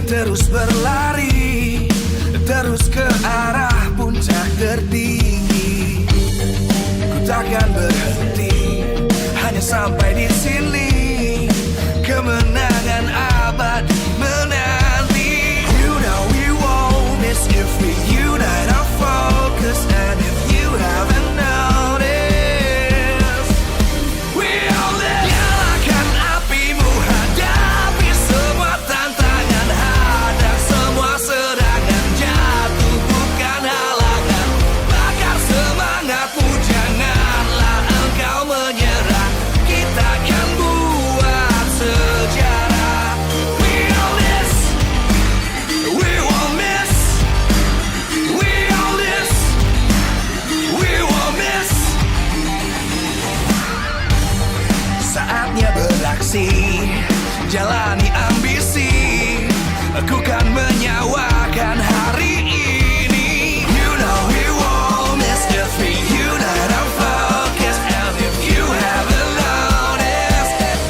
terus berlari, terus ke arah puncak tertinggi. Ku takkan berhenti, hanya sampai di sini. Kemenangan abadi menanti. You know we won't miss if we unite our focus. And if you haven't noticed, we all live. Nyalakan apimu, hadapi semua tantangan, hadang semua serangan, jatuh bukan halangan. Bakar semangatmu, janganlah engkau menyerah. Kita akan buat sejarah. We all this, we won't miss. We all this, we won't miss. Saatnya beraksi, jalani ambisi. Aku kan menyawakan hari ini. You know we won't miss if we unite our focus. And if you haven't noticed,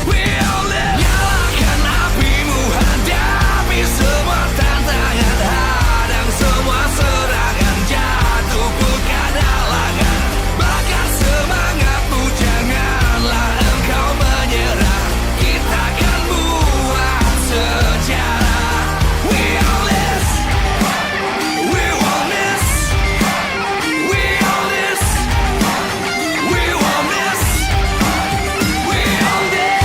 we all live. Nyalakan apimu, hadapi semua tantangan, hadang semua serangan, jatuh bukan halangan. Bakar semangatmu, janganlah engkau menyerah. Kita akan buat sejarah. We all this, we won't miss. We all this, we won't miss. We all this.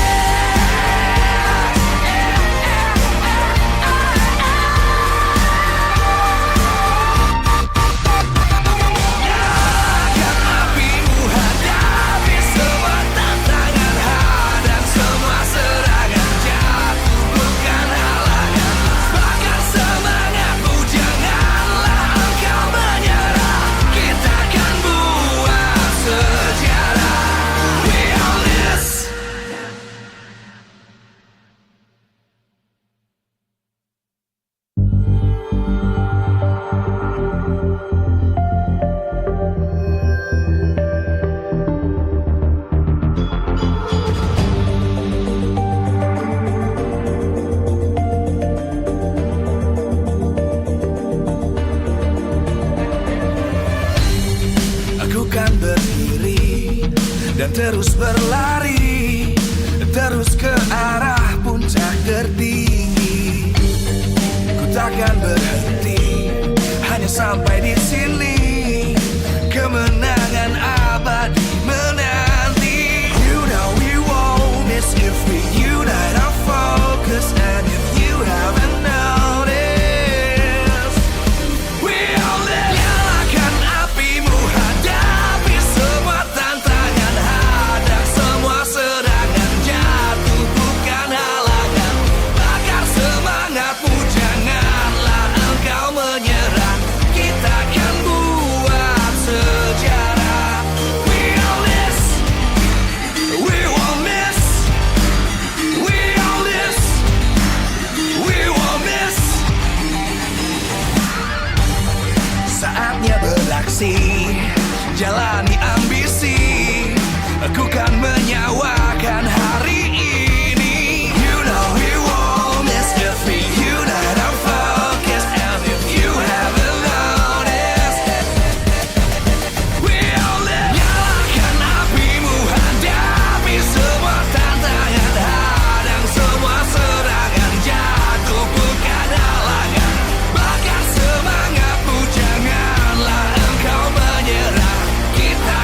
Nyalakan apimu, hadapi semua tantangan, hadang semua serangan, jatuh bukan halangan. Bakar semangatmu, janganlah engkau menyerah. Kita akan buat sejarah. We all this. Aku kan berdiri dan terus berlari, terus ke arah puncak tertinggi. Ku takkan berhenti, hanya sampai di sini. Kemenangan abadi menanti. You know we won't miss if we unite our focus. And if you haven't noticed, we all live. Nyalakan apimu, hadapi semua tantangan, hadang semua serangan, jatuh bukan halangan. Bakar semangatmu, janganlah engkau menyerah. Kita akan buat sejarah. We all this, we won't miss. We all this, we won't miss. Saatnya beraksi, jalani ambisi. Aku kan menyawakan hari ini. You know we won't miss if we unite our focus. And if you haven't noticed, we all live. Nyalakan apimu, hadapi semua tantangan, hadang semua serangan, jatuh bukan halangan. Bakar semangatmu, janganlah engkau menyerah. Kita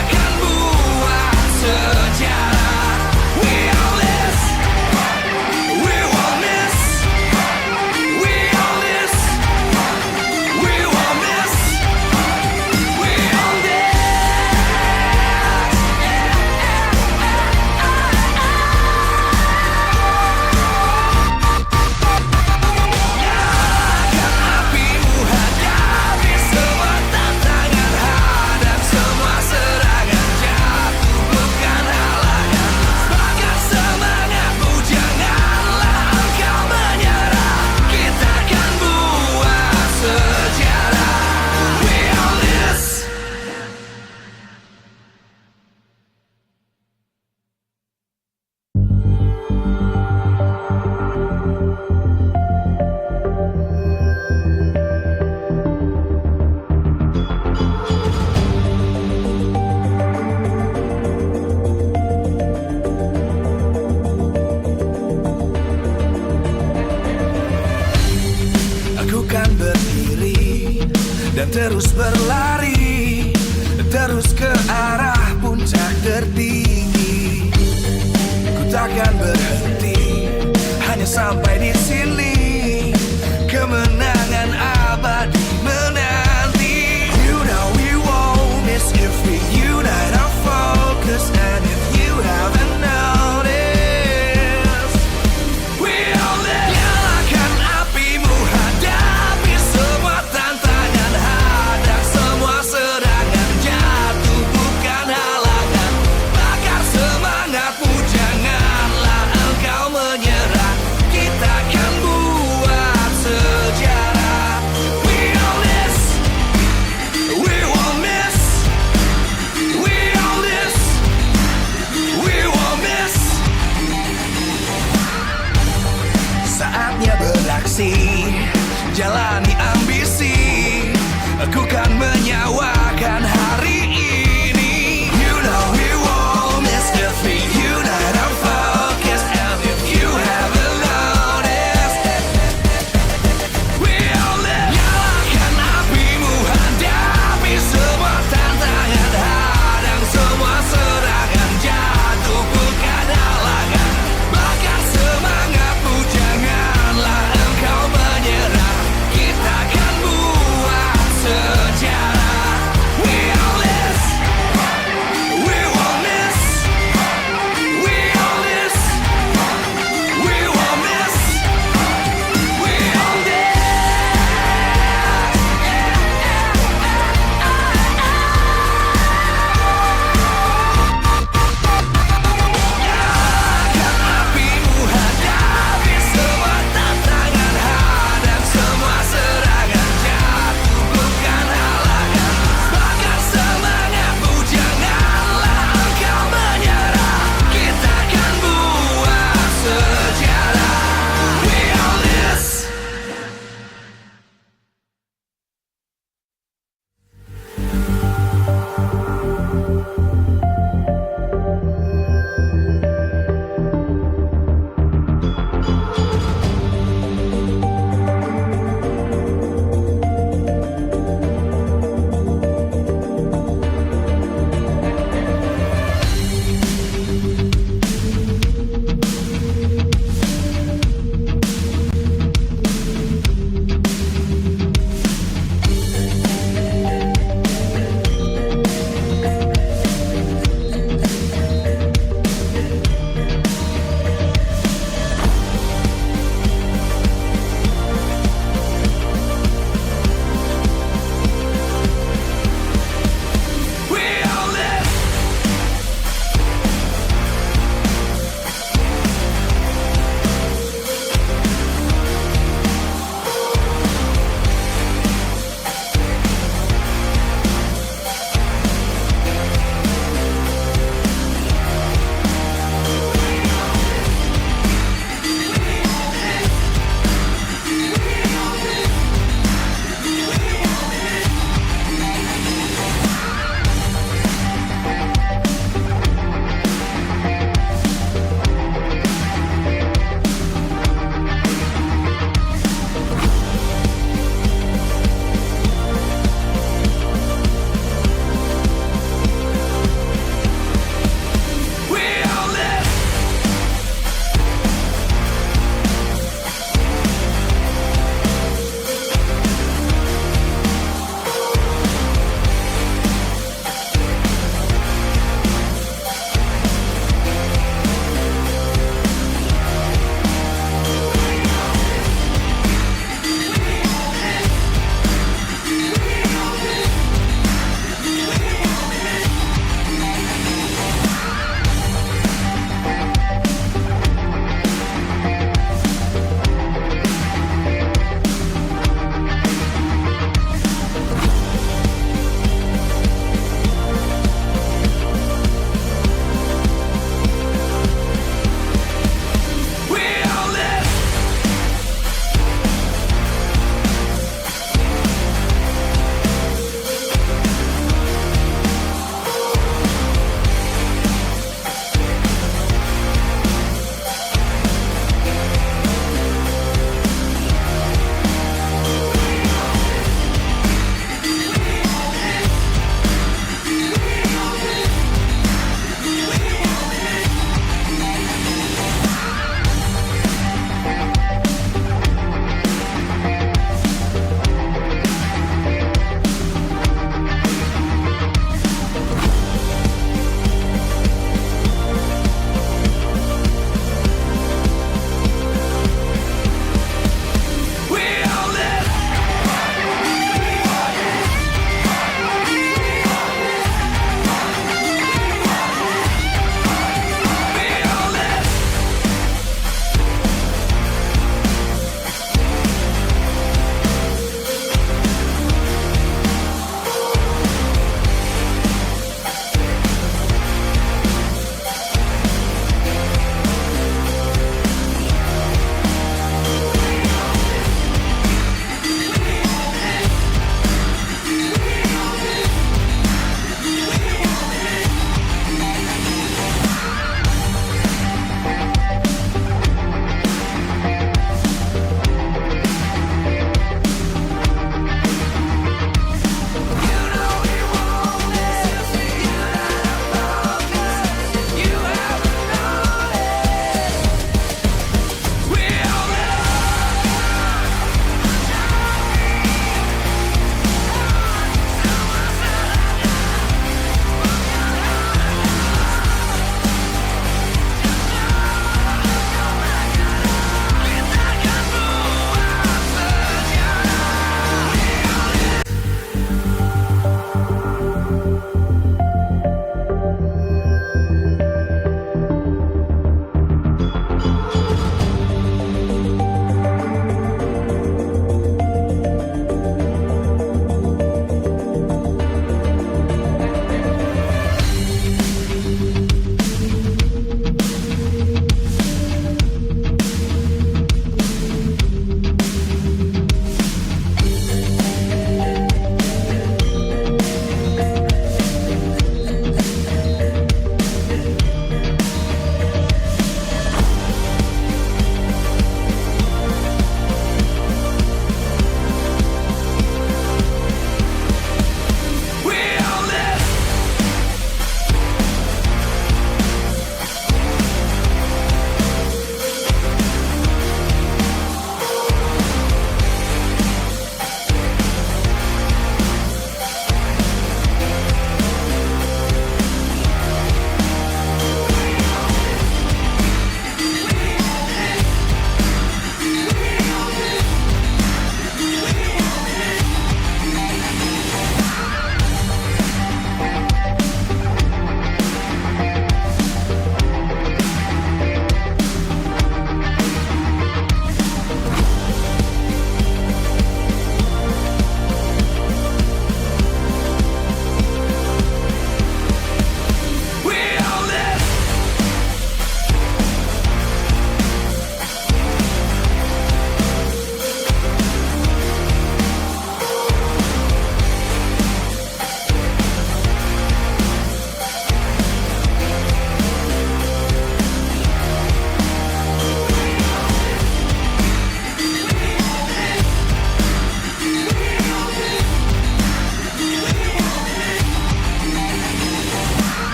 terus ke arah puncak tertinggi. Ku takkan berhenti, hanya sampai di sini. Kemenangan abadi menanti. You know we won't miss if we unite our focus. And if you haven't noticed, we only nyalakan apimu, hadapi semua tantangan, hadap semua serangan, jatuh bukan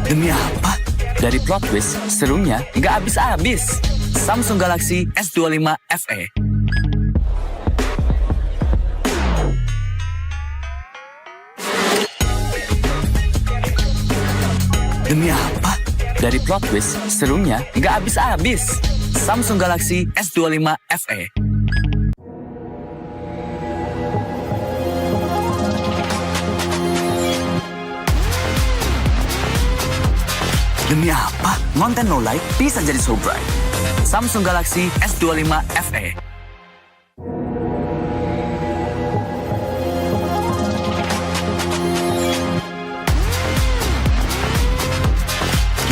Demi apa? Dari plot twist, serunya nggak habis-habis. Samsung Galaxy S25 FE. Demi apa? Dari plot twist, serunya nggak habis-habis. Samsung Galaxy S25 FE. Demi apa? Konten no light bisa jadi so bright. Samsung Galaxy S25 FE.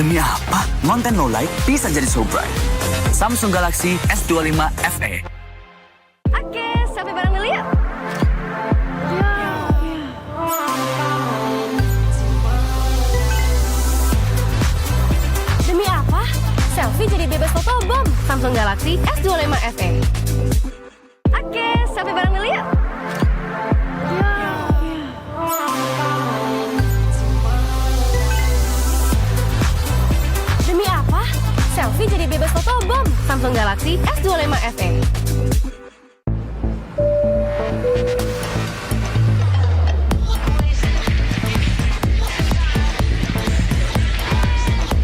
Demi apa? Konten no light bisa jadi so bright. Samsung Galaxy S25 FE. Oke, sampai bareng dulu yuk. Demi apa? Selfie jadi bebas fotobom. Samsung Galaxy S25 FE. Oke, sampai bareng dulu yuk. Demi apa? Selfie jadi bebas fotobom. Samsung Galaxy S25 FE.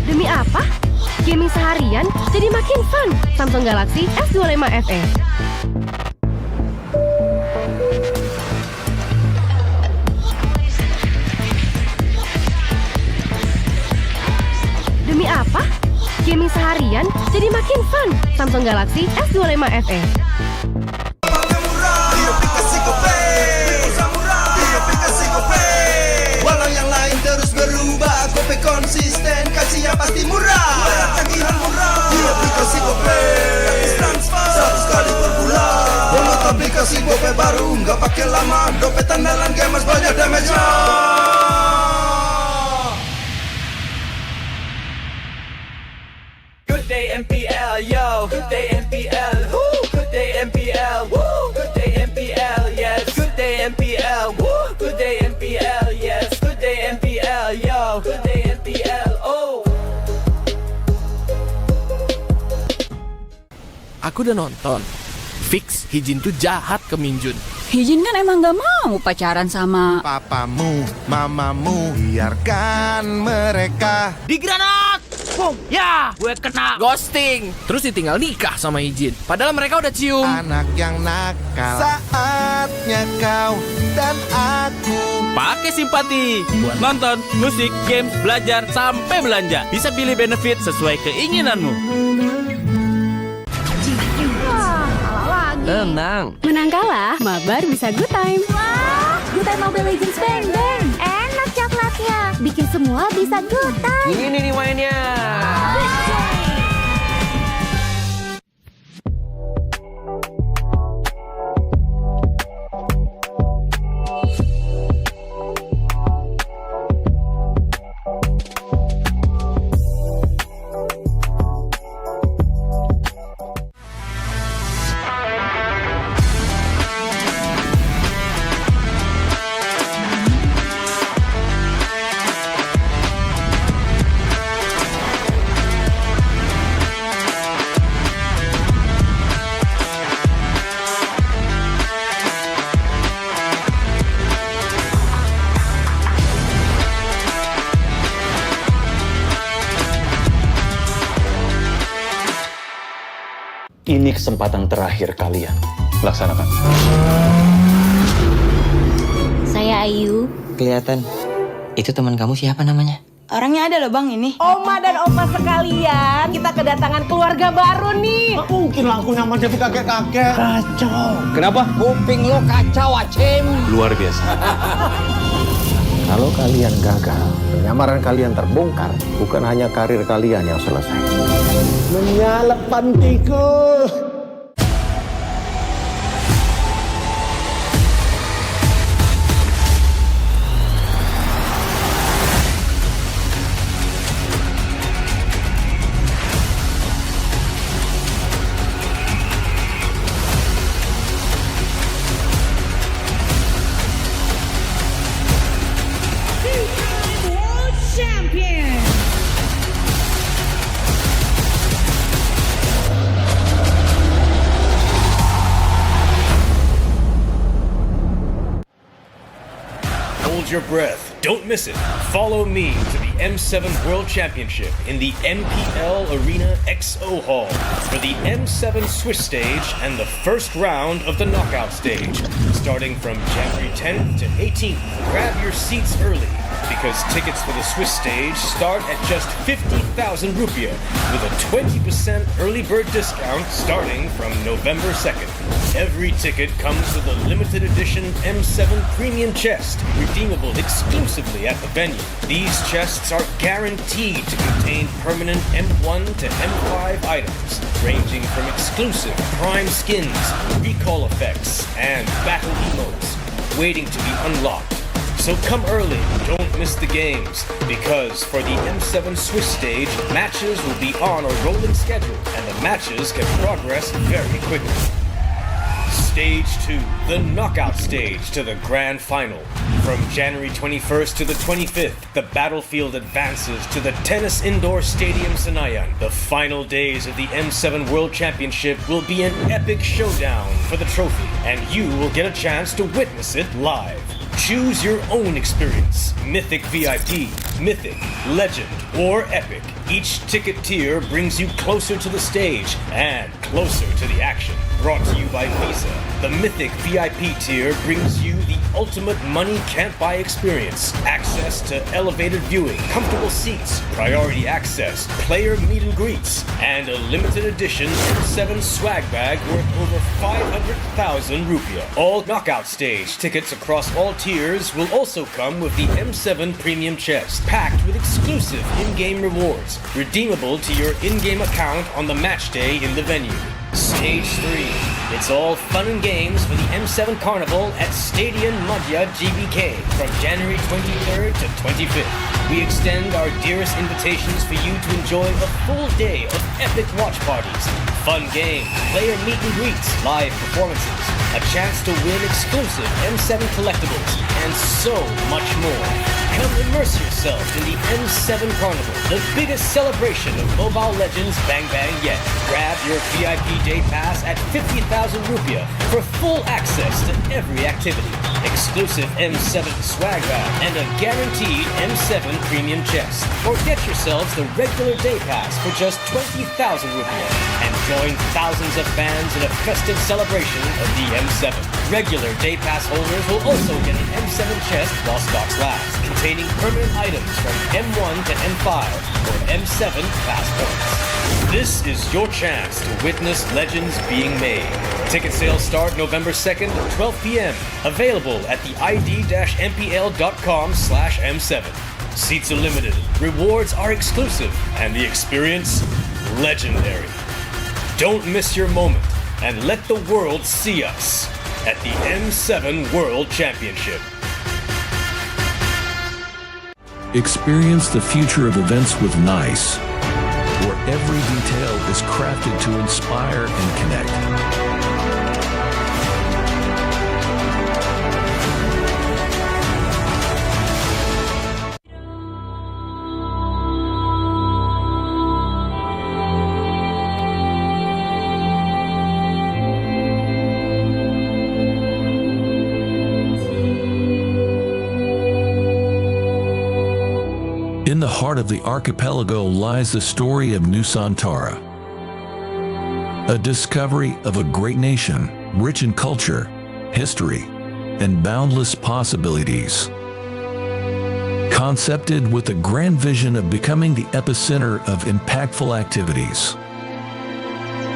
Demi apa? Gaming seharian jadi makin fun. Samsung Galaxy S25 FE. Demi apa? Gaming seharian jadi makin fun. Samsung Galaxy S25 FE. Walau yang lain terus berubah, Gope konsisten, kasihnya pasti murah. Bayar tagihan murah di aplikasi Gope, gratis transfer 100 kali per bulan. Download aplikasi Gope baru, nggak pakai lama. Dompet andalan gamers banyak damage-nya. Good day MPL, yo. Good day MPL, woo. Good day MPL, woo. Good day MPL, yes. Good day MPL, woo. Good day MPL, yes. Good day MPL, yo. Good day MPL, oh. Aku udah nonton. Fix Hijin tuh jahat ke Minjun. Hijin kan emang gak mau pacaran sama... Papamu, mamamu, biarkan mereka. Digranat! Boom! Ya! Gue kena ghosting. Terus ditinggal nikah sama Hijin. Padahal mereka udah cium. Anak yang nakal. Saatnya kau dan aku. Pakai simpati buat nonton, musik, games, belajar, sampai belanja. Bisa pilih benefit sesuai keinginanmu. Tenang. Menang kalah, mabar bisa good time. Wah, good time Mobile Legends bang bang. Enak coklatnya, bikin semua bisa good time. Ini nih mainnya. Ini kesempatan terakhir kalian. Laksanakan. Saya Ayu. Kelihatan. Itu teman kamu siapa namanya? Orangnya ada loh bang ini. Oma dan opa sekalian, kita kedatangan keluarga baru nih. Nggak mungkin lah aku nyaman jadi kakek-kakek. Kacau. Kenapa? Kuping lo kacau, Acem. Luar biasa. Kalau kalian gagal, penyamaran kalian terbongkar, bukan hanya karir kalian yang selesai. Menyalap pantiku. World Champion. hold your breath. Don't miss it. Follow me to the M7 World Championship in the MPL Arena XO Hall for the M7 Swiss stage and the first round of the knockout stage, starting from January 10th to 18th. Grab your seats early, because tickets for the Swiss stage start at just 50,000 rupiah, with a 20% early bird discount starting from November 2nd. Every ticket comes with a limited edition M7 premium chest, redeemable exclusively at the venue. These chests are guaranteed to contain permanent M1 to M5 items, ranging from exclusive prime skins, recall effects, and battle emotes, waiting to be unlocked. So come early, don't miss the games, because for the M7 Swiss stage, matches will be on a rolling schedule, and the matches can progress very quickly. Stage 2, the knockout stage to the grand final. From January 21st to the 25th, the battlefield advances to the Tennis Indoor Stadium Senayan. The final days of the M7 World Championship will be an epic showdown for the trophy, and you will get a chance to witness it live. Choose your own experience. Mythic VIP, Mythic, Legend, or Epic. Each ticket tier brings you closer to the stage and closer to the action. Brought to you by Visa. The Mythic VIP tier brings you the ultimate money can't buy experience. Access to elevated viewing, comfortable seats, priority access, player meet and greets, and a limited edition M7 swag bag worth over 500,000 rupiah. All knockout stage tickets across all tiers will also come with the M7 premium chest, packed with exclusive in-game rewards, redeemable to your in-game account on the match day in the venue. Stage 3. It's all fun and games for the M7 Carnival at Stadion Madya GBK from January 23rd to 25th. We extend our dearest invitations for you to enjoy a full day of epic watch parties, fun games, player meet and greets, live performances, a chance to win exclusive M7 collectibles, and so much more. Come immerse yourself in the M7 Carnival, the biggest celebration of Mobile Legends Bang Bang yet. Grab your VIP day pass at 50,000 rupiah for full access to every activity, exclusive M7 swag bag, and a guaranteed M7 premium chest. Or get yourselves the regular day pass for just 20,000 rupiah and join thousands of fans in a festive celebration of the M7. Regular day pass holders will also get an M7 chest while stocks last, containing permanent items from M1 to M5 or M7 passports. This is your chance to witness legends being made. Ticket sales start November 2nd at 12 p.m. Available at the id-mpl.com/M7. Seats are limited, rewards are exclusive, and the experience legendary. Don't miss your moment and let the world see us at the M7 World Championship. Experience the future of events with NICE, where every detail is crafted to inspire and connect. In the heart of the archipelago lies the story of Nusantara, a discovery of a great nation, rich in culture, history, and boundless possibilities. Concepted with a grand vision of becoming the epicenter of impactful activities.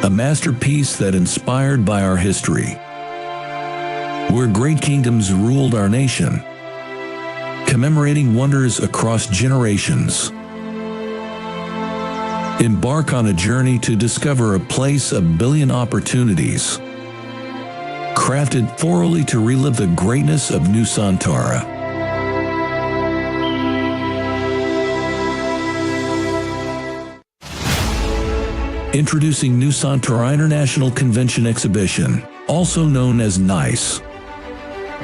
A masterpiece that inspired by our history, where great kingdoms ruled our nation, commemorating wonders across generations. Embark on a journey to discover a place of billion opportunities, crafted thoroughly to relive the greatness of Nusantara. Introducing Nusantara International Convention Exhibition, also known as NICE.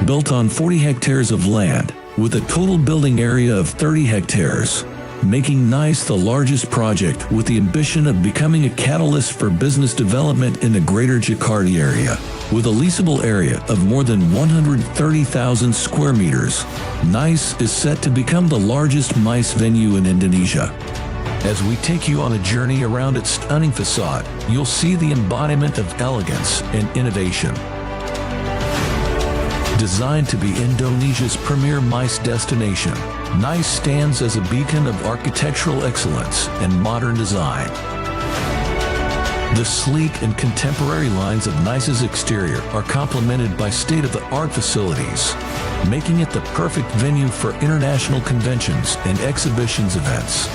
Built on 40 hectares of land, with a total building area of 30 hectares, making NICE the largest project with the ambition of becoming a catalyst for business development in the greater Jakarta area. With a leasable area of more than 130,000 square meters, NICE is set to become the largest MICE venue in Indonesia. As we take you on a journey around its stunning facade, you'll see the embodiment of elegance and innovation. Designed to be Indonesia's premier MICE destination, NICE stands as a beacon of architectural excellence and modern design. The sleek and contemporary lines of NICE's exterior are complemented by state-of-the-art facilities, making it the perfect venue for international conventions and exhibitions events.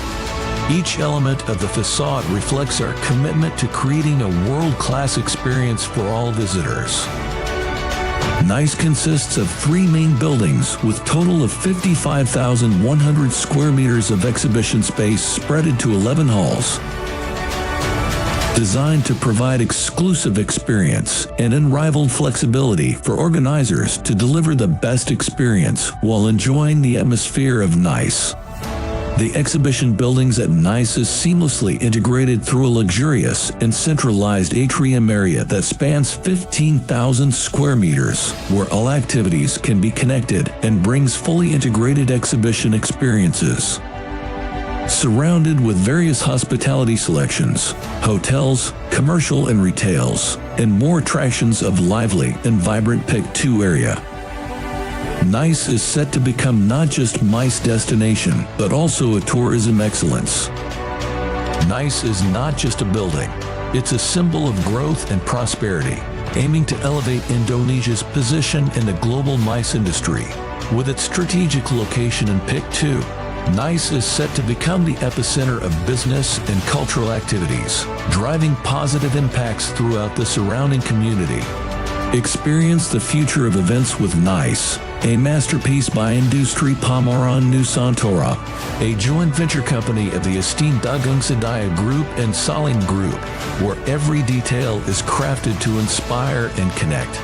Each element of the facade reflects our commitment to creating a world-class experience for all visitors. NICE consists of 3 main buildings with total of 55,100 square meters of exhibition space spread into 11 halls. Designed to provide exclusive experience and unrivaled flexibility for organizers to deliver the best experience while enjoying the atmosphere of NICE. The exhibition buildings at NICE is seamlessly integrated through a luxurious and centralized atrium area that spans 15,000 square meters, where all activities can be connected and brings fully integrated exhibition experiences. Surrounded with various hospitality selections, hotels, commercial and retails, and more attractions of lively and vibrant Pick 2 area. NICE is set to become not just MICE destination, but also a tourism excellence. NICE is not just a building, it's a symbol of growth and prosperity, aiming to elevate Indonesia's position in the global MICE industry. With its strategic location in Pick 2, NICE is set to become the epicenter of business and cultural activities, driving positive impacts throughout the surrounding community. Experience the future of events with NICE, a masterpiece by Industri Pameran Nusantara, a joint venture company of the esteemed Dagang Sedaya Group and Salim Group, where every detail is crafted to inspire and connect.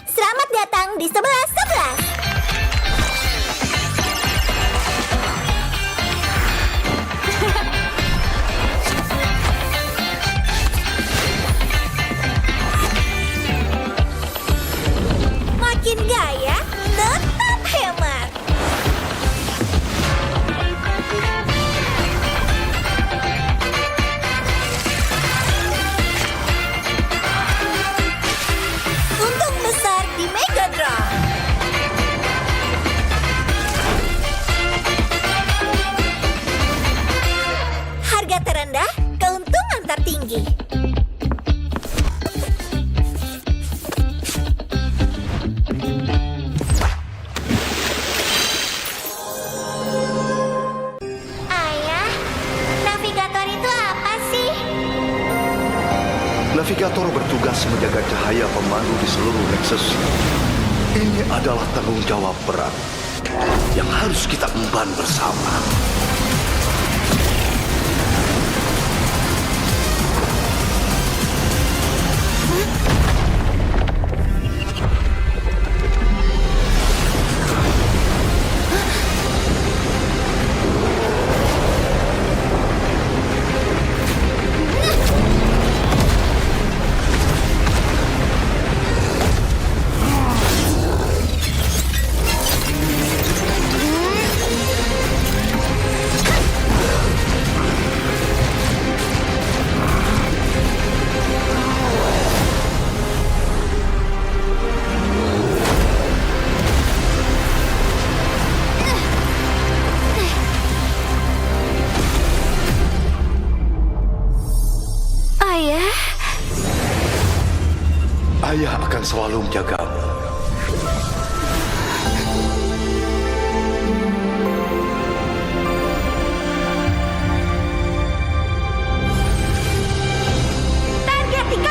Selamat datang di 11-11. Makin gaya, tetap hemat. Untung besar di Mega Draw. Harga terendah, keuntungan tertinggi. Ayah, navigator itu apa sih? Navigator bertugas menjaga cahaya pemandu di seluruh Nexus. Ini adalah tanggung jawab berat yang harus kita emban bersama. Ayah, Ayah akan selalu menjagamu. target 13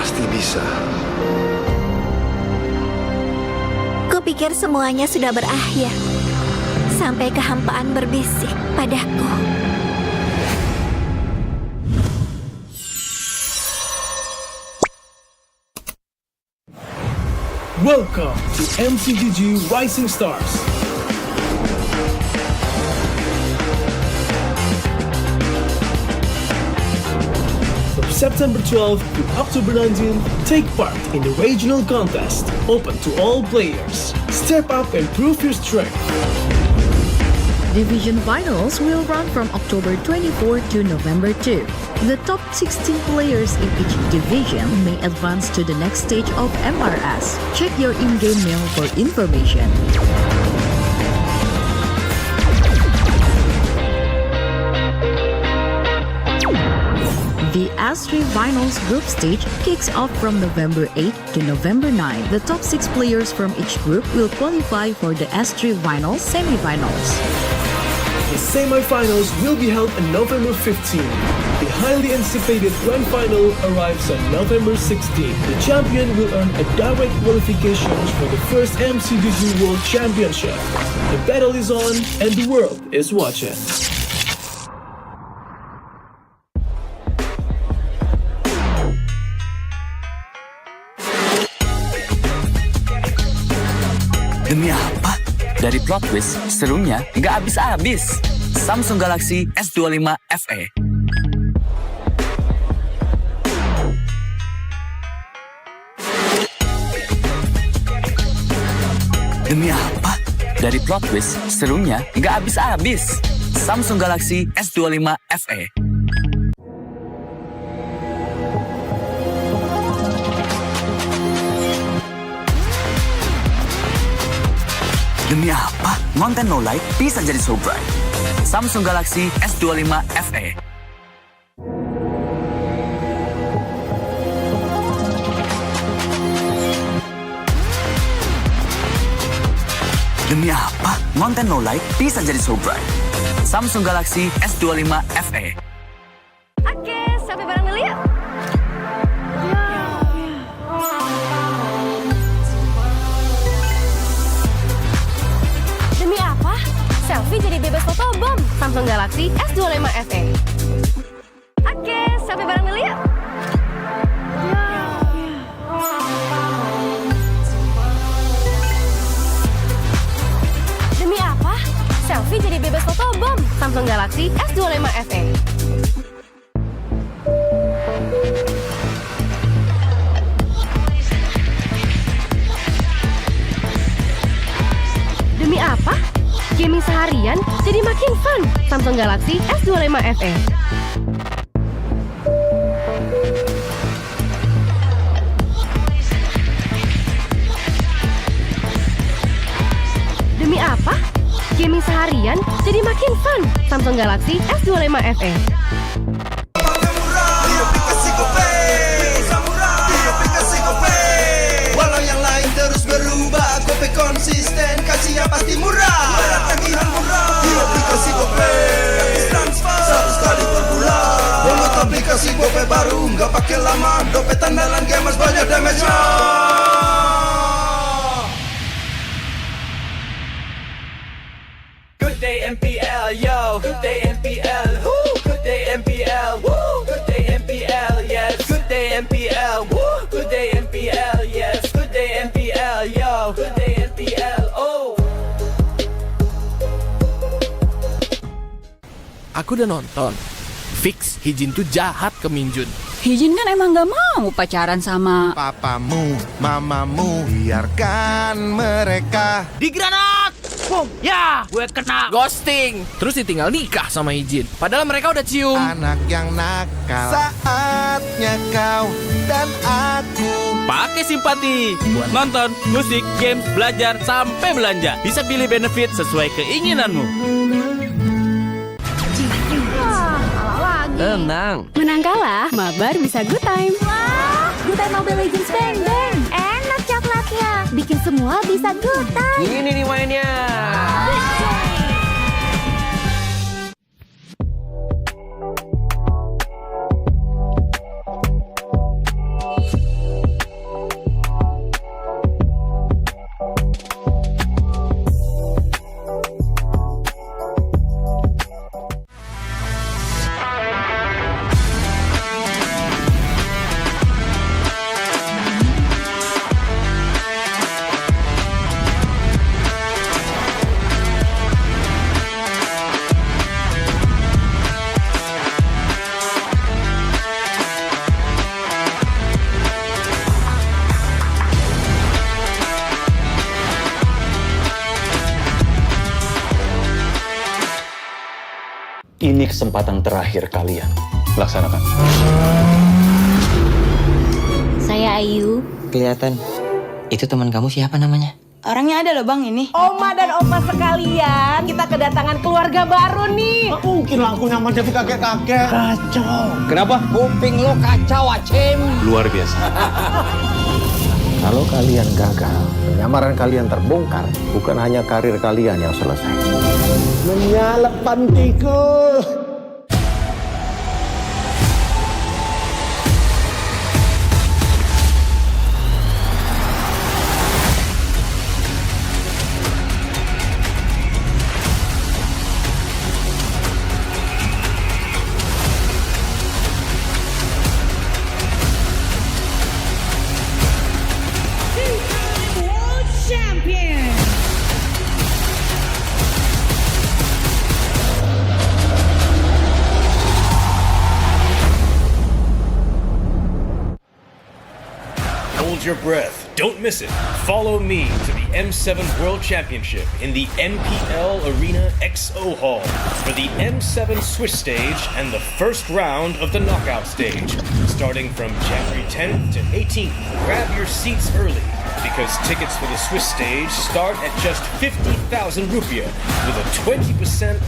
pasti bisa. Kupikir semuanya sudah berakhir. Sampai kehampaan berbisik padaku. Welcome to MCGG Rising Stars. From September 12th to October 19th, take part in the regional contest, open to all players. Step up and prove your strength. Division finals will run from October 24 to November 2. The top 16 players in each division may advance to the next stage of MRS. Check your in-game mail for information. The S3 Finals group stage kicks off from November 8 to November 9. The top 6 players from each group will qualify for the S3 Finals semifinals. The semi-finals will be held on November 15. The highly anticipated grand final arrives on November 16. The champion will earn a direct qualification for the first MCGG World Championship. The battle is on and the world is watching. Demi apa? Dari plot twist, serunya nggak habis-habis. Samsung Galaxy S25 FE. Demi apa? Dari plot twist, serunya nggak habis-habis. Samsung Galaxy S25 FE. Demi apa? Konten no light bisa jadi so bright. Samsung Galaxy S25 FE. Demi apa? Konten no light bisa jadi so bright. Samsung Galaxy S25 FE. Oke, sampai bareng dulu yuk. Demi apa? Selfie jadi bebas fotobom. Samsung Galaxy S25 FE. Oke, sampai bareng dulu yuk. Demi apa? Selfie jadi bebas fotobom. Samsung Galaxy S25 FE. Demi apa? Gaming seharian jadi makin fun. Samsung Galaxy S25 FE. Demi apa? Gaming seharian jadi makin fun. Samsung Galaxy S25 FE. Walau yang lain terus berubah, Gope konsisten, kasih yang pasti murah. Bayar tagihan murah di aplikasi Gope, gratis transfer 100 kali per bulan. Download aplikasi Gope baru, nggak pakai lama. Dompet andalan gamers banyak damage-nya. Good day MPL, yo. Good day MPL, woo. Good day MPL, woo. Good day MPL, yes. Good day MPL, woo. Good day MPL, yes. Good day MPL, yo. Good day MPL, oh. Aku udah nonton. Fix, Hijin tuh jahat ke Minjun. Hijin kan emang gak mau pacaran sama papamu, mamamu, biarkan mereka di granat. Boom, ya, gue kena ghosting. Terus ditinggal nikah sama Hijin. Padahal mereka udah cium. Anak yang nakal, saatnya kau dan aku Pakai simpati buat nonton, musik, games, belajar, sampai belanja. Bisa pilih benefit sesuai keinginanmu. Tenang. Menang kalah, mabar bisa good time. Wah, good time Mobile Legends bang bang. Enak coklatnya, bikin semua bisa good time. Ini nih mainnya. kesempatan terakhir kalian. Laksanakan. Saya Ayu. Kelihatan. Itu teman kamu siapa namanya? Orangnya ada loh bang ini. Oma dan opa sekalian, kita kedatangan keluarga baru nih. Nggak mungkin lah aku nyaman jadi kakek-kakek. Kacau. Kenapa? Kuping lo kacau, Acem. Luar biasa. Kalau kalian gagal, penyamaran kalian terbongkar, bukan hanya karir kalian yang selesai. Menyalep pantiku. Hold your breath. Don't miss it. Follow me to the M7 World Championship in the MPL Arena XO Hall for the M7 Swiss stage and the first round of the knockout stage, starting from January 10th to 18th. Grab your seats early, because tickets for the Swiss stage start at just 50,000 rupiah, with a 20%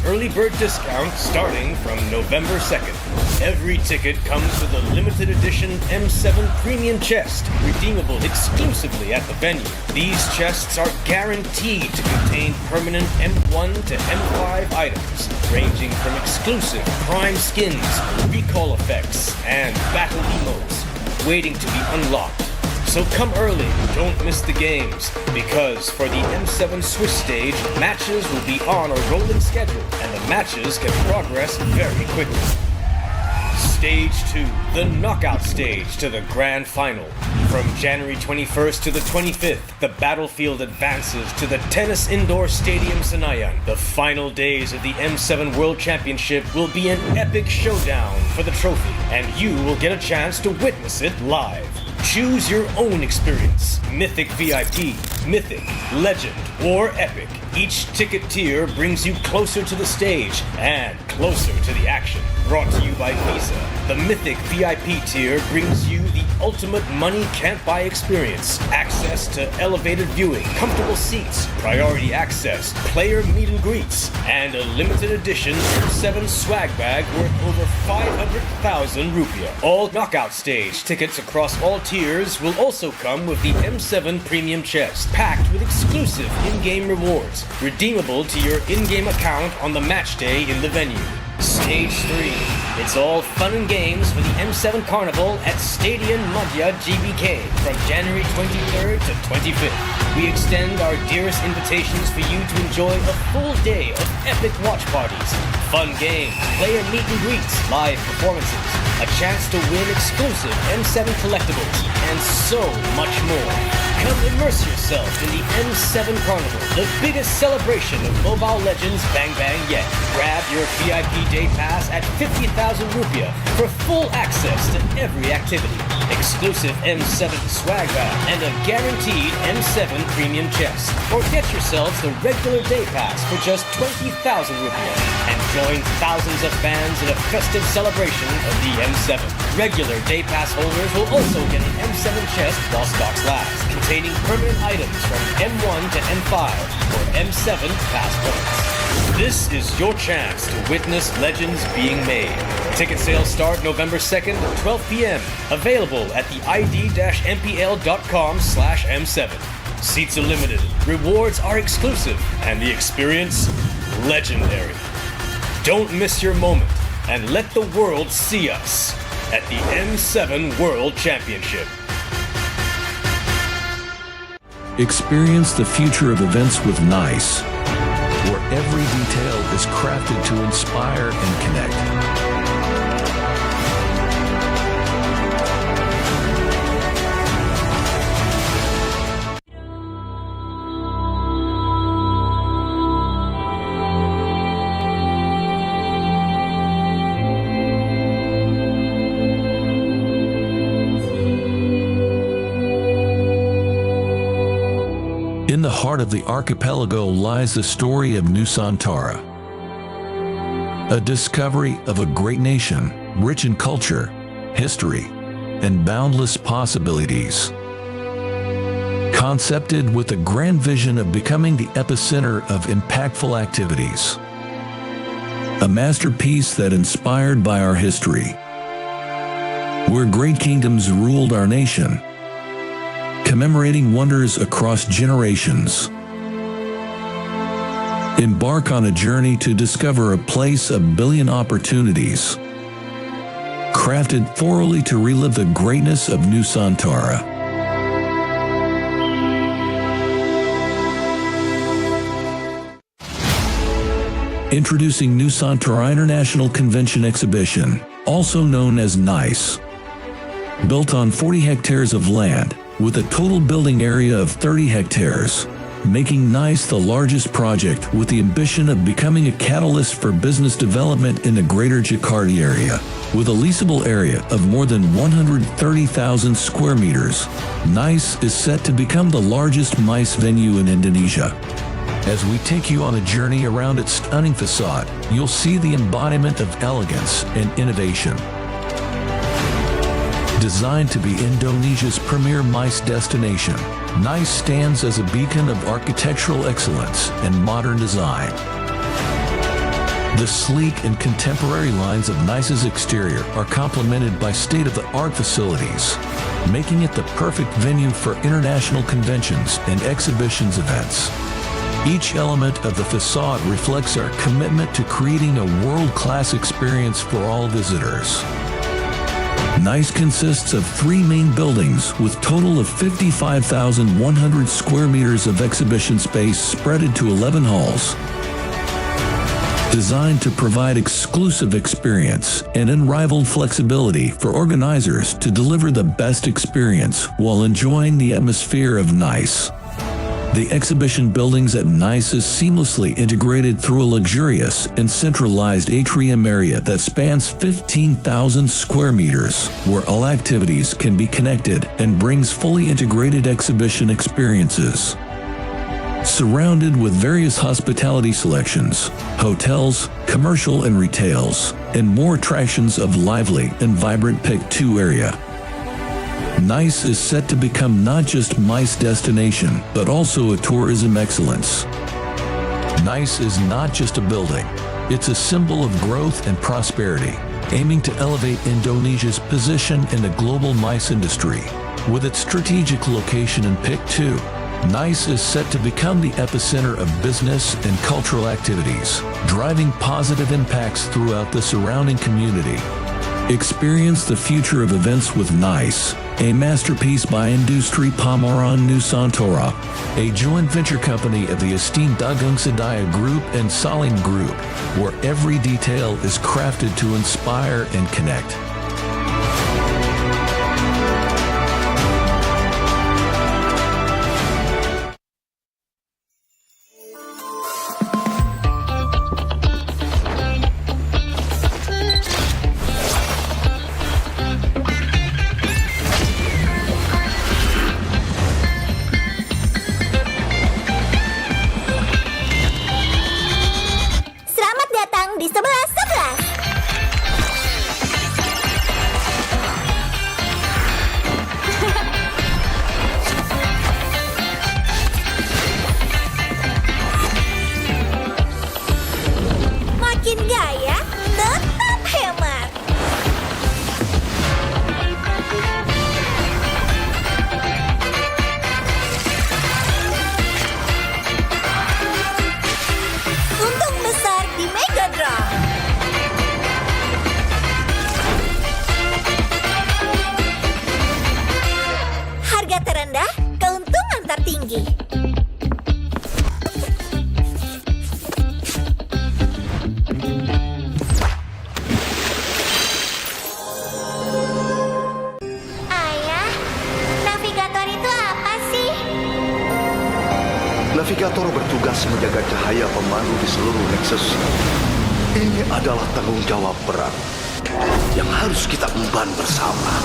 early bird discount starting from November 2nd. Every ticket comes with a limited edition M7 premium chest, redeemable exclusively at the venue. These chests are guaranteed to contain permanent M1 to M5 items, ranging from exclusive prime skins, recall effects, and battle emotes, waiting to be unlocked. So come early, don't miss the games, because for the M7 Swiss stage, matches will be on a rolling schedule, and the matches can progress very quickly. Stage 2, the knockout stage to the grand final. From January 21st to the 25th, the battlefield advances to the Tennis Indoor Stadium Senayan. The final days of the M7 World Championship will be an epic showdown for the trophy, and you will get a chance to witness it live. Choose your own experience. Mythic VIP, Mythic, Legend, or Epic. Each ticket tier brings you closer to the stage and closer to the action. Brought to you by Visa. The Mythic VIP tier brings you the ultimate money can't buy experience. Access to elevated viewing, comfortable seats, priority access, player meet and greets, and a limited edition M7 swag bag worth over 500,000 rupiah. All knockout stage tickets across all tiers will also come with the M7 premium chest, packed with exclusive in-game rewards, redeemable to your in-game account on the match day in the venue. Stage 3. It's all fun and games for the M7 Carnival at Stadion Madhya GBK from January 23rd to 25th. We extend our dearest invitations for you to enjoy a full day of epic watch parties, fun games, player meet and greets, live performances, a chance to win exclusive M7 collectibles, and so much more. Come immerse yourself in the M7 Carnival, the biggest celebration of Mobile Legends Bang Bang yet. Grab your VIP day pass at 50,000 rupiah for full access to every activity, exclusive M7 swag bag, and a guaranteed M7 premium chest. Or get yourselves the regular day pass for just 20,000 rupiah and join thousands of fans in a festive celebration of the M7. Regular day pass holders will also get an M7 chest while stocks last, containing permanent items from M1 to M5 or M7 pass points. This is your chance to witness legends being made. Ticket sales start November 2nd at 12 p.m. Available at the id-mpl.com/M7. Seats are limited, rewards are exclusive, and the experience legendary. Don't miss your moment and let the world see us at the M7 World Championship. Experience the future of events with NICE, where every detail is crafted to inspire and connect. In the heart of the archipelago lies the story of Nusantara, a discovery of a great nation, rich in culture, history, and boundless possibilities. Concepted with the grand vision of becoming the epicenter of impactful activities. A masterpiece that inspired by our history, where great kingdoms ruled our nation, commemorating wonders across generations. Embark on a journey to discover a place of billion opportunities, crafted thoroughly to relive the greatness of Nusantara. Introducing Nusantara International Convention Exhibition, also known as NICE. Built on 40 hectares of land, with a total building area of 30 hectares, making NICE the largest project with the ambition of becoming a catalyst for business development in the greater Jakarta area. With a leasable area of more than 130,000 square meters, NICE is set to become the largest MICE venue in Indonesia. As we take you on a journey around its stunning facade, you'll see the embodiment of elegance and innovation. Designed to be Indonesia's premier MICE destination, NICE stands as a beacon of architectural excellence and modern design. The sleek and contemporary lines of NICE's exterior are complemented by state-of-the-art facilities, making it the perfect venue for international conventions and exhibitions events. Each element of the facade reflects our commitment to creating a world-class experience for all visitors. NICE consists of 3 main buildings with total of 55,100 square meters of exhibition space spread into 11 halls. Designed to provide exclusive experience and unrivaled flexibility for organizers to deliver the best experience while enjoying the atmosphere of NICE. The exhibition buildings at NICE is seamlessly integrated through a luxurious and centralized atrium area that spans 15,000 square meters, where all activities can be connected and brings fully integrated exhibition experiences. Surrounded with various hospitality selections, hotels, commercial and retails, and more attractions of lively and vibrant Pick 2 area. NICE is set to become not just MICE destination, but also a tourism excellence. NICE is not just a building, it's a symbol of growth and prosperity, aiming to elevate Indonesia's position in the global MICE industry. With its strategic location in Pick 2, NICE is set to become the epicenter of business and cultural activities, driving positive impacts throughout the surrounding community. Experience the future of events with NICE, a masterpiece by Industri Pameran Nusantara, a joint venture company of the esteemed Dagang Sedaya Group and Salim Group, where every detail is crafted to inspire and connect. Di 11-11. Makin gaya, tetap hemat. Untung besar di Mega Draw. Harga terendah, keuntungan tertinggi. Ayah, navigator itu apa sih? Navigator bertugas menjaga cahaya pemandu di seluruh Nexus. Ini adalah tanggung jawab berat yang harus kita emban bersama.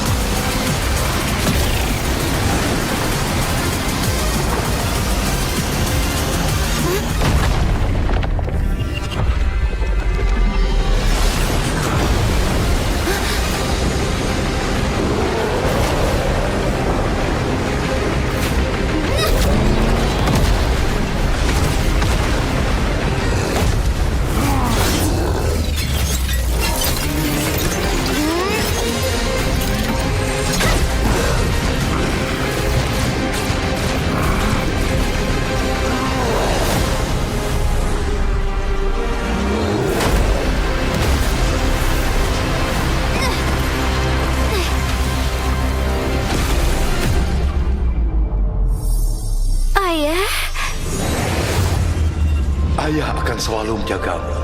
Ayah akan selalu menjagamu.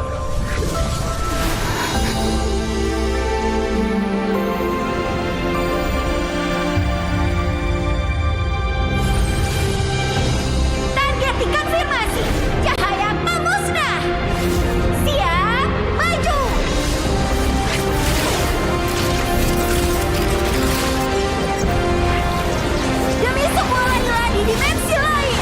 Target dikonfirmasi. Cahaya pemusnah. Siap, maju. Demi semua layla di dimensi lain.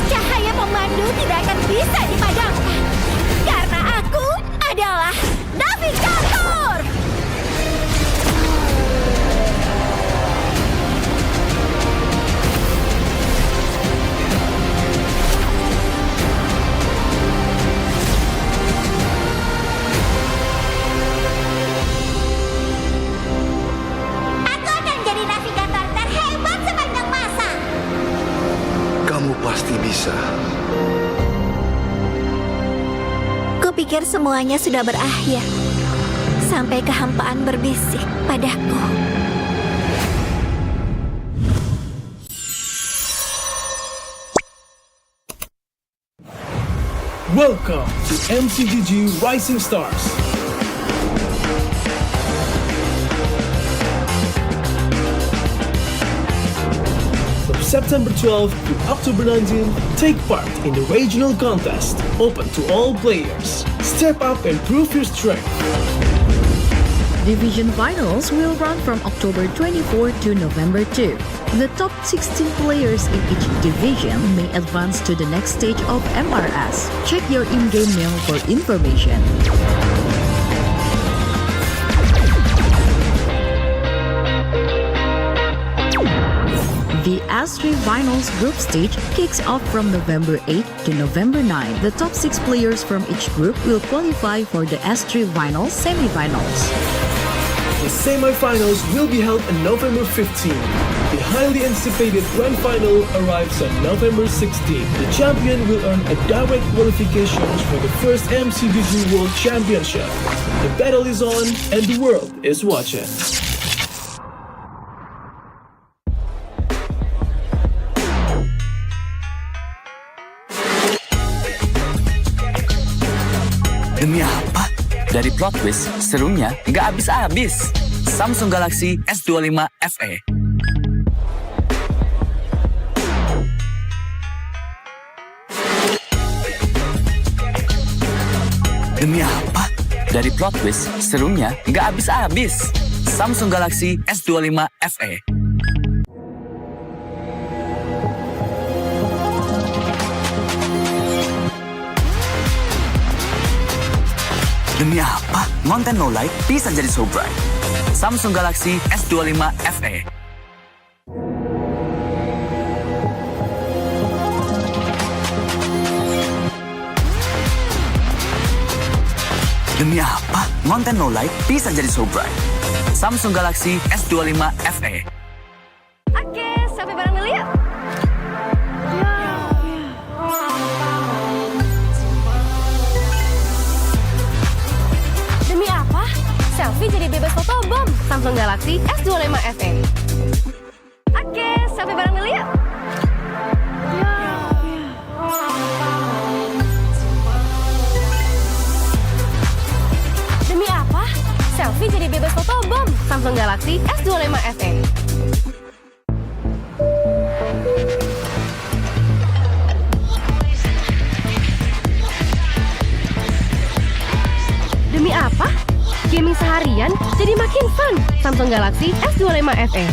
Cahaya pemandu tidak akan bisa dipadamkan. Karena aku adalah navigator. Aku akan jadi navigator terhebat sepanjang masa. Kamu pasti bisa. Kupikir semuanya sudah berakhir. Sampai kehampaan berbisik padaku. Welcome to MCGG Rising Stars. From September 12th to October 19th, take part in the regional contest, open to all players. Step up and prove your strength. Division finals will run from October 24 to November 2. The top 16 players in each division may advance to the next stage of MRS. Check your in-game mail for information. The S3 Finals group stage kicks off from November 8 to November 9. The top 6 players from each group will qualify for the S3 Finals semifinals. The semi-finals will be held on November 15. The highly anticipated grand final arrives on November 16. The champion will earn a direct qualification for the first MCGG World Championship. The battle is on and the world is watching. Demi apa? Dari plot twist, serunya nggak habis-habis. Samsung Galaxy S25 FE. Demi apa? Dari plot twist, serunya nggak habis-habis. Samsung Galaxy S25 FE. Demi apa? Konten low light bisa jadi so bright. Samsung Galaxy S25 FE. Demi apa? Konten low light bisa jadi so bright. Samsung Galaxy S25 FE. Oke, sampai bareng dulu yuk. Demi apa? Selfie jadi bebas fotobom. Samsung Galaxy S25 FE. Oke, sampai bareng dulu yuk. Demi apa? Selfie jadi bebas fotobom. Samsung Galaxy S25 FE. Demi apa? Gaming seharian jadi makin fun. Samsung Galaxy S25 FE.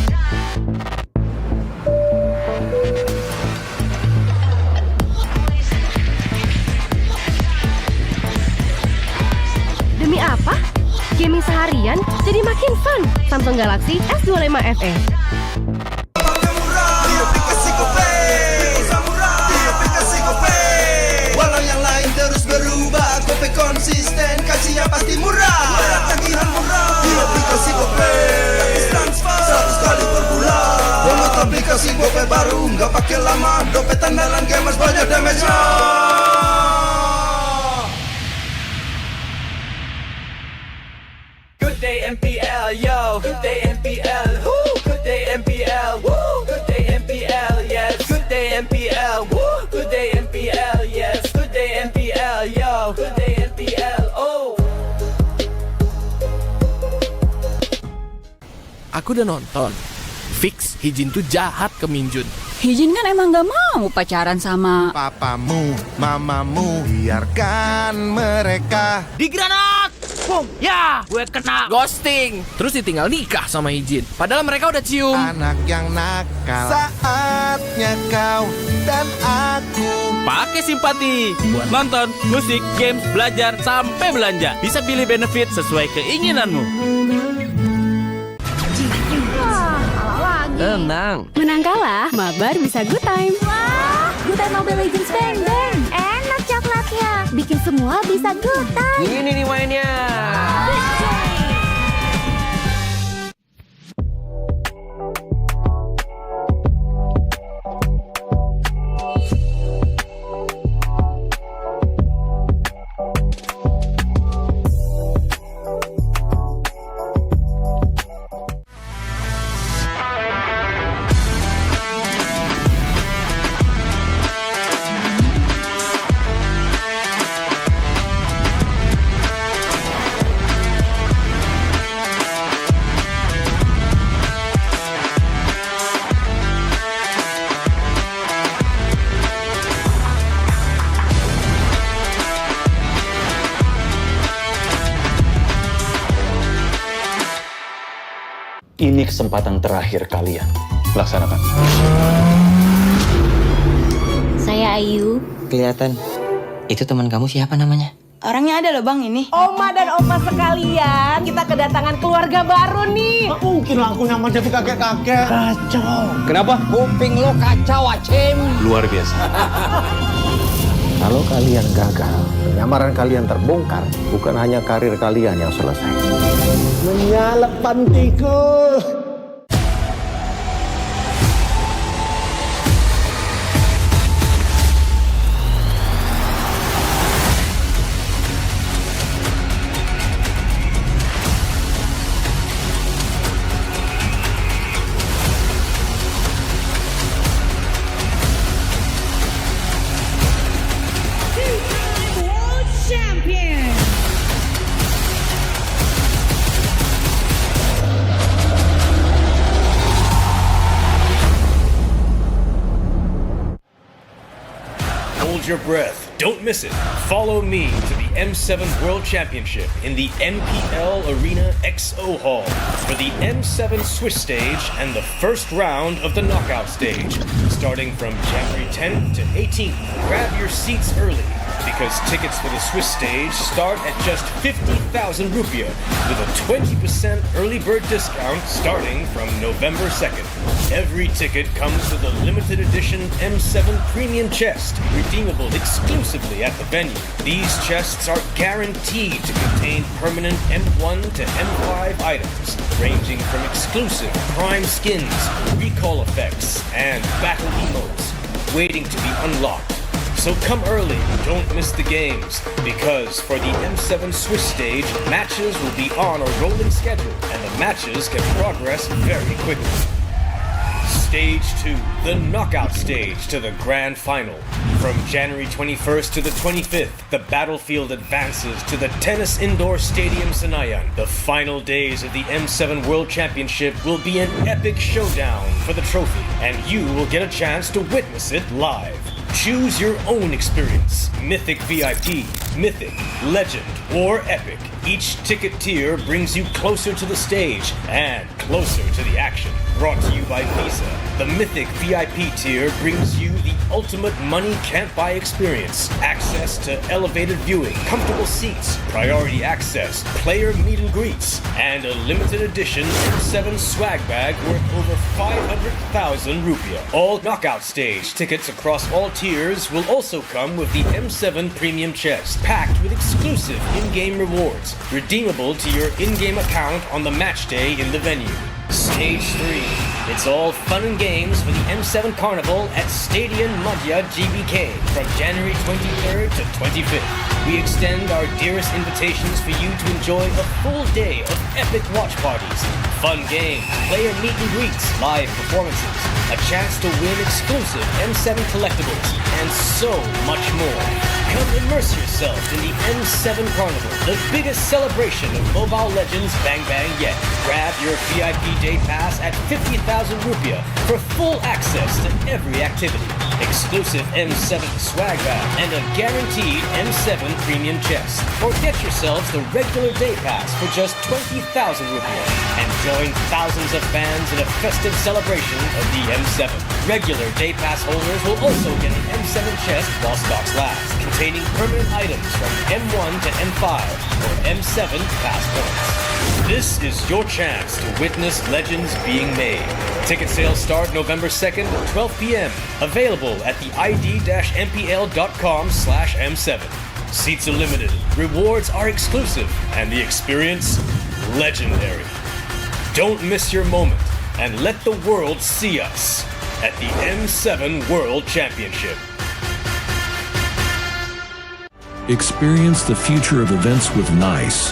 Demi apa? Gaming seharian jadi makin fun. Samsung Galaxy S25 FE. Walau yang lain terus berubah, Gope konsisten, kasihnya pasti murah. Tagihan murah di aplikasi Gope, gratis transfer 100 kali per bulan. Download aplikasi Gope baru, nggak pakai lama. Dompet andalan gamers banyak damage-nya. MPL, yo. Good day MPL, woo. Good day MPL, woo. Good day MPL, yes. Good day MPL, woo. Good day MPL, yes. Good day MPL, yo. Good day MPL, oh. Aku udah nonton. Fix, Hijin tuh jahat ke Minjun. Hijin kan emang gak mau pacaran sama Papamu, mamamu, biarkan mereka. Di granat! Boom! Ya! Gue kena ghosting. Terus ditinggal nikah sama Hijin. Padahal mereka udah cium. Anak yang nakal. Saatnya kau dan aku. Pakai simpati buat nonton, musik, games, belajar, sampai belanja. Bisa pilih benefit sesuai keinginanmu. Tenang. Menang kalah, mabar bisa good time. Wah, good time Mobile Legends Bang Bang. Enak coklatnya, bikin semua bisa good time. Ini nih mainnya. Ini kesempatan terakhir kalian. Laksanakan. Saya Ayu. Kelihatan. Itu teman kamu siapa namanya? Orangnya ada loh bang ini. Oma dan opa sekalian, kita kedatangan keluarga baru nih. Nggak mungkin lah aku nyaman jadi kakek-kakek. Kacau. Kenapa? Kuping lo kacau, Acim. Luar biasa. Kalau kalian gagal, penyamaran kalian terbongkar, bukan hanya karir kalian yang selesai. Menyalep pantiku. Hold your breath. Don't miss it. Follow me to the M7 World Championship in the MPL Arena XO Hall for the M7 Swiss stage and the first round of the knockout stage, starting from January 10th to 18th. Grab your seats early, because tickets for the Swiss stage start at just 50,000 rupiah with a 20% early bird discount starting from November 2nd. Every ticket comes with a limited edition M7 premium chest, redeemable exclusively at the venue. These chests are guaranteed to contain permanent M1 to M5 items, ranging from exclusive prime skins, recall effects, and battle emotes, waiting to be unlocked. So come early, don't miss the games, because for the M7 Swiss stage, matches will be on a rolling schedule, and the matches can progress very quickly. Stage 2, the knockout stage to the grand final. From January 21st to the 25th, the battlefield advances to the Tennis Indoor Stadium Senayan. The final days of the M7 World Championship will be an epic showdown for the trophy, and you will get a chance to witness it live. Choose your own experience. Mythic VIP, Mythic, Legend, or Epic. Each ticket tier brings you closer to the stage and closer to the action. Brought to you by Visa. The Mythic VIP tier brings you the ultimate money can't buy experience. Access to elevated viewing, comfortable seats, priority access, player meet and greets, and a limited edition M7 swag bag worth over 500,000 rupiah. All knockout stage tickets across all tiers will also come with the M7 premium chest, packed with exclusive in-game rewards, redeemable to your in-game account on the match day in the venue. Stage 3. It's all fun and games for the M7 Carnival at Stadion Madhya GBK from January 23rd to 25th. we extend our dearest invitations for you to enjoy a full day of epic watch parties, fun games, player meet and greets, live performances, a chance to win exclusive M7 collectibles, and so much more. Come immerse yourself in the M7 Carnival, the biggest celebration of Mobile Legends Bang Bang yet. Grab your VIP day pass at 50,000 rupiah for full access to every activity, exclusive M7 swag bag, and a guaranteed M7 premium chest. Or get yourselves the regular day pass for just 20,000 rupiah and join thousands of fans in a festive celebration of the M7. Regular day pass holders will also get an M7 chest while stocks last, containing permanent items from M1 to M5 or M7 pass points. This is your chance to witness legends being made. Ticket sales start November 2nd at 12 p.m. Available at the id-mpl.com/M7. Seats are limited, rewards are exclusive, and the experience legendary. Don't miss your moment and let the world see us at the M7 World Championship. Experience the future of events with NICE,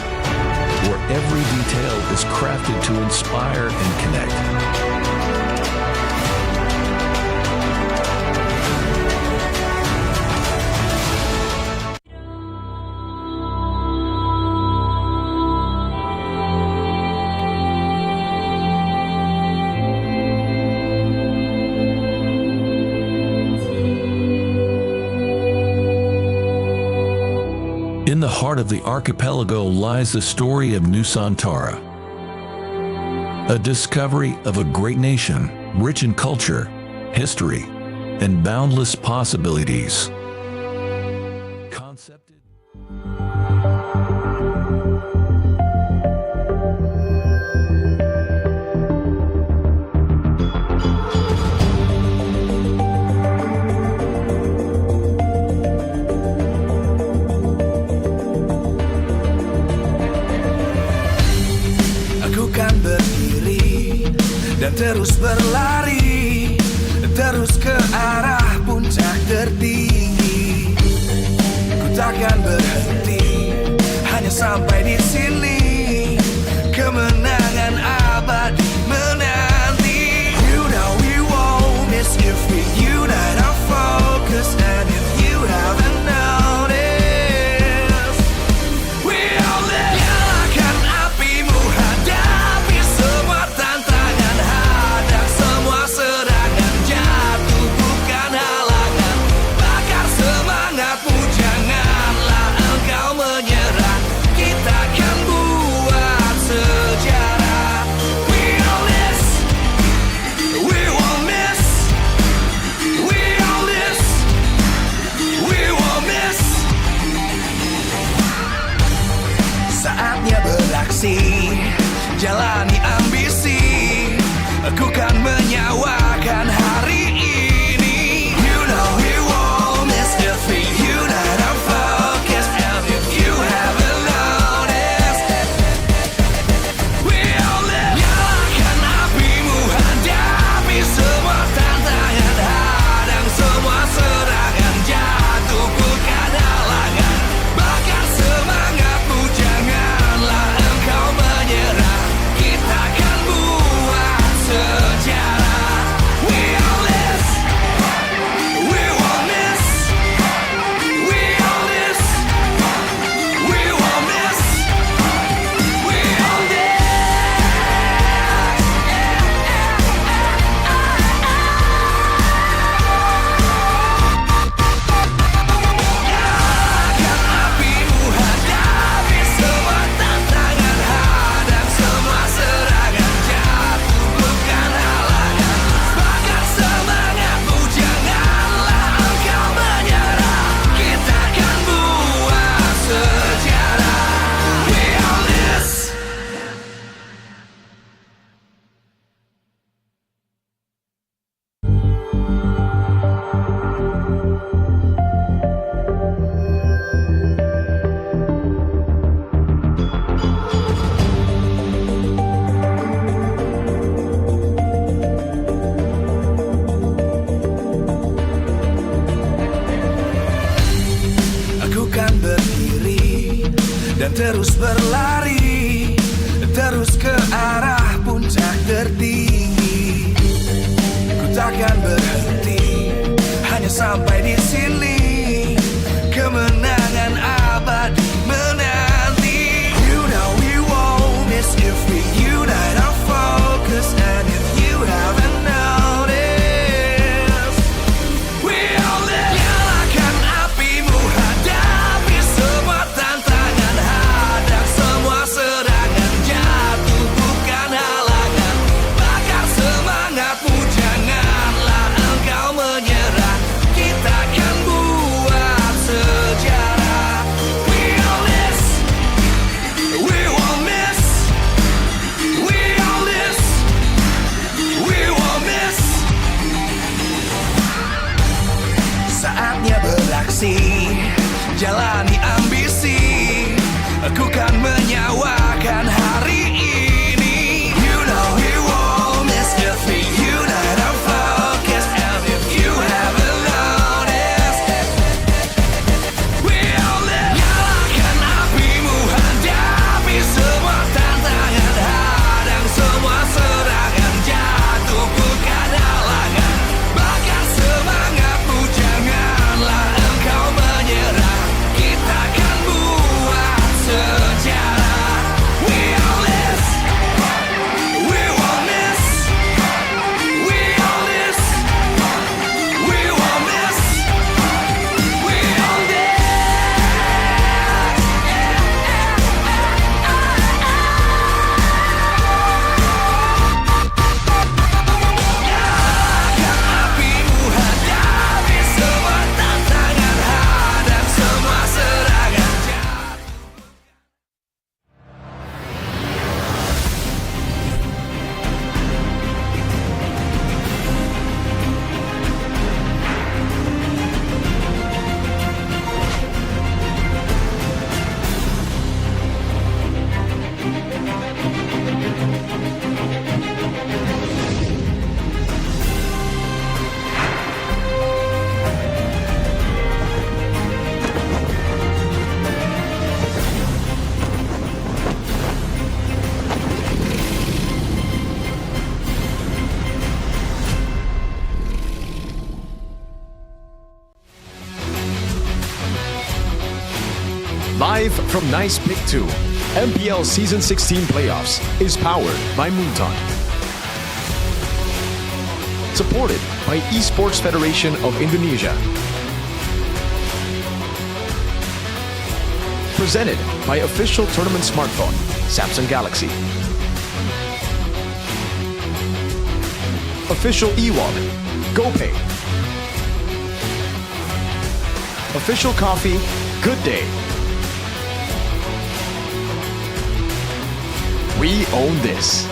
where every detail is crafted to inspire and connect. In the heart of the archipelago lies the story of Nusantara, a discovery of a great nation, rich in culture, history, and boundless possibilities. Dan terus berlari, terus ke arah puncak tertinggi. Ku takkan berhenti, hanya sampai di sini. Kemenangan abadi menanti. You know we won't miss if we unite our focus. And if you haven't noticed, we all live. Nyalakan apimu, hadapi semua tantangan. Hadang semua serangan, jatuh bukan halangan. Bakar semangatmu, janganlah engkau menyerah. Kita kan terus berlari, terus ke arah puncak tertinggi. Ku takkan berhenti, hanya sampai di sini. Kemenangan abadi menanti. You know we won't miss if we unite our focus. And if you haven't noticed, we all live. Nyalakan apimu, hadapi semua tantangan, hadang semua serangan, jatuh bukan halangan. Bakar semangatmu, janganlah engkau menyerah. Kita akan buat sejarah. We all this, we won't miss. We all this, we won't miss. Saatnya beraksi, jalani ambisi. Aku kan menyawakan hari ini. You know we won't miss if we unite our focus. And if you haven't noticed, we all live. Nyalakan apimu, hadapi semua tantangan, hadang semua serangan, jatuh bukan halangan. Bakar semangatmu, janganlah engkau menyerah. Kita akan buat sejarah. We all this, we won't miss. We all this, we won't miss. We all this. Nyalakan apimu, hadapi semua tantangan, hadang semua serangan. Live from Nice Pick 2, MPL Season 16 Playoffs is powered by Moonton. Supported by Esports Federation of Indonesia. Presented by official tournament smartphone, Samsung Galaxy. Official e-wallet, GoPay. Official coffee, Good Day. We own this.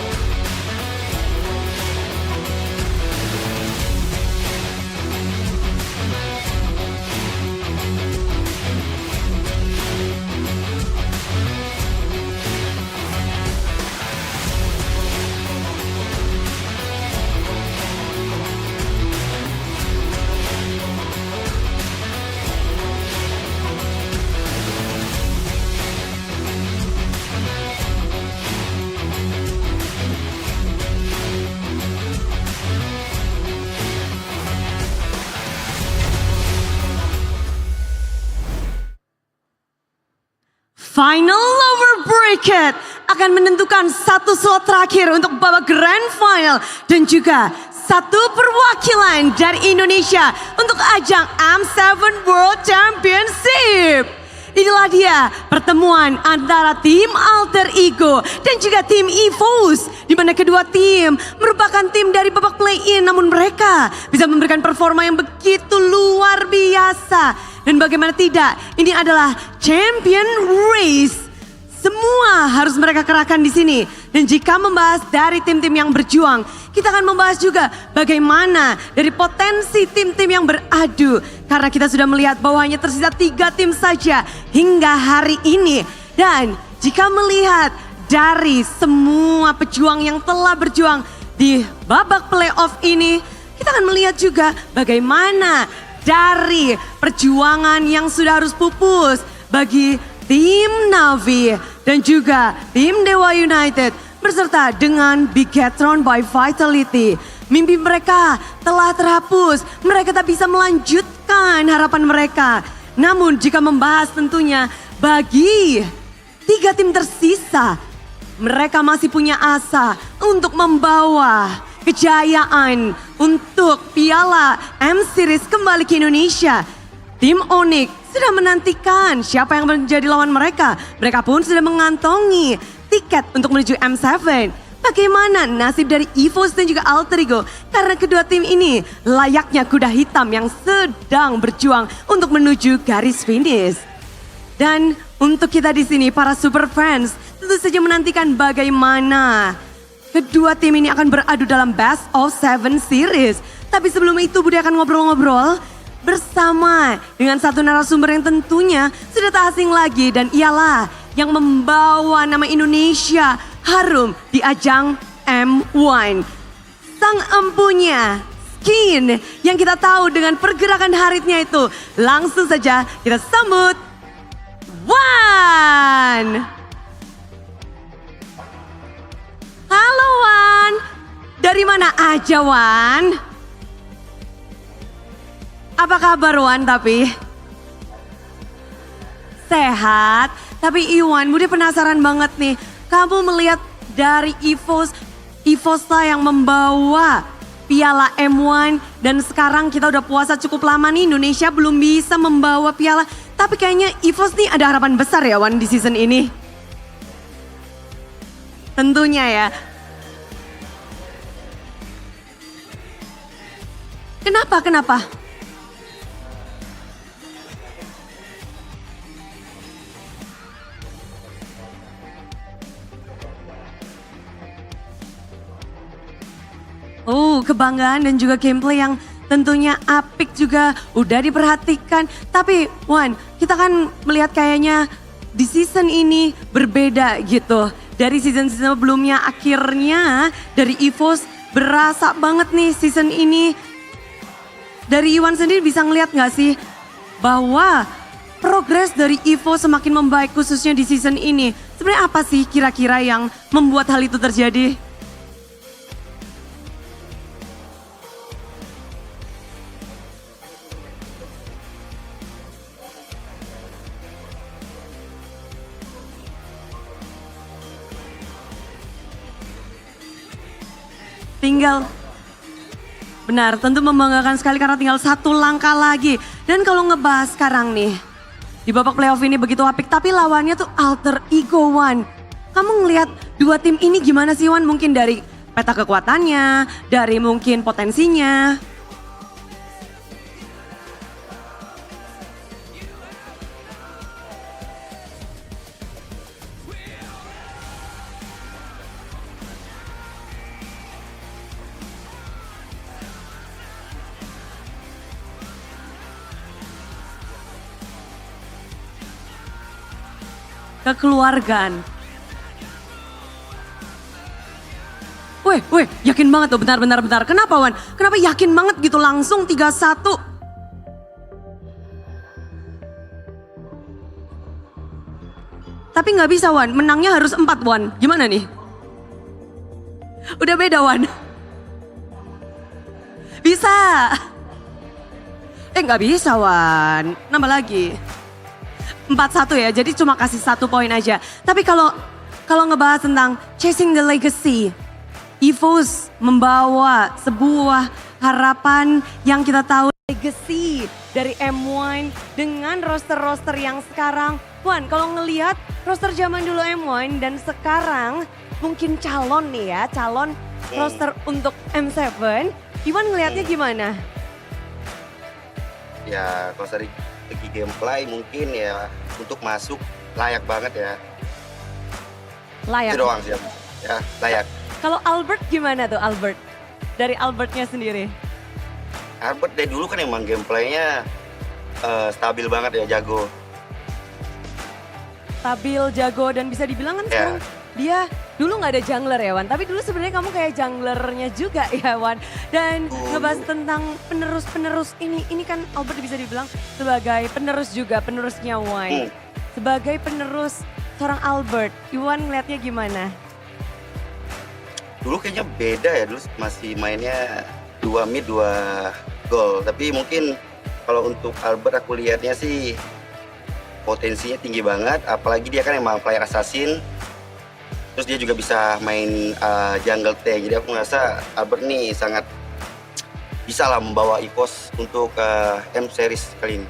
Final over bracket akan menentukan satu slot terakhir untuk babak grand final dan juga satu perwakilan dari Indonesia untuk ajang M7 World Championship. Inilah dia pertemuan antara tim Alter Ego dan juga tim EVOS, di mana kedua tim merupakan tim dari babak play-in, namun mereka bisa memberikan performa yang begitu luar biasa. Dan bagaimana tidak, ini adalah champion race. Semua harus mereka kerahkan di sini. Dan jika membahas dari tim-tim yang berjuang, kita akan membahas juga bagaimana dari potensi tim-tim yang beradu. Karena kita sudah melihat bahwa hanya tersisa 3 tim saja hingga hari ini. Dan jika melihat dari semua pejuang yang telah berjuang di babak playoff ini, kita akan melihat juga bagaimana dari perjuangan yang sudah harus pupus bagi tim Navi, dan juga tim Dewa United berserta dengan Bigetron by Vitality. Mimpi mereka telah terhapus, mereka tak bisa melanjutkan harapan mereka. Namun jika membahas tentunya bagi 3 tim tersisa, mereka masih punya asa untuk membawa kejayaan untuk Piala M-Series kembali ke Indonesia. Tim Onyx sudah menantikan siapa yang menjadi lawan mereka. Mereka pun sudah mengantongi tiket untuk menuju M7. Bagaimana nasib dari EVOS dan juga Alter Ego? Karena kedua tim ini layaknya kuda hitam yang sedang berjuang untuk menuju garis finish. Dan untuk kita di sini para super fans tentu saja menantikan bagaimana kedua tim ini akan beradu dalam Best of 7 Series. Tapi sebelum itu Budi akan ngobrol-ngobrol bersama dengan satu narasumber yang tentunya sudah tak asing lagi, dan ialah yang membawa nama Indonesia harum di ajang M1. Sang empunya skin yang kita tahu dengan pergerakan haritnya itu. Langsung saja kita sambut Wan. Halo Wan, dari mana aja Wan? Apa kabar Wan tapi? Sehat, tapi Iwan, Budi penasaran banget nih. Kamu melihat dari EVOS lah yang membawa Piala M1 dan sekarang kita udah puasa cukup lama nih, Indonesia belum bisa membawa piala. Tapi kayaknya EVOS nih ada harapan besar ya Wan di season ini. Tentunya ya. Kenapa? Oh, kebanggaan dan juga gameplay yang tentunya apik juga udah diperhatikan. Tapi Wan, kita kan melihat kayaknya di season ini berbeda gitu. Dari season sebelumnya akhirnya dari EVOS berasa banget nih season ini. Dari Iwan sendiri bisa ngeliat gak sih bahwa progres dari EVOS semakin membaik khususnya di season ini. Sebenarnya apa sih kira-kira yang membuat hal itu terjadi? Benar, tentu membanggakan sekali karena tinggal 1 langkah lagi. Dan kalau ngebahas sekarang nih, di babak playoff ini begitu apik, tapi lawannya tuh Alter Ego Wan. Kamu ngelihat 2 tim ini gimana sih Wan? Mungkin dari peta kekuatannya, dari mungkin potensinya. Kekeluargaan. Weh, yakin banget tuh, bentar. Kenapa Wan? Kenapa yakin banget gitu langsung 3-1? Tapi nggak bisa Wan, menangnya harus 4 Wan. Gimana nih? Udah beda Wan. Bisa. Nggak bisa Wan, nambah lagi. 4-1 ya, jadi cuma kasih 1 poin aja. Tapi kalau ngebahas tentang chasing the legacy, EVOS membawa sebuah harapan yang kita tahu legacy dari M1 dengan roster-roster yang sekarang. Wan, kalau ngelihat roster zaman dulu M1 dan sekarang mungkin calon nih ya, calon roster untuk M7. Iwan ngelihatnya gimana? Ya, kalau dari segi gameplay mungkin ya untuk masuk layak banget ya. Layak? Itu doang sih ya, layak. Kalau Albert gimana tuh Albert? Dari Albertnya sendiri? Albert dari dulu kan emang gameplaynya stabil banget ya, jago. Stabil, jago, dan bisa dibilang kan sekarang dia dulu nggak ada jungler ya Wan, tapi dulu sebenarnya kamu kayak junglernya juga ya Wan. Dan ngebahas tentang penerus-penerus ini kan Albert bisa dibilang sebagai penerus juga, penerusnya Wan. sebagai penerus seorang Albert, Iwan ngeliatnya gimana? Dulu kayaknya beda ya, dulu masih mainnya 2 mid 2 gol. Tapi mungkin kalau untuk Albert aku lihatnya sih potensinya tinggi banget, apalagi dia kan emang player assassin. Terus dia juga bisa main jungle tank. Jadi aku ngerasa Albert nih sangat bisa lah membawa EVOS untuk M series kali ini.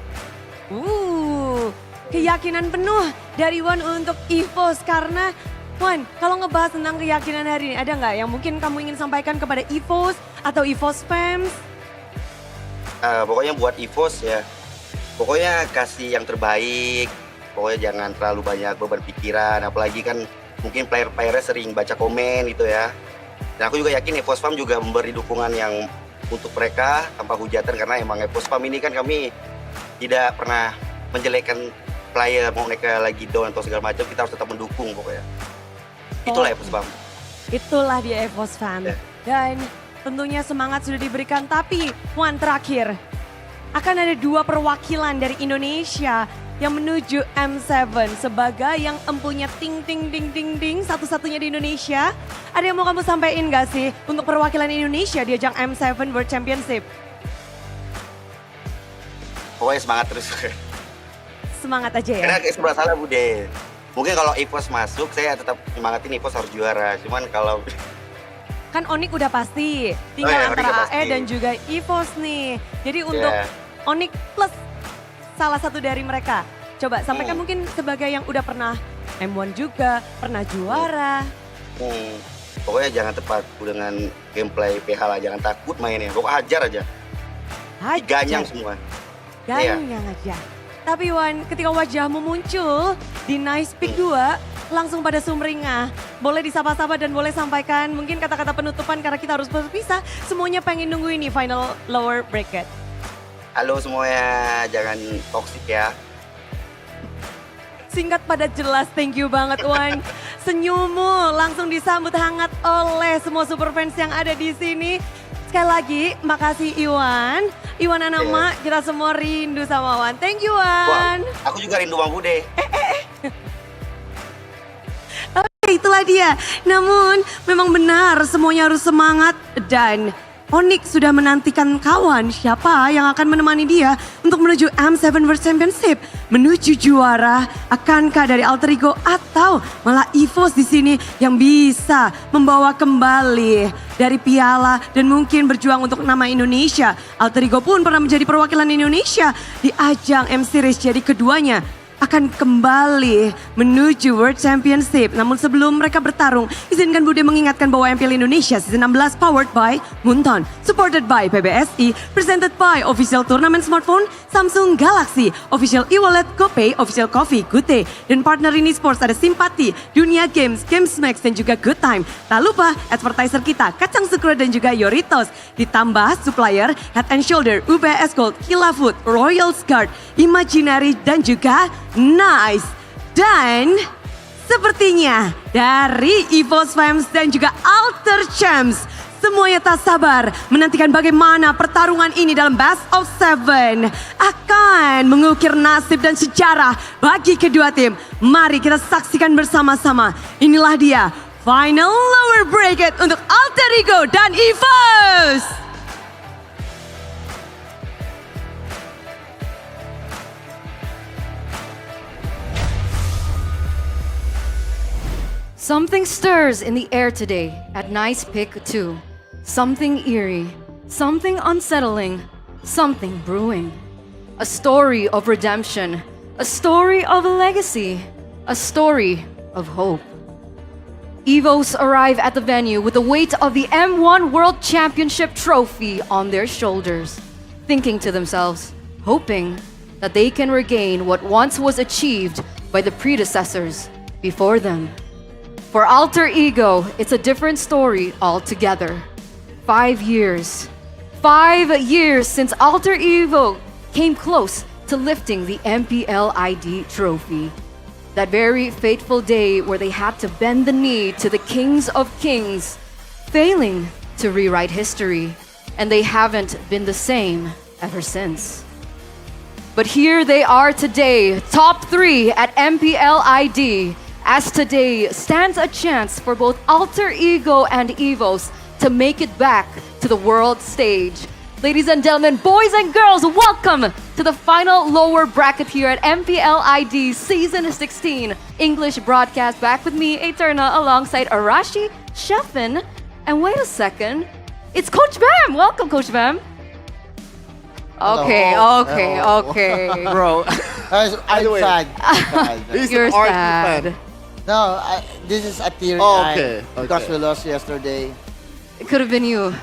Keyakinan penuh dari Wan untuk EVOS karena Wan, kalau ngebahas tentang keyakinan hari ini, ada nggak yang mungkin kamu ingin sampaikan kepada EVOS atau EVOS fans? Pokoknya buat EVOS ya, pokoknya kasih yang terbaik. Pokoknya jangan terlalu banyak beban pikiran, apalagi kan mungkin player-playernya sering baca komen gitu ya. Dan aku juga yakin EVOS Farm juga memberi dukungan yang untuk mereka tanpa hujatan, karena emang EVOS Farm ini kan kami tidak pernah menjelekkan player, mau mereka lagi down atau segala macam, kita harus tetap mendukung pokoknya. Itulah EVOS Farm. Itulah dia EVOS Farm. Dan tentunya semangat sudah diberikan, tapi Wan terakhir, akan ada 2 perwakilan dari Indonesia yang menuju M7 sebagai yang empunya ting satu-satunya di Indonesia. Ada yang mau kamu sampaikan gak sih untuk perwakilan Indonesia di ajang M7 World Championship? Pokoknya semangat terus. Semangat aja ya. Karena kayak sebelah salah Bude. Mungkin kalau EVOS masuk, saya tetap semangatin EVOS harus juara. Cuman kalau kan Onyx udah pasti, tinggal antara AE dan juga EVOS nih. Jadi untuk Onyx plus salah satu dari mereka. Coba sampaikan mungkin sebagai yang udah pernah M1 juga, pernah juara. Pokoknya jangan terpaku dengan gameplay PH lah, jangan takut mainnya. Pokoknya hajar aja. Ganyang semua. Ganyang aja. Tapi Wan, ketika wajahmu muncul di Nice Pick 2, langsung pada sumringah. Boleh disapa-sapa dan boleh sampaikan mungkin kata-kata penutupan karena kita harus berpisah. Semuanya pengen nunggu ini final lower bracket. Halo semuanya, jangan toxic ya. Singkat pada jelas, thank you banget Wan. Senyummu langsung disambut hangat oleh semua super fans yang ada di sini. Sekali lagi, makasih Iwan. Iwan Anama, kita semua rindu sama Wan. Thank you Wan. Wah, aku juga rindu Bang Bude. Oke, itulah dia. Namun, memang benar semuanya harus semangat dan Onyx sudah menantikan kawan siapa yang akan menemani dia untuk menuju M7 World Championship, menuju juara. Akankah dari Alter Ego atau malah EVOS di sini yang bisa membawa kembali dari piala dan mungkin berjuang untuk nama Indonesia. Alter Ego pun pernah menjadi perwakilan Indonesia di ajang M Series, jadi keduanya akan kembali menuju World Championship. Namun sebelum mereka bertarung, izinkan Bude mengingatkan bahwa MPL Indonesia Season 16 powered by Munton, supported by PBSI, presented by Official Tournament Smartphone, Samsung Galaxy, Official e-wallet, GoPay, Official Coffee, Good Day, dan partner ini sports ada Simpati, Dunia Games, Games Max, dan juga Good Time. Tak lupa advertiser kita, Kacang Sukro dan juga Yoritos. Ditambah supplier Head and Shoulder, UBS Gold, Kila Food, Royal Guard, Imaginary, dan juga Nice. Dan sepertinya dari EVOS Fans dan juga Alter Champs, semuanya tak sabar menantikan bagaimana pertarungan ini dalam Best of 7 akan mengukir nasib dan sejarah bagi kedua tim. Mari kita saksikan bersama-sama. Inilah dia final lower bracket untuk Alter Ego dan EVOS. Something stirs in the air today at Nice Pick 2. Something eerie, something unsettling, something brewing. A story of redemption, a story of a legacy, a story of hope. EVOS arrive at the venue with the weight of the M1 World Championship trophy on their shoulders, thinking to themselves, hoping that they can regain what once was achieved by the predecessors before them. For Alter Ego, it's a different story altogether. 5 years. 5 years since Alter Ego came close to lifting the MPL ID trophy. That very fateful day where they had to bend the knee to the kings of kings, failing to rewrite history. And they haven't been the same ever since. But here they are today, top 3 at MPL ID, as today stands a chance for both Alter Ego and EVOS to make it back to the world stage. Ladies and gentlemen, boys and girls, welcome to the final lower bracket here at MPL ID Season 16 English broadcast. Back with me, Eterna, alongside Arashi, Sheffin, and wait a second, it's Coach Bam. Welcome, Coach Bam. Okay. Bro, I'm sad. You're sad. No, this is a teary eye because we lost yesterday. It could have been you.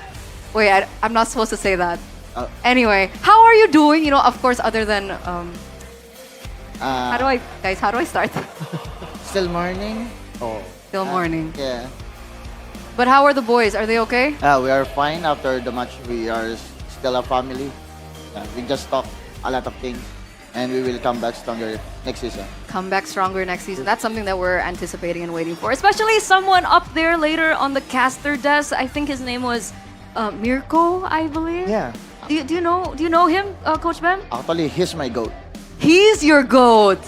Wait, I'm not supposed to say that. Anyway, how are you doing? You know, of course, other than how do I start? Still morning. Still morning. Yeah. But how are the boys? Are they okay? We are fine after the match. We are still a family. We just talk a lot of things, and we will come back stronger next season. Come back stronger next season. That's something that we're anticipating and waiting for. Especially someone up there later on the caster desk. I think his name was Mirko, I believe. Yeah. Do you know him, Coach Bam? Actually, he's my goat. He's your goat.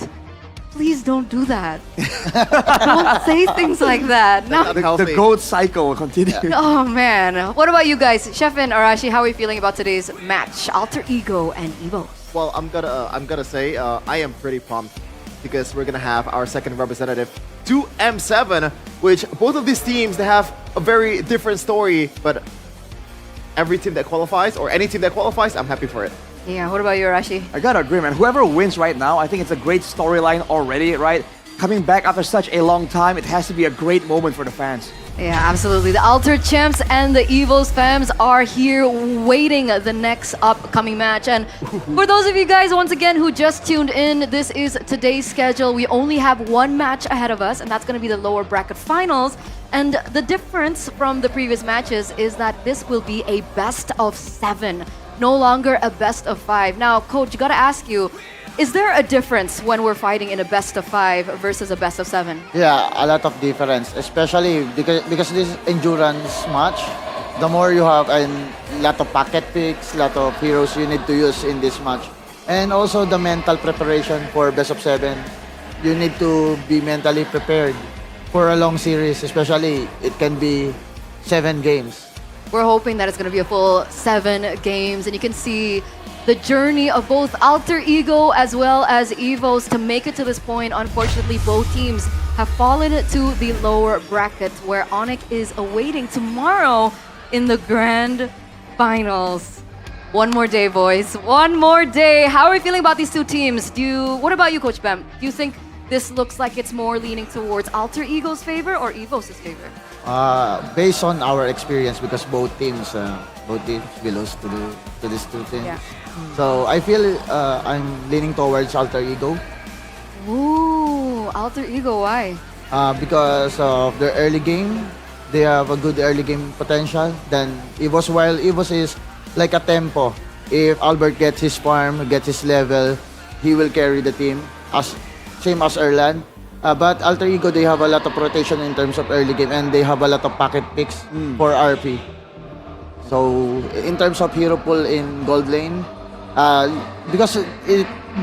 Please don't do that. Don't say things like that. No. The goat cycle will continue. Oh man. What about you guys? Chef and Arashi, how are you feeling about today's match? Alter Ego and EVOS. Well, I'm gonna say I am pretty pumped because we're gonna have our second representative to M7, which both of these teams, they have a very different story, but every team that qualifies or any team that qualifies, I'm happy for it. Yeah, what about you, Arashi? I gotta agree, man. Whoever wins right now, I think it's a great storyline already, right? Coming back after such a long time, it has to be a great moment for the fans. Yeah, absolutely. The Alter Champs and the EVOS fams are here waiting the next upcoming match. And for those of you guys, once again, who just tuned in, this is today's schedule. We only have one match ahead of us, and that's going to be the lower bracket finals. And the difference from the previous matches is that this will be a best of 7, no longer a best of 5. Now, Coach, gotta ask you, is there a difference when we're fighting in a best of 5 versus a best of 7? Yeah, a lot of difference, especially because this is endurance match. The more you have a lot of packet picks, lot of heroes you need to use in this match. And also the mental preparation for best of 7. You need to be mentally prepared for a long series, especially it can be 7 games. We're hoping that it's going to be a full 7 games, and you can see the journey of both Alter Ego as well as EVOS to make it to this point. Unfortunately, both teams have fallen to the lower bracket, where Onyx is awaiting tomorrow in the grand finals. One more day, boys. One more day. How are we feeling about these two teams? What about you, Coach Bam? Do you think this looks like it's more leaning towards Alter Ego's favor or EVOS' favor? Based on our experience, because both teams belongs to these two teams. Yeah. So I feel I'm leaning towards Alter Ego. Ooh, Alter Ego, why? Because of their early game, they have a good early game potential. Then EVOS, while EVOS is like a tempo. If Albert gets his farm, gets his level, he will carry the team, same as Erland. But Alter Ego, they have a lot of rotation in terms of early game, and they have a lot of packet picks for RP. So in terms of hero pool in gold lane, because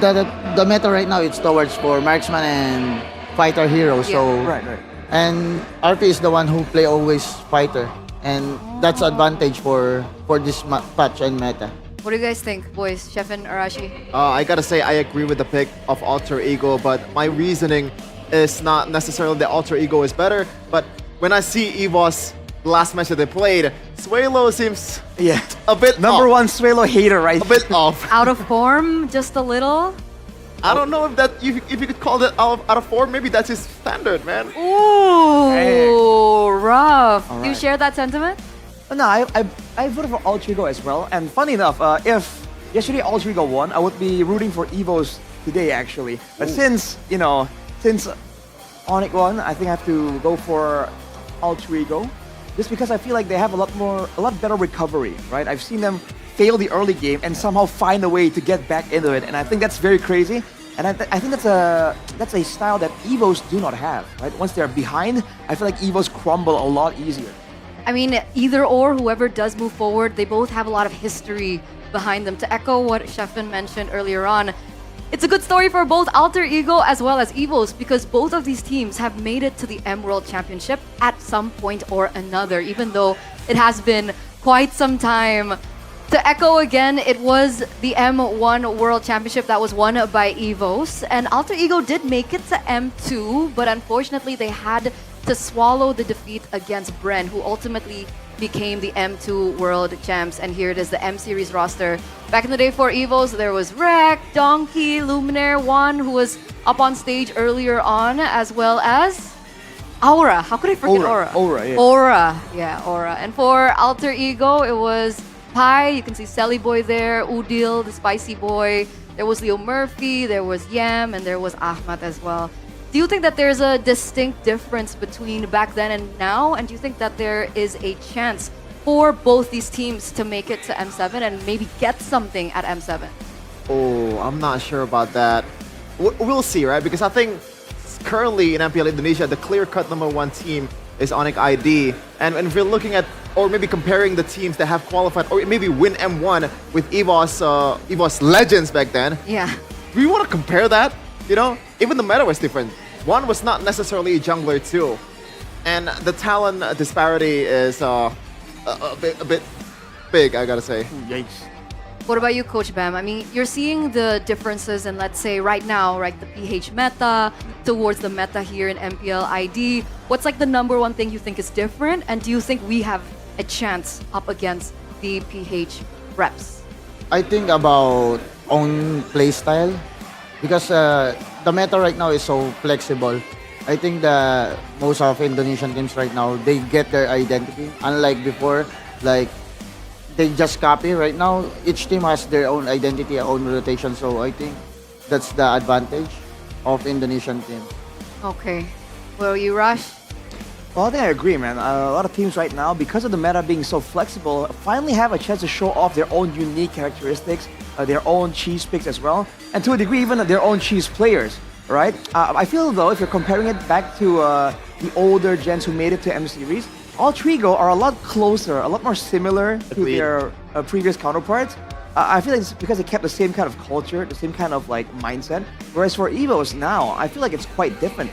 the meta right now, it's towards for marksman and fighter heroes. Yeah. So Right. and RP is the one who play always fighter, and that's advantage for this patch and meta. What do you guys think, boys? Chef and Arashi? I gotta say I agree with the pick of Alter Ego, but my reasoning is not necessarily that Alter Ego is better, but when I see EVOS, the last match that they played, Suelo seems a bit Number off. one Suelo hater, right? A bit off. Out of form, just a little? I don't know if you could call that out of form. Maybe that's his standard, man. Ooh, rough. All Do you right. share that sentiment? No, I voted for Alter Ego as well. And funny enough, if yesterday Alter Ego won, I would be rooting for EVOS today, actually. But since Onyx won, I think I have to go for Alter Ego. Just because I feel like they have a lot better recovery, right? I've seen them fail the early game and somehow find a way to get back into it, and I think that's very crazy. And I think that's a style that EVOS do not have, right? Once they're behind, I feel like EVOS crumble a lot easier. I mean, either or, whoever does move forward, they both have a lot of history behind them. To echo what Sheffin mentioned earlier on, It's a good story for both Alter Ego as well as EVOS because both of these teams have made it to the M World Championship at some point or another, even though it has been quite some time. To echo again, it was the M1 World Championship that was won by EVOS, and Alter Ego did make it to M2, but unfortunately they had to swallow the defeat against Bren, who ultimately became the M2 World Champs. And here it is, the M Series roster. Back in the day for EVOS, there was Rek, Donkey, Luminaire, Juan, who was up on stage earlier on, as well as Aura. How could I forget Aura? Aura. And for Alter Ego, it was Pai. You can see Selly Boy there, Udil, the Spicy Boy. There was Leo Murphy, there was Yam, and there was Ahmad as well. Do you think that there's a distinct difference between back then and now? And do you think that there is a chance for both these teams to make it to M7 and maybe get something at M7? Oh, I'm not sure about that. We'll see, right? Because I think currently in MPL Indonesia, the clear-cut #1 team is MPL ID. And if we're looking at, or maybe comparing the teams that have qualified, or maybe win M1 with EVOS legends back then. Yeah. Do we want to compare that? You know, even the meta was different. One was not necessarily a jungler too. And the talent disparity is a bit big, I gotta say. Yikes. What about you, Coach Bam? I mean, you're seeing the differences in, let's say, right now, right, the PH meta towards the meta here in MPL ID. What's like the #1 thing you think is different? And do you think we have a chance up against the PH reps? I think about own playstyle because the meta right now is so flexible. I think that most of Indonesian teams right now, they get their identity. Unlike before, like they just copy. Right now, each team has their own identity, own rotation. So I think that's the advantage of Indonesian team. Okay. Will you rush? Well, I think I agree, man. A lot of teams right now, because of the meta being so flexible, finally have a chance to show off their own unique characteristics, their own cheese picks as well, and to a degree even their own cheese players, right? I feel though, if you're comparing it back to the older gens who made it to M Series, Alter Ego are a lot closer, a lot more similar to their previous counterparts. I feel like it's because they kept the same kind of culture, the same kind of like mindset. Whereas for EVOS now, I feel like it's quite different.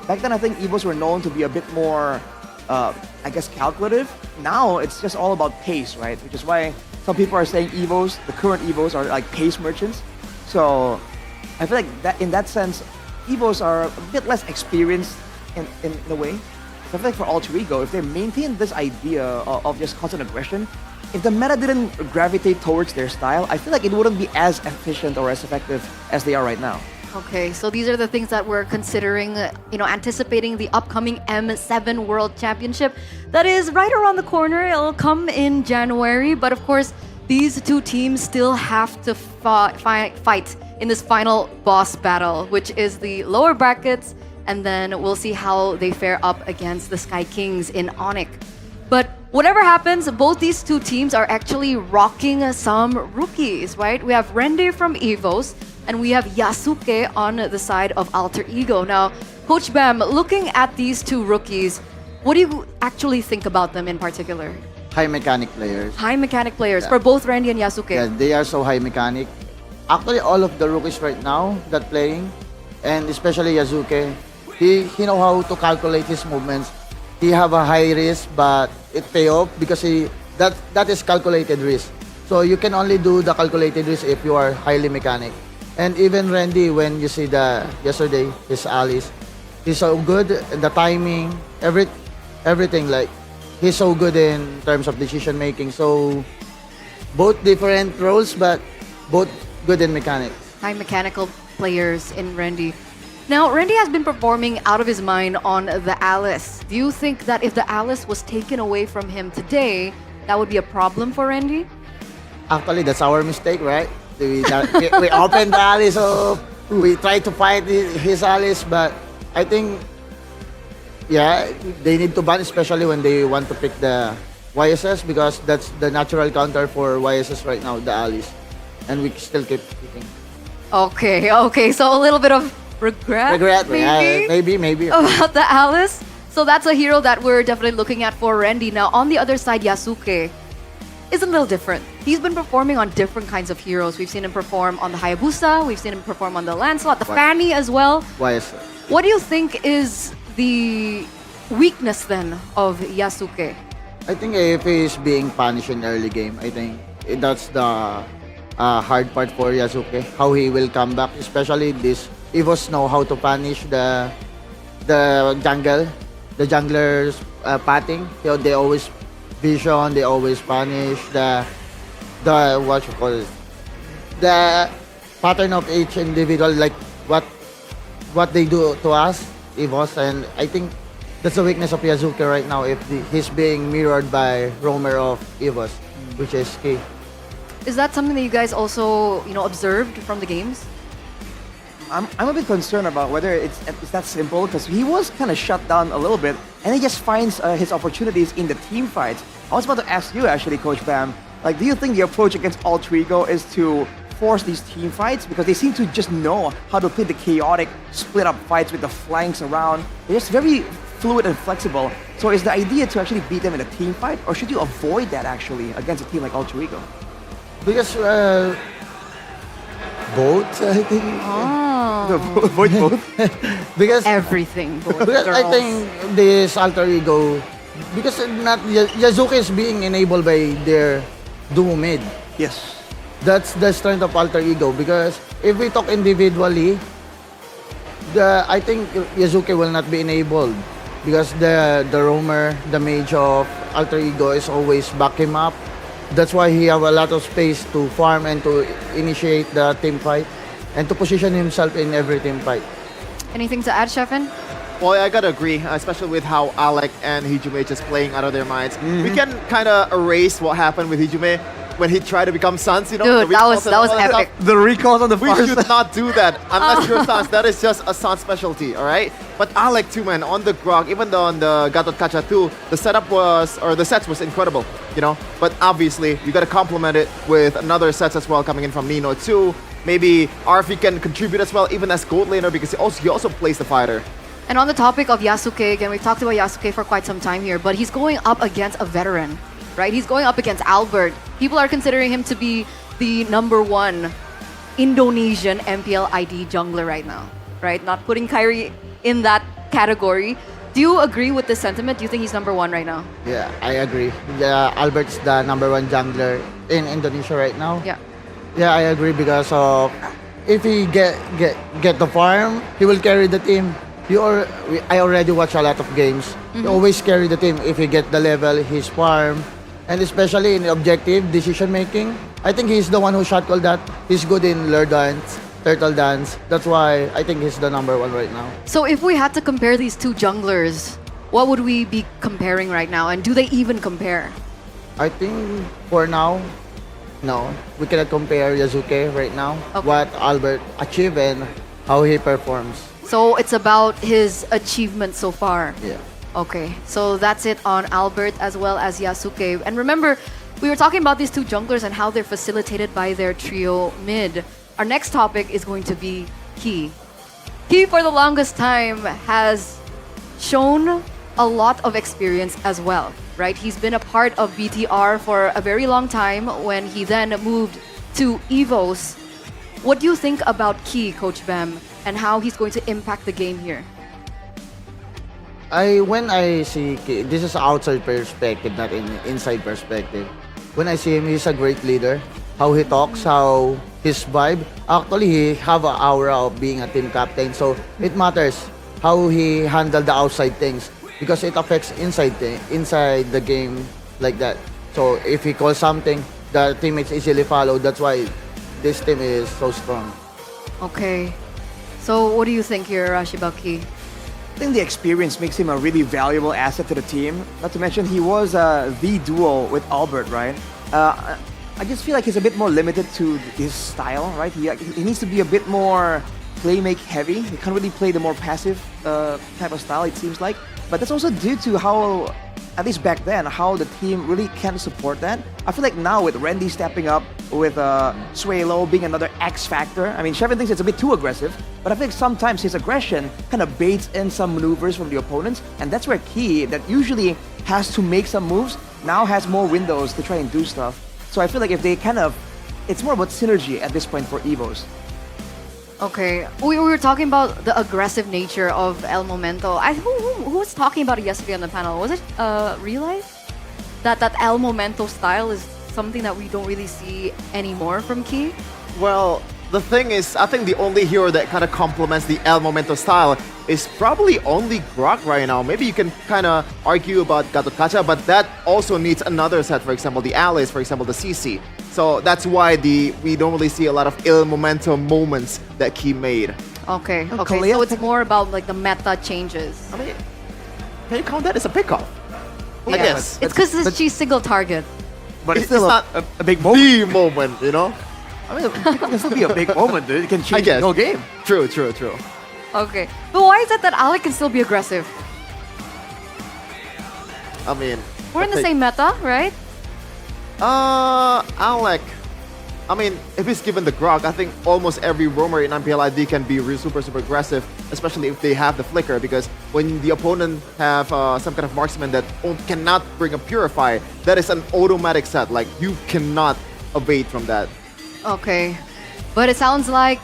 Back then, I think EVOS were known to be a bit more, I guess, calculative. Now, it's just all about pace, right? Which is why some people are saying EVOS, the current EVOS, are like pace merchants. So, I feel like that in that sense, EVOS are a bit less experienced in a way. So I feel like for Alter Ego, if they maintain this idea of just constant aggression, if the meta didn't gravitate towards their style, I feel like it wouldn't be as efficient or as effective as they are right now. Okay, so these are the things that we're considering, anticipating the upcoming M7 World Championship that is right around the corner. It'll come in January, but of course, these two teams still have to fight in this final boss battle, which is the lower brackets, and then we'll see how they fare up against the Sky Kings in Onyx. But whatever happens, both these two teams are actually rocking some rookies, right? We have Rende from EVOS, and we have Yasuke on the side of Alter Ego. Now, Coach Bam, looking at these two rookies, what do you actually think about them in particular? High mechanic players. High mechanic players for both Randy and Yasuke. Yeah, they are so high mechanic. Actually, all of the rookies right now that playing, and especially Yasuke, he know how to calculate his movements. He have a high risk, but it pay off because that is calculated risk. So you can only do the calculated risk if you are highly mechanic. And even Randy, when you see yesterday, his allies, he's so good in the timing, everything. Like he's so good in terms of decision making. So both different roles, but both good in mechanics. High mechanical players in Randy. Now, Randy has been performing out of his mind on the Alice. Do you think that if the Alice was taken away from him today, that would be a problem for Randy? Actually, that's our mistake, right? We opened the Alice, so we try to fight his Alice, but I think, yeah, they need to ban, especially when they want to pick the YSS, because that's the natural counter for YSS right now, the Alice. And we still keep picking. Okay, so a little bit of regret maybe about the Alice. So that's a hero that we're definitely looking at for Randy. Now, on the other side, Yasuke. is a little different. He's been performing on different kinds of heroes. We've seen him perform on the Hayabusa, we've seen him perform on the Lancelot, the Fanny as well. Why is it? What do you think is the weakness then of Yasuke? I think if he's being punished in early game, I think that's the hard part for Yasuke. How he will come back, especially this EVOS know how to punish the junglers patting. They always vision, they always punish the what you call it, the pattern of each individual, like what they do to us, EVOS, and I think that's the weakness of Yasuke right now. If he's being mirrored by Romer of EVOS, which is key. Is that something that you guys also observed from the games? I'm a bit concerned about whether it's that simple, because he was kind of shut down a little bit and he just finds his opportunities in the team fights. I was about to ask you actually, Coach Bam, like, do you think the approach against Alter Ego is to force these team fights? Because they seem to just know how to play the chaotic split up fights with the flanks around. They're just very fluid and flexible. So is the idea to actually beat them in a team fight, or should you avoid that actually against a team like Alter Ego? Because both, I think. Avoid both? Because everything. Because I think this Alter Ego, because not Yasuke is being enabled by their duo mid. Yes. That's the strength of Alter Ego. Because if we talk individually, I think Yasuke will not be enabled. Because the roamer, the mage of Alter Ego is always back him up. That's why he have a lot of space to farm and to initiate the team fight and to position himself in every team fight. Anything to add, Shefin? Well, I gotta agree, especially with how Alec and Hijume just playing out of their minds. We can kind of erase what happened with Hijume when he tried to become Sans, Dude, that was epic. The recalls on the We far should side. not do that unless you're Sans. That is just a Sans specialty, all right? But Alec too, man, on the Grog, even though on the Gatot Kacha 2, the setup was, or the sets was incredible, But obviously, you gotta complement it with another sets as well coming in from Nino too. Maybe RFE can contribute as well, even as gold laner, because he also plays the fighter. And on the topic of Yasuke, again, we've talked about Yasuke for quite some time here, but he's going up against a veteran, right? He's going up against Albert. People are considering him to be the #1 Indonesian MPL ID jungler right now, right? Not putting Kyrie in that category. Do you agree with this sentiment? Do you think he's #1 right now? Yeah, I agree. Albert's the #1 jungler in Indonesia right now. Yeah. Yeah, I agree because of if he get the farm, he will carry the team. I already watch a lot of games. He always carry the team if he get the level, his farm, and especially in objective decision making. I think he's the one who shot called that. He's good in lure dance, turtle dance. That's why I think he's the #1 right now. So if we had to compare these two junglers, what would we be comparing right now? And do they even compare? I think for now, no. We cannot compare Yasuke right now. Okay. What Albert achieved and how he performs. So it's about his achievement so far. Yeah. Okay, so that's it on Albert as well as Yasuke. And remember, we were talking about these two junglers and how they're facilitated by their trio mid. Our next topic is going to be Key. Key, for the longest time, has shown a lot of experience as well, right? He's been a part of BTR for a very long time when he then moved to EVOS. What do you think about Key, Coach Bam, and how he's going to impact the game here? When I see Key, this is outside perspective, not inside perspective. When I see him, he's a great leader. How he talks, how his vibe. Actually, he have an aura of being a team captain. So it matters how he handle the outside things because it affects inside the game like that. So if he calls something, the teammates easily follow. That's why this team is so strong. Okay. So what do you think here, Rashibaki? I think the experience makes him a really valuable asset to the team. Not to mention, he was the duo with Albert, right? I just feel like he's a bit more limited to his style, right? He needs to be a bit more play-make heavy. He can't really play the more passive type of style, it seems like. But that's also due to how, at least back then, how the team really can't support that. I feel like now with Randy stepping up, with Suelo being another X factor, I mean, Shevin thinks it's a bit too aggressive, but I think sometimes his aggression kind of baits in some maneuvers from the opponents, and that's where Key, that usually has to make some moves, now has more windows to try and do stuff. So I feel like if they it's more about synergy at this point for EVOS. Okay, we were talking about the aggressive nature of El Momento. Who was talking about it yesterday on the panel? Was it Realize? That El Momento style is something that we don't really see anymore from Key? Well, the thing is, I think the only hero that kind of complements the El Momento style is probably only Grok right now. Maybe you can kind of argue about Gatot Kaca, but that also needs another set, for example, the Alice, for example, the CC. So that's why we don't really see a lot of El Momento moments that Key made. Okay, so it's more about like the meta changes. I mean, can you count that as a pickoff? I guess. It's because she's single target. But it's still not a big moment. The moment, you know? I mean, it can still be a big moment, dude. It can change the whole game. True. Okay. But why is it that Alec can still be aggressive? I mean... We're in the same meta, right? Alec... I mean, if he's given the Grok, I think almost every roamer in MPL ID can be super aggressive, especially if they have the Flicker, because when the opponent have some kind of marksman that cannot bring a Purify, that is an automatic set. Like, you cannot evade from that. Okay. But it sounds like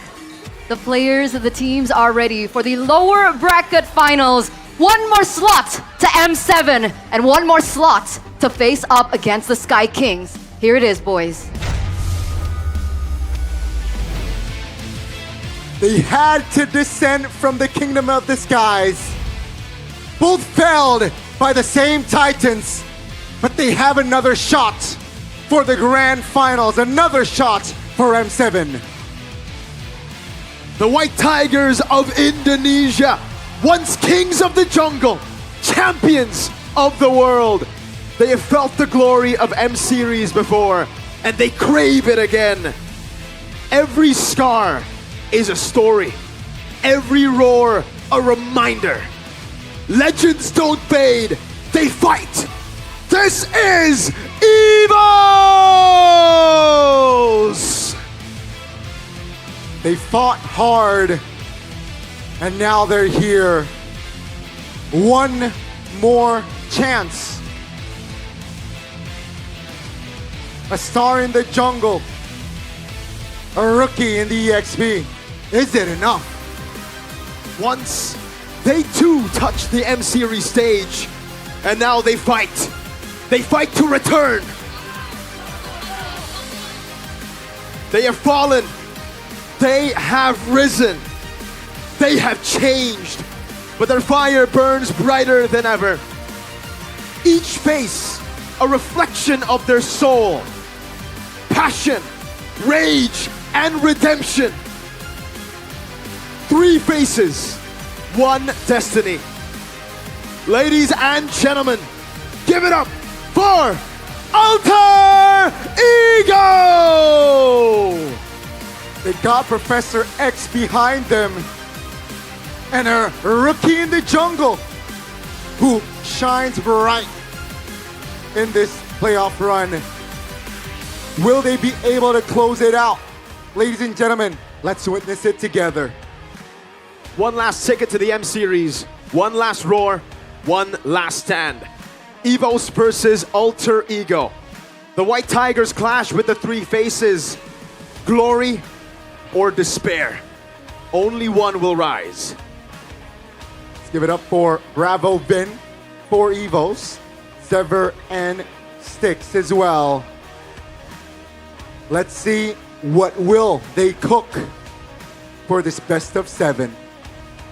the players of the teams are ready for the lower bracket finals. One more slot to M7 and one more slot to face up against the Sky Kings. Here it is, boys. They had to descend from the Kingdom of the Skies. Both felled by the same Titans, but they have another shot for the Grand Finals, another shot for M7. The White Tigers of Indonesia, once kings of the jungle, champions of the world. They have felt the glory of M-Series before, and they crave it again. Every scar is a story. Every roar, a reminder. Legends don't fade, they fight. This is EVOS! They fought hard, and now they're here. One more chance. A star in the jungle. A rookie in the EXP. Is it enough? Once they too touched the M-Series stage, and now they fight. They fight to return. They have fallen. They have risen. They have changed. But their fire burns brighter than ever. Each face a reflection of their soul. Passion, rage, and redemption. Three faces, one destiny. Ladies and gentlemen, give it up for Alter Ego! They got Professor X behind them and a rookie in the jungle who shines bright in this playoff run. Will they be able to close it out? Ladies and gentlemen, let's witness it together. One last ticket to the M-Series, one last roar, one last stand. EVOS versus Alter Ego. The White Tigers clash with the three faces. Glory or despair. Only one will rise. Let's give it up for Bravo Vin, for EVOS, Sever, and Styx as well. Let's see what will they cook for this best of 7.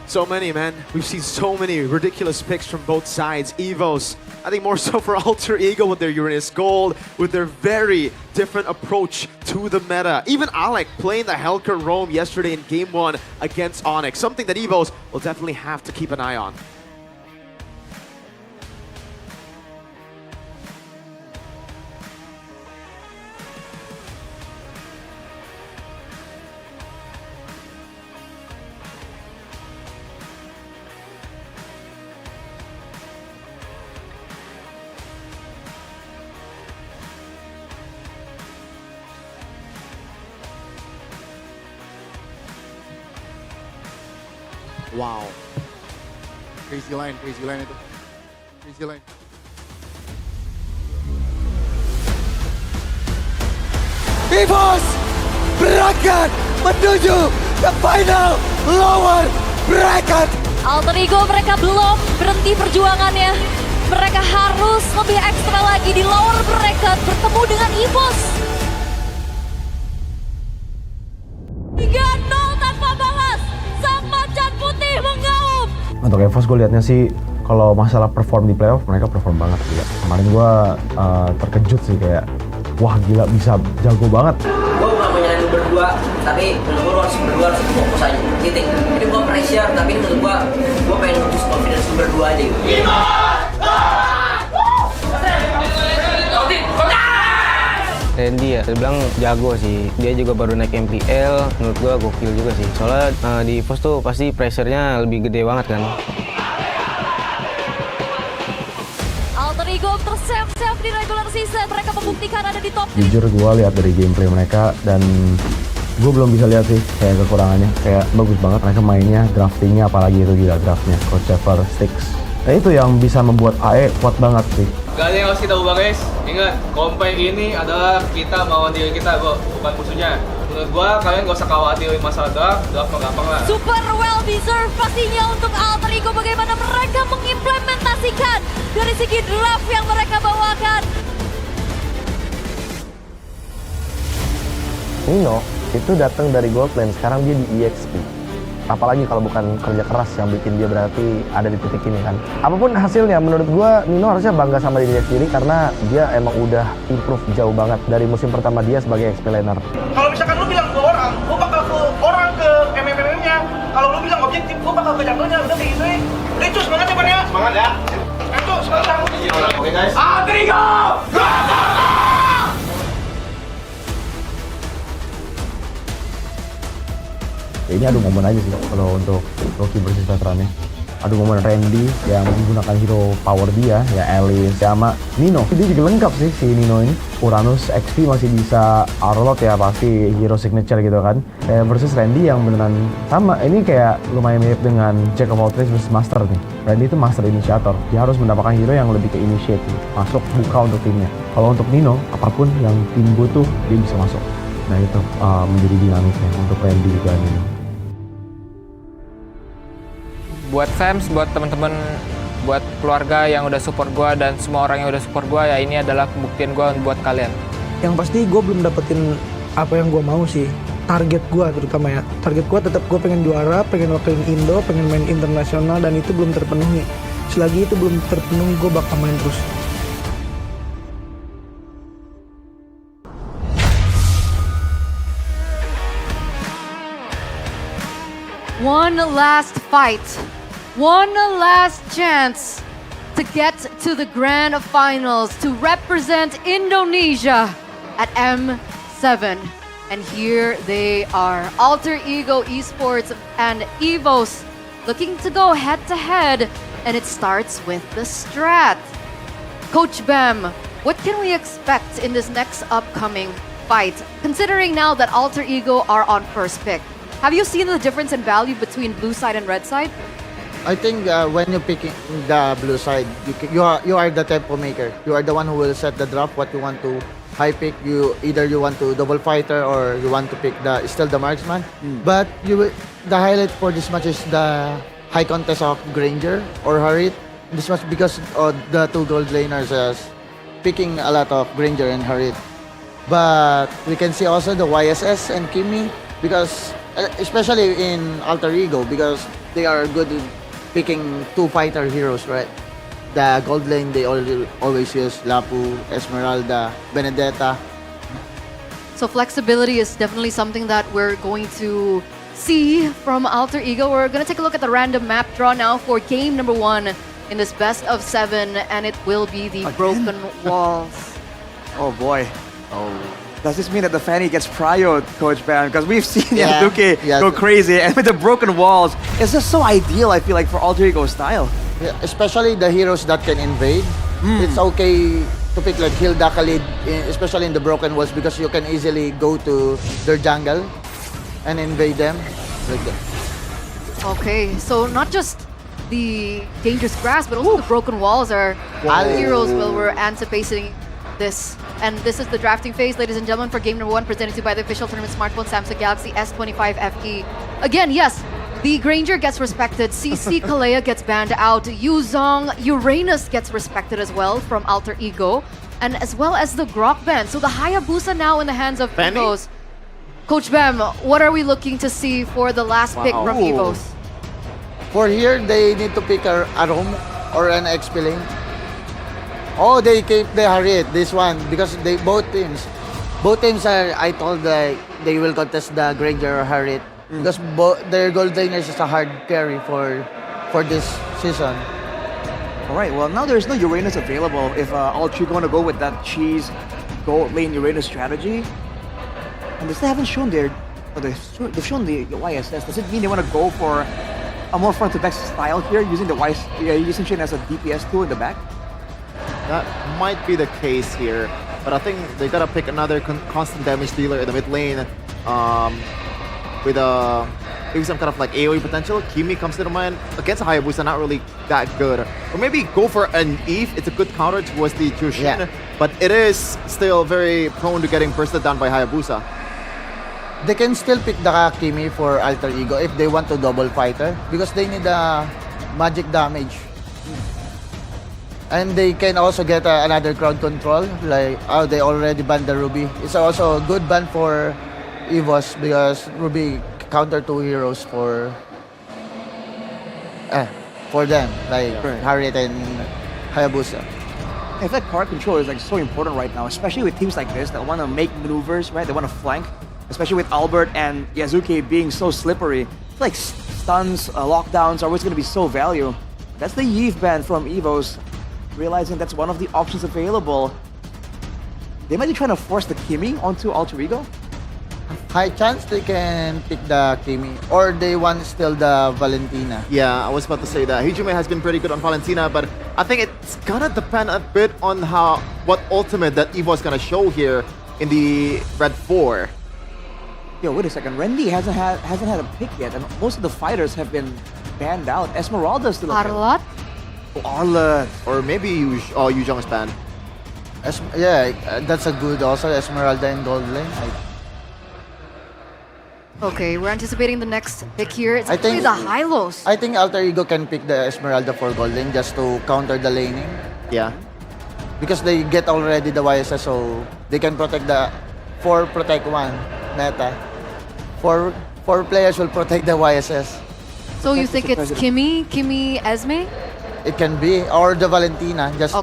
So many, man. We've seen so many ridiculous picks from both sides. EVOS, I think more so for Alter Ego with their Uranus Gold, with their very different approach to the meta. Even Alec playing the Helker Roam yesterday in Game 1 against Onyx, something that EVOS will definitely have to keep an eye on. Wow. Crazy line ito. Crazy line. EVOS berangkat menuju ke final lower bracket. Alter Ego mereka belum berhenti perjuangannya. Mereka harus lebih ekstra lagi di lower bracket bertemu dengan EVOS. 3-0 tanpa balas. Sang macan putih mengaum. Untuk EVOS gue liatnya sih kalau masalah perform di playoff mereka perform banget ya. Kemarin gue terkejut sih kayak wah gila bisa jago banget. Gue bukan mau nyalain berdua, tapi menurut gue harus berdua harus fokus aja. Titik. Ini gue pressure, tapi menurut gue pengen nge-boost confidence berdua aja gitu. Randy ya, saya bilang jago sih. Dia juga baru naik MPL, menurut gua gokil juga sih. Soalnya di EVOS tuh pasti pressure-nya lebih gede banget kan. Alter Ego tersave di regular season. Mereka membuktikan ada di top 3. Jujur gua lihat dari gameplay mereka dan gue belum bisa lihat sih kayak kekurangannya. Kayak bagus banget mereka mainnya, draftingnya apalagi itu gila draftnya. Coach Ever, Sticks. Nah itu yang bisa membuat AE kuat banget sih. Gak ada yang harus kita ubah guys. Ingat, kompai ini adalah kita melawan diri kita, bukan musuhnya. Menurut gua, kalian gak usah khawatirin masalah draft mah gampang lah. Super well deserved pastinya untuk Alter Ego bagaimana mereka mengimplementasikan dari segi draft yang mereka bawakan. Nino itu datang dari gold lane, sekarang dia di EXP. Apalagi kalau bukan kerja keras yang bikin dia berarti ada di titik ini kan. Apapun hasilnya, menurut gua Nino harusnya bangga sama dirinya sendiri karena dia emang udah improve jauh banget dari musim pertama dia sebagai XP laner. Kalau misalkan lu bilang ke orang, gua bakal ke orang ke MMM-nya. Kalau lu bilang objektif, gua bakal ke jangkauannya. Udah kayak gitu ya. Udah itu semangat ya Pan ya. Semangat ya. Itu semangat. Oke guys. Alter Ego! Ya, ini adu momen aja sih kalau untuk rookie versus veterannya. Adu momen Randy yang menggunakan hero power dia, ya Alice sama Nino. Dia juga lengkap sih si Nino ini. Uranus XP masih bisa Arlot ya pasti hero signature gitu kan. Versus Randy yang beneran sama. Ini kayak lumayan mirip dengan Jack of all trades versus Master nih. Randy itu Master Initiator. Dia harus mendapatkan hero yang lebih ke initiate nih. Masuk buka untuk timnya. Kalau untuk Nino, apapun yang tim butuh dia bisa masuk. Nah itu menjadi dinamisnya untuk Randy juga Nino. Buat fans, buat teman-teman, buat keluarga yang udah support gue dan semua orang yang udah support gue, ya ini adalah pembuktian gue buat kalian. Yang pasti gue belum dapetin apa yang gue mau sih. Target gue terutama ya. Target gue tetap gue pengen juara, pengen wakilin Indo, pengen main internasional dan itu belum terpenuhi. Selagi itu belum terpenuhi gue bakal main terus. One last fight, one last chance to get to the grand finals to represent Indonesia at M7. And here they are, Alter Ego Esports and EVOS looking to go head to head, and it starts with the strat. Coach Bam, what can we expect in this next upcoming fight, considering now that Alter Ego are on first pick? Have you seen the difference in value between blue side and red side? I think when you're picking the blue side, you are the tempo maker. You are the one who will set the draft, what you want to high pick. Either you want to double fighter or you want to pick still the marksman. But the highlight for this match is the high contest of Granger or Harit. This match because the two gold laners picking a lot of Granger and Harit. But we can see also the YSS and Kimi because especially in Alter Ego because they are good in picking two fighter heroes, right? The gold lane they always use Lapu, Esmeralda, Benedetta. So flexibility is definitely something that we're going to see from Alter Ego. We're going to take a look at the random map draw now for game number 1 in this best of 7, and it will be the Broken Walls. Oh boy. Oh. Does this mean that the Fanny gets prioed, Coach Bam? Because we've seen Yaduke go crazy, and with the broken walls, it's just so ideal, I feel like, for Alter Ego style. Yeah, especially the heroes that can invade. It's okay to pick like Hilda Khalid, especially in the broken walls, because you can easily go to their jungle and invade them. Like that. Okay, so not just the dangerous grass, but also the broken walls are heroes while we're anticipating this And this is the drafting phase, ladies and gentlemen, for game number 1, presented to you by the official tournament smartphone Samsung Galaxy S25 FE. Again, yes, the Granger gets respected, CC Kalea gets banned out, Yuzong Uranus gets respected as well from Alter Ego, and as well as the Grok ban. So the Hayabusa now in the hands of EVOS. Coach Bam, what are we looking to see for the last pick from EVOS? For here, they need to pick a Arom or an XP lane. Oh, they keep the Harriet, this one, because they both teams are, I told they will contest the Granger or Harriet. Because their gold laners is a hard carry for this season. Alright, well now there's no Uranus available if Ultra going to go with that cheese gold lane Uranus strategy. And they still haven't shown they've shown the YSS. Does it mean they want to go for a more front to back style here, using using Shin as a DPS tool in the back? That might be the case here, but I think they gotta pick another constant damage dealer in the mid lane with maybe some kind of like AoE potential. Kimi comes to the mind. Against a Hayabusa, not really that good. Or maybe go for an Eve. It's a good counter towards the Jushin, but it is still very prone to getting bursted down by Hayabusa. They can still pick the Kimi for Alter Ego if they want to double fighter because they need magic damage. And they can also get another crowd control, like they already banned the Ruby. It's also a good ban for EVOS because Ruby counter 2 heroes for them, like Harriet and Hayabusa. In fact, card control is like so important right now, especially with teams like this that want to make maneuvers, right? They want to flank, especially with Albert and Yazuki being so slippery. It's like stuns, lockdowns are always going to be so value. That's the Yves ban from EVOS. Realizing that's one of the options available. They might be trying to force the Kimi onto Alter Ego. High chance they can pick the Kimi, or they want still the Valentina. Yeah, I was about to say that. Hijume has been pretty good on Valentina, but I think it's gonna depend a bit on what ultimate that EVO is gonna show here in the Red 4. Yo, wait a second. Randy hasn't had a pick yet, and most of the fighters have been banned out. Esmeralda's still a Arlott? Arlott, or maybe Yuzhong's banned. That's a good also Esmeralda and gold lane. Okay, we're anticipating the next pick here. It's actually the Hylos. I think Alter Ego can pick the Esmeralda for gold lane just to counter the laning. Yeah. Because they get already the YSS, so they can protect the 4 protect 1 meta. 4 players will protect the YSS. So you think it's Kimi, Esme? It can be, or the Valentina, just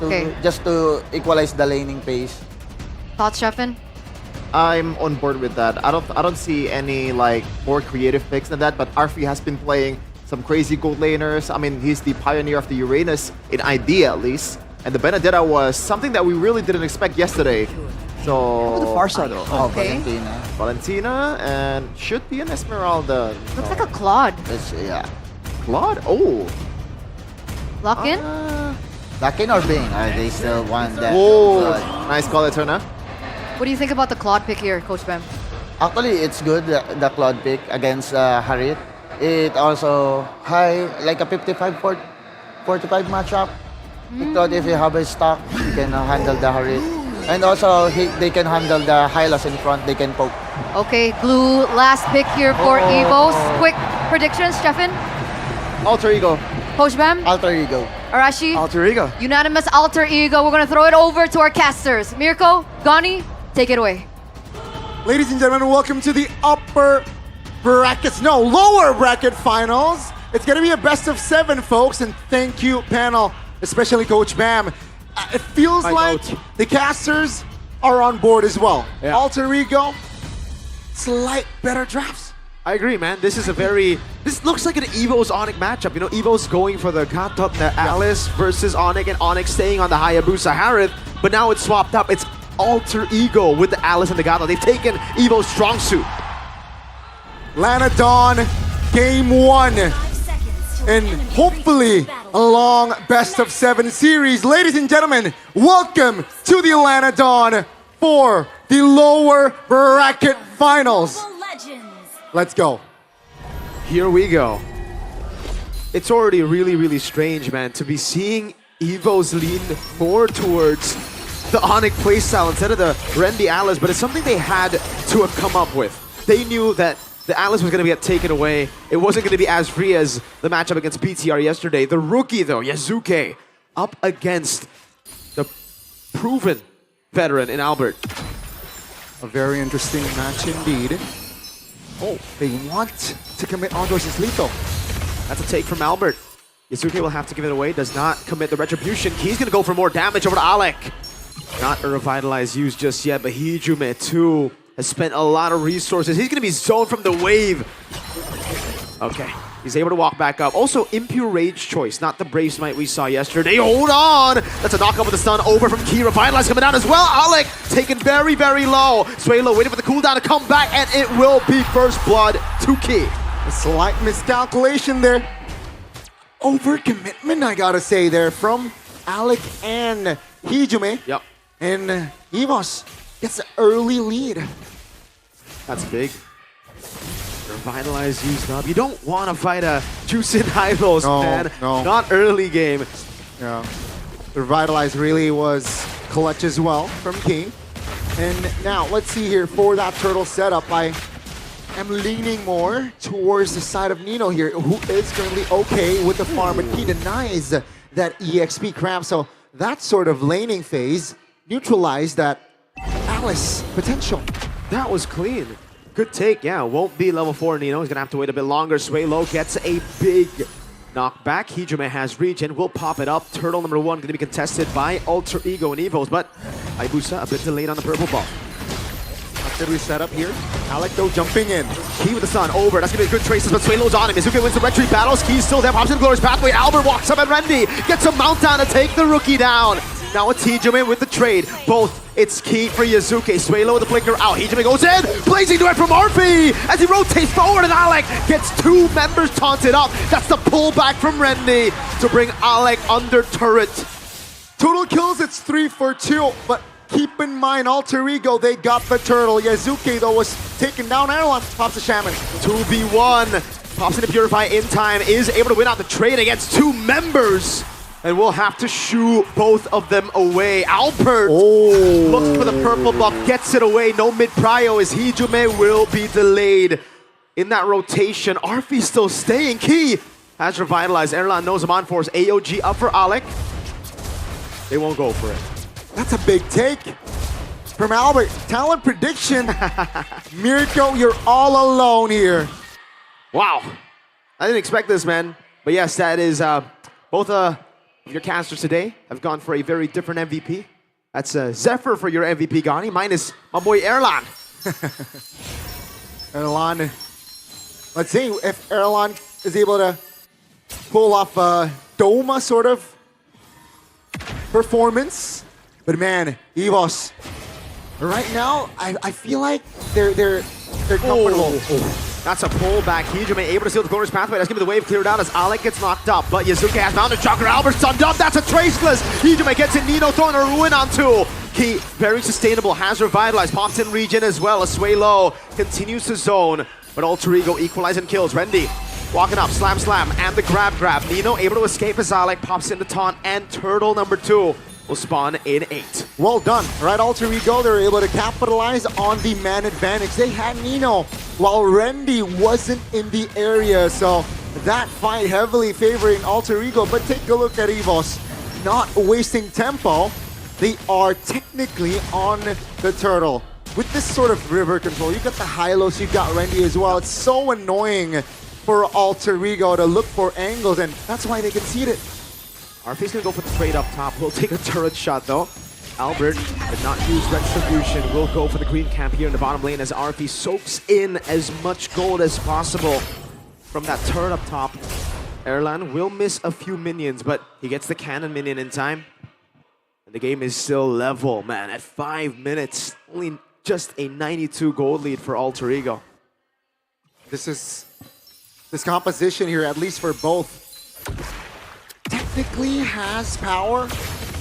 to equalize the laning pace. Thoughts, Sheffin? I'm on board with that. I don't see any like more creative picks than that, but Arfi has been playing some crazy gold laners. I mean, he's the pioneer of the Uranus in ID at least. And the Benedetta was something that we really didn't expect yesterday. So the Farsa though. Okay. Valentina and should be an Esmeralda. Looks like a Claude. Claude? Oh. Lock in? Lock in or Bing? They still want that. Oh, nice call, Eterna. What do you think about the Claude pick here, Coach Bam? Actually, it's good, the Claude pick against Harriet. It also high, like a 55-45 matchup. Claude, if you have a stock, you can handle the Harriet. And also, they can handle the Hylos in front, they can poke. Okay, Glue, last pick here for EVOS. Quick predictions, Stefan? Alter Ego. Coach Bam? Alter Ego. Arashi? Alter Ego. Unanimous Alter Ego. We're going to throw it over to our casters. Mirko, Gani, take it away. Ladies and gentlemen, welcome to the lower bracket finals. It's going to be a best of 7, folks, and thank you, panel, especially Coach Bam. It feels like the casters are on board as well. Yeah. Alter Ego, slight better drafts. I agree, man. This looks like an EVOS Onyx matchup. You know, EVOS going for the Gatot, the Alice versus Onyx, and Onyx staying on the Hayabusa Harith. But now it's swapped up. It's Alter Ego with the Alice and the Gatot. They've taken EVO's strong suit. Lana Dawn, game 1. And hopefully a long best of 7 series. Ladies and gentlemen, welcome to the Lana Dawn for the lower bracket finals. Let's go. Here we go. It's already really, really strange, man, to be seeing EVOS lean more towards the Onyx playstyle instead of the Randy Alice, but it's something they had to have come up with. They knew that the Alice was going to get taken away. It wasn't going to be as free as the matchup against BTR yesterday. The rookie, though, Yazuke, up against the proven veteran in Albert. A very interesting match indeed. Oh, they want to commit Andros is lethal. That's a take from Albert. Yazuke will have to give it away, does not commit the retribution. He's going to go for more damage over to Alec. Not a revitalize used just yet, but Hijume too has spent a lot of resources. He's going to be zoned from the wave. Okay, he's able to walk back up. Also, Impure Rage choice, not the Brave Smite we saw yesterday. Hold on! That's a knockup with the stun over from Key. Revitalize coming down as well. Alec taken very, very low. Suelo waiting for the cooldown to come back, and it will be first blood to Key. A slight miscalculation there. Overcommitment, I gotta say there, from Alec and Hijume. Yep. And EVOS gets an early lead. That's big. Revitalize used up. You don't want to fight a Juicing Hylos, man. No. Not early game. Yeah. The Revitalize really was clutch as well from King. And now, let's see here for that turtle setup. I am leaning more towards the side of Nino here, who is currently okay with the farm, but he denies that EXP crab. So that sort of laning phase neutralized that Alice potential. That was clean. Good take, yeah. Won't be level 4 Nino. He's going to have to wait a bit longer. Suelo gets a big knockback. Hijume has regen. Will pop it up. Turtle number 1 going to be contested by Alter Ego and EVOS, but Ibusa a bit delayed on the purple ball. Did we set up here? Alec though jumping in. Key with the stun over. That's gonna be good traces, but Suelo's on him. Mizuki wins the retreat battles. Key's still there. Pops in the Glorious Pathway. Albert walks up and Randy gets a mount down to take the rookie down. Now it's Hijume with the trade. Both it's Key for Yazuke. Suelo with the flicker out. Hijume goes in. Blazing duet from Arfi as he rotates forward, and Alec gets 2 members taunted up. That's the pullback from Randy to bring Alec under turret. Total kills, it's 3 for 2, but keep in mind, Alter Ego, they got the turtle. Yazuke, though, was taken down. Erlan pops the Shaman. 2v1. Pops in to Purify in time. Is able to win out the trade against 2 members. And we'll have to shoo both of them away. Albert looks for the purple buff, gets it away. No mid-prio as Hijume will be delayed in that rotation. Arfi's still staying. Key has revitalized. Erlan knows him on force. AOG up for Alec. They won't go for it. That's a big take from Albert. Talent prediction. Mirko, you're all alone here. Wow. I didn't expect this, man. But yes, that is both your casters today have gone for a very different MVP. That's Zephyr for your MVP, Gani. Mine is my boy Erlan. Erlan. Let's see if Erlan is able to pull off a Doma sort of performance. But man, EVOS, right now, I feel like they're comfortable. That's a pullback. Hijume able to steal the Glorious Pathway. That's going to be the wave cleared out as Alec gets knocked up. But Yazuke has found a Chakra. Albert stunned up. That's a Traceless. Hijume gets in. Nino throwing a Ruin onto. Key, very sustainable. Has revitalized. Pops in regen as well. As Suelo continues to zone. But Alter Ego equalizing kills. Rendy walking up. Slam, slam. And the grab. Nino able to escape as Alec pops in the taunt. And Turtle number 2 will spawn in 8. Well done. Right, Alter Ego, they were able to capitalize on the man advantage. They had Nino while Randy wasn't in the area, so that fight heavily favoring Alter Ego. But take a look at EVOS, not wasting tempo. They are technically on the turtle. With this sort of river control, you got the Hylos, you got Randy as well. It's so annoying for Alter Ego to look for angles, and that's why they conceded. Arfi's gonna go for the trade up top. We'll take a turret shot though. Albert did not use Retribution. Will go for the green camp here in the bottom lane as Arfi soaks in as much gold as possible from that turret up top. Erlan will miss a few minions, but he gets the cannon minion in time. And the game is still level, man. At 5 minutes, only just a 92 gold lead for Alter Ego. This composition here, at least for both, technically has power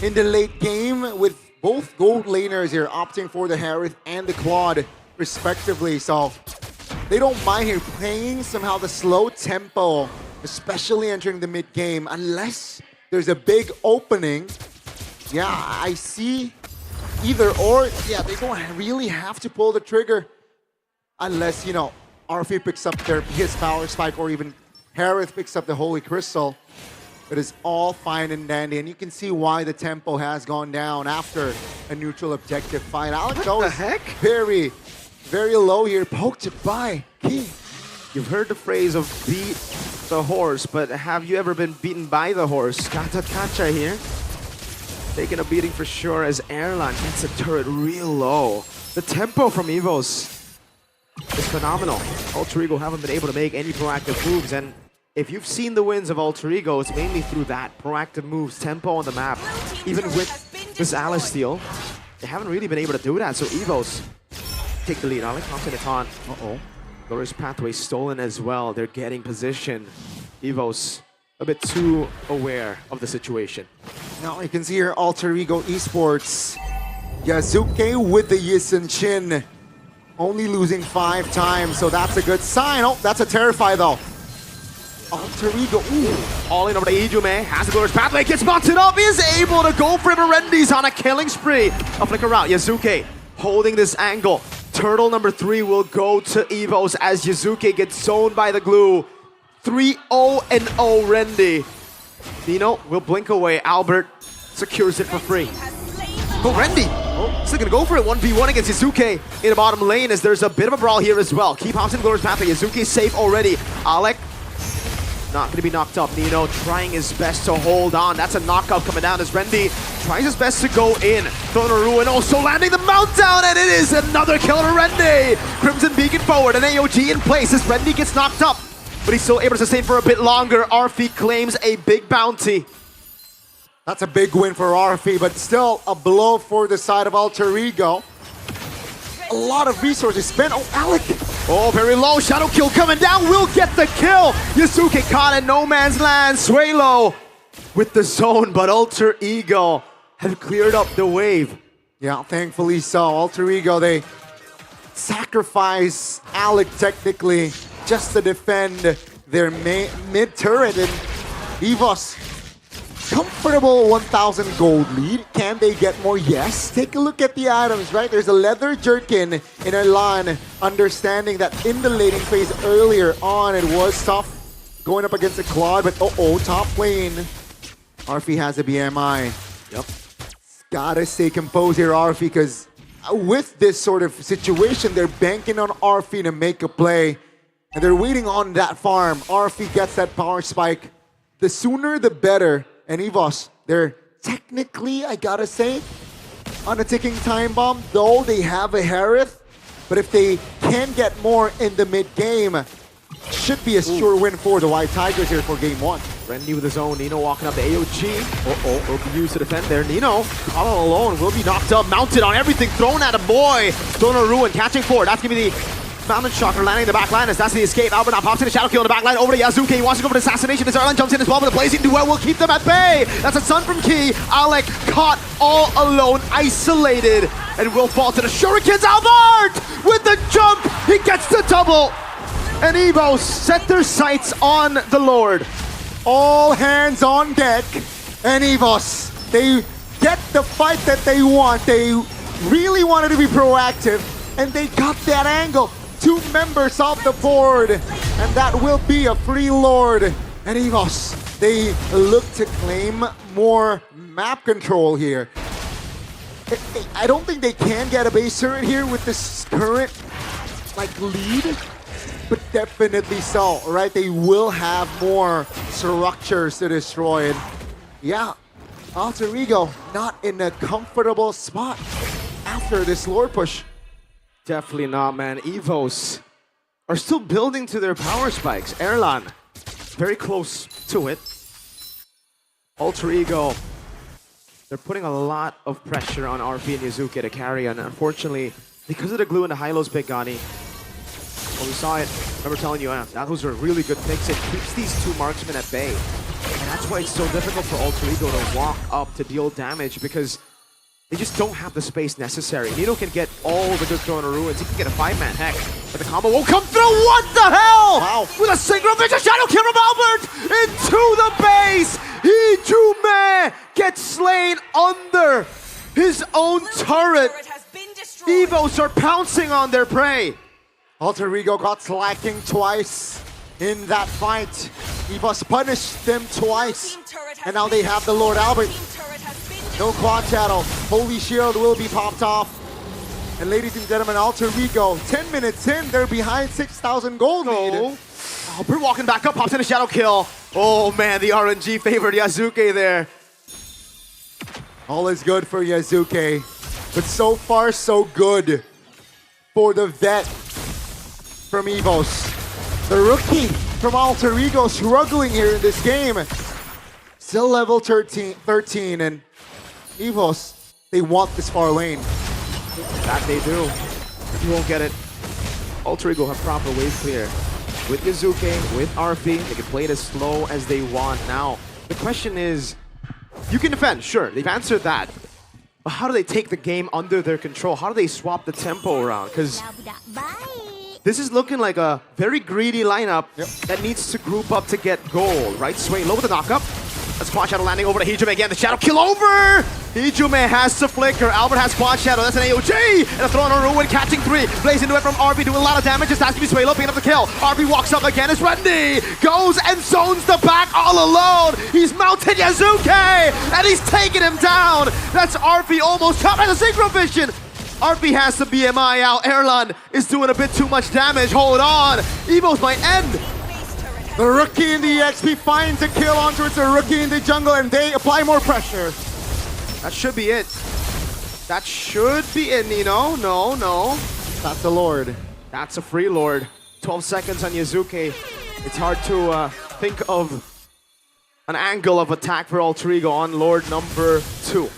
in the late game, with both gold laners here opting for the Harith and the Claude respectively. So they don't mind here playing somehow the slow tempo, especially entering the mid game, unless there's a big opening. Yeah, I see either or. Yeah, they don't really have to pull the trigger unless, you know, RF picks up his power spike or even Harith picks up the Holy Crystal. It is all fine and dandy, and you can see why the tempo has gone down after a neutral objective fight. Alex, What the heck? Very, very low here, poked by Key. You've heard the phrase of beat the horse, but have you ever been beaten by the horse? Kacha here, taking a beating for sure as Erlan gets a turret real low. The tempo from EVOS is phenomenal. Alter Ego haven't been able to make any proactive moves, and if you've seen the wins of Alter Ego, it's mainly through that proactive moves, tempo on the map. Even with this Alice steal, they haven't really been able to do that, so EVOS take the lead. Alec comes in it on. Uh-oh. Glorious Pathway stolen as well. They're getting position. EVOS a bit too aware of the situation. Now you can see here Alter Ego Esports. Yazuke with the Yisen Chin. Only losing 5 times, so that's a good sign. Oh, that's a Terrify though. Alter Ego, ooh. All in over to Ijume, has the Glorious Pathway, gets botted up, is able to go for it. Rendi's on a killing spree. A flicker out, Yazuke holding this angle. Turtle number 3 will go to EVOS as Yazuke gets zoned by the glue. 3-0-0 Rendi. Nino will blink away. Albert secures it for free. Oh, Rendi! Oh, still gonna go for it. 1v1 against Yazuke in the bottom lane as there's a bit of a brawl here as well. Keep hops in Glorious Pathway. Yazuke safe already. Alec not gonna be knocked up. Nino trying his best to hold on. That's a knockout coming down as Rendi tries his best to go in. Throwing a ruin, also landing the mount down, and it is another kill to Rendi. Crimson Beacon forward, an AOG in place as Rendi gets knocked up, but he's still able to sustain for a bit longer. Arfi claims a big bounty. That's a big win for Arfi, but still a blow for the side of Alter Ego. A lot of resources spent. Oh, Alec! Oh, very low. Shadow kill coming down. Will get the kill. Yasuke caught in no man's land. Swalo with the zone, but Alter Ego have cleared up the wave. Yeah, thankfully so. Alter Ego, they sacrifice Alec technically just to defend their mid turret, and EVOS comfortable 1,000 gold lead. Can they get more? Yes. Take a look at the items, right? There's a leather jerkin in Erlan, understanding that in the laning phase earlier on it was tough going up against the Claude, but top lane. Arfi has a BMI. Yep. Gotta stay composed here, Arfi, because with this sort of situation, they're banking on Arfi to make a play, and they're waiting on that farm. Arfi gets that power spike. The sooner, the better. And EVOS, they're technically, I gotta say, on a ticking time bomb, though they have a Harith. But if they can get more in the mid-game, should be a sure win for the White Tigers here for game 1. Rendi with his own. Nino walking up the AOG. Will be used to defend there. Nino, all alone, will be knocked up, mounted on everything, thrown at a boy. Thrown a ruin, catching forward. That's gonna be the Mountain Shocker landing in the back line as that's the escape. Albert now pops in a shadow kill in the back line over to Yazuke. He wants to go for the assassination as Erlan jumps in as well, but the blazing duel will keep them at bay. That's a stun from Key. Alec caught all alone, isolated, and will fall to the shurikens. Albert with the jump, he gets the double. And EVOS set their sights on the Lord. All hands on deck, and EVOS, they get the fight that they want. They really wanted to be proactive, and they got that angle. 2 members off the board, and that will be a free Lord. And EVOS, they look to claim more map control here. I don't think they can get a base turret here with this current lead, but definitely so, right? They will have more structures to destroy. And yeah, Alter Ego not in a comfortable spot after this Lord push. Definitely not, man. EVOS are still building to their power spikes. Erlan, very close to it. Alter Ego, they're putting a lot of pressure on RP and Yazuke to carry, and unfortunately, because of the glue and the high-lows pick, Gani, when we saw it, I remember telling you, those are really good picks. It keeps these 2 marksmen at bay. And that's why it's so difficult for Alter Ego to walk up to deal damage, because they just don't have the space necessary. Nino can get all the good throwing ruins. He can get a 5-man heck, but the combo won't come through. What the hell? Wow. With a single vision shadow kill from Albert into the base. Ijume gets slain under his own turret. EVOS are pouncing on their prey. Alter Ego got slacking twice in that fight. EVOS punished them twice. And now they have the Lord Albert. No quad channel. Holy Shield will be popped off. And ladies and gentlemen, Alter Ego, 10 minutes in, they're behind 6,000 gold lead. Albert walking back up, pops in a shadow kill. Oh man, the RNG favored Yazuke there. All is good for Yazuke. But so far, so good for the vet from EVOS. The rookie from Alter Ego struggling here in this game. Still level 13 and EVOS, they want this far lane. That they do. You won't get it. Alter Ego have proper wave clear. With Yazuke, with RP, they can play it as slow as they want. Now, the question is, you can defend, sure, they've answered that. But how do they take the game under their control? How do they swap the tempo around? Because this is looking like a very greedy lineup that needs to group up to get gold, right? Sway low with the knockup. That's Quad Shadow landing over to Hijume again. The Shadow kill over! Hijume has to flicker. Albert has Quad Shadow. That's an AOG! And a throw on a Ruin, catching 3. Blaze into it from RB, doing a lot of damage. Just has to be Sway low, picking up the kill. RB walks up again as Randy goes and zones the back all alone. He's mounted Yazuke! And he's taking him down! That's RB almost caught by the Synchro Vision! RP has the BMI out. Erlan is doing a bit too much damage. Hold on. EVOS might end. The rookie in the EXP finds a kill onto the rookie in the jungle and they apply more pressure. That should be it. That should be it, Nino. No, no. That's the Lord. That's a free Lord. 12 seconds on Yazuke. It's hard to think of an angle of attack for Alter Ego on Lord number 2.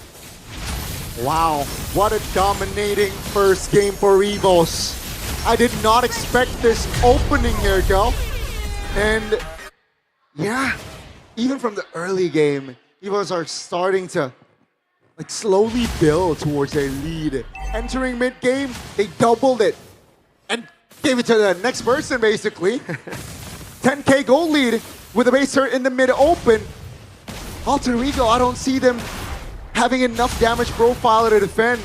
Wow, what a dominating first game for EVOS. I did not expect this opening here, Kel. And yeah, even from the early game, EVOS are starting to slowly build towards their lead. Entering mid-game, they doubled it and gave it to the next person, basically. 10k gold lead with a base turret in the mid-open. Alter Ego, I don't see them having enough damage profile to defend.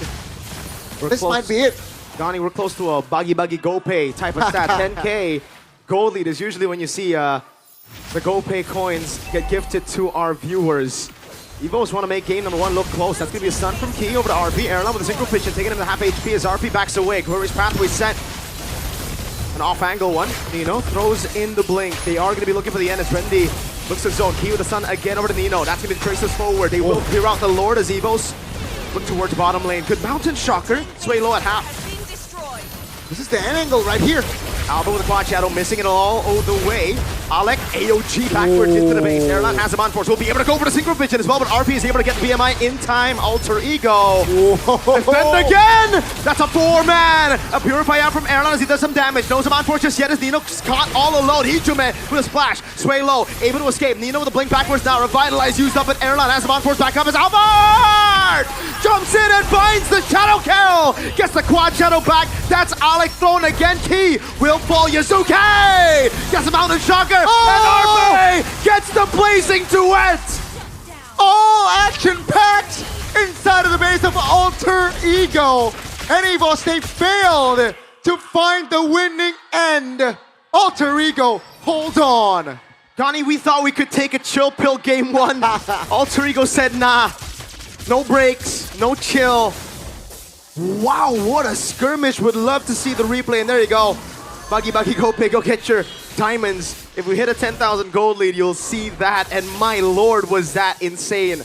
This might be it. Donnie, we're close to a buggy GoPay type of stat. 10k gold lead is usually when you see the GoPay coins get gifted to our viewers. EVOS want to make game number 1 look close. That's going to be a stun from Key over to RP. Erlan with a synchro vision, taking him to half HP as RP backs away. Glorious pathway set. An off-angle one. Nino throws in the blink. They are going to be looking for the end as Rendy looks to zone. Key with the stun again over to Nino. That's going to be traces forward. They will clear out the Lord as EVOS look towards bottom lane. Good mountain shocker. Sway low at half. This is the end angle right here. Alba with the Quad Shadow, missing it all the way. Alec, AOG backwards into the base. Erlan has him on force. We'll be able to go for the Synchro Vision as well, but RP is able to get the BMI in time. Alter Ego. Defend again! That's a 4-man! A Purify out from Erlan as he does some damage. No on force just yet as Nino caught all alone. Hijume with a splash. Sway low, able to escape. Nino with a blink backwards now. Revitalize used up, but Erlan has him on force back up as Albert! Jumps in and finds the Shadow kill! Gets the Quad Shadow back. That's Alec thrown again. Key will fall. Yazuke! Gets a mountain shocker! Oh! And RP gets the blazing duet! All action-packed inside of the base of Alter Ego. And EVOS, they failed to find the winning end. Alter Ego, hold on. Donnie, we thought we could take a chill pill game 1. Alter Ego said nah. No breaks, no chill. Wow, what a skirmish. Would love to see the replay. And there you go. Buggy GoPay, go get your diamonds. If we hit a 10,000 gold lead, you'll see that. And my lord, was that insane.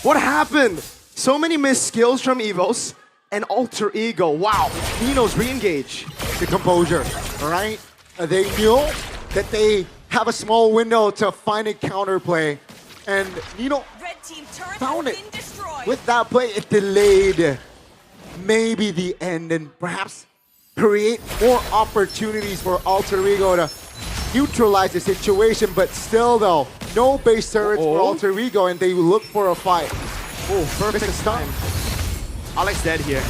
What happened? So many missed skills from EVOS and Alter Ego. Wow, Nino's re-engage. The composure, all right? They knew that they have a small window to find a counterplay. And Nino found it. With that play, it delayed maybe the end and perhaps create more opportunities for Alter Ego to neutralize the situation, but still though, no base turrets for Alter Ego and they look for a fight. Oh, perfect time. Alex dead here.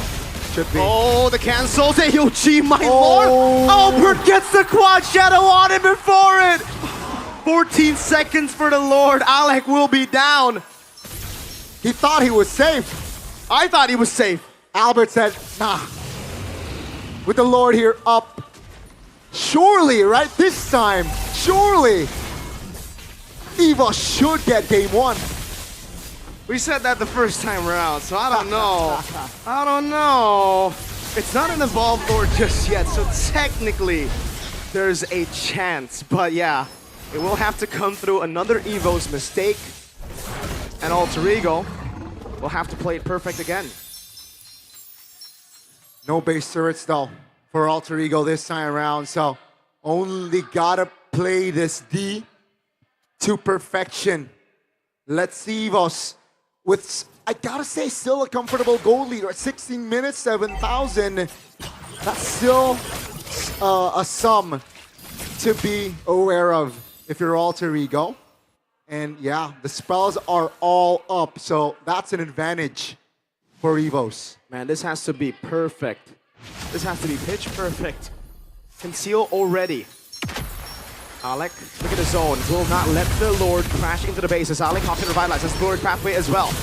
Should be. Oh, the cancels. AOG, my lord! Albert gets the Quad Shadow on him before it! 14 seconds for the Lord. Alec will be down. He thought he was safe. I thought he was safe. Albert said, nah. With the Lord here up. Surely, right? This time, surely, EVOS should get game 1. We said that the first time around, so I don't know. I don't know. It's not an evolved lord just yet, so technically there's a chance. But yeah, it will have to come through another EVOS mistake. And Alter Ego will have to play it perfect again. No base turrets though for Alter Ego this time around, so only gotta play this D to perfection. Let's see EVOS with, I gotta say, still a comfortable goal leader at 16 minutes, 7,000. That's still a sum to be aware of if you're Alter Ego. And yeah, the spells are all up, so that's an advantage for EVOS. Man, this has to be perfect. This has to be pitch perfect. Conceal already. Alec, look at the zone. Will not let the Lord crash into the base as Alec pops in Revitalize. That's the Lord pathway as well.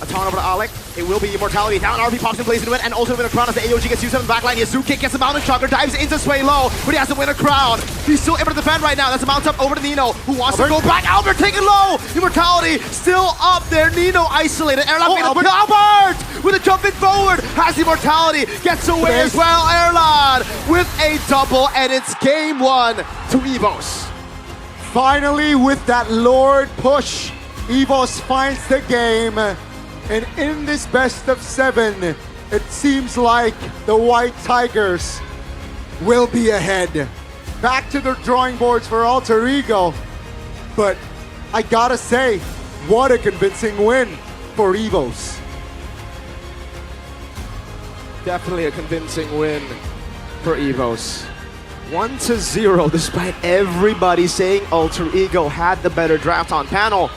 A ton over to Alec. It will be Immortality. Down RP pops in, plays into it, and also win a crown as the AOG gets used on the backline. Yasu kick gets the Mountain Shocker, dives into Sway low, but he has to win a crown. He's still able to defend right now. That's a mount up over to Nino, who wants to go back. Albert taking low. Immortality still up there. Nino isolated. Airlock Albert with a jump in forward. Has Immortality. Gets away as well. Erlad with a double, and it's game 1 to EVOS. Finally, with that Lord push, EVOS finds the game. And in this best of 7, it seems like the White Tigers will be ahead. Back to the drawing boards for Alter Ego. But I gotta say, what a convincing win for EVOS. Definitely a convincing win for EVOS. 1-0, despite everybody saying Alter Ego had the better draft on panel.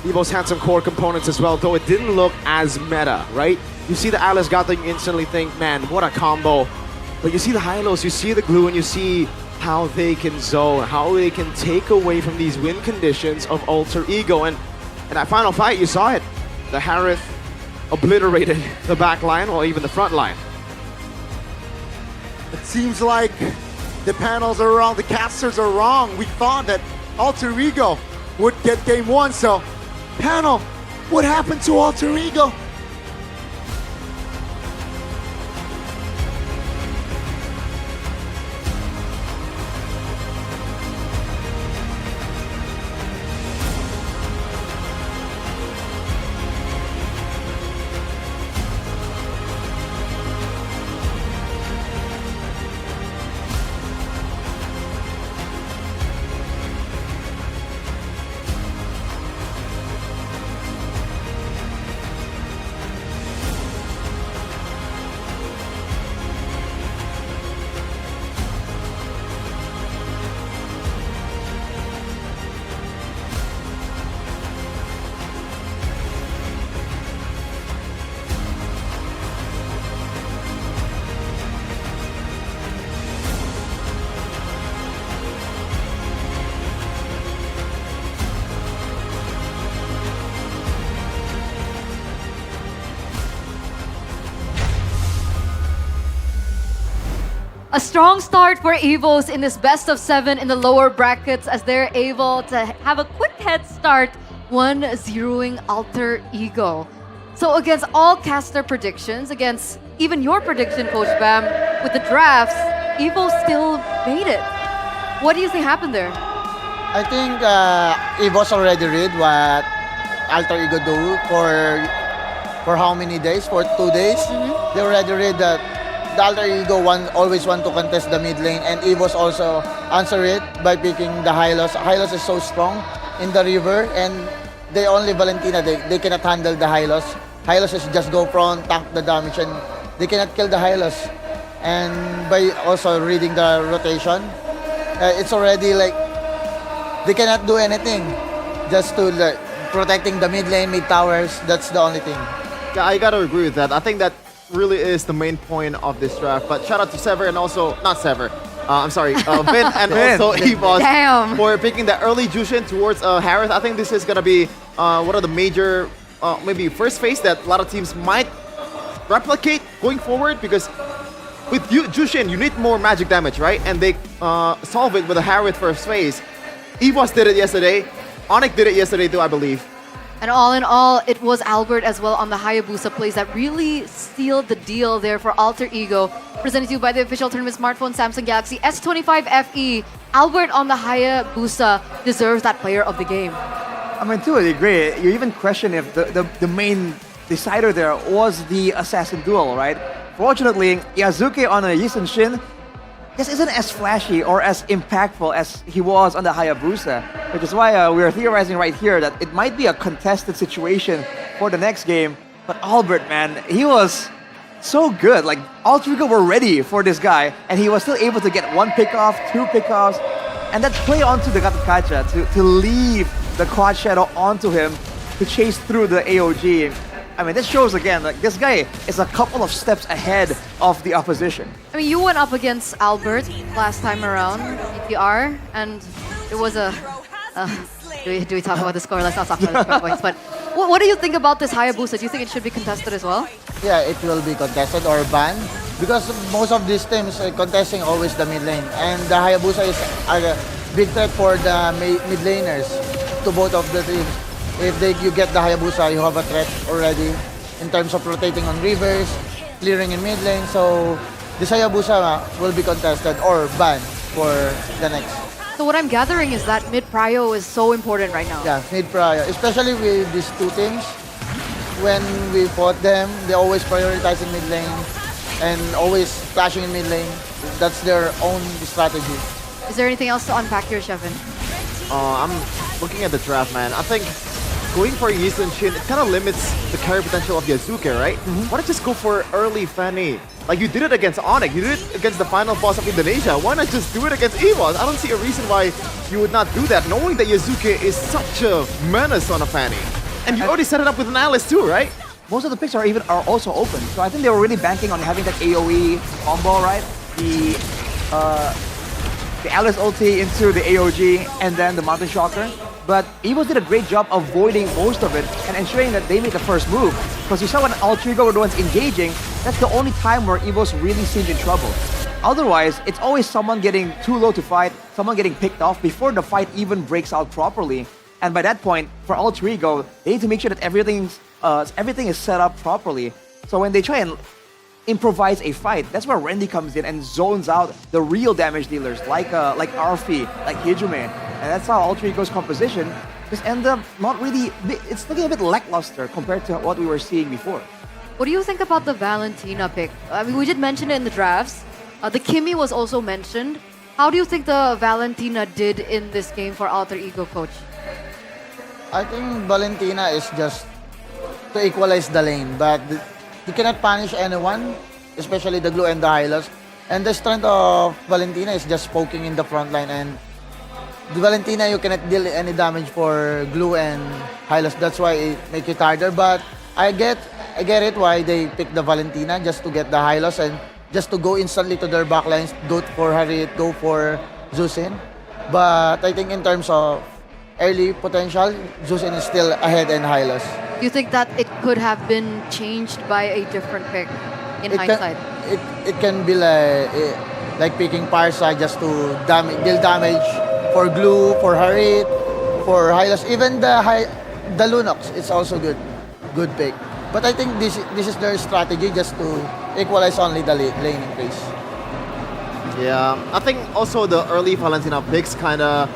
EVOS had some core components as well, though it didn't look as meta, right? You see the Alice God thing, you instantly think, man, what a combo. But you see the Hylos, you see the glue, and you see how they can zone, how they can take away from these win conditions of Alter Ego. And in that final fight, you saw it. The Harith obliterated the back line or even the front line. It seems like the panels are wrong, the casters are wrong. We thought that Alter Ego would get game 1, so panel, what happened to Alter Ego? A strong start for EVOS in this best of 7 in the lower brackets as they're able to have a quick head start 1-0ing Alter Ego. So against all caster predictions, against even your prediction, Coach Bam, with the drafts, EVOS still made it. What do you think happened there? I think EVOS already read what Alter Ego do for how many days? For 2 days. They already read that the Alter Ego always want to contest the mid lane, and EVOS also answer it by picking the Hylos. Hylos is so strong in the river, and they only Valentina, they cannot handle the Hylos. Hylos is just go front, tank the damage, and they cannot kill the Hylos. And by also reading the rotation, it's already like they cannot do anything. Just to protecting the mid lane, mid towers, that's the only thing. Yeah, I gotta agree with that. I think that really is the main point of this draft. But shout out to Sever and also, not Sever, I'm sorry, Vin and also EVOS for picking the early Jushin towards Harith. I think this is gonna be one of the major maybe first phase that a lot of teams might replicate going forward, because with Jushin, you need more magic damage, right? And they solve it with a Harriet first phase. EVOS did it yesterday. Onyx did it yesterday too, I believe. And all in all, it was Albert as well on the Hayabusa plays that really sealed the deal there for Alter Ego. Presented to you by the official tournament smartphone Samsung Galaxy S25 FE. Albert on the Hayabusa deserves that player of the game. I mean, to a degree, you even question if the main decider there was the assassin duel, right? Fortunately, Yazuki on a Yisen Shin just isn't as flashy or as impactful as he was on the Hayabusa, which is why we are theorizing right here that it might be a contested situation for the next game. But Albert, man, he was so good. Like, all three were ready for this guy, and he was still able to get one pickoff, two pickoffs, and then play onto the Gatotkacha to leave the quad shadow onto him to chase through the AOG. I mean, this shows again, like, this guy is a couple of steps ahead of the opposition. I mean, you went up against Albert last time around, EPR, and it was a... do we talk about the score? Let's not talk about the score points, but what do you think about this Hayabusa? Do you think it should be contested as well? Yeah, it will be contested or banned because most of these teams contesting always the mid lane, and the Hayabusa is a big threat for the mid laners to both of the teams. If you get the Hayabusa, you have a threat already in terms of rotating on rivers, clearing in mid lane. So this Hayabusa will be contested or banned for the next. So what I'm gathering is that mid prio is so important right now. Yeah, mid prio, especially with these two teams. When we fought them, they're always prioritizing mid lane and always flashing in mid lane. That's their own strategy. Is there anything else to unpack here, Shevin? I'm looking at the draft, man. I think going for Yisen Shin, it kind of limits the carry potential of Yazuki, right? Why not just go for early Fanny? Like, you did it against Onyx, you did it against the final boss of Indonesia. Why not just do it against EVOS? I don't see a reason why you would not do that, knowing that Yazuki is such a menace on a Fanny. And you already set it up with an Alice too, right? Most of the picks are also open, so I think they were really banking on having that AoE combo, right? The Alice ulti into the AOG and then the Mountain Shocker. But EVOS did a great job avoiding most of it and ensuring that they made the first move. Because you saw when all three were the ones engaging, that's the only time where EVOS really seemed in trouble. Otherwise, it's always someone getting too low to fight, someone getting picked off before the fight even breaks out properly. And by that point, for all three go, they need to make sure that everything is set up properly. So when they try and improvise a fight, that's where Randy comes in and zones out the real damage dealers like Arfi, like Hijume. And that's how Alter Ego's composition just end up not really, it's looking a bit lackluster compared to what we were seeing before. What do you think about the Valentina pick? I mean, we did mention it in the drafts. The Kimmy was also mentioned. How do you think the Valentina did in this game for Alter Ego, Coach? I think Valentina is just to equalize the lane, but you cannot punish anyone, especially the Glue and the Hylos. And the strength of Valentina is just poking in the front line, and the Valentina, you cannot deal any damage for Glue and Hylos. That's why it makes it harder. But I get it why they picked the Valentina, just to get the Hylos and just to go instantly to their backlines, go for Harriet, go for Zusin. But I think in terms of early potential, Zusin is still ahead in Hylos. Do you think that it could have been changed by a different pick in hindsight? It can be like picking Parsa just to deal damage for Glue, for Harriet, for Hylos. Even the Lunox, it's also good pick. But I think this is their strategy, just to equalize only the laning phase. Yeah, I think also the early Valentina picks kind of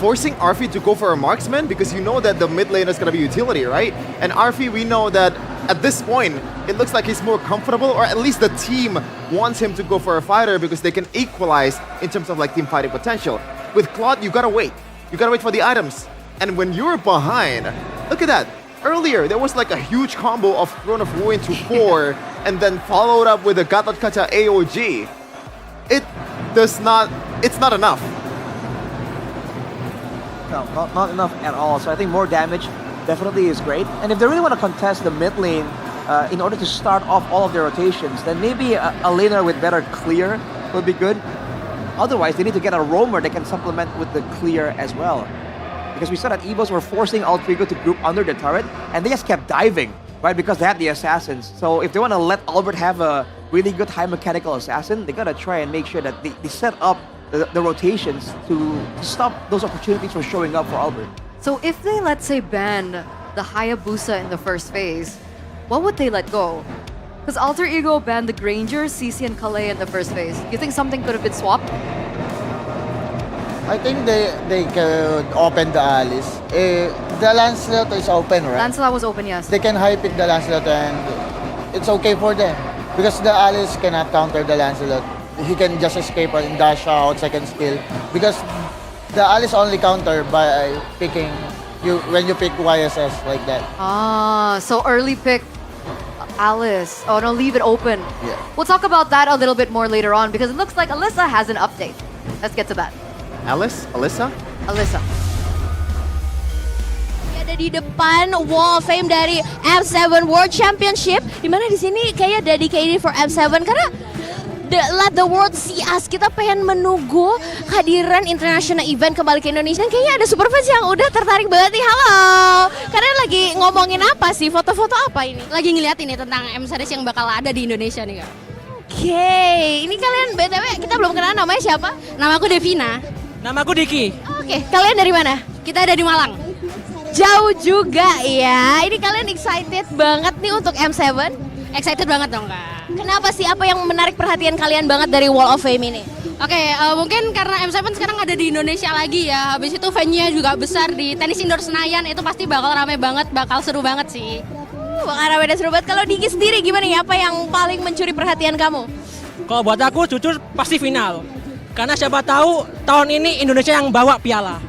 forcing Arfi to go for a marksman, because you know that the mid lane is going to be utility, right? And Arfi, we know that at this point, it looks like he's more comfortable, or at least the team wants him to go for a fighter because they can equalize in terms of like team fighting potential. With Claude, you gotta wait. You gotta wait for the items. And when you're behind, look at that. Earlier, there was like a huge combo of Throne of Ruin to 4 and then followed up with a Gatotkacha AOG. It's not enough. No, not enough at all. So I think more damage definitely is great. And if they really want to contest the mid lane in order to start off all of their rotations, then maybe a laner with better clear would be good. Otherwise, they need to get a roamer that can supplement with the clear as well. Because we saw that EVOS were forcing Alter Ego to group under the turret, and they just kept diving, right? Because they had the assassins. So if they want to let Albert have a really good high mechanical assassin, they gotta try and make sure that they set up the rotations to stop those opportunities from showing up for Albert. So if they, let's say, ban the Hayabusa in the first phase, what would they let go? Because Alter Ego banned the Granger, CC, and Calais in the first phase. You think something could have been swapped? I think they could open the Alice. The Lancelot is open, right? Lancelot was open, yes. They can high pick the Lancelot and it's okay for them. Because the Alice cannot counter the Lancelot. He can just escape and dash out, second skill. Because the Alice only counter by picking you when you pick YSS like that. Ah, so early pick Alice. Oh no, leave it open. Yeah. We'll talk about that a little bit more later on because it looks like Alyssa has an update. Let's get to that. Alyssa? Alyssa. Ada di depan Wall of Fame dari M7 World Championship, dimana di sini kayak dedicated for M7 karena let the world see us. Kita pengen menunggu kehadiran international event kembali ke Indonesia. Kayaknya ada super fans yang udah tertarik banget nih. Halo, kalian lagi ngomongin apa sih? Foto-foto apa ini? Lagi ngeliat ini tentang M series yang bakal ada di Indonesia nih kak. Oke, ini kalian BTW kita belum kenal namanya siapa? Nama aku Devina. Nama aku Diki. Oke, kalian dari mana? Kita ada di Malang. Jauh juga ya. Ini kalian excited banget nih untuk M7? Excited banget dong kak. Kenapa sih? Apa yang menarik perhatian kalian banget dari Wall of Fame ini? Oke, mungkin karena M7 sekarang ada di Indonesia lagi ya. Habis itu venue-nya juga besar di Tenis Indoor Senayan. Itu pasti bakal rame banget, bakal seru banget sih. Bakal rame dan seru banget. Kalau Diki sendiri gimana nih? Apa yang paling mencuri perhatian kamu? Kalau buat aku jujur pasti final. Karena siapa tahu tahun ini Indonesia yang bawa piala.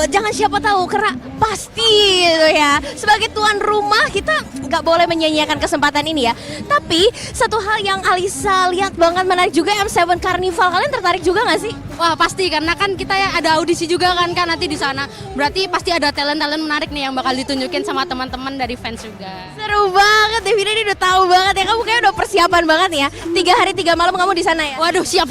Jangan siapa tahu karena pasti gitu ya. Sebagai tuan rumah kita nggak boleh menyia-nyiakan kesempatan ini ya. Tapi satu hal yang Alisa lihat banget menarik juga M7 Carnival. Kalian tertarik juga nggak sih? Wah pasti karena kan kita ya ada audisi juga kan nanti di sana. Berarti pasti ada talent-talent menarik nih yang bakal ditunjukin sama teman-teman dari fans juga. Seru banget, Devina ini udah tahu banget ya. Kamu kayak udah persiapan banget ya. 3 hari 3 malam kamu di sana ya. Waduh siap.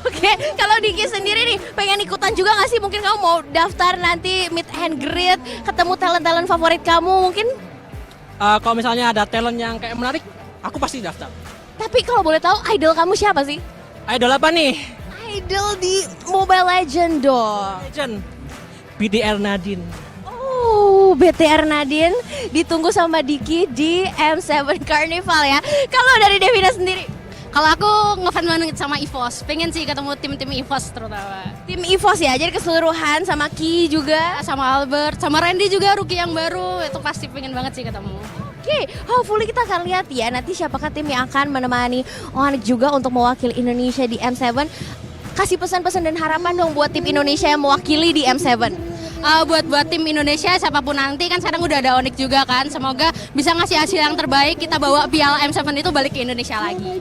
Oke, kalau Diki sendiri nih pengen ikutan juga nggak sih? Mungkin kamu mau daftar nanti meet and greet, ketemu talent-talent favorit kamu mungkin? Kalau misalnya ada talent yang kayak menarik, aku pasti daftar. Tapi kalau boleh tahu idol kamu siapa sih? Idol apa nih? Idol di Mobile Legend dong. Legend. BDR Nadine. Oh, BTR Nadine ditunggu sama Diki di M7 Carnival ya. Kalau dari Devina sendiri? Kalau aku ngefans banget sama EVOS, pengen sih ketemu tim-tim EVOS terutama. Tim EVOS ya, jadi keseluruhan sama Ki juga, sama Albert, sama Randy juga rookie yang baru, itu pasti pengen banget sih ketemu. Oke, hopefully kita akan lihat ya nanti siapakah tim yang akan menemani Ohanik juga untuk mewakili Indonesia di M7. Kasih pesan-pesan dan harapan dong buat tim Indonesia yang mewakili di M7. Buat tim Indonesia siapapun nanti kan sekarang udah ada Onik juga kan, semoga bisa ngasih hasil yang terbaik, kita bawa piala M7 itu balik ke Indonesia lagi.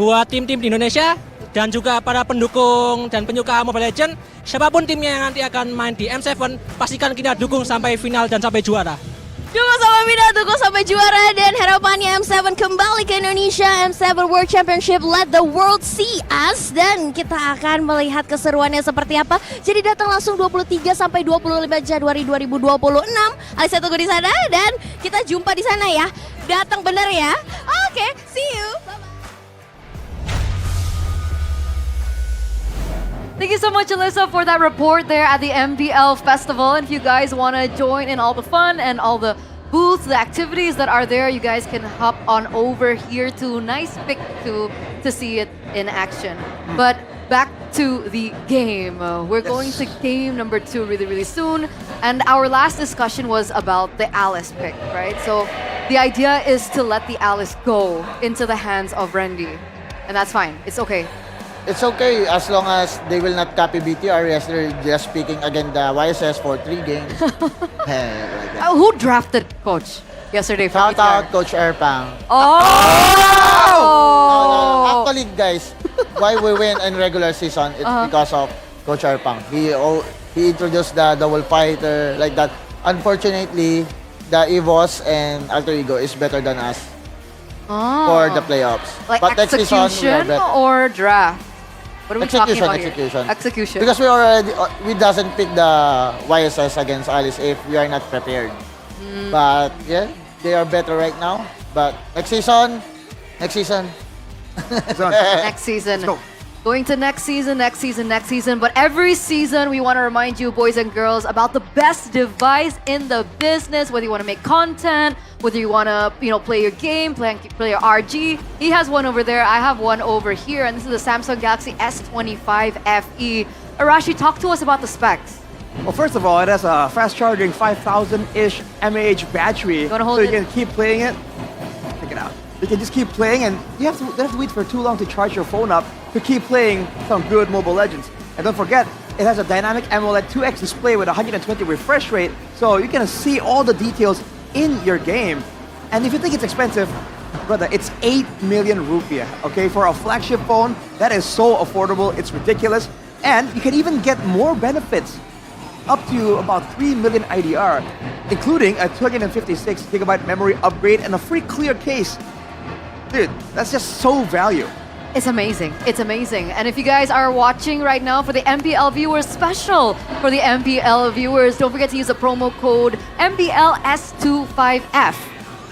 Buat tim-tim di Indonesia dan juga para pendukung dan penyuka Mobile Legends, siapapun timnya yang nanti akan main di M7, pastikan kita dukung sampai final dan sampai juara. Dukung sampai final, dukung sampai juara, dan harapannya M7 kembali ke Indonesia, M7 World Championship, let the world see us, dan kita akan melihat keseruannya seperti apa. Jadi datang langsung 23 sampai 25 Januari 2026. Alisa tunggu di sana dan kita jumpa di sana ya. Datang bener ya. Oke, see you. Thank you so much, Alyssa, for that report there at the MPL Festival. And if you guys want to join in all the fun and all the booths, the activities that are there, you guys can hop on over here to Nice Pick to see it in action. But back to the game. We're going to game number 2 really soon. And our last discussion was about the Alice pick, right? So the idea is to let the Alice go into the hands of Randy. And that's fine. It's okay. It's okay as long as they will not copy BTR. Yes, they're just picking again the YSS for 3 games. Like that. Who drafted Coach yesterday? Shout out Coach Erpang. Oh! No. Actually, guys, why we win in regular season, it's because of Coach Erpang. He introduced the double fighter like that. Unfortunately, the EVOS and Alter Ego is better than us for the playoffs. Like but next season, execution or draft? What are we talking about execution. here? Execution. Because we doesn't pick the YSS against Alice if we are not prepared. But yeah, they are better right now. But next season. Next season. Going to next season. But every season, we want to remind you, boys and girls, about the best device in the business. Whether you want to make content, whether you want to, play your game, play your RG. He has one over there. I have one over here, and this is the Samsung Galaxy S25 FE. Arashi, talk to us about the specs. Well, first of all, it has a fast-charging 5,000-ish mAh battery. You want to hold so it? You can keep playing it. Check it out. You can just keep playing, and you don't have to wait for too long to charge your phone up to keep playing some good Mobile Legends. And don't forget, it has a dynamic AMOLED 2X display with 120 refresh rate, so you can see all the details in your game. And if you think it's expensive, brother, it's 8 million rupiah, okay? For a flagship phone, that is so affordable, it's ridiculous. And you can even get more benefits, up to about 3 million IDR, including a 256GB memory upgrade and a free clear case. Dude, that's just so value. It's amazing. And if you guys are watching right now for the MPL viewers special, for the MPL viewers, don't forget to use the promo code MPLS25F.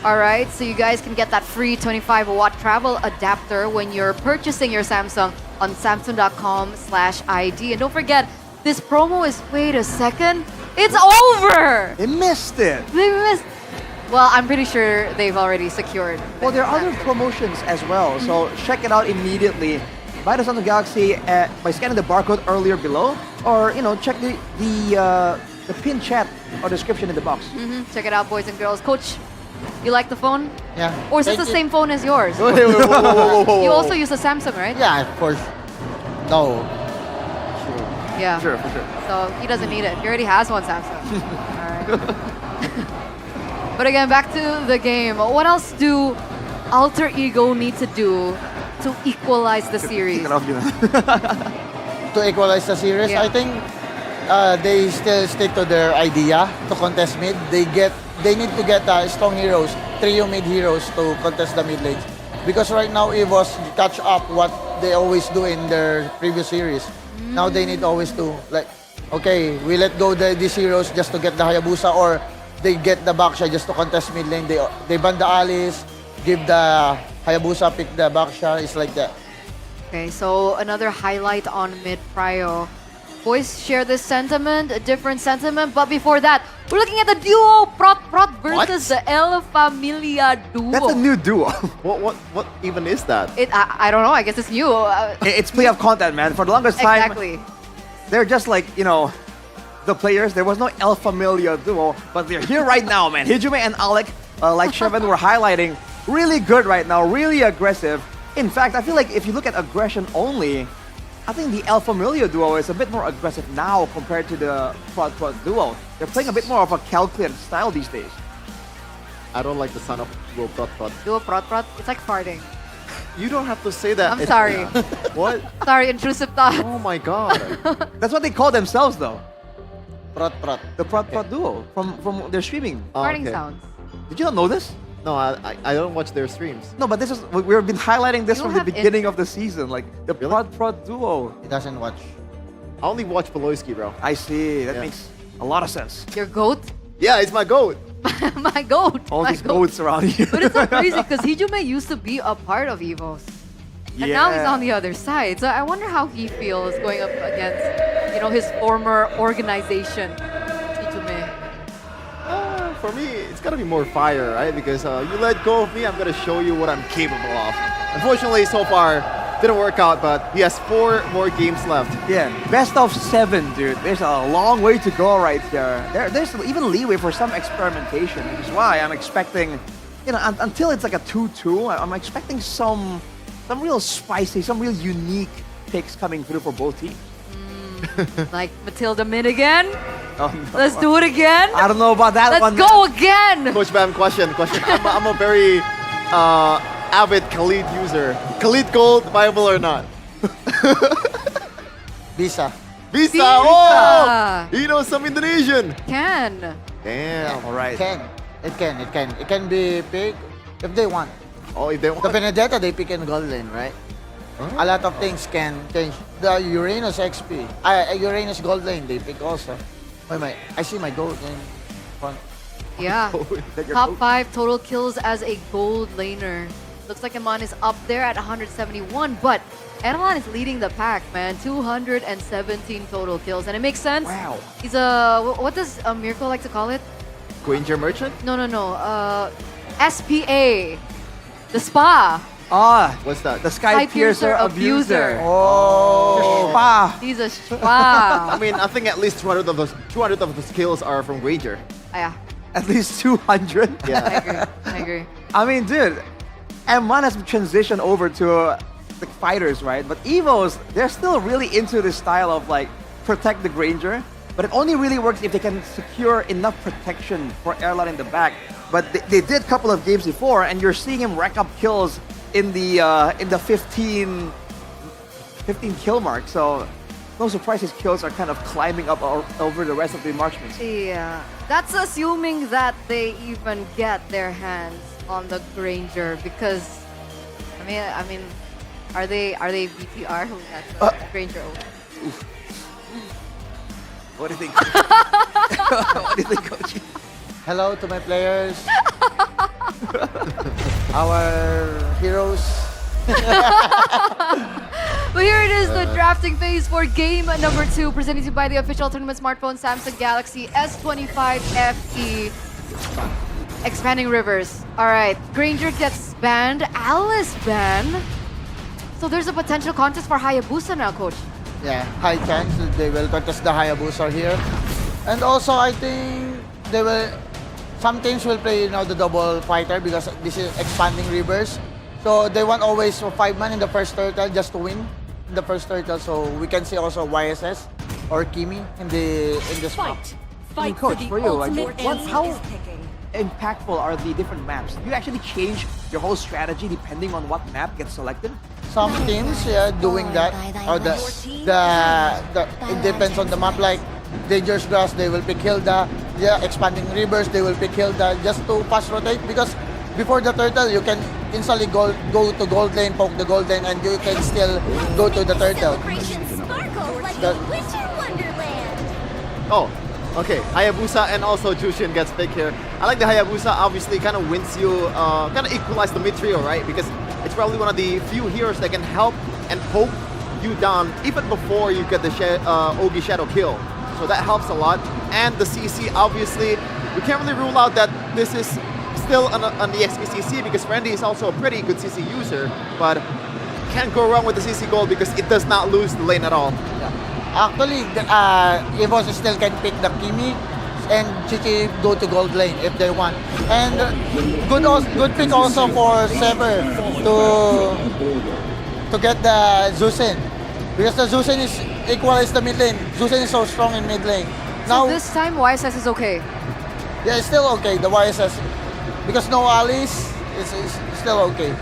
Alright, so you guys can get that free 25-watt travel adapter when you're purchasing your Samsung on Samsung.com/ID. And don't forget, this promo is, wait a second, it's over! They missed it. Well, I'm pretty sure they've already secured. Well, there are other promotions as well, so check it out immediately. Buy the Samsung Galaxy by scanning the barcode earlier below, or check the pin chat or description in the box. Check it out, boys and girls. Coach, you like the phone? Yeah. Or is this the same phone as yours? Whoa. You also use the Samsung, right? Yeah, of course. No. Yeah. For sure. So he doesn't need it. He already has one Samsung. Alright. But again, back to the game. What else do Alter Ego need to do to equalize the series? To equalize the series, Yeah. I think they still stick to their idea to contest mid. They need to get strong heroes, trio mid heroes to contest the mid lanes. Because right now EVOS catch up what they always do in their previous series. Now they need always to okay, we let go these heroes just to get the Hayabusa, or they get the Baksha just to contest mid lane. They ban the Alice, give the Hayabusa, pick the Baksha. It's like that. Okay, so another highlight on mid prio. Boys share this sentiment, a different sentiment, but before that, we're looking at the duo Prot versus the El Familia duo. That's a new duo. What even is that? I don't know. I guess it's new. It's playoff content, man. For the longest time, Exactly. they're just like, the players. There was no El Familia duo, but they're here right now, man. Hijume and Alec, like Shevan were highlighting, really good right now, really aggressive. In fact, I feel like if you look at aggression only, I think the El Familia duo is a bit more aggressive now compared to the Prot duo. They're playing a bit more of a calculated style these days. I don't like the sound of duo Prot. Duo Prot, it's like farting. You don't have to say that. I'm sorry. What? Sorry, intrusive thoughts. Oh my god. That's what they call themselves, though. Prot. The Prot duo from their streaming. Farting sounds. Did you not know this? No, I don't watch their streams. No, but we've been highlighting this You from don't the have beginning of the season, like the Prot duo. He doesn't watch. I only watch Peloisky, bro. I see. That Yeah. makes a lot of sense. Your goat? Yeah, it's my goat. My goat. All my these goat. goats around here. But it's so crazy because Hijume used to be a part of EVOS. And now he's Yeah. on the other side. So I wonder how he feels going up against, his former organization, Hijume. For me, it's gotta be more fire, right? Because you let go of me, I'm gonna show you what I'm capable of. Unfortunately, so far, didn't work out, but he has 4 more games left. Yeah, best of 7, dude. There's a long way to go right there. There's even leeway for some experimentation, which is why I'm expecting, until it's like a 2-2, I'm expecting some real spicy, some real unique picks coming through for both teams. Like Matilda mid again? Oh, no. Let's do it again? I don't know about that one. Let's go again! Coach Bam, question. I'm a very avid Khalid user. Khalid Gold, viable or not? Visa. Visa! Oh! He knows some Indonesian. Can. Damn. All right. It can be picked if they want. Oh, if they want. The Benedetta, they pick in gold lane, right? A lot of things can change. the Uranus XP. Uranus gold lane, they pick also. Wait, I see my gold in front. Yeah. Top 5 total kills as a gold laner. Looks like Iman is up there at 171, but Erlan is leading the pack, man. 217 total kills, and it makes sense. Wow. He's a, what does Mirko like to call it? Granger Merchant? No. SPA. The spa. What's that? The Sky Piercer Abuser. Oh. Spa. He's a spa. I mean, I think at least 200 of those kills are from Granger. Yeah. At least 200? Yeah. I agree. I mean, dude, M1 has transitioned over to the fighters, right? But EVOS, they're still really into this style of like protect the Granger, but it only really works if they can secure enough protection for Erlan in the back. But they did a couple of games before, and you're seeing him rack up kills in the 15 kill mark. So no surprise his kills are kind of climbing up over the rest of the marksmen. Yeah, that's assuming that they even get their hands on the Granger, because I mean, are they BTR? That's Granger. What do you think? What do you think, Coach? Hello to my players. Our heroes. But here it is, the drafting phase for game number 2, presented to you by the official tournament smartphone Samsung Galaxy S25 FE. Expanding Rivers. Alright, Granger gets banned, Alice banned. So there's a potential contest for Hayabusa now, Coach. Yeah, high chance that they will contest the Hayabusa here. And also, I think they will. Some teams will play the double fighter because this is expanding rivers. So they want always 5-man in the first turtle just to win in the first turtle. So we can see also YSS or Kimi in the spot. I mean, Coach, for you, like, how impactful are the different maps? Do you actually change your whole strategy depending on what map gets selected? Some teams, doing that. Or it depends on the map. Like Dangerous Grass, they will pick Hilda. Yeah, Expanding Rivers, they will pick Hilda just to fast rotate, because before the turtle, you can instantly go to gold lane, poke the gold lane, and you can still go to the turtle. Oh, okay. Hayabusa and also Jushin gets picked here. I like the Hayabusa. Obviously, kind of wins you, kind of equalize the mid trio, right? Because it's probably one of the few heroes that can help and poke you down even before you get the Ogi Shadow kill. So that helps a lot. And the CC, obviously, we can't really rule out that this is still an EXP CC, because Randy is also a pretty good CC user, but can't go wrong with the CC gold because it does not lose the lane at all. Yeah. Actually, EVOS still can pick the Kimi and Chichi go to gold lane if they want. And good pick also for Sever to get the Zusin, because the Zusin is equalize the mid lane. Zusin is so strong in mid lane. Now, so this time YSS is okay? Yeah, it's still okay, the YSS. Because no Alice, it's still okay.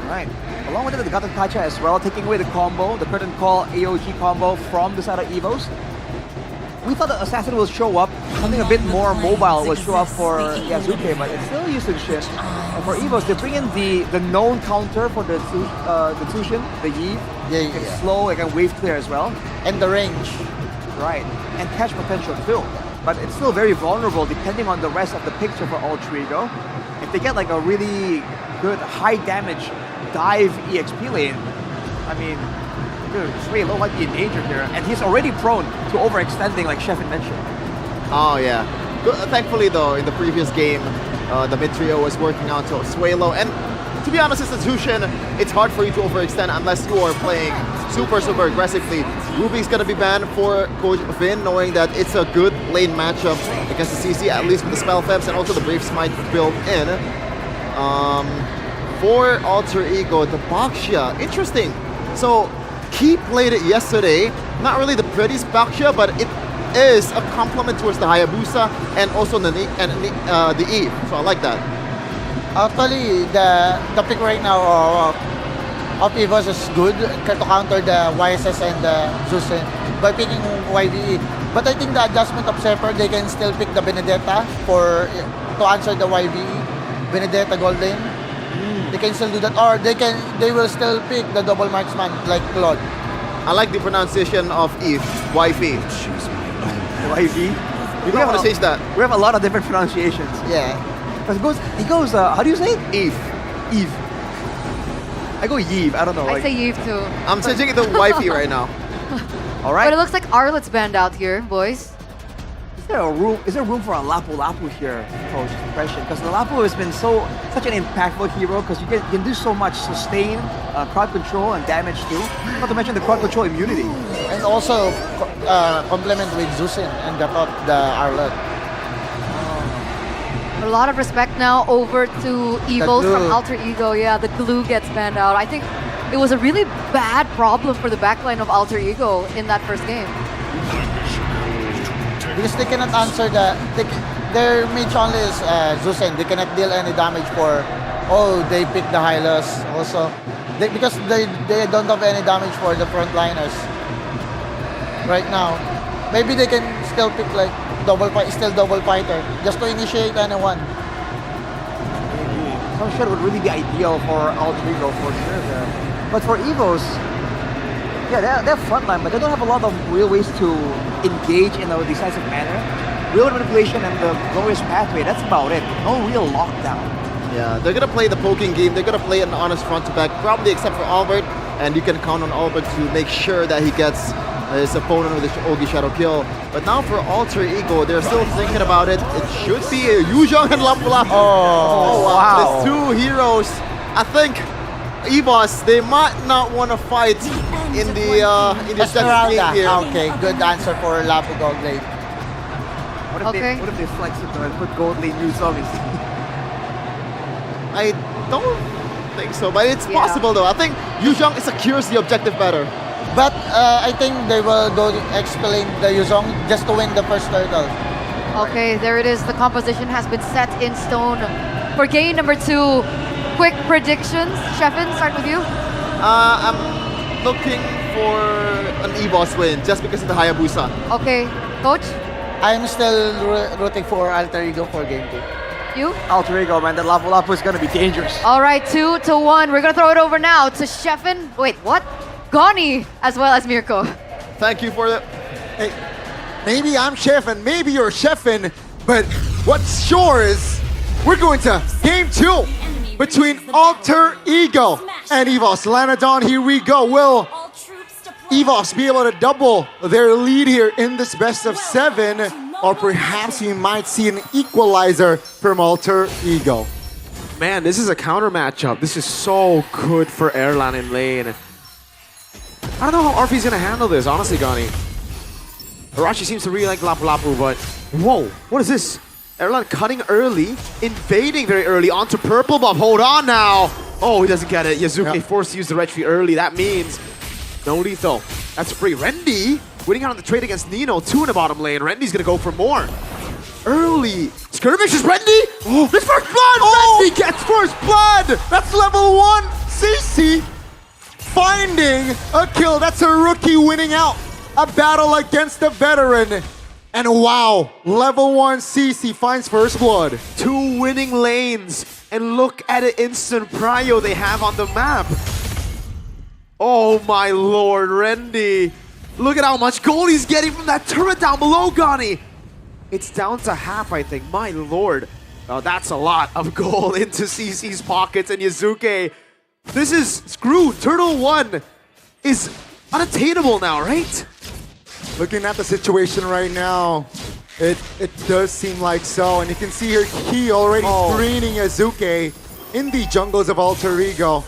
Alright. Along with it, the Gatan Kacha as well, taking away the combo, the curtain call AOG combo from the side of EVOS. We thought the Assassin will show up, something a bit more mobile will show up for Yazuke, but it's still usage shift. And for EVOS, they bring in the known counter for the Tsushin, the Yi. It can slow, it can wave clear as well. And the range. Right, and catch potential too. But it's still very vulnerable depending on the rest of the picture for Ultrigo. If they get like a really good high damage dive EXP lane, I mean, dude, Swaylo might be in danger here. And he's already prone to overextending, like Sheffin mentioned. Oh yeah. Thankfully though, in the previous game, the mid trio was working out to Swaylo. And to be honest, as a Zushin, it's hard for you to overextend unless you are playing super aggressively. Ruby's gonna be banned for Coach Vin, knowing that it's a good lane matchup against the CC, at least with the spell feps and also the Brave Smite built in. For Alter Ego, the Baxia, interesting. So Key played it yesterday. Not really the prettiest Baxia, but it is a compliment towards the Hayabusa and also the Eve. So I like that. Actually, the pick right now of EVOS is good to counter the YSS and the Zusin by picking YVE. But I think the adjustment of Sephir, they can still pick the Benedetta to answer the YVE, Benedetta gold lane. They can still do that, or they will still pick the double marksman like Claude. I like the pronunciation of Eve, wifey. YV. You might want to change that. We have a lot of different pronunciations. Yeah. But he goes, how do you say it? Eve. Eve. I go Yeve, I don't know. I say Eve too. I'm changing it to wifey right now. All right. But it looks like Arlet's banned out here, boys. Is there room for a Lapu here, Coach? Impression, because the Lapu has been such an impactful hero because you can do so much sustain, crowd control, and damage too. Not to mention the crowd control immunity. And also complement with Zusin and the Arlet. A lot of respect now over to EVOS from Alter Ego. Yeah, the glue gets banned out. I think it was a really bad problem for the backline of Alter Ego in that first game. Because they cannot answer their mage only is Zusin. They cannot deal any damage for, they pick the Hylos also. Because they don't have any damage for the frontliners right now. Maybe they can still pick like double fighter just to initiate anyone. Some shot would really be ideal for Alter Ego for sure there. But for EVOS, yeah, they're frontline, but they don't have a lot of real ways to engage in a decisive manner. Real manipulation and the glorious pathway, that's about it. No real lockdown. Yeah, they're gonna play the poking game. They're gonna play an honest front to back, probably except for Albert, and you can count on Albert to make sure that he gets his opponent with the Ogi Shadow Kill. But now for Alter Ego, they're still thinking about it. It should be Yuzhong and Lapu Lapu. Oh, wow. These two heroes, I think EVOS, they might not want to fight in the second game here. Okay, good answer for Lapu Gold Lane. What if they flex it though and put Gold Lane Yuzhong instead? I don't think so, but it's possible though. I think Yuzhong secures the objective better. But I think they will go explain the Yuzhong just to win the first turtle. Okay, there it is. The composition has been set in stone for game number 2. Quick predictions. Sheffin, start with you. I'm looking for an EVOS win just because of the Hayabusa. Okay, Coach? I'm still rooting for Alter Ego for game 2. You? Alter Ego, man. That Lapu Lapu is going to be dangerous. All right, 2-1. We're going to throw it over now to Sheffin. Wait, what? Goni, as well as Mirko. Thank you for the... Hey, maybe I'm Sheffin, maybe you're Sheffin, but what's sure is we're going to game 2 between Alter Ego and EVOS. Lanadon, here we go. Will EVOS be able to double their lead here in this best of 7? Or perhaps we might see an equalizer from Alter Ego. Man, this is a counter matchup. This is so good for Erlan in lane. I don't know how RF's gonna handle this, honestly, Gani. Arashi seems to really like Lapu Lapu, but whoa, what is this? Erlan cutting early, invading very early onto purple buff. Hold on now. Oh, he doesn't get it. Yazuki forced to use the red tree early. That means no lethal. That's free. Rendy winning out on the trade against Nino. 2 in the bottom lane. Rendy's gonna go for more. Early skirmish is Rendy. Oh, his first blood. Oh, Rendy gets first blood. That's level 1. CC finding a kill. That's a rookie winning out a battle against a veteran. And wow, level 1 CC finds first blood. 2 winning lanes. And look at the instant prio they have on the map. Oh my lord, Rendy. Look at how much gold he's getting from that turret down below, Gani. It's down to half, I think. My lord. Oh, that's a lot of gold into CC's pockets and Yazuki. This is screwed. Turtle 1 is unattainable now, right? Looking at the situation right now, it does seem like so. And you can see here, Key already screening Yazuki in the jungles of Alter Ego.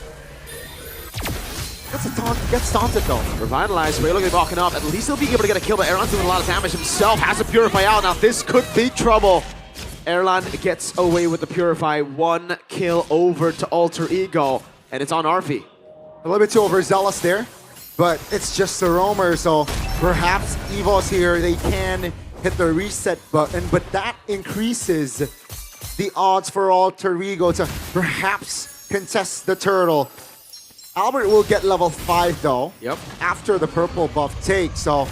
That's a taunt, gets taunted though. Revitalized, Raylo gonna be walking up. At least he'll be able to get a kill, but Erlan's doing a lot of damage himself. Has to Purify out. Now this could be trouble. Erlan gets away with the Purify. 1 kill over to Alter Ego. And it's on Arfi. A little bit too overzealous there, but it's just a roamer, so perhaps EVOS here, they can hit the reset button, but that increases the odds for Alter Ego to perhaps contest the turtle. Albert will get level 5 though, after the purple buff take, so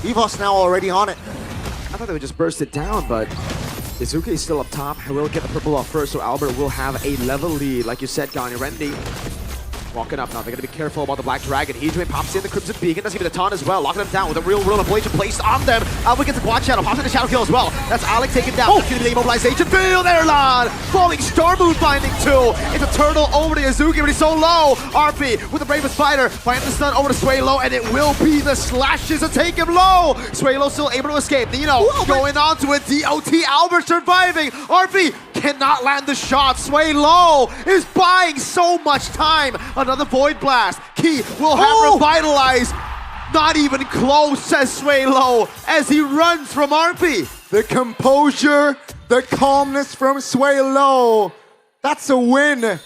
EVOS now already on it. I thought they would just burst it down, but Izuki is still up top. He will get the purple buff first, so Albert will have a level lead. Like you said, Gani, Rendy Walking up now, they're gonna be careful about the Black Dragon. Heejun pops in the Crimson Beacon, doesn't give it a ton as well, locking them down with a real manipulation placed on them. Albert gets a quad shadow, pops in the shadow kill as well. That's Alec taken down. That's gonna be the immobilization. Field Airlon! Falling Star Moon finding two. It's a turtle over to Yazuki, but he's so low. RP with the Bravest Fighter, finding the stun over to Swaylo, and it will be the slashes to take him low. Swaylo still able to escape. Nino going on to a DOT. Albert surviving. RP cannot land the shot. Swaylo is buying so much time. Another Void Blast. Key will have revitalized. Not even close, says Swaylo, as he runs from RP. The composure, the calmness from Swaylo. That's a win.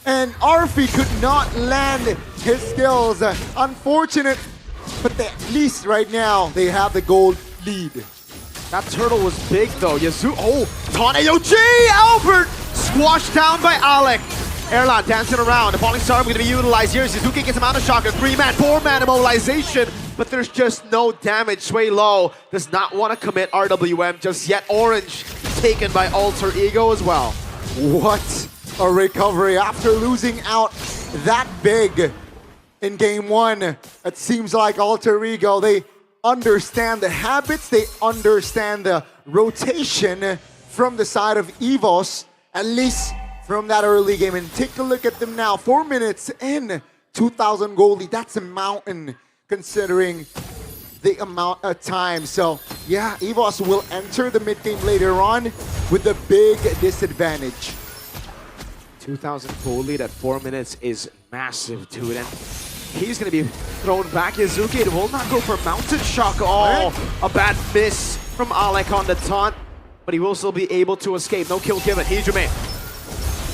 And RP could not land his skills. Unfortunate, but at least right now they have the gold lead. That turtle was big though. Taunt AOG! Albert squashed down by Alec. Airlon dancing around. The falling star going to be utilized here. Suzuki gets him out of shock. A 3-man, 4-man immobilization, but there's just no damage. Swaylo does not want to commit RWM just yet. Orange taken by Alter Ego as well. What a recovery after losing out that big in game one. It seems like Alter Ego, they understand the habits, they understand the rotation from the side of EVOS, at least from that early game. And take a look at them now, 4 minutes in, 2,000 gold lead. That's a mountain considering the amount of time. So yeah, EVOS will enter the mid game later on with a big disadvantage. 2,000 gold lead at 4 minutes is massive, dude. And he's going to be thrown back. Yazuki, it will not go for Mountain Shock. Oh, a bad miss from Alec on the taunt, but he will still be able to escape. No kill given. Heejun.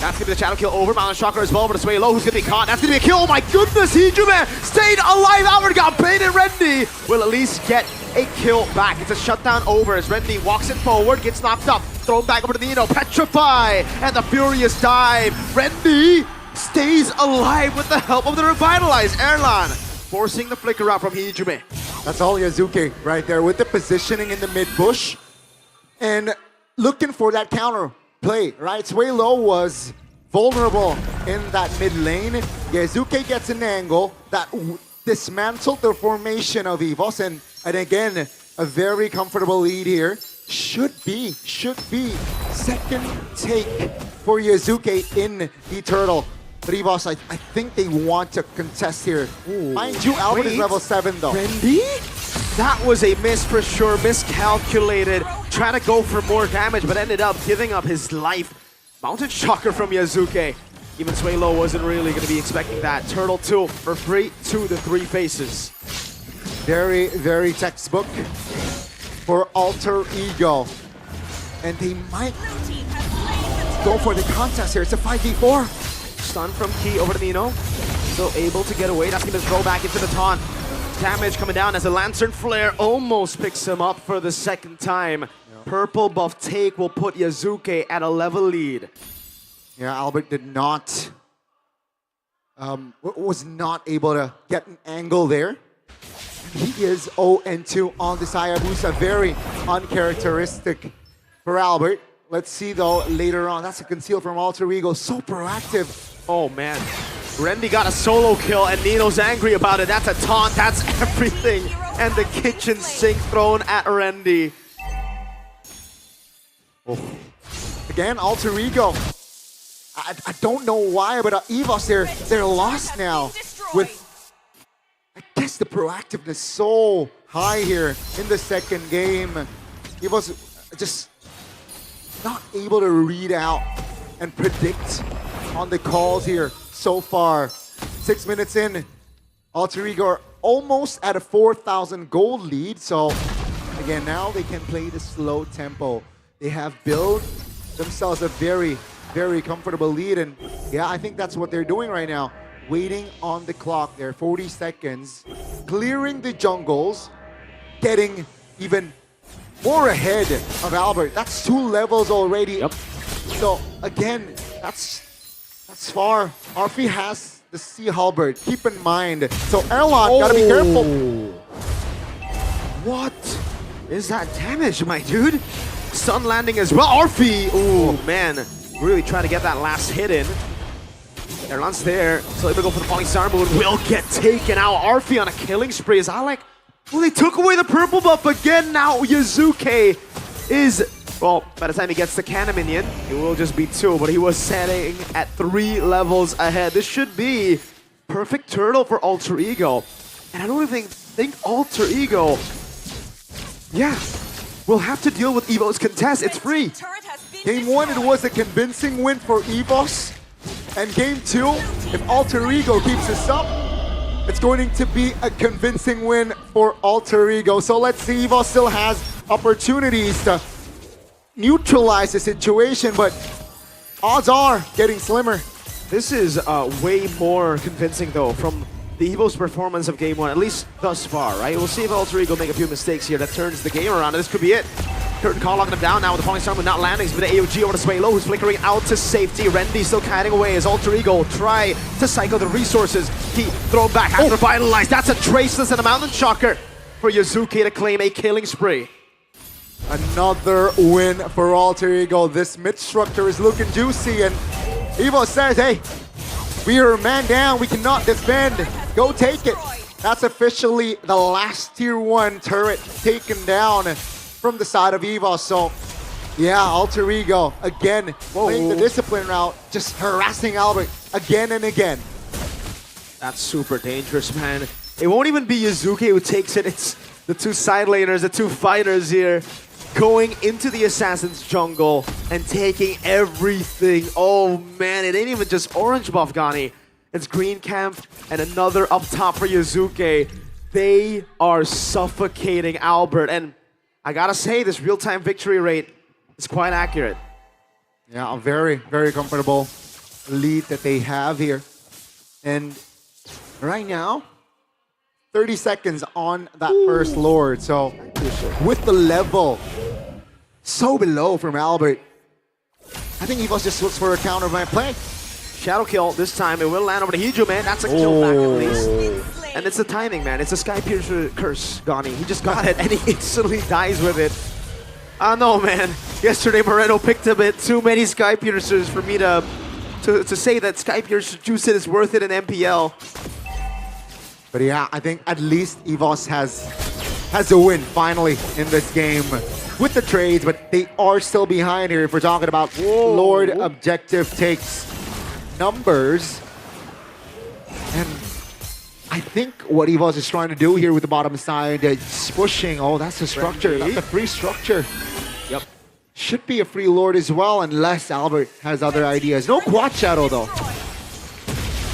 That's going to be the shadow kill over. Mountain Shocker as well, but Swaylo who's going to be caught. That's going to be a kill. Oh my goodness, Heejun stayed alive. Albert got baited. Rendy will at least get a kill back. It's a shutdown over as Rendy walks it forward, gets knocked up, thrown back over to Nino. Petrify and the furious dive. Rendy stays alive with the help of the revitalized Airlon, forcing the flicker out from Heejun. That's all Yazuki right there with the positioning in the mid bush and looking for that counter play, right? Swaylo was vulnerable in that mid lane. Yazuki gets an angle that dismantled the formation of EVOS, and again, a very comfortable lead here. Should be second take for Yazuki in the turtle. But EVOS, I think they want to contest here. Mind you, Albert is level 7 though. Rendy? That was a miss for sure, miscalculated. Trying to go for more damage, but ended up giving up his life. Mountain Shocker from Yazuki. Even Swaylo wasn't really going to be expecting that. Turtle 2 for free to the 3 faces. Very textbook for Alter Ego. And they might go for the contest here. It's a 5v4. Stun from Key over to Nino. Still able to get away. That's going to throw back into the taunt. Damage coming down as a Lantern Flare almost picks him up for the second time. Purple buff take will put Yazuki at a level lead. Yeah, Albert did not, was not able to get an angle there. He is 0-2 on this Hayabusa, very uncharacteristic for Albert. Let's see though later on. That's a conceal from Alter Ego, so proactive. Oh man, Rendy got a solo kill and Nino's angry about it. That's a taunt, that's everything. And the kitchen sink thrown at Rendy. Oh. Again, Alter Ego. I don't know why, but EVOS, they're lost now. With, I guess, the proactiveness so high here in the second game. EVOS just not able to read out and predict on the calls here so far. 6 minutes in, Alter Ego are almost at a 4,000 gold lead. So again, now they can play the slow tempo. They have built themselves a very comfortable lead, and yeah, I think that's what they're doing right now. Waiting on the clock there, 40 seconds, clearing the jungles, getting even more ahead of Albert. That's 2 levels already. Yep. So again, that's far. RP has the Sea Halberd, keep in mind. So Airlock, gotta be careful. What is that damage, my dude? Sun landing as well. RP, oh man, really trying to get that last hit in. Erlan's there, so they go for the falling star moon, will get taken out. Arfi on a killing spree. Is Alec? Well, they took away the purple buff again. Now Yazuke is, well, by the time he gets the cannon minion, it will just be 2, but he was setting at 3 levels ahead. This should be perfect turtle for Alter Ego. And I don't even think Alter Ego, yeah, will have to deal with EVOS contest. It's free. Game 1, it was a convincing win for EVOS. And Game 2, if Alter Ego keeps this up, it's going to be a convincing win for Alter Ego. So let's see, EVOS still has opportunities to neutralize the situation, but odds are getting slimmer. This is way more convincing though from the EVOS performance of Game 1, at least thus far, right? We'll see if Alter Ego make a few mistakes here that turns the game around, and this could be it. Curtain Call locking him down now with the falling star, but not landing. But the AOG over to Swaylo, who's flickering out to safety. Rendy still kiting away as Alter Ego try to cycle the resources. He thrown back after Vitalize. That's a Traceless and a Mountain Shocker for Yazuki to claim a killing spree. Another win for Alter Ego. This mid structure is looking juicy, and Evo says, hey, we are man down, we cannot defend. Go take it. That's officially the last tier 1 turret taken down from the side of EVOS. So yeah, Alter Ego again playing the discipline route, just harassing Albert again and again. That's super dangerous, man. It won't even be Yazuki who takes it. It's the 2 side laners, the 2 fighters here, going into the Assassin's jungle and taking everything. Oh man, it ain't even just orange buff, Gani. It's green camp and another up top for Yazuki. They are suffocating Albert, and I gotta say, this real-time victory rate is quite accurate. Yeah, a very, very comfortable lead that they have here. And right now, 30 seconds on that first Lord. So with the level so below from Albert, I think EVOS just looks for a counter by play. Shadow kill this time. It will land over to Hiju, man. That's a kill back at least. And it's the timing, man. It's a Sky Piercer curse, Gani. He just got it and he instantly dies with it. I know, man. Yesterday, Moreno picked a bit too many Sky Piercers for me to say that Sky Piercer juice it is worth it in MPL. But yeah, I think at least EVOS has a win finally in this game with the trades, but they are still behind here if we're talking about Lord objective takes numbers. And I think what EVOS is trying to do here with the bottom side, it's pushing. Oh, that's a structure. That's a free structure. Yep. Should be a free Lord as well, unless Albert has other ideas. No Quad Shadow, though.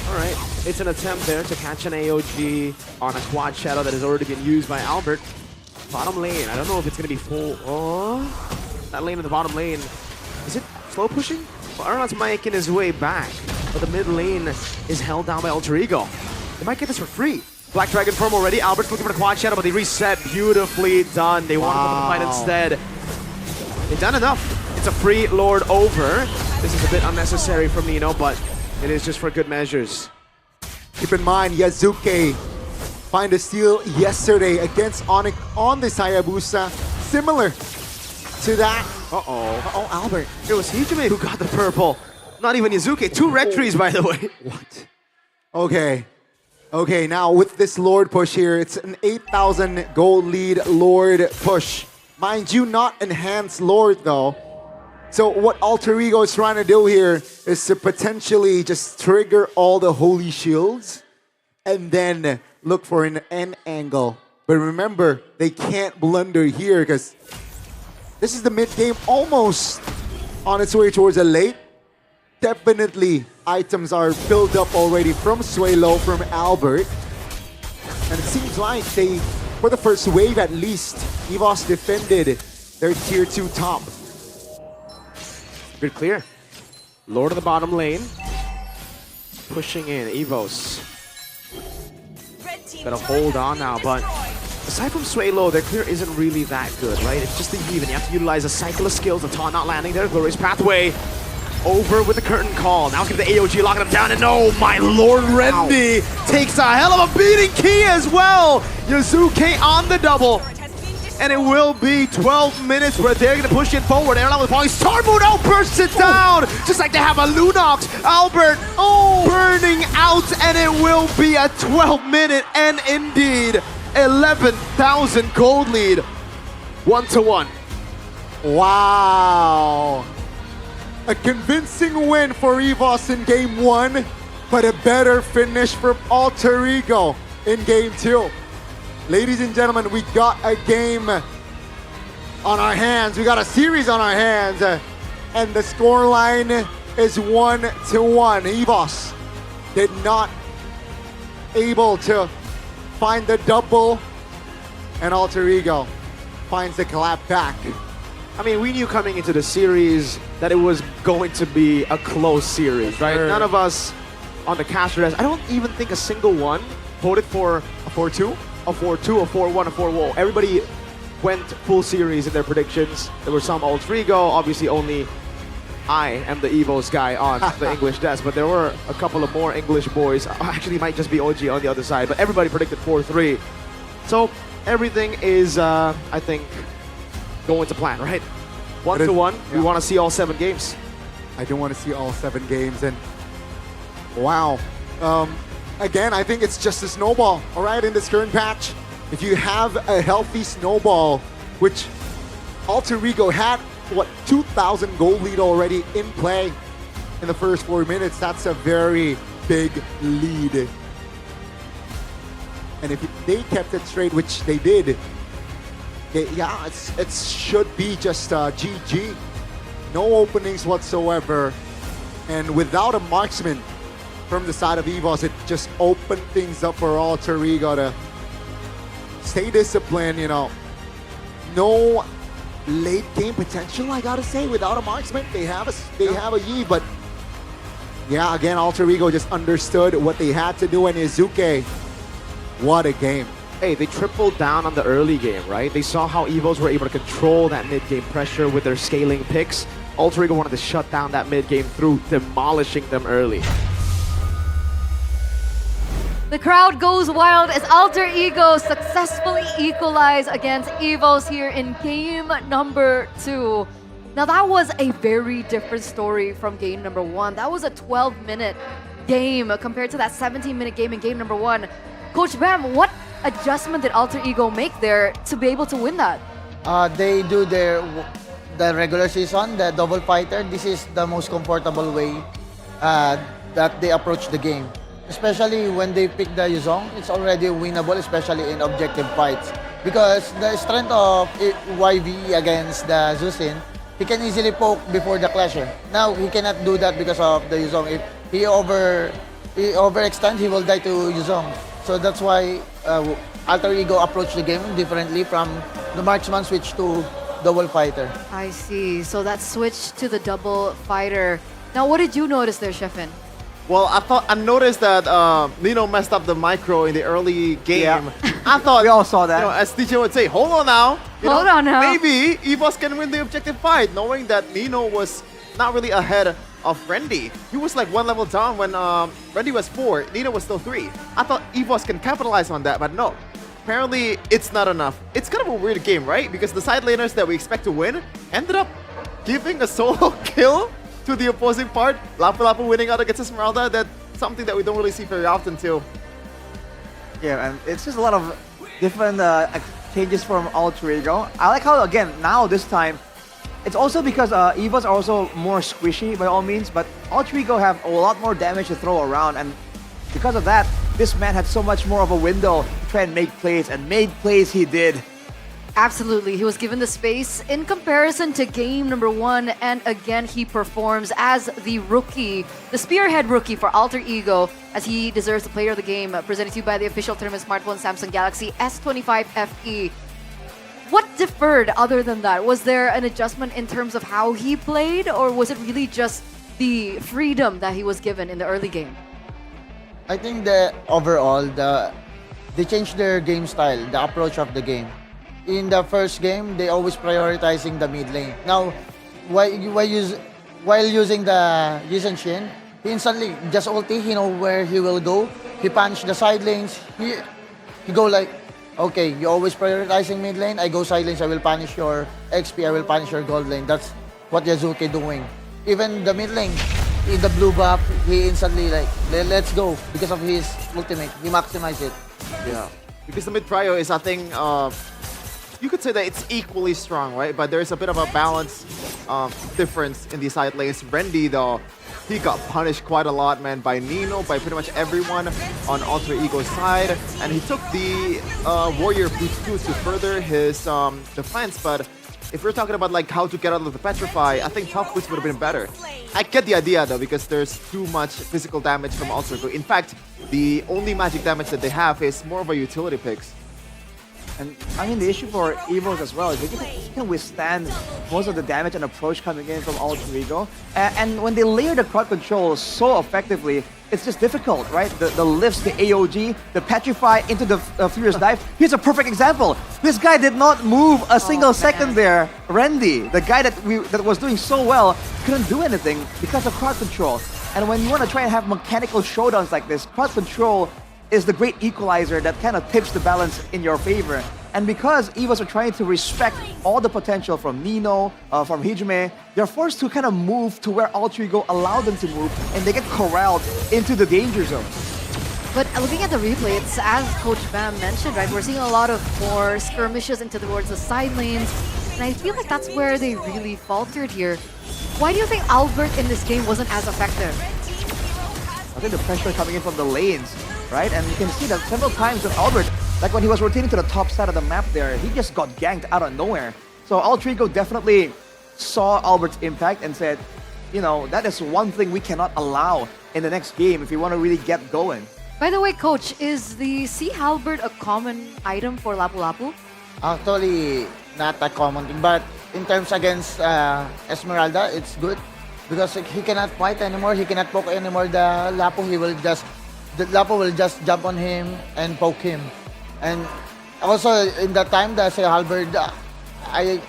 All right. It's an attempt there to catch an AOG on a Quad Shadow that has already been used by Albert. Bottom lane. I don't know if it's going to be full. Oh, that lane in the bottom lane. Is it slow pushing? Well, Arnold's making his way back, but the mid lane is held down by Alter Ego. They might get this for free. Black Dragon form already. Albert's looking for the Quad Shadow, but they reset. Beautifully done. They want to fight instead. They've done enough. It's a free Lord over. This is a bit unnecessary for Nino, but it is just for good measures. Keep in mind, Yazuki find a steal yesterday against Onyx on this Hayabusa. Similar to that. Uh-oh, Albert. It was Hijime who got the purple. Not even Yazuki. 2 red trees, by the way. What? Okay. Okay, now with this Lord push here, it's an 8,000 gold lead Lord push. Mind you, not enhanced Lord though. So what Alter Ego is trying to do here is to potentially just trigger all the holy shields and then look for an end angle. But remember, they can't blunder here because this is the mid game almost on its way towards a late. Definitely items are filled up already from Swaylo, from Albert. And it seems like they, for the first wave at least, EVOS defended their tier 2 top. Good clear. Lord of the bottom lane. Pushing in, EVOS. Gotta hold on now, but aside from Swaylo, their clear isn't really that good, right? It's just the even. You have to utilize a cycle of skills. The taunt not landing there. Glorious pathway. Over with the curtain call. Now it's gonna be the AOG locking him down, and oh my lord, Rendy takes a hell of a beating. Key as well. Yazuki on the double. and it will be 12 minutes where they're gonna push it forward. Airline with points. Tormudo bursts it down, just like they have a Lunox. Albert, burning out, and it will be a 12-minute and indeed 11,000 gold lead. 1-1. Wow. A convincing win for EVOS in game 1, but a better finish for Alter Ego in game 2. Ladies and gentlemen, we got a game on our hands. We got a series on our hands, and the scoreline is 1-1. EVOS did not able to find the double, and Alter Ego finds the clap back. I mean, we knew coming into the series that it was going to be a close series, right? Sure. None of us on the caster desk, I don't even think a single one voted for a 4-2, a 4-2, a 4-1, a 4-1. Everybody went full series in their predictions. There were some Alter Ego, obviously only I am the EVOS guy on the English desk, but there were a couple of more English boys. Actually, might just be OG on the other side, but everybody predicted 4-3. So everything is, I think, going to plan, right? 1-1. Yeah. We want to see all 7 games. I do want to see all 7 games, and wow. Again, I think it's just a snowball, all right, in this current patch. If you have a healthy snowball, which Alter Ego had, 2,000 gold lead already in play in the first 4 minutes, that's a very big lead. And if they kept it straight, which they did, it should be just GG. No openings whatsoever. And without a marksman from the side of EVOS, it just opened things up for Alter Ego to stay disciplined, you know. No late game potential, I gotta say, without a marksman. They have a Yi, but yeah, again, Alter Ego just understood what they had to do, and Izuke, what a game. Hey, they tripled down on the early game, right? They saw how EVOS were able to control that mid-game pressure with their scaling picks. Alter Ego wanted to shut down that mid-game through demolishing them early. The crowd goes wild as Alter Ego successfully equalize against EVOS here in game number 2. Now that was a very different story from game number 1. That was a 12-minute game compared to that 17-minute game in game number 1. Coach Bam, what adjustment did Alter Ego make there to be able to win that? They do the regular season, the double fighter. This is the most comfortable way that they approach the game. Especially when they pick the Yuzong, it's already winnable, especially in objective fights. Because the strength of YV against the Zusin, he can easily poke before the clasher. Now, he cannot do that because of the Yuzong. If he overextend, he will die to Yuzong. So that's why Alter Ego approached the game differently from the marksman switch to double fighter. I see. So that switch to the double fighter. Now, what did you notice there, Shefin? Well, I noticed that Nino messed up the micro in the early game. Yeah. I thought We all saw that. You know, as DJ would say, hold on now. Hold on now. Maybe EVOS can win the objective fight, knowing that Nino was not really ahead of Randy. He was like 1 level down when Randy was 4, Nino was still 3. I thought EVOS can capitalize on that, but no. Apparently, it's not enough. It's kind of a weird game, right? Because the side laners that we expect to win ended up giving a solo kill to the opposing part. Lapu Lapu winning out against Esmeralda. That's something that we don't really see very often too. Yeah, and it's just a lot of different changes from Alter Ego. I like how, again, now this time, it's also because EVOS are also more squishy by all means, but Alter Ego have a lot more damage to throw around, and because of that, this man had so much more of a window to try and make plays, and made plays he did. Absolutely. He was given the space in comparison to game number 1, and again, he performs as the rookie, the spearhead rookie for Alter Ego, as he deserves the player of the game, presented to you by the official tournament smartphone Samsung Galaxy S25 FE. What differed other than that? Was there an adjustment in terms of how he played, or was it really just the freedom that he was given in the early game? I think that overall, they changed their game style, the approach of the game. In the first game, they always prioritizing the mid lane. Now, while using the Yizhen Shin, he instantly just ulti, he know where he will go. He punch the side lanes. He go like okay, you always prioritizing mid lane, I go side lanes, I will punish your XP, I will punish your gold lane. That's what Yasuke doing. Even the mid lane, in the blue buff, he instantly like, let's go. Because of his ultimate, he maximized it. Yeah. Because the mid prio is, I think, you could say that it's equally strong, right? But there's a bit of a balance difference in the side lanes. Randy, though, he got punished quite a lot, man, by Nino, by pretty much everyone on Alter Ego's side. And he took the Warrior Boost 2 to further his defense. But if we're talking about like how to get out of the Petrify, I think Top Boost would have been better. I get the idea, though, because there's too much physical damage from Alter Ego. In fact, the only magic damage that they have is more of a utility picks. And I mean, the issue for EVOS as well is they can withstand most of the damage and approach coming in from Alter Ego. And when they layer the crowd control so effectively, it's just difficult, right? The lifts, the AOG, the Petrify into the Furious Dive. Here's a perfect example. This guy did not move a single second there. Randy, the guy that was doing so well, couldn't do anything because of crowd control. And when you want to try and have mechanical showdowns like this, crowd control is the great equalizer that kind of tips the balance in your favor. And because EVOS are trying to respect all the potential from Nino, from Hijime, they're forced to kind of move to where Alter Ego allowed them to move, and they get corralled into the danger zone. But looking at the replay, it's as Coach Bam mentioned, right? We're seeing a lot of more skirmishes towards the side lanes, and I feel like that's where they really faltered here. Why do you think Albert in this game wasn't as effective? I think the pressure coming in from the lanes, right? And you can see that several times with Albert, like when he was rotating to the top side of the map there, he just got ganked out of nowhere. So Alter Ego definitely saw Albert's impact and said, you know, that is one thing we cannot allow in the next game if we want to really get going. By the way, Coach, is the Sea Halberd a common item for Lapu Lapu? Actually, not a common thing, but in terms against Esmeralda, it's good. Because he cannot fight anymore, he cannot poke anymore the Lapu, the Lapu will just jump on him and poke him. And also, in that time, the Sea Halberd,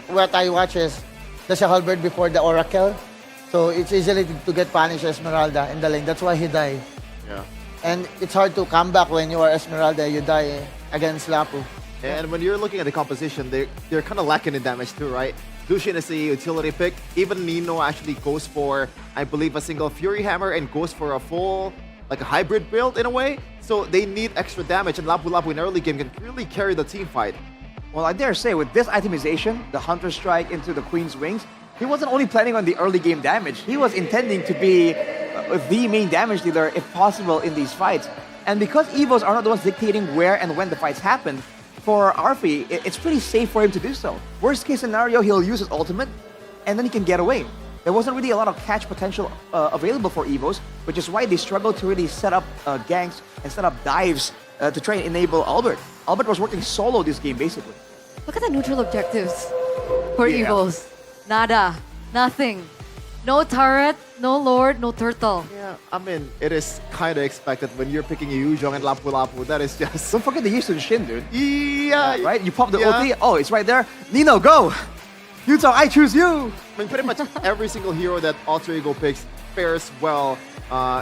what I watch is the Sea Halberd before the Oracle. So it's easily to get punished Esmeralda in the lane. That's why he died. Yeah. And it's hard to come back when you are Esmeralda, you die against Lapu. And when you're looking at the composition, they're kind of lacking in damage too, right? Lucian is a utility pick. Even Nino actually goes for, I believe, a single Fury Hammer and goes for a full, like a hybrid build in a way. So they need extra damage, and Lapu Lapu in early game can really carry the team fight. Well, I dare say, with this itemization, the Hunter Strike into the Queen's Wings, he wasn't only planning on the early game damage, he was intending to be the main damage dealer, if possible, in these fights. And because EVOS are not the ones dictating where and when the fights happen, for Arfi, it's pretty safe for him to do so. Worst case scenario, he'll use his ultimate, and then he can get away. There wasn't really a lot of catch potential available for EVOS, which is why they struggled to really set up ganks and set up dives to try and enable Albert. Albert was working solo this game, basically. Look at the neutral objectives for EVOS. Nada. Nothing. No turret, no lord, no turtle. Yeah, I mean, it is kind of expected when you're picking Yuzhong and Lapu Lapu. That is just... Don't forget the Yisun Shin, dude. Yeah. Right? You pop the ulti. Oh, it's right there. Nino, go! Yuzhong, I choose you! I mean, pretty much every single hero that Alter Ego picks fares well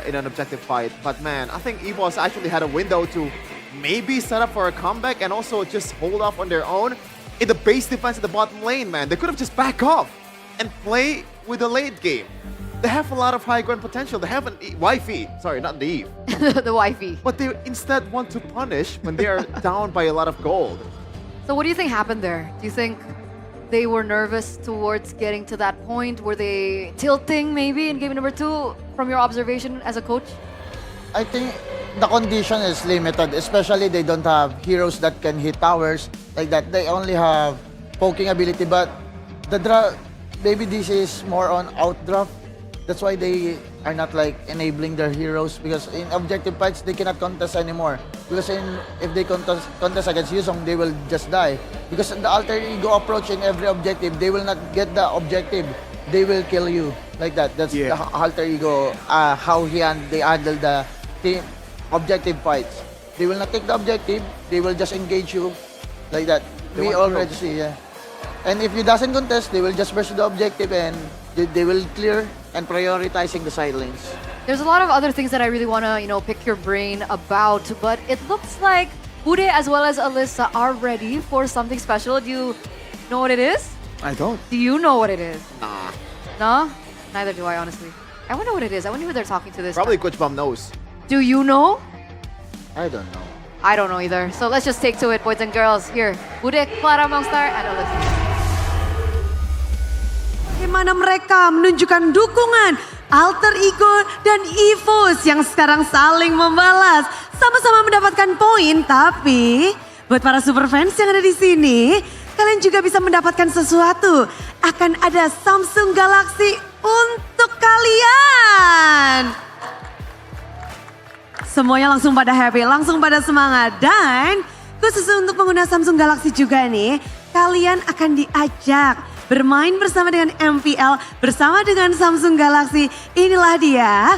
in an objective fight. But man, I think EVOS actually had a window to maybe set up for a comeback and also just hold off on their own. In the base defense at the bottom lane, man, they could have just back off and play with the late game. They have a lot of high ground potential. They have an wifey. Sorry, not the Eve. The wifey. But they instead want to punish when they are down by a lot of gold. So what do you think happened there? Do you think they were nervous towards getting to that point? Were they tilting maybe in game number 2 from your observation as a coach? I think the condition is limited, especially they don't have heroes that can hit towers like that. They only have poking ability, but the draft, maybe this is more on outdraft. That's why they are not like enabling their heroes, because in objective fights they cannot contest anymore. Because if they contest against Yuzhong, they will just die. Because the Alter Ego approach in every objective, they will not get the objective. They will kill you like that. That's the Alter Ego, how they handle the team objective fights. They will not take the objective. They will just engage you like that. We already see, yeah. And if you doesn't contest, they will just pursue the objective and they will clear and prioritizing the side lanes. There's a lot of other things that I really want to, pick your brain about, but it looks like Bude as well as Alyssa are ready for something special. Do you know what it is? I don't. Do you know what it is? Nah. No? Neither do I, honestly. I wonder what it is. I wonder who they're talking to this Probably time. Coach Bum knows. Do you know? I don't know. I don't know either. So let's just take to it, boys and girls. Here, Bude, Clara Mongstar, and Alyssa. Bagaimana mereka menunjukkan dukungan Alter Ego dan EVOS yang sekarang saling membalas. Sama-sama mendapatkan poin, tapi buat para super fans yang ada di sini, kalian juga bisa mendapatkan sesuatu. Akan ada Samsung Galaxy untuk kalian. Semuanya langsung pada happy, langsung pada semangat. Dan khusus untuk pengguna Samsung Galaxy juga nih, kalian akan diajak bermain bersama dengan MPL, bersama dengan Samsung Galaxy. Inilah dia,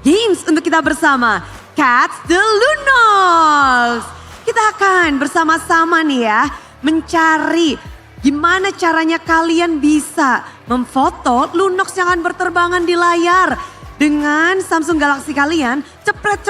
games untuk kita bersama, Catch the Lunox. Kita akan bersama-sama nih ya, mencari gimana caranya kalian bisa memfoto Lunox yang akan berterbangan di layar. Dengan Samsung Galaxy kalian, cepret,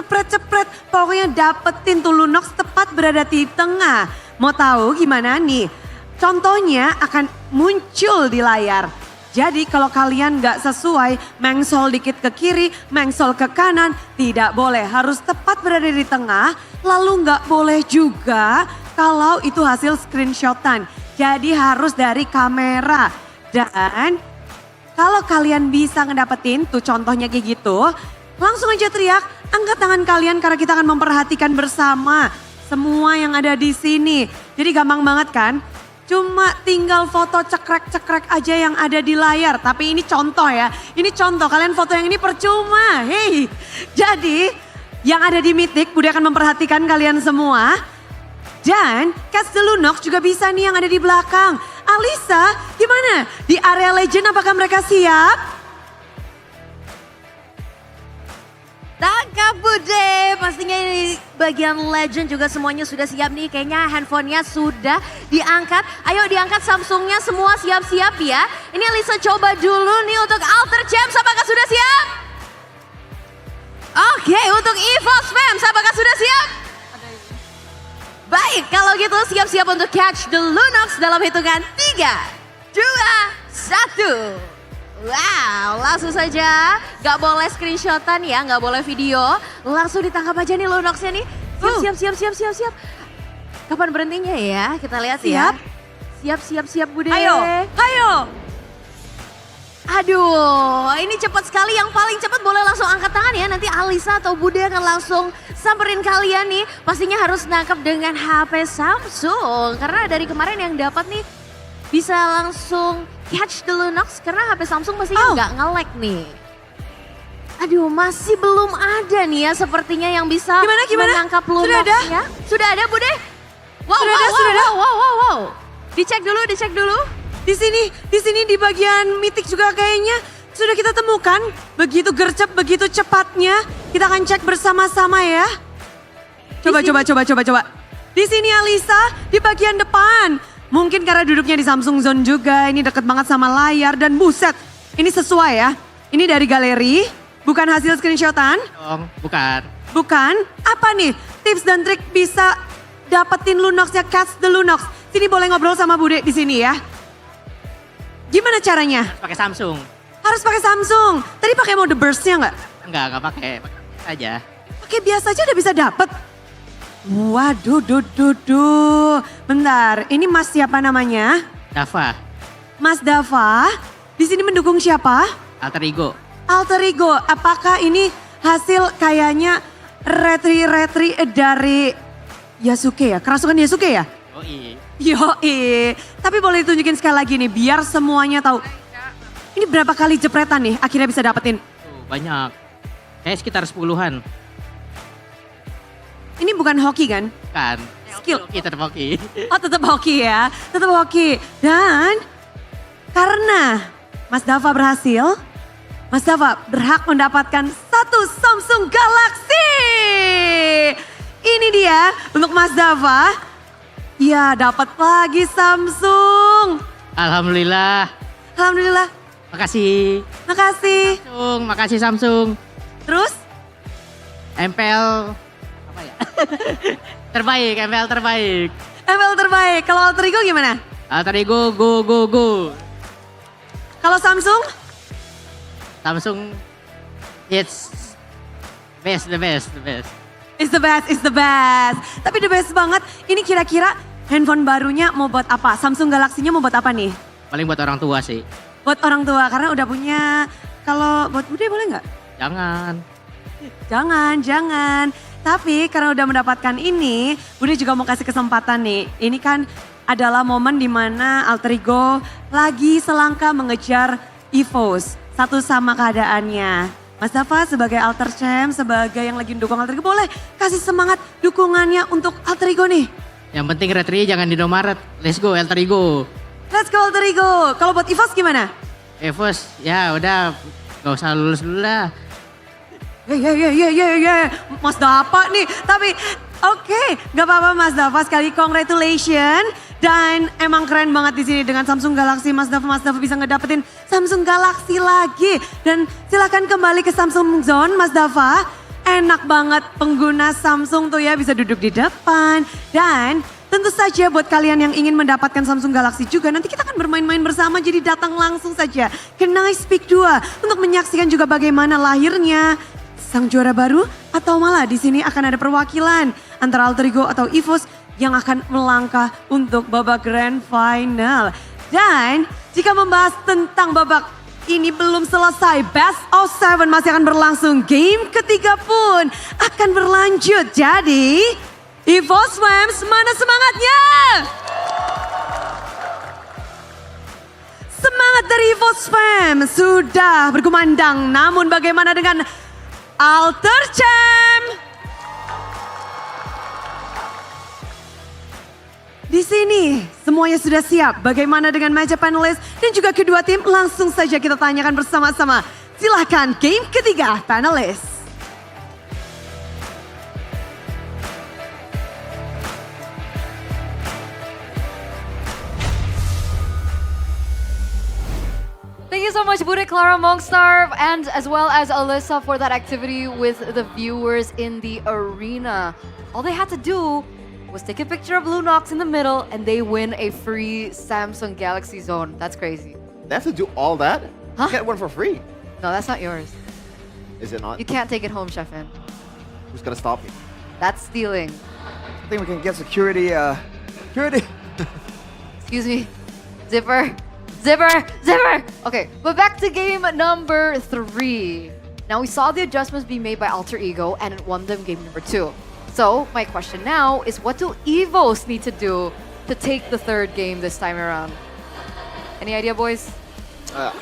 pokoknya dapetin tuh Lunox tepat berada di tengah. Mau tahu gimana nih? Contohnya akan muncul di layar. Jadi kalau kalian nggak sesuai, mengsol dikit ke kiri, mengsol ke kanan, tidak boleh. Harus tepat berada di tengah, lalu nggak boleh juga kalau itu hasil screenshotan. Jadi harus dari kamera. Dan kalau kalian bisa ngedapetin tuh contohnya kayak gitu, langsung aja teriak, angkat tangan kalian karena kita akan memperhatikan bersama semua yang ada di sini. Jadi gampang banget kan? Cuma tinggal foto cekrek-cekrek aja yang ada di layar. Tapi ini contoh ya, ini contoh. Kalian foto yang ini percuma. Hey, jadi yang ada di Mythic, Bude akan memperhatikan kalian semua. Dan Catch the Lunox juga bisa nih yang ada di belakang. Alisa, gimana? Di area legend apakah mereka siap? Tangkap Bude, pastinya di bagian legend juga semuanya sudah siap nih. Kayaknya handphonenya sudah diangkat. Ayo diangkat Samsungnya semua siap-siap ya. Ini Alisa coba dulu nih untuk Alter Champs, apakah sudah siap? Oke, untuk EVOS Fams, apakah sudah siap? Baik, kalau gitu siap-siap untuk Catch the Lunox dalam hitungan 3, 2, 1. Wow, langsung saja. Gak boleh screenshotan ya, gak boleh video. Langsung ditangkap aja nih Lunoxnya nih. Siap. Kapan berhentinya ya? Kita lihat ya. Siap Bude. Ayo. Aduh, ini cepat sekali. Yang paling cepat boleh langsung angkat tangan ya. Nanti Alisa atau Bude akan langsung samperin kalian nih. Pastinya harus nangkep dengan HP Samsung. Karena dari kemarin yang dapat nih bisa langsung Catch the Lunox karena HP Samsung pastinya nggak nge-lag nih. Aduh, masih belum ada nih ya sepertinya yang bisa menangkap Lunoxnya. Sudah ada Bude? Wow. Dicek dulu. Di sini di bagian Mythic juga kayaknya sudah kita temukan. Begitu gercep, begitu cepatnya. Kita akan cek bersama-sama ya. Coba. Di sini Alisa di bagian depan. Mungkin karena duduknya di Samsung Zone juga. Ini deket banget sama layar dan buset. Ini sesuai ya. Ini dari galeri, bukan hasil screenshotan. Bukan. Apa nih tips dan trik bisa dapetin Lunoxnya, Catch the Lunox? Sini boleh ngobrol sama Bude di sini ya. Gimana caranya? Pakai Samsung. Harus pakai Samsung. Tadi pakai mode burst-nya nggak? Enggak pakai. Pakai aja. Pakai biasa aja udah bisa dapet. Waduh, bentar. Ini Mas siapa namanya? Dava. Mas Dava. Di sini mendukung siapa? Alter Ego. Alter Ego. Apakah ini hasil kayaknya retri dari Yasuke ya? Kerasukan Yasuke ya? Yoi. Tapi boleh ditunjukin sekali lagi nih biar semuanya tahu. Ini berapa kali jepretan nih akhirnya bisa dapetin? Banyak. Kayak sekitar 10-an. Ini bukan hoki kan? Kan. Skill. Tetap hoki. Oh tetap hoki ya. Tetap hoki. Dan karena Mas Dava berhasil, Mas Dava berhak mendapatkan satu Samsung Galaxy. Ini dia untuk Mas Dava. Ya dapat lagi Samsung. Alhamdulillah. Makasih. Makasih Samsung. Terus? MPL apa ya? Terbaik, MPL terbaik. MPL terbaik. Kalau alter ego gimana? Alter ego, go. Kalau Samsung? Samsung, it's the best. It's the best. Tapi the best banget. Ini kira-kira handphone barunya mau buat apa? Samsung Galaxy-nya mau buat apa nih? Paling buat orang tua sih. Buat orang tua, karena udah punya. Kalau buat bude boleh nggak? Jangan. Tapi karena udah mendapatkan ini, Bude juga mau kasih kesempatan nih. Ini kan adalah momen dimana alter ego lagi selangkah mengejar EVOS. Satu sama keadaannya. Mas Dava sebagai alter champ, sebagai yang lagi mendukung alter ego, boleh kasih semangat dukungannya untuk alter ego nih. Yang penting retri jangan di Indomaret. Let's go alter ego. Let's go alter ego. Kalau buat EVOS gimana? EVOS, ya udah gak usah lulus dulu lah. Mas Dava nih. Tapi oke, gak apa-apa Mas Dava, sekali congratulations. Dan emang keren banget di sini dengan Samsung Galaxy. Mas Dava bisa ngedapetin Samsung Galaxy lagi. Dan silakan kembali ke Samsung Zone Mas Dava. Enak banget pengguna Samsung tuh ya, bisa duduk di depan. Dan tentu saja buat kalian yang ingin mendapatkan Samsung Galaxy juga, nanti kita akan bermain-main bersama, jadi datang langsung saja ke Nice Peak 2 untuk menyaksikan juga bagaimana lahirnya sang juara baru, atau malah di sini akan ada perwakilan antara alter ego atau EVOS yang akan melangkah untuk babak grand final. Dan jika membahas tentang babak ini belum selesai, best of 7 masih akan berlangsung, game ketiga pun akan berlanjut. Jadi EVOS Fams, mana semangatnya? Semangat dari EVOS Fams sudah berkumandang, namun bagaimana dengan Alter Champ? Di sini semuanya sudah siap. Bagaimana dengan meja panelis dan juga kedua tim? Langsung saja kita tanyakan bersama-sama. Silahkan game ketiga panelis. Thank you so much, Bude, Clara, Mongstar, and as well as Alyssa for that activity with the viewers in the arena. All they had to do was take a picture of Blue Nox in the middle and they win a free Samsung Galaxy Zone. That's crazy. They have to do all that? Huh? Get one for free. No, that's not yours. Is it not? You can't take it home, Chefin. Who's gonna stop me? That's stealing. I think we can get security. Excuse me. Zipper. Okay, but back to game number 3. Now we saw the adjustments being made by Alter Ego and it won them game number 2. So my question now is, what do EVOS need to do to take the third game this time around? Any idea, boys?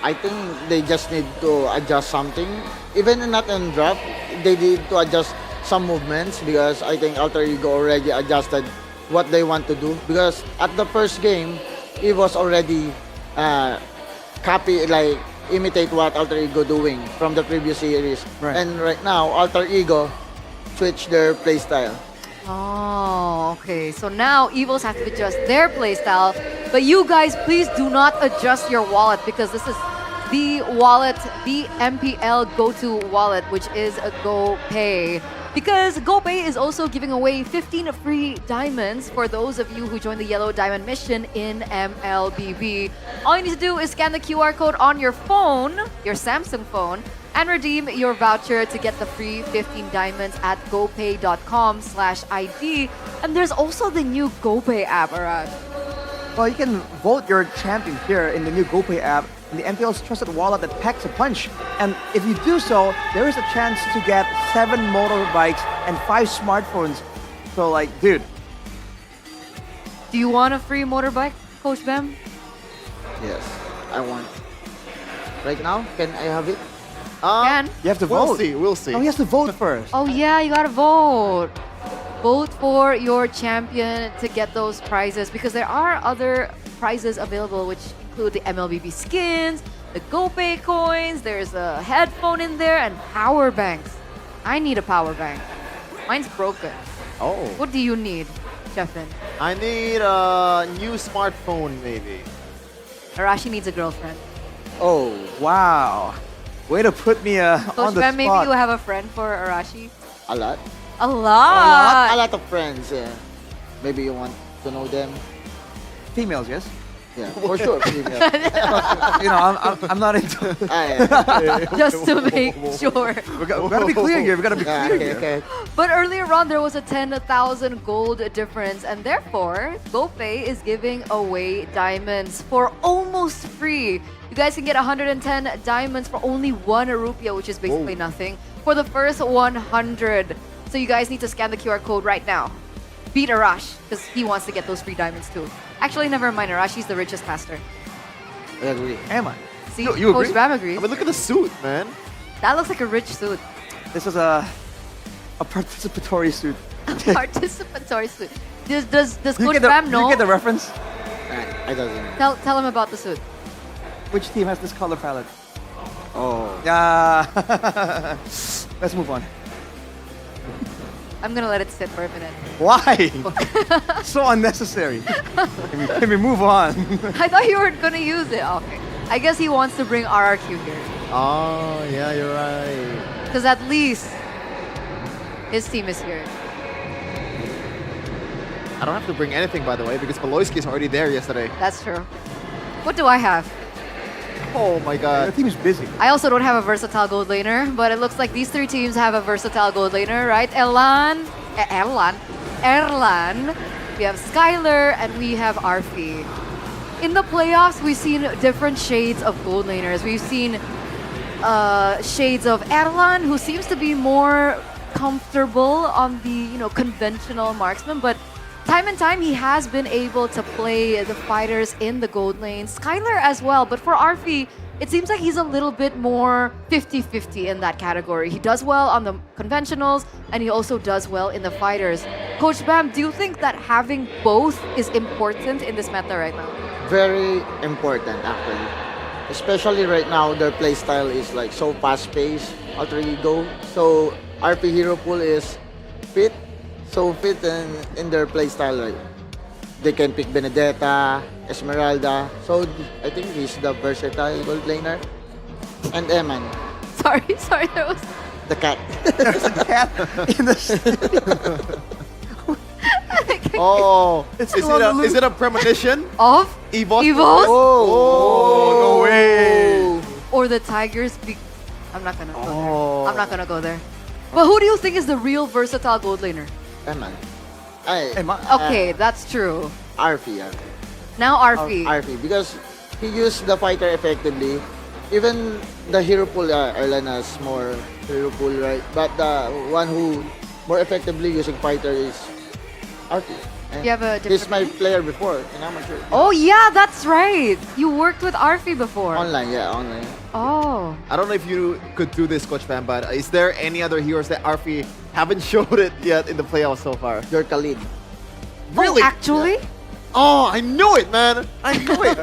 I think they just need to adjust something. Even not in draft, they need to adjust some movements because I think Alter Ego already adjusted what they want to do. Because at the first game, EVOS already imitate what Alter Ego doing from the previous series. Right. And right now, Alter Ego switch their playstyle. Oh, okay. So now EVOS have to adjust their playstyle. But you guys, please do not adjust your wallet because this is the wallet, the MPL go-to wallet, which is a GoPay. Because GoPay is also giving away 15 free diamonds for those of you who join the Yellow Diamond mission in MLBB. All you need to do is scan the QR code on your phone, your Samsung phone, and redeem your voucher to get the free 15 diamonds at gopay.com/ID. And there's also the new GoPay app, Arad. Well, you can vote your champion here in the new GoPay app, in the MPL's trusted wallet that packs a punch. And if you do so, there is a chance to get 7 motorbikes and 5 smartphones. So like, dude. Do you want a free motorbike, Coach Bam? Yes, I want. Right now, can I have it? Can. You have to vote. We'll see. Oh, he has to vote first. Oh yeah, you gotta vote. Vote for your champion to get those prizes because there are other prizes available which include the MLBB skins, the GoPay coins, there's a headphone in there, and power banks. I need a power bank. Mine's broken. Oh. What do you need, Chefin? I need a new smartphone, maybe. Arashi needs a girlfriend. Oh, wow. Way to put me on Coach the Ben, spot. maybe you have a friend for Arashi? A lot. A lot. A lot of friends. Yeah. Maybe you want to know them. Females, yes? Yeah, for sure, female. You know, I'm not into. Just to make sure. We gotta be clear here. We gotta be clear here. Okay. But earlier on, there was a 10,000 gold difference, and therefore, GoPay is giving away diamonds for almost free. You guys can get 110 diamonds for only 1 rupiah, which is basically nothing, for the first 100. So you guys need to scan the QR code right now. Beat Arash, because he wants to get those free diamonds too. Actually, never mind, Arash, he's the richest caster. I agree. Am I? See, You Coach agree? Bam agrees. I mean, look at the suit, man. That looks like a rich suit. This is a participatory suit. Participatory suit. Does You Coach get the, Bam know? You get the reference? I don't know. Tell him about the suit. Which team has this color palette? Oh. Yeah. Let's move on. I'm gonna let it sit for a minute. Why? So unnecessary. Can we move on? I thought you were gonna use it. Okay. I guess he wants to bring RRQ here. Oh, yeah, you're right. Because at least his team is here. I don't have to bring anything, by the way, because Maloyski is already there yesterday. That's true. What do I have? Oh my god. The team is busy. I also don't have a versatile gold laner, but it looks like these 3 teams have a versatile gold laner, right? Erlan. We have Skylar, and we have Arfi. In the playoffs, we've seen different shades of gold laners. We've seen shades of Erlan, who seems to be more comfortable on the conventional marksman, but time and time he has been able to play the fighters in the gold lane. Skylar as well, but for Arfi, it seems like he's a little bit more 50-50 in that category. He does well on the conventionals, and he also does well in the fighters. Coach Bam, do you think that having both is important in this meta right now? Very important, actually. Especially right now, their playstyle is like so fast-paced, alter ego. So RP Hero Pool is fit, so fit in their playstyle. Right? They can pick Benedetta, Esmeralda. So I think he's the versatile gold laner. And Eman. Sorry, there was the cat. There's a cat in the Oh, is it a premonition? Of EVOS? EVOS? Oh, no way. Or the Tigers? I'm not gonna go there. I'm not gonna go there. But who do you think is the real versatile gold laner? Eman. Okay, that's true. Arfi, yeah. Now Arfi. Arfi, because he used the fighter effectively. Even the hero pool, Erlan has more hero pool, right? But the one who more effectively using fighter is Arfi. You have a He's my player before in amateur. Oh yeah, that's right. You worked with Arfi before. Online, yeah, online. Oh. I don't know if you could do this, Coach Bam, but is there any other heroes that Arfi haven't showed it yet in the playoffs so far? Your Khalid. Really? Oh, actually? Yeah. Oh, I knew it, man. I knew it.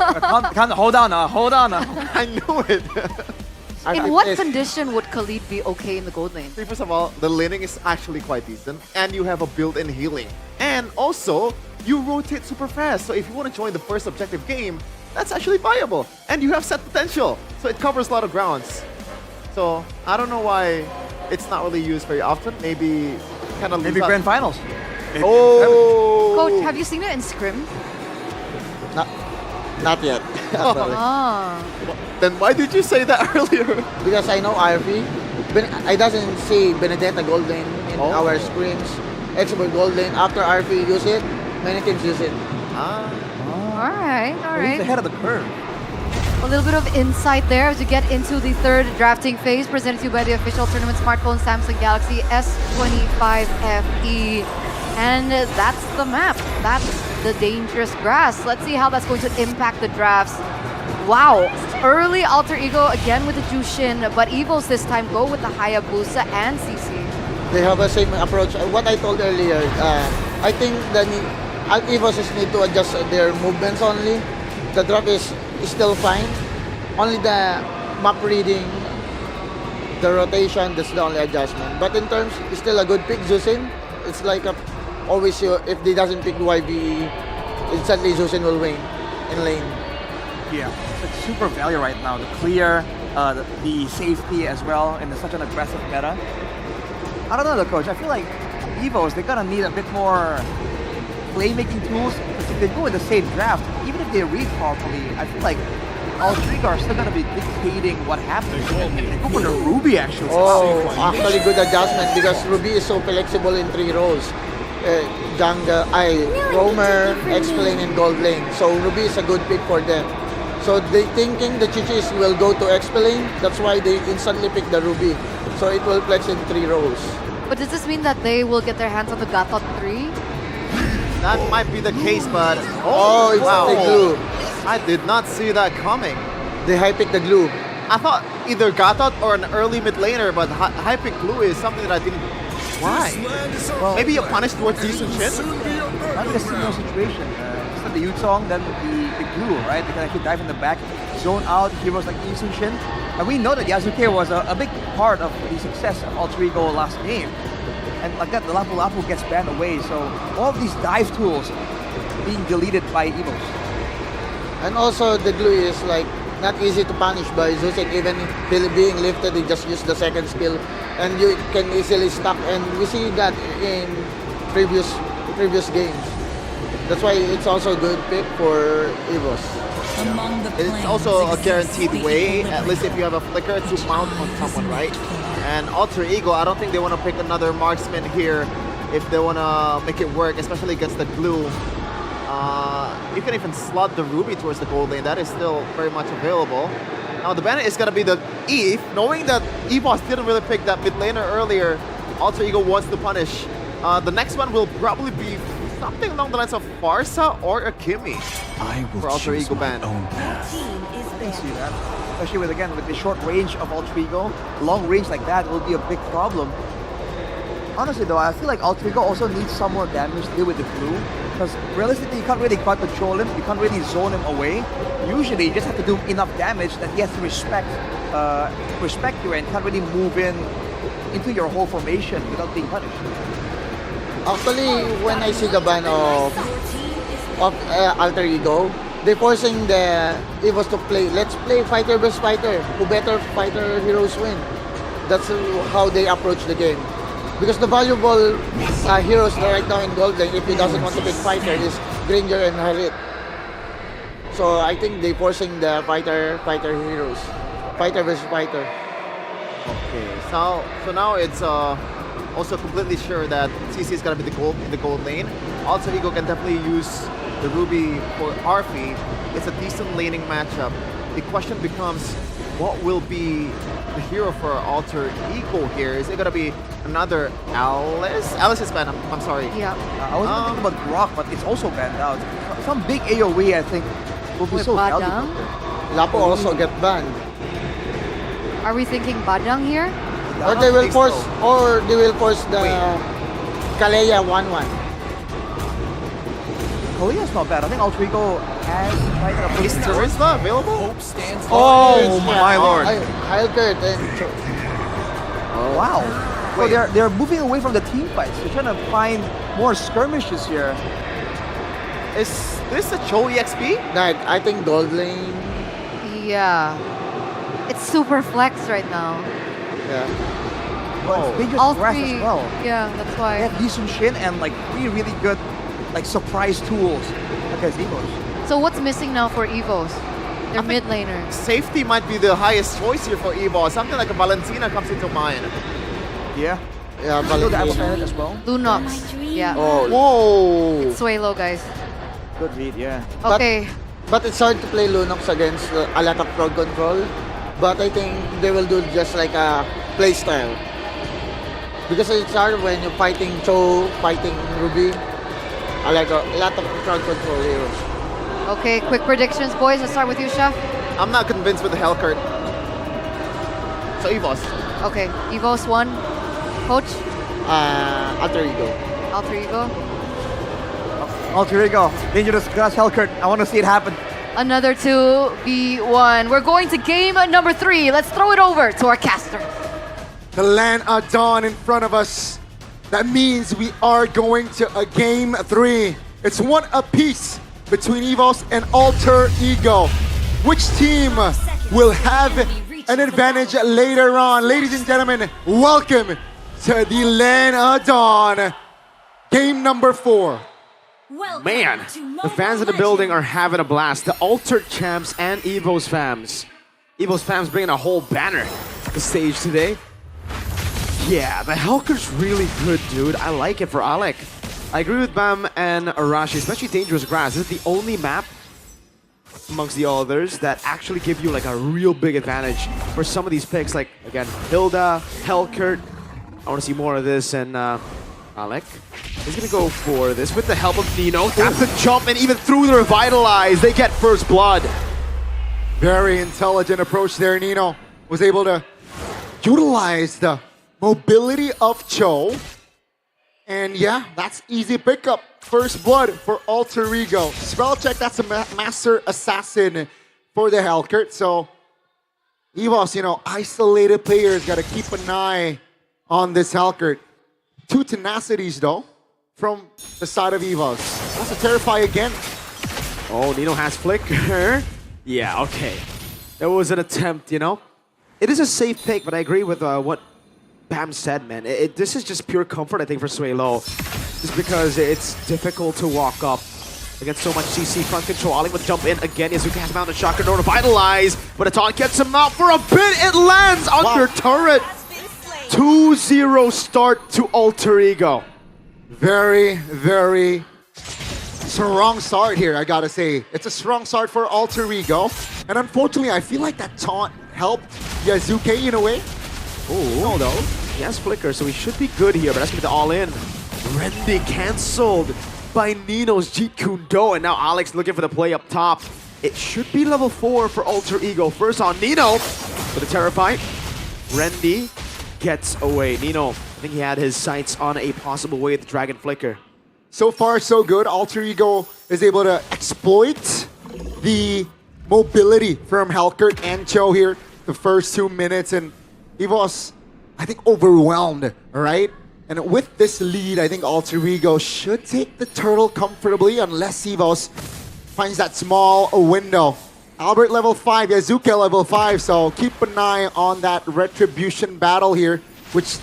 Hold on now. I knew it. In what condition would Khalid be okay in the gold lane? First of all, the laning is actually quite decent, and you have a built-in healing. And also, you rotate super fast, so if you want to join the first objective game, that's actually viable. And you have set potential, so it covers a lot of grounds. So, I don't know why it's not really used very often. Maybe kind of Maybe grand finals. Oh! Coach, have you seen it in Scrim? Not yet. actually. Then why did you say that earlier? Because I know Arfi. I doesn't see Benedetta gold lane in our screens. Expert gold lane. After Arfi use it, many teams use it. All right. He's ahead of the curve. A little bit of insight there as we get into the third drafting phase, presented to you by the official tournament smartphone Samsung Galaxy S25 FE. And that's the map. That's the dangerous grass. Let's see how that's going to impact the drafts. Wow, early alter ego again with the Jushin, but EVOS this time go with the Hayabusa and CC. They have the same approach. What I told earlier, I think the EVOS need to adjust their movements only. The drop is still fine. Only the map reading, the rotation, that's the only adjustment. But in terms, it's still a good pick, Jushin. It's like always, if they doesn't pick YBE, instantly Jushin will win in lane. Yeah, it's like super value right now. The clear, the safety as well in such an aggressive meta. I don't know though, Coach. I feel like EVOS, they're gonna need a bit more playmaking tools. Because if they go in the same draft, even if they read properly, I feel like Alter Ego are still gonna be dictating what happens. They go for the Ruby actually. Oh, actually good adjustment because Ruby is so flexible in 3 roles. Jungle, Roamer, X-Lane, and Gold Lane. So Ruby is a good pick for them. So they thinking the Chichis will go to X-Lane. That's why they instantly pick the Ruby. So it will flex in 3 roles. But does this mean that they will get their hands on the Gatot 3? That might be the case, but Oh, it's wow. the glue. I did not see that coming. They high pick the glue. I thought either Gatot or an early mid laner, but high pick glue is something that I didn't. Why? Well, maybe a punish towards Decent Shin? Might be a similar situation. Instead of the Yutong, then the glue, right? They can actually dive in the back, zone out heroes like Isun Shin. And we know that Yasuke was a big part of the success of Alter Ego last game. And like that, the Lapu Lapu gets banned away. So all of these dive tools being deleted by EVOS. And also the glue is like not easy to punish by Zeus, and even being lifted, they just use the second skill and you can easily stack, and we see that in previous games. That's why it's also a good pick for EVOS. It's also a guaranteed way, at least if you have a flicker, to mount on someone, right? And Alter Ego, I don't think they want to pick another marksman here if they want to make it work, especially against the glue. You can even slot the Ruby towards the gold lane. That is still very much available. Now the ban is going to be the Eve. Knowing that EVOS didn't really pick that mid laner earlier, Alter Ego wants to punish. The next one will probably be something along the lines of Farsa or Akimi for Alter Ego ban. I can see that. Especially with, again, with the short range of Alter Ego. Long range like that will be a big problem. Honestly though, I feel like Alter Ego also needs some more damage to deal with the glue. Because realistically, you can't really quite control him. You can't really zone him away. Usually, you just have to do enough damage that he has to respect you and can't really move into your whole formation without being punished. Actually, when I see the ban of Alter Ego, they're forcing the EVOS to play. Let's play fighter versus fighter. Who better fighter heroes win. That's how they approach the game. Because the valuable heroes right now in Gold Lane, if he doesn't want to pick fighter, is Granger and Harit. So I think they're forcing the fighter heroes. Fighter versus fighter. Okay, so now it's also completely sure that CC is gonna be in the gold lane. Alter Ego can definitely use the Ruby for Arfi. It's a decent laning matchup. The question becomes, what will be the hero for Alter Ego here? Is it gonna be another Alice? Alice is banned, I'm sorry. Yeah. I was thinking about Grok, but it's also banned out. Some big AoE, I think, will be so valuable. Lapo also get banned. Are we thinking Badang here? Or they will force the Kalea 1-1. Kalea's not bad. I think Alter Ego has tried a Is Turisla available? Oh my lord. Hilkert and wow. So they're moving away from the team fights. They're trying to find more skirmishes here. Is this a Cho EXP? Nah, I think Gold Lane. Yeah. It's super flex right now. Yeah. But they just All grass three. as well. Yeah, that's why. They have Yisun Shin and like 3 really good like surprise tools against EVOS. So what's missing now for EVOS? Their mid laner. Safety might be the highest choice here for EVOS. Something like a Valentina comes into mind. Yeah. Yeah, Still the Apple Valentina. Planet as well. Lunox. Yeah. Oh. Whoa. Sway low, guys. Good read, yeah. Okay. But it's hard to play Lunox against a lot of crowd control. But I think they will do just like a play style. Because it's hard when you're fighting Cho, fighting Ruby. I like a lot of crowd control heroes. Okay, quick predictions, boys. Let's start with you, Chef. I'm not convinced with the Hellcurt. So EVOS. Okay, EVOS 1. Coach? Alter Ego. Alter Ego. Alter Ego. Dangerous Grass Hellcurt. I want to see it happen. Another 2v1. We're going to game number 3. Let's throw it over to our caster. The land of dawn in front of us. That means we are going to a game 3. It's one apiece between EVOS and Alter Ego. Which team will have an advantage later on? Ladies and gentlemen, welcome to the land of dawn. Game number 4. Man, the fans in the building are having a blast. The Altered Champs and EVOS fams. EVOS fams bringing a whole banner to the stage today. Yeah, the Helker's really good, dude. I like it for Alec. I agree with Bam and Arashi, especially Dangerous Grass. This is the only map amongst the others that actually give you like a real big advantage for some of these picks. Like, again, Hilda, Helkert. I want to see more of this, and Alec is going to go for this with the help of Nino. That's the jump, and even through the Revitalize, they get first blood. Very intelligent approach there. Nino was able to utilize the mobility of Cho. And yeah, that's easy pickup. First blood for Alter Ego. Spell check, that's a master assassin for the Helkert. So EVOS, you know, isolated players got to keep an eye on this Helkert. 2 tenacities though from the side of EVOS. That's a Terrify again. Oh, Nino has Flicker. Yeah, okay. There was an attempt, you know. It is a safe pick, but I agree with what Bam said, man. This is just pure comfort, I think, for Suelo. Just because it's difficult to walk up against so much CC front control. Ali would jump in again. Yazuki has mounted Shocker, no Revitalize, but a taunt gets him out for a bit. It lands under turret. 2-0 start to Alter Ego. Very, very strong start here, I gotta say. It's a strong start for Alter Ego. And unfortunately, I feel like that taunt helped Yazuki in a way. Oh, no, though. He has Flicker, so he should be good here, but that's gonna be the all-in. Rendy cancelled by Nino's Jeet Kune Do, and now Alex looking for the play up top. It should be level 4 for Alter Ego. First on Nino for the Terrify. Rendy gets away. Nino, I think he had his sights on a possible way with the Dragon Flicker. So far, so good. Alter Ego is able to exploit the mobility from Helkert and Cho here the first 2 minutes, and EVOS, I think, overwhelmed, right? And with this lead, I think Alter Ego should take the turtle comfortably unless EVOS finds that small window. Albert level 5, Yazuki level 5, so keep an eye on that retribution battle here, which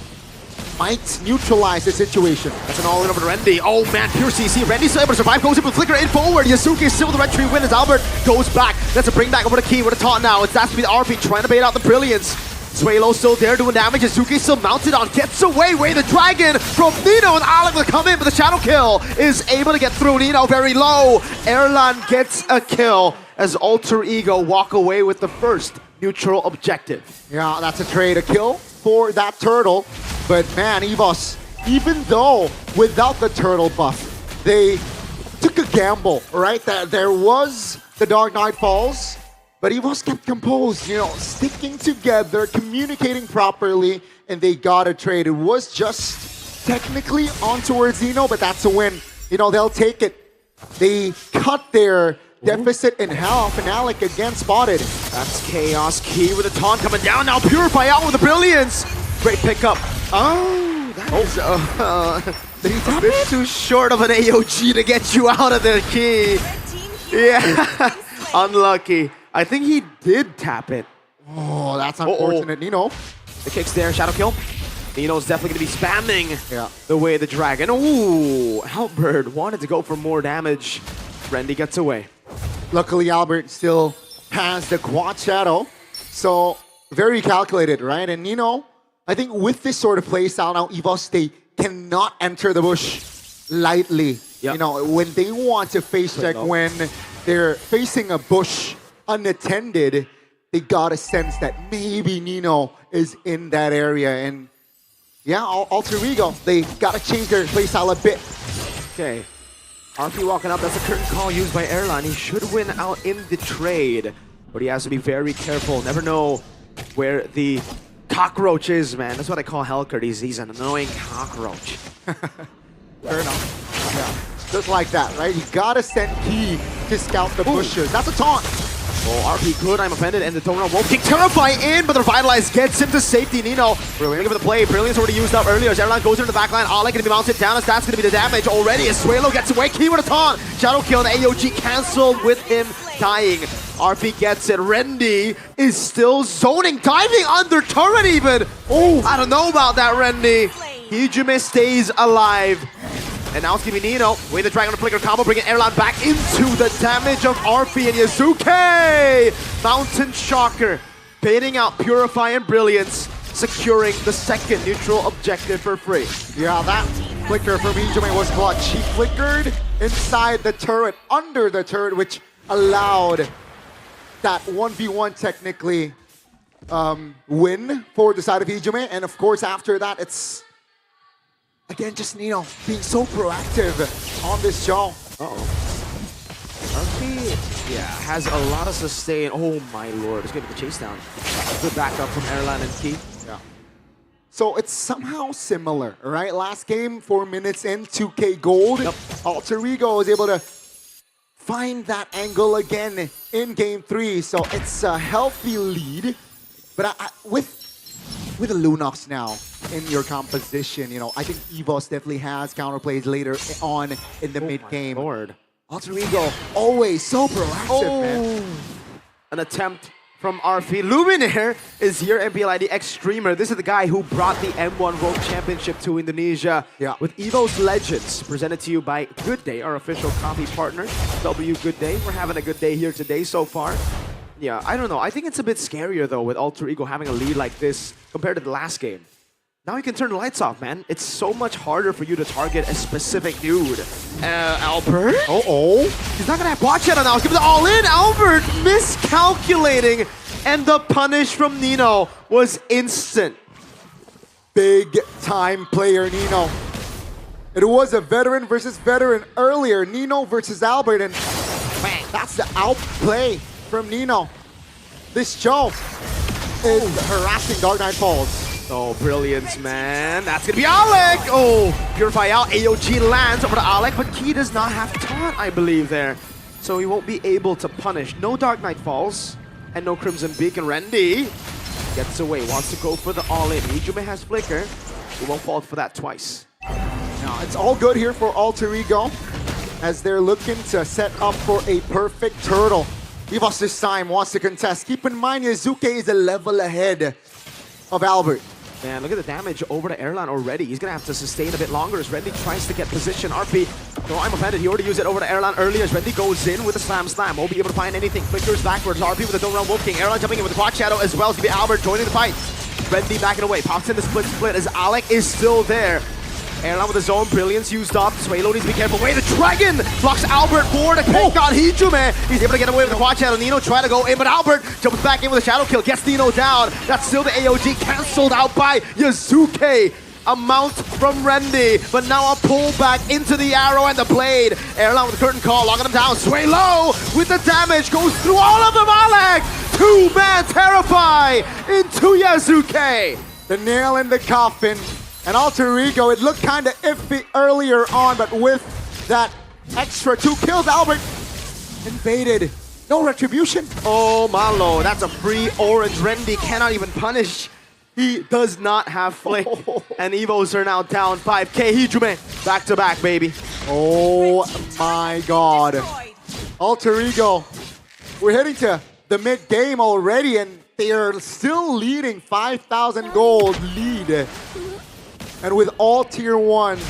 might neutralize the situation. That's an all-in over to Rendy. Oh man, pure CC. Rendy's still able to survive, goes in with Flicker in forward. Yazuki is still with the red tree win as Albert goes back. That's a bring back over the key with a taunt now. It's has to be the RP trying to bait out the Brilliance. Suelo still there doing damage. Yazuki still mounted on, gets away the dragon from Nino, and Alec will come in, but the shadow kill is able to get through. Nino very low. Erlan gets a kill as Alter Ego walk away with the first neutral objective. Yeah, that's a trade, a kill for that turtle. But man, EVOS, even though without the turtle buff, they took a gamble, right? There was the Dark Knight Falls, but EVOS kept composed, you know, sticking together, communicating properly, and they got a trade. It was just technically on towards Nino, but that's a win. You know, they'll take it. They cut their deficit in health, and Alec again spotted. That's Chaos Key with a taunt coming down. Now Purify out with the Brilliance. Great pickup. Oh, that is a bit too short of an AOG to get you out of the key. Yeah, unlucky. I think he did tap it. Oh, that's unfortunate. Nino. The kick's there, shadow kill. Nino's definitely going to be spamming the way of the dragon. Ooh, Albert wanted to go for more damage. Rendy gets away. Luckily, Albert still has the quad shadow. So, very calculated, right? And Nino, I think with this sort of playstyle now, EVOS, they cannot enter the bush lightly. You know, when they want to face check, when they're facing a bush unattended, they gotta sense that maybe Nino is in that area. And yeah, Alter Ego, they gotta change their playstyle a bit. Okay. RP walking up, that's a curtain call used by Airline. He should win out in the trade, but he has to be very careful. Never know where the cockroach is, man. That's what I call Helkert. He's an annoying cockroach. Fair enough. Yeah. Just like that, right? You gotta send Key to scout the bushes. That's a taunt. Oh, RP good, I'm offended, and the Donut Wolf King Terrify in, but the Revitalize gets him to safety. Nino, brilliant for the play. Brilliant's already used up earlier. Airline goes into the backline. Alec gonna be mounted down, as that's gonna be the damage already. As Suelo gets away, Key with a taunt. Shadow kill and AOG cancelled with him dying. RP gets it. Rendy is still zoning, diving under turret even. Oh, I don't know about that, Rendy. Hijime stays alive. And now it's gonna be Nino with the Dragon Flicker combo, bringing Erlan back into the damage of Arfi and Yazuke! Mountain Shocker, baiting out Purify and Brilliance, securing the second neutral objective for free. Yeah, that flicker from Ijume was clutch. He flickered inside the turret, under the turret, which allowed that 1v1 technically win for the side of Ijume. And of course, after that, it's again just Nino being so proactive on this show. Arfi, yeah, has a lot of sustain. Oh my lord, it's gonna be the chase down. Good backup from Erlan and Key. Yeah. So it's somehow similar, right? Last game, 4 minutes in, 2K gold. Yep. Alter Ego was able to find that angle again in game 3. So it's a healthy lead. But with the Lunox now in your composition, you know, I think EVOS definitely has counterplays later on in the mid game. Lord. Alter Ego always so proactive, man. An attempt from Arfi. Luminaire is here, MPL ID X-Streamer. This is the guy who brought the M1 World Championship to Indonesia. Yeah. With EVOS Legends, presented to you by Good Day, our official coffee partner. W Good Day. We're having a good day here today so far. Yeah, I don't know. I think it's a bit scarier though with Alter Ego having a lead like this compared to the last game. Now you can turn the lights off, man. It's so much harder for you to target a specific dude. Albert? He's not gonna have bot shadow now. He's giving the all-in. Albert miscalculating. And the punish from Nino was instant. Big time player, Nino. It was a veteran versus veteran earlier. Nino versus Albert, and man, that's the outplay from Nino. This show is harassing Dark Knight Falls. Oh, brilliance, man. That's gonna be Alec! Oh, Purify out. AOG lands over to Alec, but Key does not have taunt, I believe, there. So he won't be able to punish. No Dark Knight Falls, and no Crimson Beacon. Rendy gets away, wants to go for the all-in. Ijume has Flicker. He won't fall for that twice. Now, it's all good here for Alter Ego as they're looking to set up for a perfect turtle. EVOS this time wants to contest. Keep in mind, Yazuke is a level ahead of Albert. Man, look at the damage over to Erlan already. He's going to have to sustain a bit longer as Rendy tries to get position. RP, no, I'm offended. He already used it over to Erlan earlier as Rendy goes in with a slam. Won't be able to find anything. Flickers backwards. RP with the Don't Run Wolf King. Erlan jumping in with the Quad Shadow as well. It's going to be Albert joining the fight. Rendy backing away. Pops in the split as Alec is still there. Erlan with his own brilliance used up. Swalo needs to be careful. Wait, the Dragon blocks Albert for the take on Hijume. He's able to get away with the Quad Shadow. Nino trying to go in, but Albert jumps back in with a Shadow Kill. Gets Nino down. That's still the AOG cancelled out by Yazuke. A mount from Rendy, but now a pullback into the arrow and the blade. Erlan with the curtain call, locking him down. Swalo with the damage goes through all of them. Alec, two-man Terrify into Yazuke. The nail in the coffin. And Alter Ego, it looked kind of iffy earlier on, but with that extra 2 kills, Albert invaded. No retribution. Oh, Malo, that's a free orange. Rendy cannot even punish. He does not have Flick. And EVOS are now down 5k. Hijume, back to back, baby. Oh my god. Alter Ego, we're heading to the mid game already, and they are still leading 5,000 gold lead. And with all tier 1s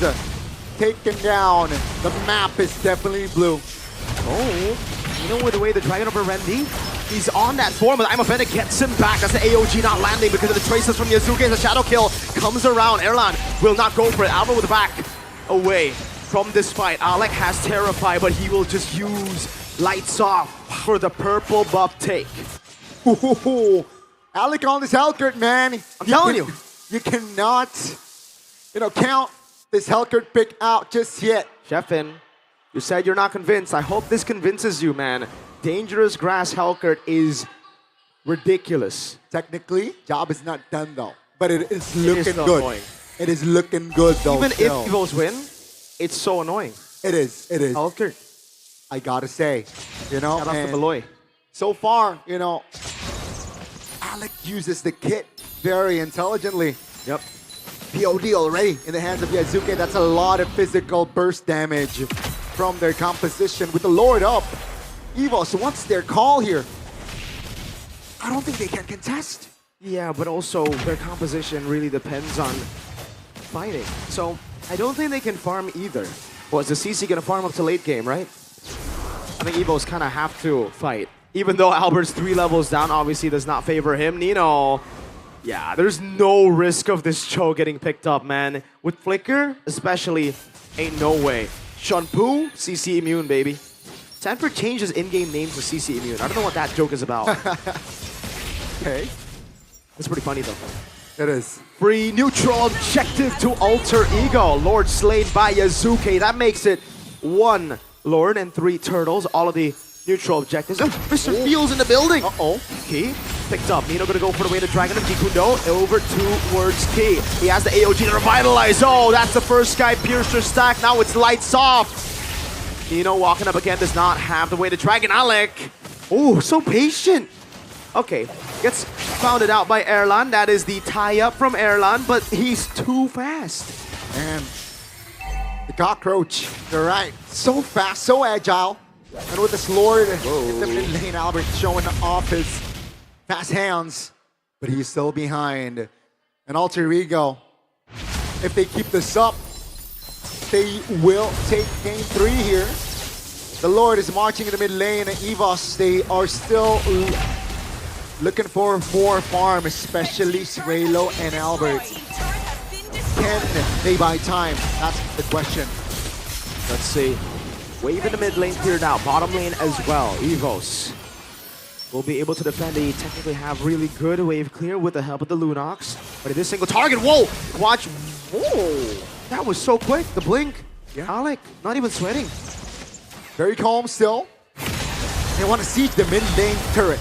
taken down, the map is definitely blue. Oh, you know, with the way the Dragon over Rendy, he's on that form, but I'm offended, gets him back. That's the AOG not landing because of the traces from Yazuke as the Shadow Kill comes around. Erlan will not go for it. Albert with the back away from this fight. Alec has Terrify, but he will just use Lights Off for the purple buff take. Ooh, Alec on this Hellcurt, man. I'm telling you. You cannot, count this Hellcurt pick out just yet. Sheffin, you said you're not convinced. I hope this convinces you, man. Dangerous Grass Hellcurt is ridiculous. Technically, job is not done though, but it is looking good. Annoying. It is looking good though. Even if EVOS win, it's so annoying. It is. Hellcurt. I gotta say, Shout out to Beloy. So far, Alec uses the kit very intelligently. Yep. POD already in the hands of Yazuke. That's a lot of physical burst damage from their composition. With the Lord up, EVOS, what's their call here? I don't think they can contest. Yeah, but also their composition really depends on fighting. So I don't think they can farm either. Was the CC gonna farm up to late game, right? I think EVOS kind of have to fight. Even though Albert's 3 levels down obviously does not favor him. Nino, yeah, there's no risk of this Cho getting picked up, man. With Flicker, especially, ain't no way. Shunpu, CC immune, baby. Sanford changed his in-game name to CC immune. I don't know what that joke is about. Okay. It's pretty funny, though. It is. Free neutral objective to Alter Ego. Lord slain by Yazuke. That makes it 1 Lord and 3 turtles. All of the neutral objectives. Oh, Mr. Fields in the building. Uh-oh. Key picked up. Nino gonna go for the way to Dragon of Jikundo. Over towards Key. He has the AOG to revitalize. Oh, that's the first guy. Piercer stack. Now it's lights off. Nino walking up again does not have the way to Dragon. Alec. Oh, so patient. Okay, gets founded out by Erlan. That is the tie-up from Erlan, but he's too fast. And the cockroach, you're right. So fast, so agile. And with this Lord in the mid lane, Albert showing off his fast hands, but he's still behind. And Alter Ego, if they keep this up, they will take game 3 here. The Lord is marching in the mid lane, and EVOS, they are still looking for more farm, especially Srelo and Albert. Can they buy time? That's the question. Let's see. Wave in the mid lane cleared out. Bottom lane as well. EVOS will be able to defend. They technically have really good wave clear with the help of the Lunox. But it is single target. Whoa! Watch. Whoa! That was so quick. The blink. Yeah. Alec, not even sweating. Very calm still. They want to siege the mid lane turret.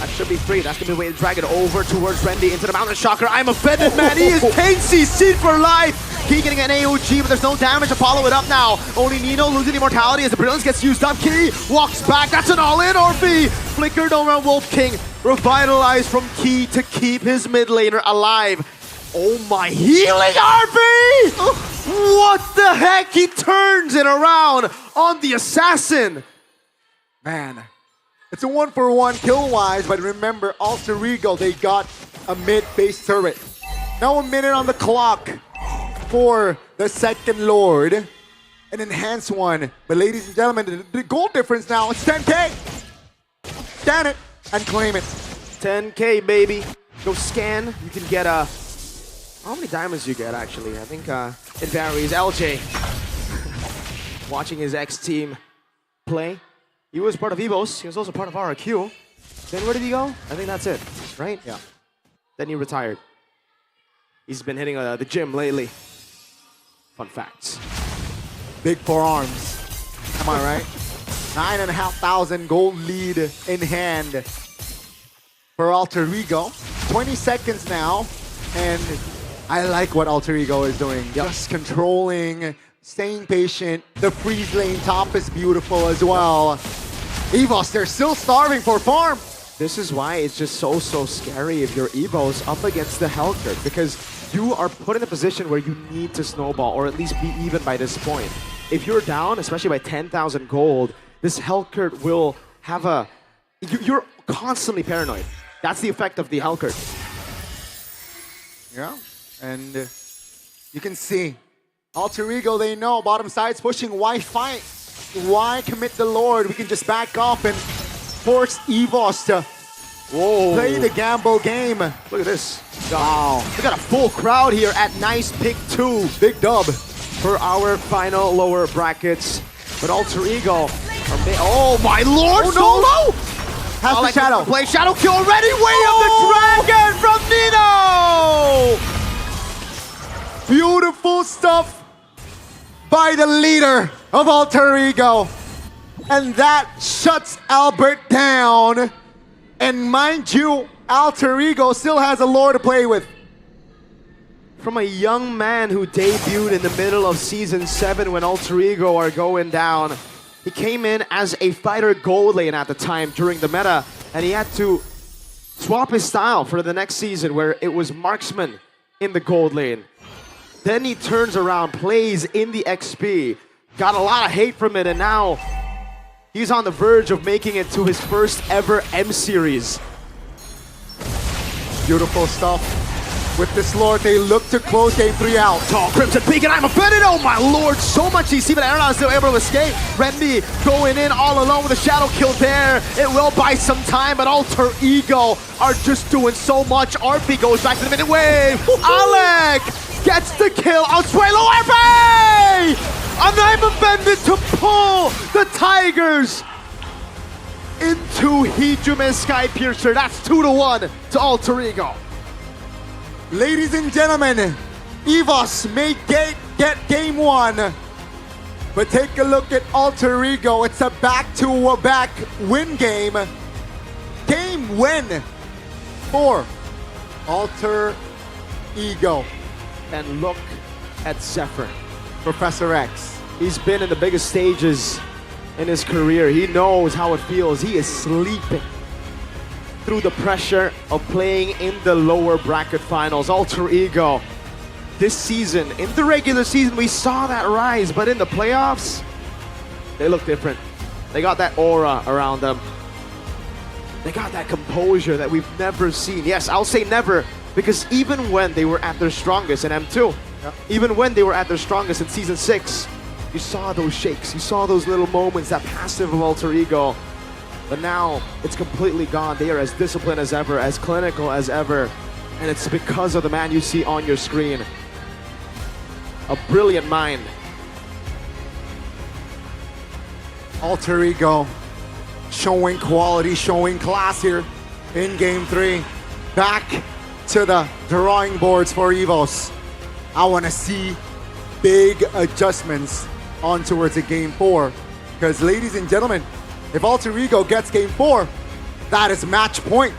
That should be free. That's going to be the way to drag it over towards Randy into the Mountain Shocker. I'm offended, man. He is Taincy, seed for life. Key getting an AOG, but there's no damage to follow it up now. Only Nino losing immortality as the Brilliance gets used up. Key walks back. That's an all-in RP. Flickered over Wolf King. Revitalized from Key to keep his mid laner alive. Oh my, healing RP! What the heck? He turns it around on the assassin. Man. It's a 1-for-1 kill-wise, but remember, Alter Ego, they got a mid-base turret. Now a minute on the clock for the second Lord. An enhanced one. But ladies and gentlemen, the goal difference now is 10K. Scan it and claim it. 10K, baby. Go scan. You can get a... How many diamonds you get, actually? I think it varies. LJ. Watching his ex-team play. He was part of EVOS. He was also part of RRQ. Then where did he go? I think that's it, right? Yeah. Then he retired. He's been hitting the gym lately. Fun facts. Big forearms. Am I right? 9,500 gold lead in hand for Alter Ego. 20 seconds now, and I like what Alter Ego is doing. Just controlling, staying patient. The freeze lane top is beautiful as well. EVOS, they're still starving for farm. This is why it's just so scary if you're EVOS up against the Hellcurt, because you are put in a position where you need to snowball or at least be even by this point. If you're down, especially by 10,000 gold, this Hellcurt will have a... You're constantly paranoid. That's the effect of the Hellcurt. Yeah, and you can see Alter Ego, they know bottom side's pushing. Why fight? Why commit the Lord? We can just back off and force EVOS to play the gamble game. Look at this. Wow. We got a full crowd here at Nice Pick 2. Big dub for our final lower brackets. But Alter Ego, oh my lord, oh, no. Solo! Has the shadow. Play shadow kill already. Way of the dragon from Nino! Beautiful stuff by the leader of Alter Ego. And that shuts Albert down. And mind you, Alter Ego still has a lore to play with. From a young man who debuted in the middle of Season 7 when Alter Ego are going down. He came in as a fighter gold lane at the time during the meta, and he had to swap his style for the next season where it was marksman in the gold lane. Then he turns around, plays in the XP, got a lot of hate from it, and now he's on the verge of making it to his first ever M Series. Beautiful stuff. With this Lord, they look to close game 3 out. Tall Crimson Peak, and I'm offended. Oh my lord, so much CC, but Aaron is still able to escape. Randy going in all alone with a shadow kill there. It will buy some time, but Alter Ego are just doing so much. RP goes back to the minute wave. Alec gets the kill on Suelo RP! Unable Bandit to pull the Tigers into Hijume Sky Piercer. That's 2-1 to Alter Ego. Ladies and gentlemen, EVOS may get game 1, but take a look at Alter Ego. It's a back-to-back win game. Game win for Alter Ego. And look at Zephyr, Professor X. He's been in the biggest stages in his career. He knows how it feels. He is sleeping through the pressure of playing in the lower bracket finals. Alter Ego, this season, in the regular season, we saw that rise, but in the playoffs, they look different. They got that aura around them. They got that composure that we've never seen. Yes, I'll say never, because even when they were at their strongest in M2, even when they were at their strongest in Season 6, you saw those shakes, you saw those little moments, that passive of Alter Ego. But now, it's completely gone. They are as disciplined as ever, as clinical as ever. And it's because of the man you see on your screen. A brilliant mind. Alter Ego showing quality, showing class here in game 3. Back to the drawing boards for EVOS. I want to see big adjustments on towards a game 4. Because ladies and gentlemen, if Alter Ego gets game 4, that is match point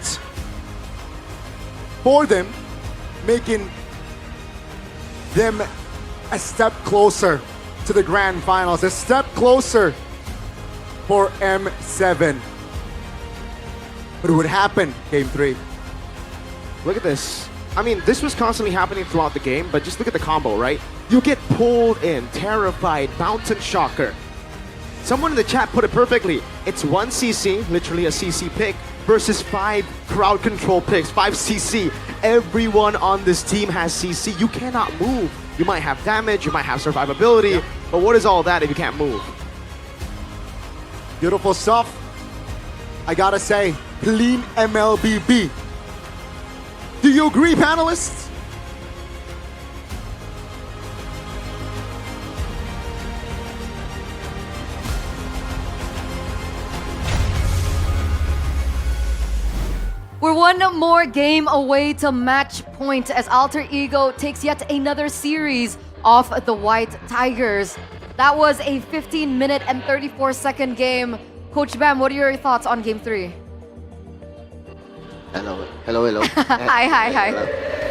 for them, making them a step closer to the grand finals, a step closer for M7. What would happen game 3? Look at this. I mean, this was constantly happening throughout the game, but just look at the combo, right? You get pulled in, terrified, Mountain Shocker. Someone in the chat put it perfectly. It's 1 CC, literally a CC pick, versus 5 crowd control picks, 5 CC. Everyone on this team has CC. You cannot move. You might have damage, you might have survivability, but what is all that if you can't move? Beautiful stuff. I gotta say, clean MLBB. Do you agree, panelists? We're one more game away to match point as Alter Ego takes yet another series off the White Tigers. That was a 15-minute and 34-second game. Coach Bam, what are your thoughts on game 3? Hello. Hi.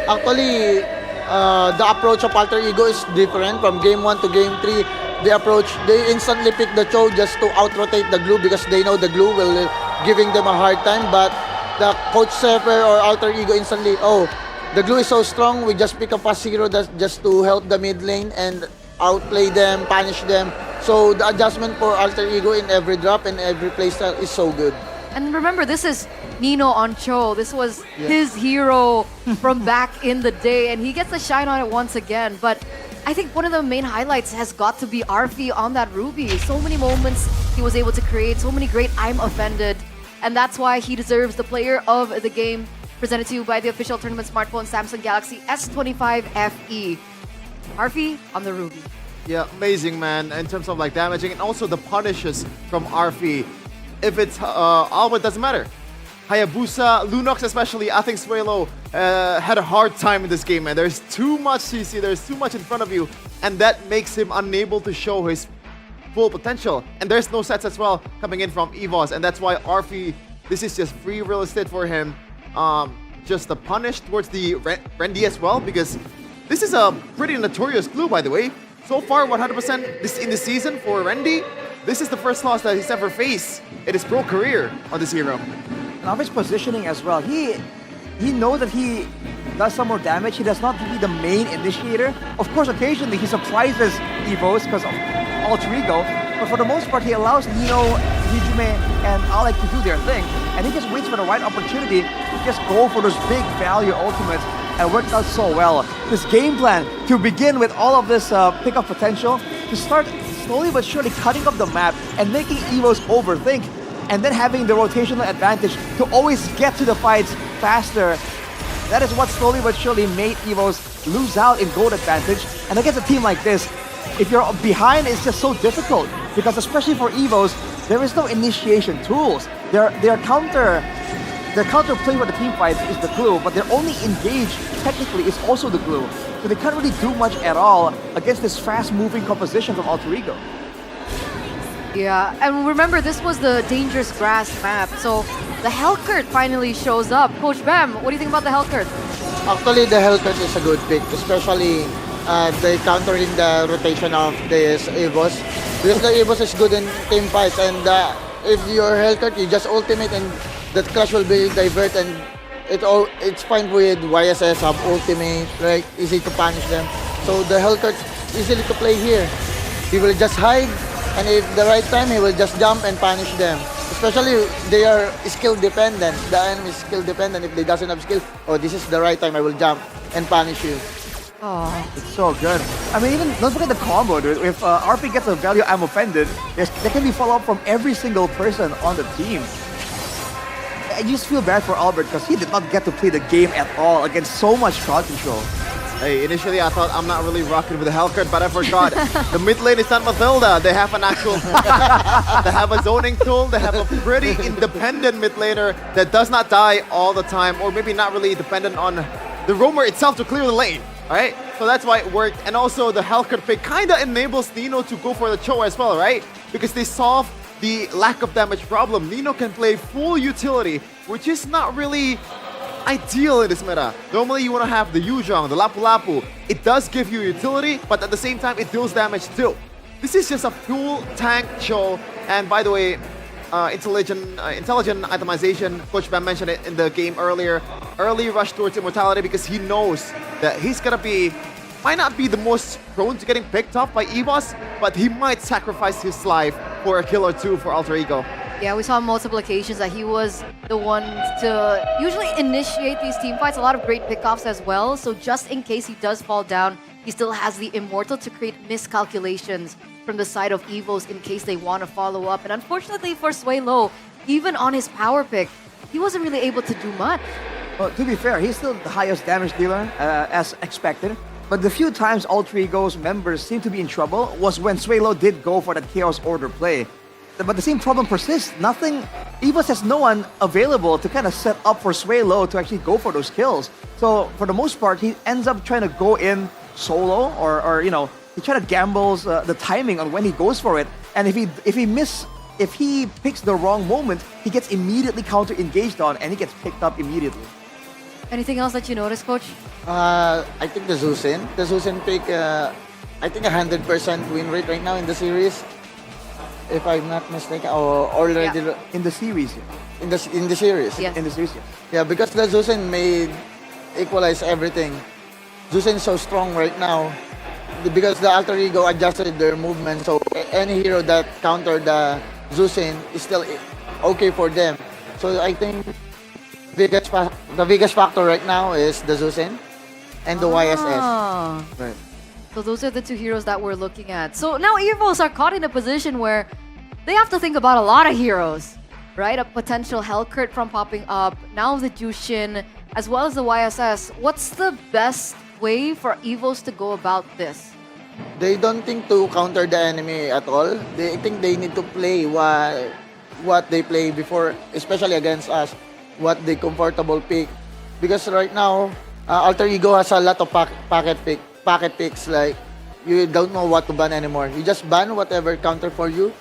Actually, the approach of Alter Ego is different from game 1 to game 3. They instantly pick the Cho just to out-rotate the glue because they know the glue will giving them a hard time. But the Coach Zephyr or Alter Ego instantly, the glue is so strong, we just pick a fast hero just to help the mid lane and outplay them, punish them. So the adjustment for Alter Ego in every drop and every playstyle is so good. And remember, this is Nino on Cho. This was his hero from back in the day, and he gets the shine on it once again. But I think one of the main highlights has got to be Arfi on that Ruby. So many moments he was able to create, so many great I'm offended. And that's why he deserves the player of the game, presented to you by the official tournament smartphone Samsung Galaxy S25 FE. Arfi on the Ruby. Yeah, amazing, man, in terms of like damaging and also the punishes from Arfi. If it's Alba, it doesn't matter. Hayabusa, Lunox especially, I think Suelo had a hard time in this game, man. There's too much CC, there's too much in front of you, and that makes him unable to show his full potential. And there's no sets as well coming in from EVOS, and that's why Arfi, this is just free real estate for him. Just a punish towards the Randy as well, because this is a pretty notorious glue, by the way. So far, 100% this in the season for Randy. This is the first loss that he's ever faced in his pro career on this hero. And of his positioning as well, he knows that he does some more damage. He does not be the main initiator. Of course, occasionally he surprises EVOS because of Alter Ego, but for the most part, he allows Nino, Hijume, and Alec to do their thing. and he just waits for the right opportunity to just go for those big value ultimates, and it worked out so well. This game plan to begin with all of this pickup potential, to start slowly but surely cutting up the map and making EVOS overthink, and then having the rotational advantage to always get to the fights faster. That is what slowly but surely made EVOS lose out in gold advantage. And against a team like this, if you're behind, it's just so difficult, because especially for EVOS, there is no initiation tools. Their counter play for the team fights is the glue, but their only engage technically is also the glue. So they can't really do much at all against this fast-moving composition from Alter Ego. Yeah, and remember, this was the dangerous grass map, so the Hellcurt finally shows up. Coach Bam, what do you think about the Hellcurt? Actually, the Hellcurt is a good pick, especially they countering the rotation of this EVOS. Because the EVOS is good in team fights, and if your Hellcurt, you just ultimate and the clash will be divert, and it's fine with YSS have ultimate, right? Easy to punish them. So the Hellcurt easily to play here. He will just hide, and if the right time, he will just jump and punish them. Especially, they are skill dependent. The enemy is skill dependent. If they doesn't have skill, oh, this is the right time, I will jump and punish you. Oh, it's so good. I mean, even don't forget the combo, dude. If RP gets a value, I'm offended, there can be follow-up from every single person on the team. I just feel bad for Albert because he did not get to play the game at all against so much crowd control. Hey, initially I thought I'm not really rocking with the Hellcurt, but I forgot. The mid lane is not Mathilda. They have an actual... they have a zoning tool. They have a pretty independent mid laner that does not die all the time, or maybe not really dependent on the roamer itself to clear the lane. Right? So that's why it worked. And also the Hellcurt pick kind of enables Nino to go for the Cho as well, right? Because they solve the lack of damage problem. Nino can play full utility, which is not really ideal in this meta. Normally you want to have the Yuzhong, the Lapu Lapu. It does give you utility, but at the same time it deals damage too. This is just a full tank Cho. And by the way, intelligent itemization, Coach Bam mentioned it in the game earlier. Early rush towards immortality because he knows that he's gonna be, might not be the most prone to getting picked up by EVOS, but he might sacrifice his life for a kill or two for Alter Ego. Yeah, we saw on multiple occasions that he was the one to usually initiate these team fights. A lot of great pickoffs as well. So just in case he does fall down, he still has the Immortal to create miscalculations from the side of EVOS in case they want to follow up. And unfortunately for Swaylo, even on his power pick, he wasn't really able to do much. Well, to be fair, he's still the highest damage dealer as expected. But the few times Alter Ego's members seemed to be in trouble was when Swaylo did go for that Chaos Order play. But the same problem persists. EVOS has no one available to kind of set up for Swaylo to actually go for those kills. So for the most part, he ends up trying to go in solo, or you know, he try to gambles the timing on when he goes for it. And if he picks the wrong moment, he gets immediately counter engaged on, and he gets picked up immediately. Anything else that you noticed, Coach? I think the Zusin. The Zusin pick, I think 100% win rate right now in the series. If I'm not mistaken, or already in the series. In the series. Yes. In the series. Yeah. Yeah, because the Zusin made equalize everything. Zusin is so strong right now because the Alter Ego adjusted their movement. So any hero that countered the Zusin is still okay for them. So I think the biggest factor right now is the Zusin and the YSS. Right. So those are the two heroes that we're looking at. So now EVOS are caught in a position where they have to think about a lot of heroes, right? A potential Hellcurt from popping up, now the Jushin, as well as the YSS. What's the best way for EVOS to go about this? They don't think to counter the enemy at all. They think they need to play what they play before, especially against us, what they comfortable pick. Because right now, Alter Ego has a lot of packet picks, like you don't know what to ban anymore. You just ban whatever counter for you,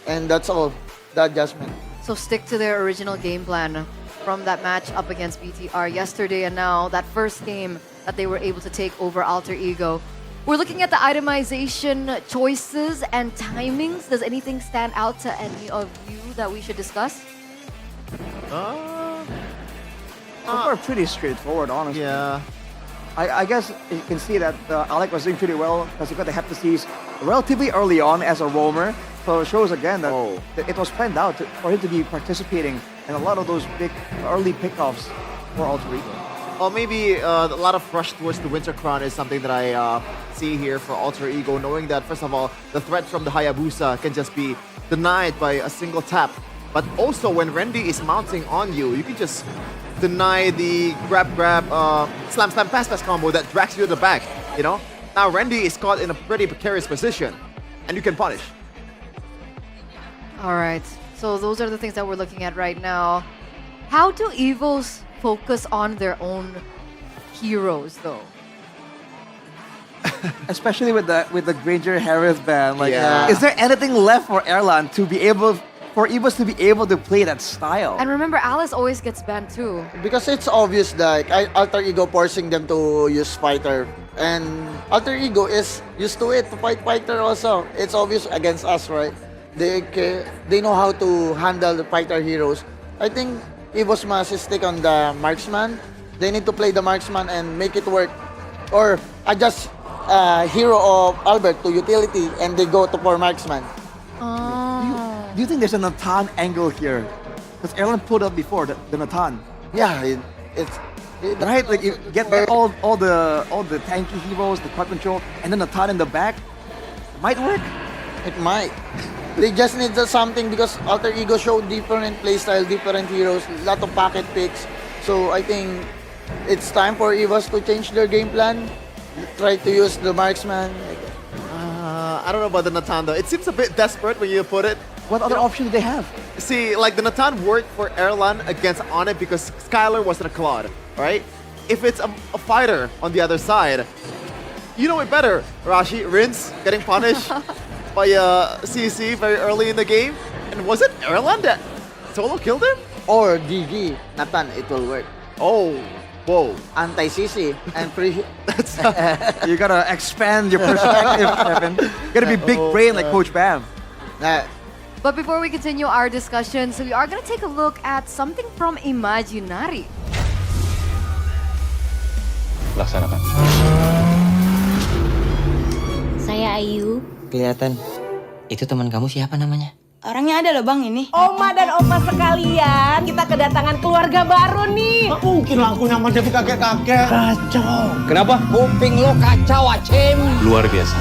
and that's all, the adjustment. So stick to their original game plan from that match up against BTR yesterday, and now that first game that they were able to take over Alter Ego. We're looking at the itemization choices and timings. Does anything stand out to any of you that we should discuss? We're pretty straightforward, honestly. Yeah. I guess you can see that Alec was doing pretty well because he got the Heptases relatively early on as a roamer. So it shows again that it was planned out for him to be participating and a lot of those big early pickoffs for Alter Ego. Or maybe a lot of rush towards the Winter Crown is something that I see here for Alter Ego, knowing that, first of all, the threat from the Hayabusa can just be denied by a single tap. But also, when Randy is mounting on you, you can just deny the grab, slam, pass combo that drags you to the back, you know? Now, Randy is caught in a pretty precarious position, and you can punish. All right. So those are the things that we're looking at right now. How do EVOS focus on their own heroes, though? Especially with the Granger Harris ban. Like, Yeah. is there anything left for Erlan to be able, for EVOS to be able to play that style? And remember, Alice always gets banned too. Because it's obvious that Alter Ego forcing them to use fighter. And Alter Ego is used to it, to fight fighter also. It's obvious against us, right? They know how to handle the fighter heroes. I think EVOS must stick on the marksman. They need to play the marksman and make it work. Or adjust hero of Albert to utility and they go to for marksman. Do you think there's a Natan angle here? Because Erlan put up before the Natan. Yeah, it's right. Like you get all the tanky heroes, the quad control, and then Natan in the back. Might work. It might. They just need something because Alter Ego showed different playstyle, different heroes, a lot of pocket picks. So I think it's time for EVOS to change their game plan. Try to use the marksman. I don't know about the Natan though. It seems a bit desperate when you put it. What other option do they have? See, like the Natan worked for Erlan against Onnit because Skylar wasn't a Claude, right? If it's a fighter on the other side, you know it better. Rashi, Rince getting punished by CC very early in the game. And was it Erlan that solo killed him? Or GG, Nathan, it will work. Oh, whoa. Anti-CC and free. You gotta expand your perspective, Kevin. You gotta be big brain like Coach Bam. But before we continue our discussion, so we are going to take a look at something from Imaginary. Laksanakan. Saya Ayu. Kelihatan. Itu teman kamu siapa namanya? Orangnya ada loh bang ini. Oma dan opa sekalian, kita kedatangan keluarga baru nih. Nggak mungkin lah aku nyaman jadi kakek-kakek. Kacau. Kenapa? Kuping lo kacau, Acim. Luar biasa.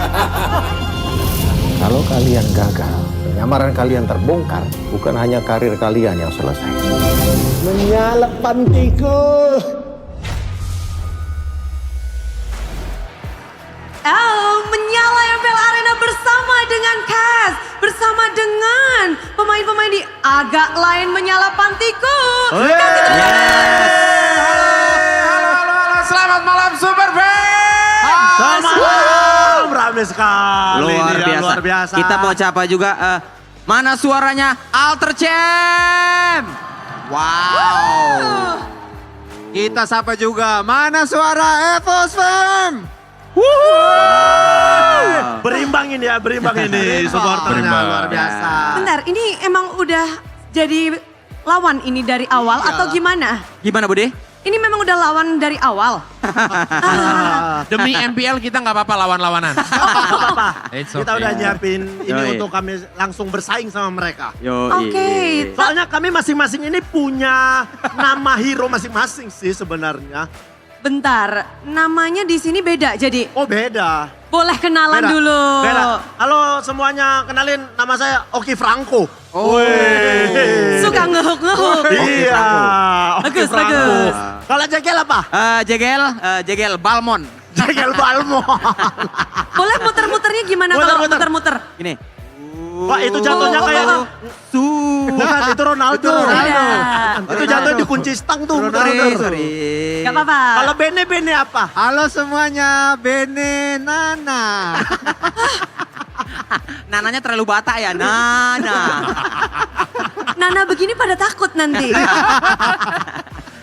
Kalau kalian gagal, penyamaran kalian terbongkar, bukan hanya karir kalian yang selesai. Menyala pantiku. Menyala MPL Arena bersama dengan Cass, bersama dengan pemain-pemain di agak lain Menyala Pantiku. Halo, selamat malam Super Fans. Selamat malam, rame sekali. Luar biasa. Kita mau capa juga. Mana suaranya Alter Champ? Wow. Kita sapa juga. Mana suara EVOS Fam? Berimbang ini supporternya luar biasa. Bentar, ini emang udah jadi lawan ini dari awal atau gimana? Gimana Bude? Ini memang udah lawan dari awal. Demi MPL kita nggak apa-apa lawan-lawanan. Kita udah nyiapin ini untuk kami langsung bersaing sama mereka. Oke. Soalnya kami masing-masing ini punya nama hero masing-masing sih sebenarnya. Bentar, namanya di sini beda jadi. Oh beda. Boleh kenalan dulu. Beda. Halo semuanya, kenalin nama saya Oki Franco. Suka ngehuk-ngehuk. Iya. Bagus, bagus. Kalau Jegel apa? Jegel Balmon. Jegel Balmon. Boleh muter-muternya gimana kalau muter-muter? Gini. Wah itu jatuhnya kayak bukan itu Ronaldo. Itu jatuhnya dikunci stang tuh. Sorry. Gak apa-apa. Kalau Bene apa? Halo semuanya, Bene Nana. Nananya terlalu batak ya, Nana. Nana begini pada takut nanti.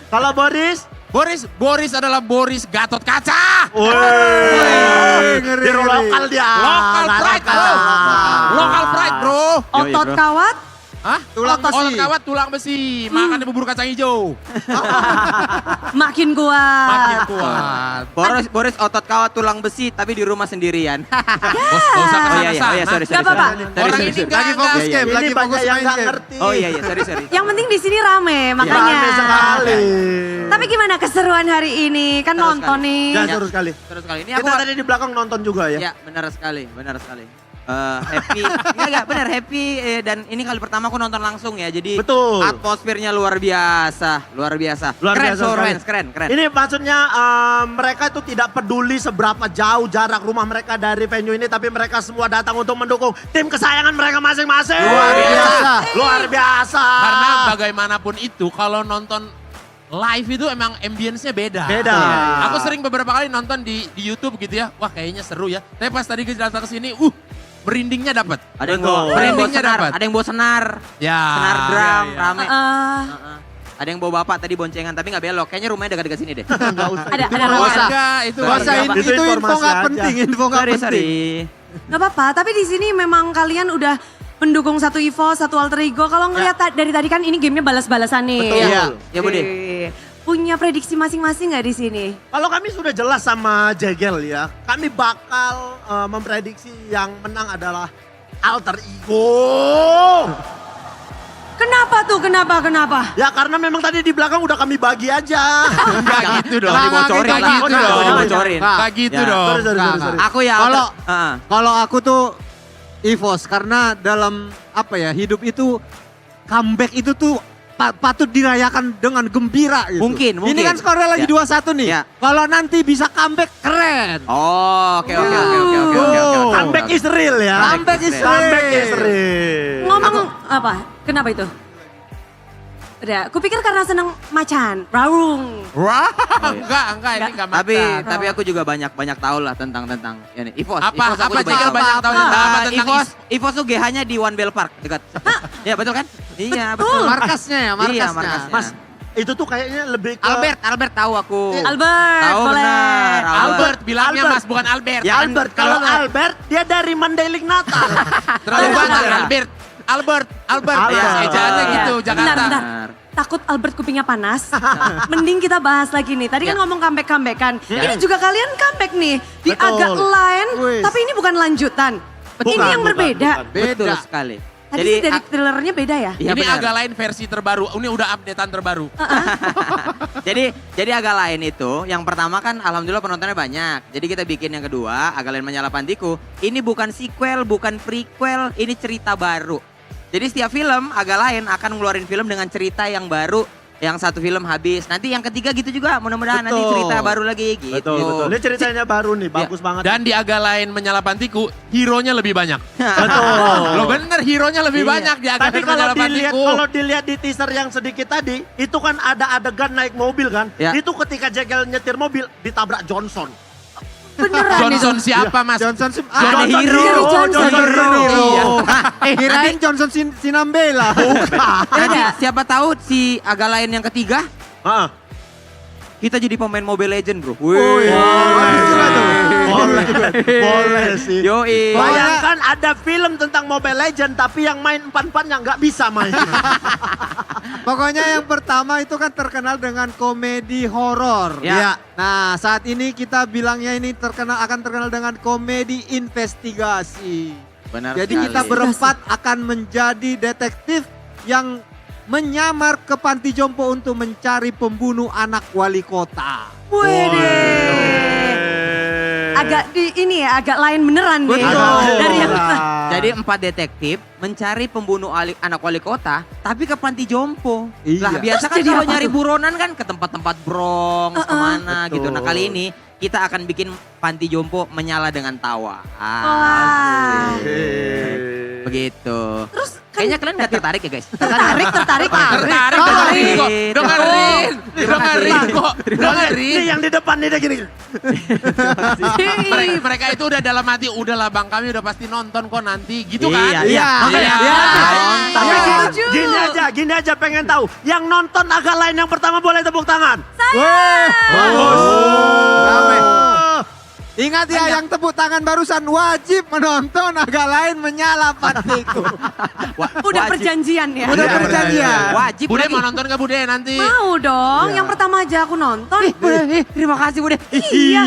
Kalau Boris? Boris adalah Boris Gatot Kaca. Hero lokal dia. Lokal pride bro. Otot kawat? Hah? Otot kawat tulang besi. Makan bubur kacang hijau. Makin kuat. Makin kuat. Boris otot kawat tulang besi tapi di rumah sendirian. Bos, gak usah kesana-sana. Oh iya, sorry. Gak apa-apa. Orang ini Lagi fokus game, Ini lagi fokus yang main nggak game. ngerti. Oh iya, sorry. Yang penting di sini rame, makanya. Rame sekali. Tapi gimana keseruan hari ini? Kan nonton nih. Ya, seru sekali. Seru sekali. Ini Kita tadi di belakang nonton juga ya. Ya, benar sekali. Happy, enggak benar happy dan ini kali pertama aku nonton langsung ya, jadi Betul. atmosfernya luar biasa. Keren. Ini maksudnya mereka itu tidak peduli seberapa jauh jarak rumah mereka dari venue ini, tapi mereka semua datang untuk mendukung tim kesayangan mereka masing-masing. Luar biasa. Karena bagaimanapun itu kalau nonton live itu emang ambience-nya beda. Beda. Aku sering beberapa kali nonton di YouTube gitu ya. Wah kayaknya seru ya. Tapi pas tadi datang ke sini, merindingnya dapat. Ada yang bawa senar, ada yang bawa senar. Ya. Senar drum, ya. rame. Ada yang bawa bapak tadi boncengan tapi nggak belok. Kayaknya rumahnya dekat-dekat sini deh. Enggak usah. Ada Itu info nggak penting, info nggak penting. Sorry. Gak apa-apa, tapi di sini memang kalian udah mendukung satu EVOS, satu alter ego. Kalau ngelihat dari tadi kan ini gamenya balas-balasan nih. Betul. Iya, ya Bude. Punya prediksi masing-masing nggak di sini? Kalau kami sudah jelas sama Jegel ya, kami bakal memprediksi yang menang adalah alter ego. Kenapa tuh? Kenapa? Ya karena memang tadi di belakang udah kami bagi aja. Enggak gitu dong. Dibocorin. Enggak gitu dong. Sorry. Aku ya Kalau aku tuh EVOS karena dalam hidup itu comeback itu tuh patut dirayakan dengan gembira gitu. Mungkin. Ini kan skornya lagi 2-1 nih. Ya. Kalau nanti bisa comeback keren. Oh, oke. Comeback is real ya. Comeback is real. Ngomong apa? Kenapa itu? Udah, kupikir karena seneng macan, raung. Wah, enggak ini enggak makan. Tapi aku juga banyak tahu lah tentang ini EVOS. Apa aku Jegel banyak tahu tentang EVOS tuh GH-nya di One Bell Park dekat. Iya betul kan? Iya betul. Markasnya ya, Iya, markasnya. markasnya. Mas, itu tuh kayaknya lebih ke... Albert tahu aku. Albert, Tahu boleh. benar. Albert bilangnya Mas bukan Albert. Ya Albert, kalau Albert dia dari Mandailing Natal. Terlalu banget Albert. Ya, ejaannya gitu, Jakarta. Bentar. Takut Albert kupingnya panas. Mending kita bahas lagi nih. Tadi kan ngomong comeback kan. Ini juga kalian comeback nih. Di agak lain, tapi ini bukan lanjutan. Ini yang berbeda. Betul sekali. Tadi dari trailernya beda ya? Iya, Ini benar. agak lain versi terbaru. Ini udah updatean terbaru. Jadi agak lain itu. Yang pertama kan alhamdulillah penontonnya banyak. Jadi kita bikin yang kedua, agak lain menyala pantiku. Ini bukan sequel, bukan prequel, ini cerita baru. Jadi setiap film agak lain akan ngeluarin film dengan cerita yang baru. Yang satu film habis, nanti yang ketiga gitu juga. Mudah-mudahan nanti cerita baru lagi gitu. Betul. Ini ceritanya baru nih, bagus banget. Dan di agak lain menyala pantiku, hero-nya lebih banyak. Betul. Lo bener, hero-nya lebih banyak di agak Tapi lain menyala pantiku. kalau dilihat di teaser yang sedikit tadi, itu kan ada adegan naik mobil kan. Ya. Itu ketika Jegel nyetir mobil, ditabrak Johnson. Beneran Johnson siapa Mas? Johnson Ada hero. Kirain Johnson Sinambela. Nanti siapa tahu si agak lain yang ketiga, kita jadi pemain Mobile Legend bro. Boleh sih. Yoi. Bayangkan ada film tentang Mobile Legend tapi yang main empat-empatnya nggak bisa main. Pokoknya yang pertama itu kan terkenal dengan komedi horor. Ya. Nah, saat ini kita bilangnya ini akan terkenal dengan komedi investigasi. Benar Jadi sekali. kita berempat akan menjadi detektif yang menyamar ke panti jompo untuk mencari pembunuh anak wali kota. Agak lain beneran nih. Dari yang Jadi 4 detektif mencari pembunuh anak wali kota, tapi ke panti jompo. Lah biasa kan kalau nyari buronan kan ke tempat-tempat Bronx, kemana gitu. Nah kali ini kita akan bikin panti jompo menyala dengan tawa. Begitu. Terus kayaknya kalian gak tertarik ya guys? Tertarik. Dengerin kok. Ini yang di depan nih gini. Mereka itu udah dalam hati, udahlah bang kami udah pasti nonton kok nanti gitu kan? Iya. Tapi gini aja pengen tahu. Yang nonton agak lain yang pertama boleh tepuk tangan. Saya. Bagus. Ingat ya, yang tepuk tangan barusan wajib menonton, agak lain menyala patiku. Udah perjanjian ya? Udah perjanjian. Wajib Bude lagi. mau nonton gak Bude nanti? Mau dong, yang pertama aja aku nonton. Terima kasih Bude. Iya,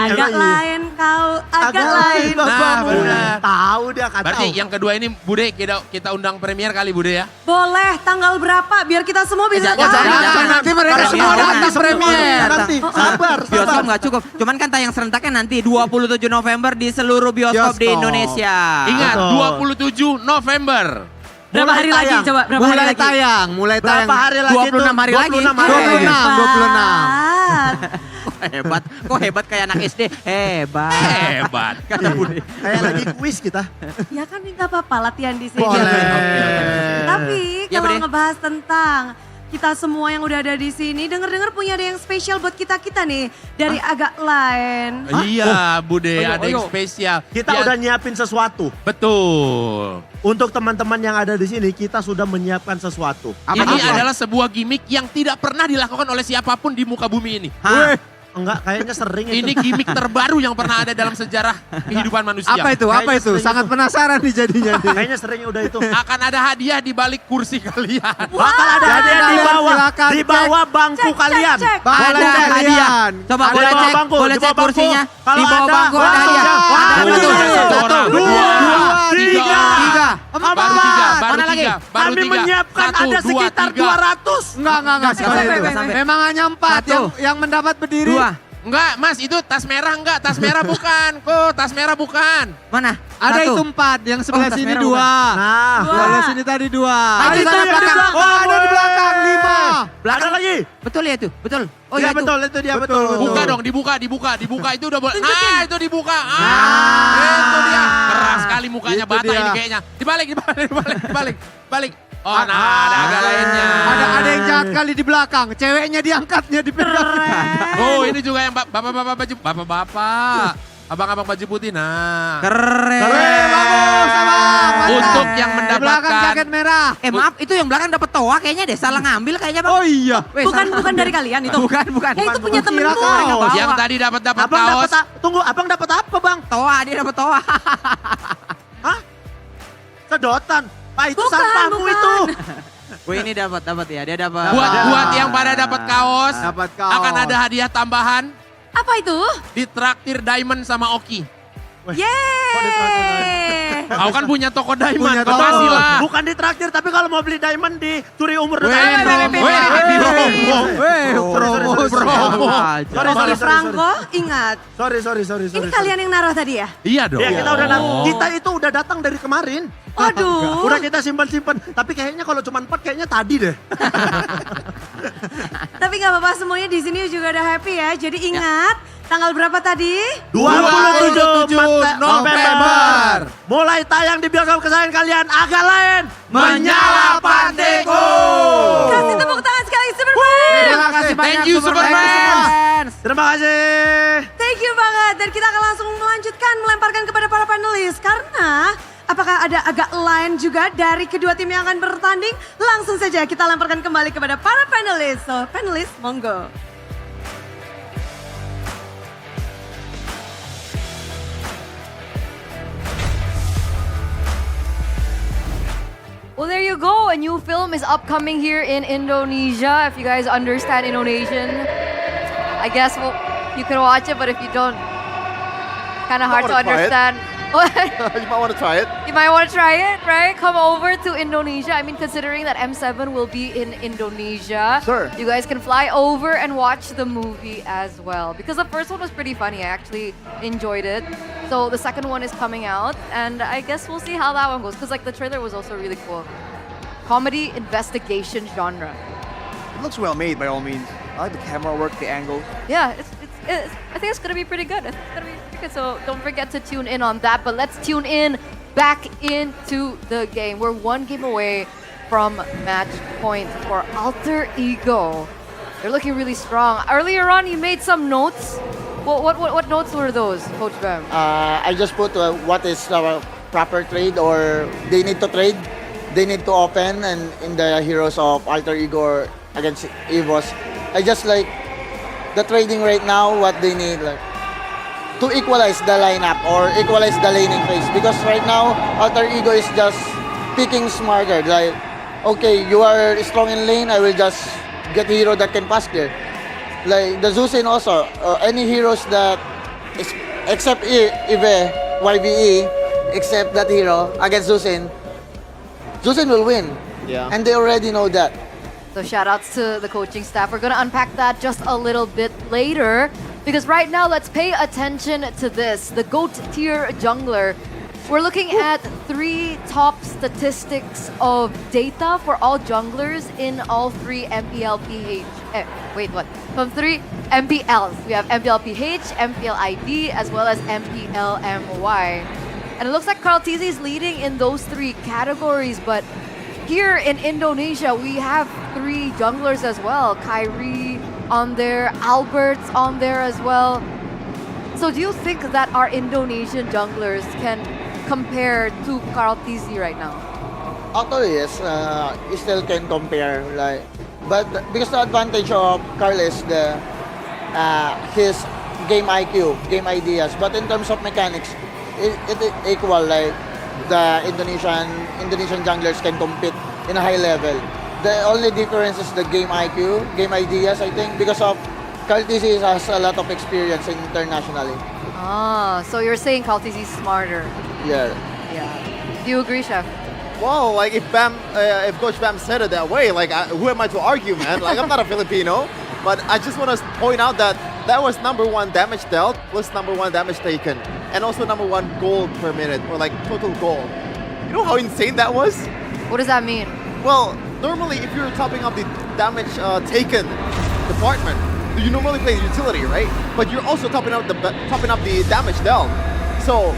agak lain kau, agak lain. Nah, benar. Tahu dia kata. Berarti yang kedua ini Bude kita undang premier kali Bude ya? Boleh, tanggal berapa? Biar kita semua bisa tahu. Nanti mereka semua datang premier. Nanti, sabar. Bioskop nggak cukup. Cuman kan tayang serentaknya nanti 27 November di seluruh bioskop di Indonesia. Ingat, 27 November. Berapa hari lagi coba? Berapa hari Mulai lagi? tayang, mulai tayang. Berapa hari lagi 26 hari lagi. 26. Kok hebat kayak anak SD. Hebat. Kata Bude. Kayak lagi kuis kita. Ya kan nggak apa-apa latihan di sini. Boleh. Tapi Ya, kalau Bude. ngebahas tentang kita semua yang udah ada di sini, denger-denger punya ada yang spesial buat kita nih dari agak lain. Iya Bude, ada yang spesial. Kita Ya, udah nyiapin sesuatu. betul. Untuk teman-teman yang ada di sini, kita sudah menyiapkan sesuatu. Ini adalah sebuah gimmick yang tidak pernah dilakukan oleh siapapun di muka bumi ini. Enggak, kayaknya sering itu. Ini gimmick terbaru yang pernah ada dalam sejarah kehidupan manusia. Apa itu? Apa itu? Sangat penasaran nih jadinya. Kayaknya sering udah itu. Akan ada hadiah di balik kursi kalian. Bakal ada hadiah di bawah, silakan di bawah bangku kalian. Boleh Ada cek hadiah. kalian. Coba Ada boleh di bawah cek, bangku, boleh di ya, cek bawah bangku. kursinya. Kalau Di bawah ada, bangku ada langsung hadiah. jawab. Ada Satu, betul. Satu orang. tiga, Baru tiga. Baru Mana lagi? tiga. Baru Kami tiga. menyiapkan Satu, ada dua, sekitar tiga. 200. Enggak seperti itu. sampai. Memang hanya 4 yang mendapat berdiri. 2. Enggak, Mas, itu tas merah enggak? Tas merah bukan. Kok tas merah bukan? Mana? Ada 1. itu 4, yang sebelah tas sini merah 2. Nah, Sebelah sini tadi 2. Ada Di sana yang di belakang. belakang. Oh, ada di belakang 5. Ada lagi. Betul ya itu? Betul. Oh Iya iya itu. betul, itu dia betul. Buka dong, dibuka itu udah boleh. Tunjukin. Nah, itu dibuka. Itu dia. Keras sekali mukanya Itu bata dia. ini kayaknya. Dibalik. Oh, nah ada agak lainnya. Ada yang jahat kali di belakang. Ceweknya diangkatnya dipegang. Oh, ini juga yang bapak-bapak baju bapak-bapak. Abang-abang baju putih. Nah. Keren. Bagus, abang. Mantap. Untuk yang Di belakang mendapatkan jaket merah. Maaf, itu yang belakang dapat toa kayaknya deh. Salah ngambil kayaknya, Bang. Oh iya. Weh, Bukan dari kalian itu. Bukan. Ya itu punya temenku. yang tadi dapat Abang kaos. dapat tunggu, abang dapat apa, Bang? Toa, dia dapat toa. Hah? Sedotan. Pak, itu Bukan, sampahmu bukan. itu. Wih, ini dapat ya. Dia dapat. Buat yang pada dapat kaos, Dapat kaos. akan ada hadiah tambahan Apa itu? di traktir Diamond sama Oki. Yeay. Kau kan punya toko Diamond, Punya toko. makasih lah. Bukan ditraktir, tapi kalau mau beli diamond di curi umur Weh, dulu. promo. Sorry. Franco, ingat. Sorry. Ini kalian yang naruh tadi ya? Iya dong. Ya kita itu udah datang dari kemarin. Aduh. Udah kita simpan. Tapi kayaknya kalau cuma 4 kayaknya tadi deh. Tapi nggak apa-apa, semuanya di sini juga udah happy ya. Jadi ingat, tanggal berapa tadi? 27 November. Mulai tayang di bioskop kesayangan kalian, agak lain. Menyala Pandeku. Kasih tepuk tangan sekali Superfans. Terima kasih banyak. Thank you, Superfans. Terima kasih. Thank you banget. Dan kita akan langsung melanjutkan melemparkan kepada para panelis. Karena apakah ada agak lain juga dari kedua tim yang akan bertanding? Langsung saja kita lemparkan kembali kepada para panelis. So, panelis, monggo. Well, there you go. A new film is upcoming here in Indonesia. If you guys understand Indonesian, I guess you can watch it, but if you don't, kind of hard to wanna try it. understand. You might want to try it. You might want to try it, right? Come over to Indonesia. I mean, considering that M7 will be in Indonesia, Sure. you guys can fly over and watch the movie as well. Because the first one was pretty funny. I actually enjoyed it. So the second one is coming out, and I guess we'll see how that one goes. Because like the trailer was also really cool. Comedy investigation genre. It looks well made by all means. I like the camera work, the angle. Yeah, I think it's gonna be pretty good. I think it's gonna be pretty good. So don't forget to tune in on that. But let's tune in back into the game. We're one game away from match point for Alter Ego. They're looking really strong. Earlier on, you made some notes. What notes were those, Coach Bam? I just put what is the proper trade or they need to trade. They need to open and in the heroes of Alter Ego against EVOS. I just like the trading right now, what they need. Like to equalize the lineup or equalize the laning phase. Because right now, Alter Ego is just picking smarter. Like, okay, you are strong in lane, I will just get a hero that can pass clear. Like the Zusin also, any heroes that, except YVE, except that hero against Zusin will win. Yeah. And they already know that. So shout outs to the coaching staff. We're gonna unpack that just a little bit later. Because right now, let's pay attention to this. The GOAT tier jungler. We're looking at 3 top statistics of data for all junglers in all 3 MPL From 3 MPLs. We have MPL PH, MPL ID, as well as MPL MY. And it looks like Carl TZ is leading in those 3 categories, but here in Indonesia, we have 3 junglers as well. Kyrie on there, Albert's on there as well. So do you think that our Indonesian junglers can compare to Carl TZ right now? Actually, yes, you still can compare. But because the advantage of Carl is his game IQ, game ideas. But in terms of mechanics, it equal. Like the Indonesian junglers can compete in a high level. The only difference is the game IQ, game ideas, I think, because of Carl TZ has a lot of experience internationally. So you're saying Carl TZ is smarter? Yeah. Do you agree, Chef? Well, like if Coach Bam said it that way, like who am I to argue, man? Like I'm not a Filipino, but I just want to point out that was number 1 damage dealt plus number 1 damage taken, and also number 1 gold per minute, or like total gold. You know how insane that was? What does that mean? Well, normally if you're topping up the damage taken department, you normally play utility, right? But you're also topping up the damage dealt. So,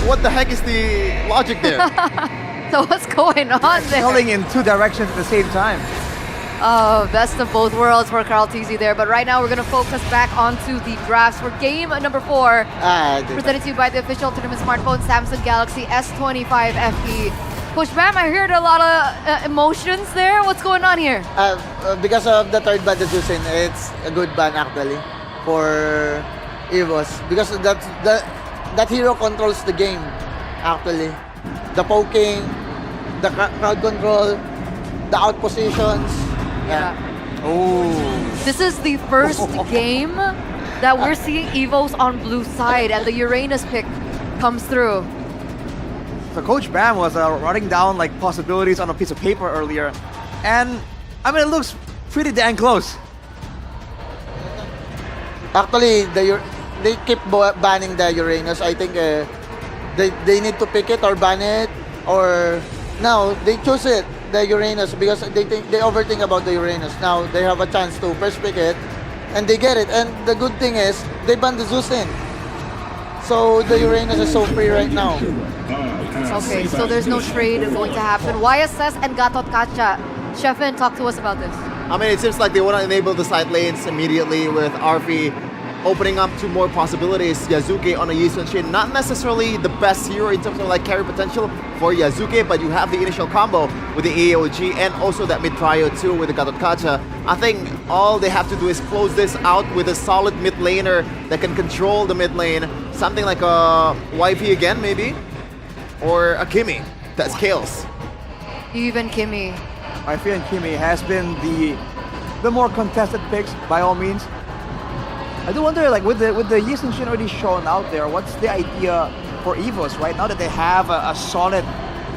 what the heck is the logic there? So what's going on there? Selling in 2 directions at the same time. Oh, best of both worlds for Carl TZ there. But right now, we're going to focus back onto the drafts for game number 4. Presented to you by the official tournament smartphone, Samsung Galaxy S25 FE. Coach Bam, I heard a lot of emotions there. What's going on here? Because of the third ban, the Jusin, it's a good ban actually for EVOS. Because that hero controls the game, actually. The poking, the crowd control, the out positions. Yeah. Oh. This is the first game that we're seeing EVOS on blue side, and the Uranus pick comes through. So Coach Bam was writing down like possibilities on a piece of paper earlier, and I mean it looks pretty dang close. Actually, they keep banning the Uranus. I think they need to pick it or ban it, or now they choose it, the Uranus, because they overthink about the Uranus. Now they have a chance to first pick it, and they get it. And the good thing is they ban the Zeus in, so the Uranus is so free right now. Okay, so there's no trade going to happen. YSS and Gatot Kacha. Shefin, talk to us about this. I mean, it seems like they want to enable the side lanes immediately with RV opening up to more possibilities. Yasuke on a Yi Sun-Shin, not necessarily the best hero in terms of like carry potential for Yasuke, but you have the initial combo with the AOG and also that mid trio too with the Gatot Kacha. I think all they have to do is close this out with a solid mid laner that can control the mid lane. Something like a YP again, maybe? Or a Kimi that scales. Even Kimi. YP and Kimi has been the more contested picks by all means. I do wonder, like with the Yi Sun-Shin already shown out there, what's the idea for EVOS, right? Now that they have a solid,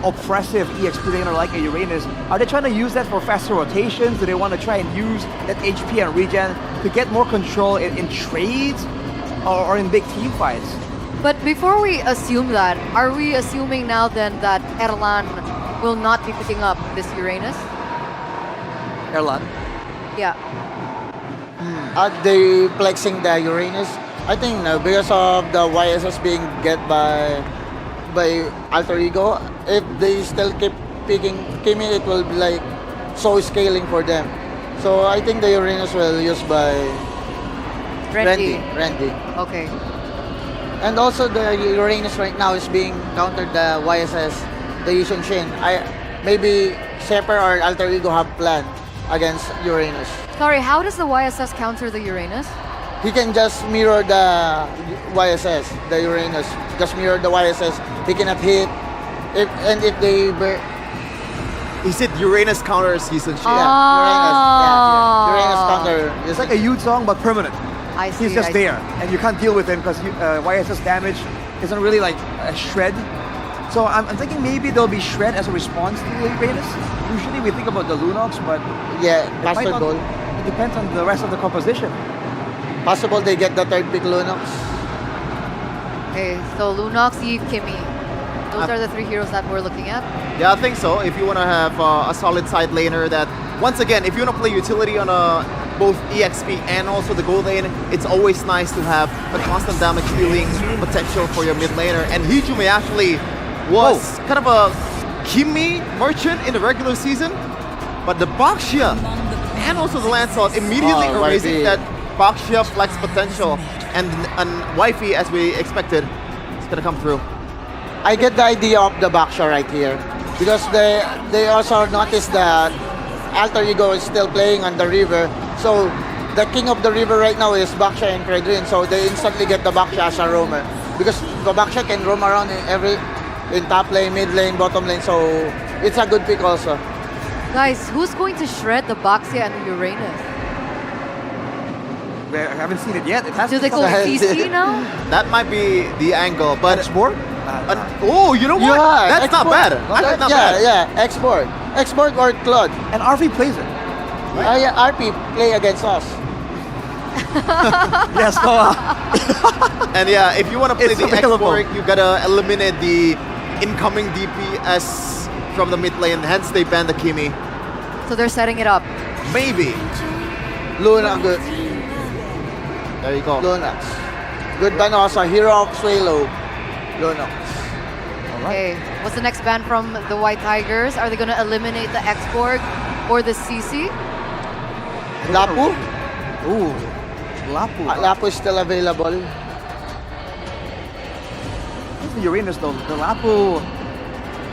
oppressive EXP laner like a Uranus, are they trying to use that for faster rotations? Do they want to try and use that HP and regen to get more control in trades or in big team fights? But before we assume that, are we assuming now then that Erlan will not be picking up this Uranus? Erlan? Yeah. Are they flexing the Uranus? I think no, because of the YSS being get by Alter Ego. If they still keep picking Kimi, it will be like so scaling for them. So I think the Uranus will use by Randy. Okay. And also the Uranus right now is being countered the YSS, the Yi Sun-Shin. Maybe Shepard or Alter Ego have plan against Uranus. Sorry, how does the YSS counter the Uranus? he can just mirror the YSS, the Uranus. Just mirror the YSS. He cannot hit. If they... He said Uranus counter season shield. Yeah, Uranus counter. It's like a Yu song, but permanent. I see. He's just there, and you can't deal with him because YSS damage isn't really like a shred. So I'm thinking maybe there'll be shred as a response to the Uranus. Usually we think about the Lunox, but yeah, possible. It depends on the rest of the composition. Possible they get the third pick Lunox. Okay, so Lunox, Eve, Kimmy. Those are the three heroes that we're looking at. Yeah, I think so. If you want to have a solid side laner that, once again, if you want to play utility on both EXP and also the gold lane, it's always nice to have a constant damage dealing potential for your mid laner. And Hijume actually was kind of a Kimmy merchant in the regular season, but the Baxia and also the Lancelot immediately erasing that Baxia flex potential, and Wifey, as we expected, is gonna come through. I get the idea of the Baxia right here because they also noticed that Alter Ego is still playing on the river. So the king of the river right now is Baxia and Credrin. So they instantly get the Baxia as a roamer because the Baxia can roam around in top lane, mid lane, bottom lane. So it's a good pick also. Guys, who's going to shred the Baxia and the Uranus? I haven't seen it yet. It has Do they go CC now? That might be the angle, but export. Oh, you know what? Yeah, That's export. not bad. That's not bad. Yeah, export or Claude. And RP plays it. Yeah, RP play against us. Yes, And yeah, if you want to play It's the available. export, you gotta eliminate the incoming DPS from the mid lane. Hence, they ban the Kimi. So they're setting it up. Maybe. Luna, good. There you go. Lunox. Good ban also. Hero of Swalo. Lunox. Okay, what's the next ban from the White Tigers? Are they going to eliminate the X-Borg or the CC? Lapu? Ooh, Lapu. Lapu is still available. It's the Uranus though. The Lapu,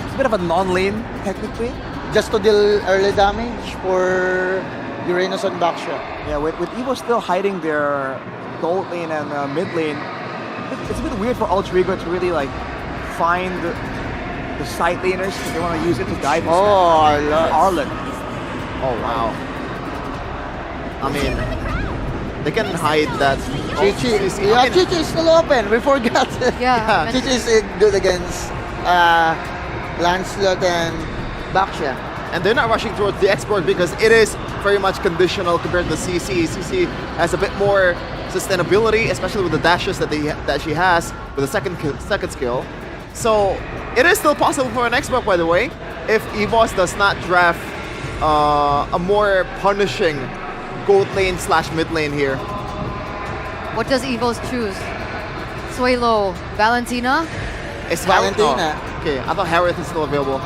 it's a bit of a non-lane technically. Just to deal early damage for Uranus and Baxia. Yeah, with EVOS still hiding their gold lane and mid lane, it's a bit weird for Ultrigo to really like find the side laners if they want to use it to dive. Arlen. Oh wow. I mean, they can hide that. Chichi. Yeah, Chichi is still open. We forgot. Yeah. Chichi is good against Lancelot and Baxia. And they're not rushing towards the export because it is very much conditional compared to the CC. CC has a bit more sustainability, especially with the dashes that she has with the second skill. So it is still possible for an export, by the way, if EVOS does not draft a more punishing gold lane / mid lane here. What does EVOS choose? Swalo, Valentina? It's Valentina. Okay, I thought Harith is still available.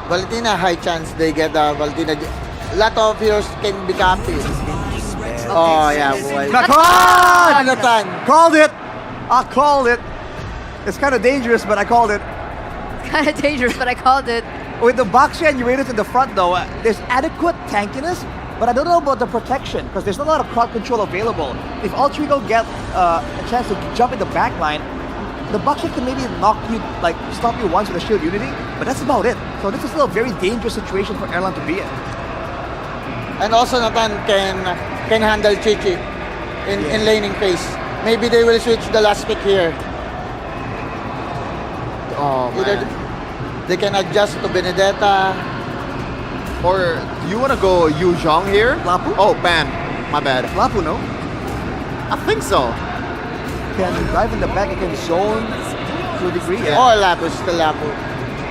Valentina, high chance they get Valentina. A lot of heroes can be campy. Oh yeah, boy. Nathan! Called it! I called it! It's kind of dangerous, but I called it. Kind of dangerous, but I called it. With the Baxia and Uranus in the front though, there's adequate tankiness, but I don't know about the protection because there's not a lot of crowd control available. If Ultrigo get a chance to jump in the back line, the Baxia can maybe stop you once with a shield unity, but that's about it. So this is still a very dangerous situation for Erlang to be in. And also Nathan can handle Chichi in laning phase. Maybe they will switch the last pick here. Oh Either man. they can adjust to Benedetta. Or do you want to go Yu Zhong here? Lapu? Oh, ban. My bad. Lapu, no? I think so. Can drive in the back, you can zone to a degree. Yeah. Or Lapu, still Lapu.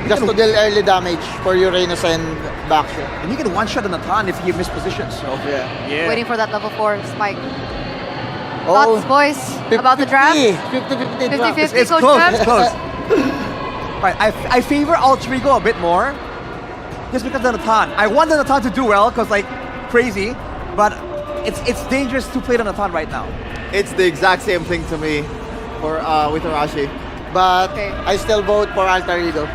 Just to deal early damage for Uranus and Baxia. And you can one-shot on Nathan if you miss positions. So yeah. Waiting for that level 4 spike. Oh, Thoughts, boys, about the draft? 50-50 draft. 50-50, It's Coach close, Trev? it's close. Right, I favor Ultrigo a bit more. Just because of Nathan. I want the Nathan to do well, because like, crazy. But it's dangerous to play the Nathan right now. It's the exact same thing to me for with Arashi. But I still vote for Alter Ego.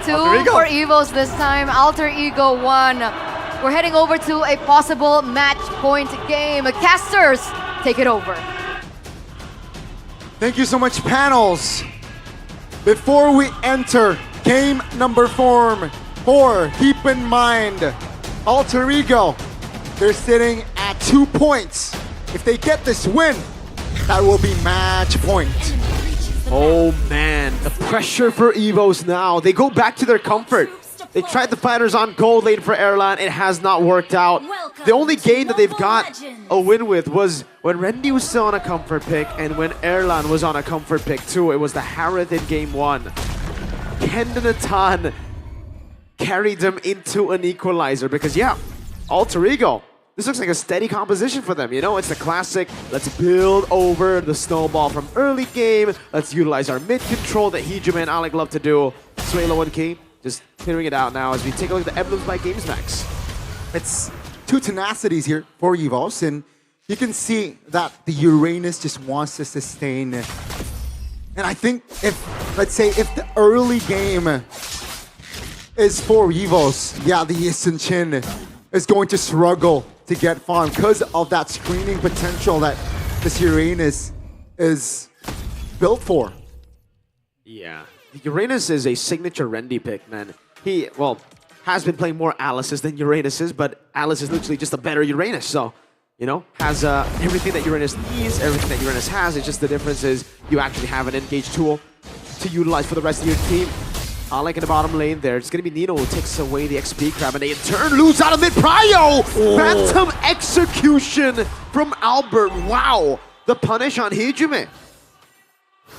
2 for EVOS this time, Alter Ego 1. We're heading over to a possible match point game. Casters, take it over. Thank you so much, panels. Before we enter game number 4, keep in mind, Alter Ego, they're sitting at 2 points. If they get this win, that will be match point. Oh man, the pressure for EVOS now. They go back to their comfort. They tried the fighters on gold lane for Airline. It has not worked out. The only game that they've got a win with was when Randy was still on a comfort pick and when Airline was on a comfort pick too. It was the Harith in game 1. Kendonatan carried them into an equalizer because yeah, Alter Ego, this looks like a steady composition for them, you know? It's the classic, let's build over the snowball from early game. Let's utilize our mid control that Hijime and Alec love to do. Suelo and Key just clearing it out now as we take a look at the emblems by GamesMax. It's 2 tenacities here for EVOS, and you can see that the Uranus just wants to sustain. And I think let's say if the early game is for EVOS, yeah, the Yisun-Chin is going to struggle to get farm because of that screening potential that this Uranus is built for. Yeah, Uranus is a signature Randy pick, man. He, well, has been playing more Alice's than Uranus's, but Alice is literally just a better Uranus, so, you know, has everything that Uranus needs, everything that Uranus has. It's just the difference is you actually have an engaged tool to utilize for the rest of your team. Alec in the bottom lane there. It's going to be Nino who takes away the XP grab, and they in turn lose out of mid-prio! Phantom execution from Albert. Wow! The punish on Hijime.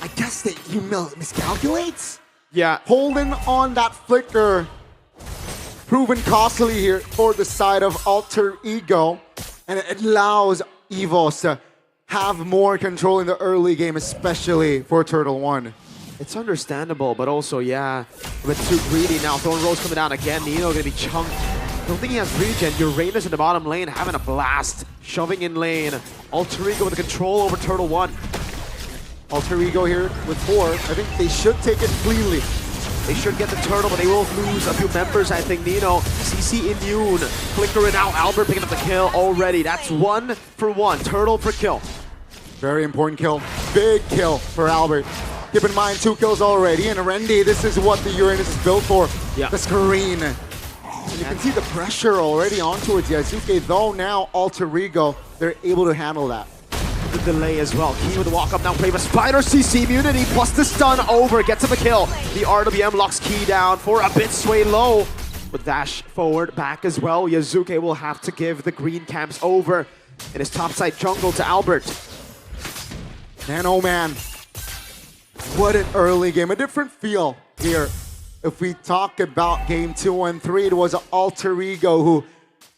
I guess that he miscalculates? Yeah. Holding on that flicker, proven costly here for the side of Alter Ego, and it allows EVOS to have more control in the early game, especially for Turtle 1. It's understandable, but also, yeah, a bit too greedy now. Thorn Rose coming down again. Nino gonna be chunked. Don't think he has regen. Uranus in the bottom lane having a blast. Shoving in lane. Alter Ego with the control over Turtle 1. Alter Ego here with 4. I think they should take it cleanly. They should get the turtle, but they will lose a few members, I think. Nino, CC immune. Flickering out. Albert picking up the kill already. That's 1 for 1. Turtle for kill. Very important kill. Big kill for Albert. Keep in mind, 2 kills already, and Randy, this is what the Uranus is built for. Yeah. The screen. And you can see the pressure already on towards Yasuke, though now Alter Ego, they're able to handle that. The delay as well. Key with the walk up now, play with Spider CC immunity plus the stun over, gets him the kill. The RWM locks Key down for a bit, sway low. With dash forward, back as well. Yazuke will have to give the green camps over in his topside jungle to Albert. Man, oh man. What an early game, a different feel here. If we talk about game 2 and 3, it was Alter Ego who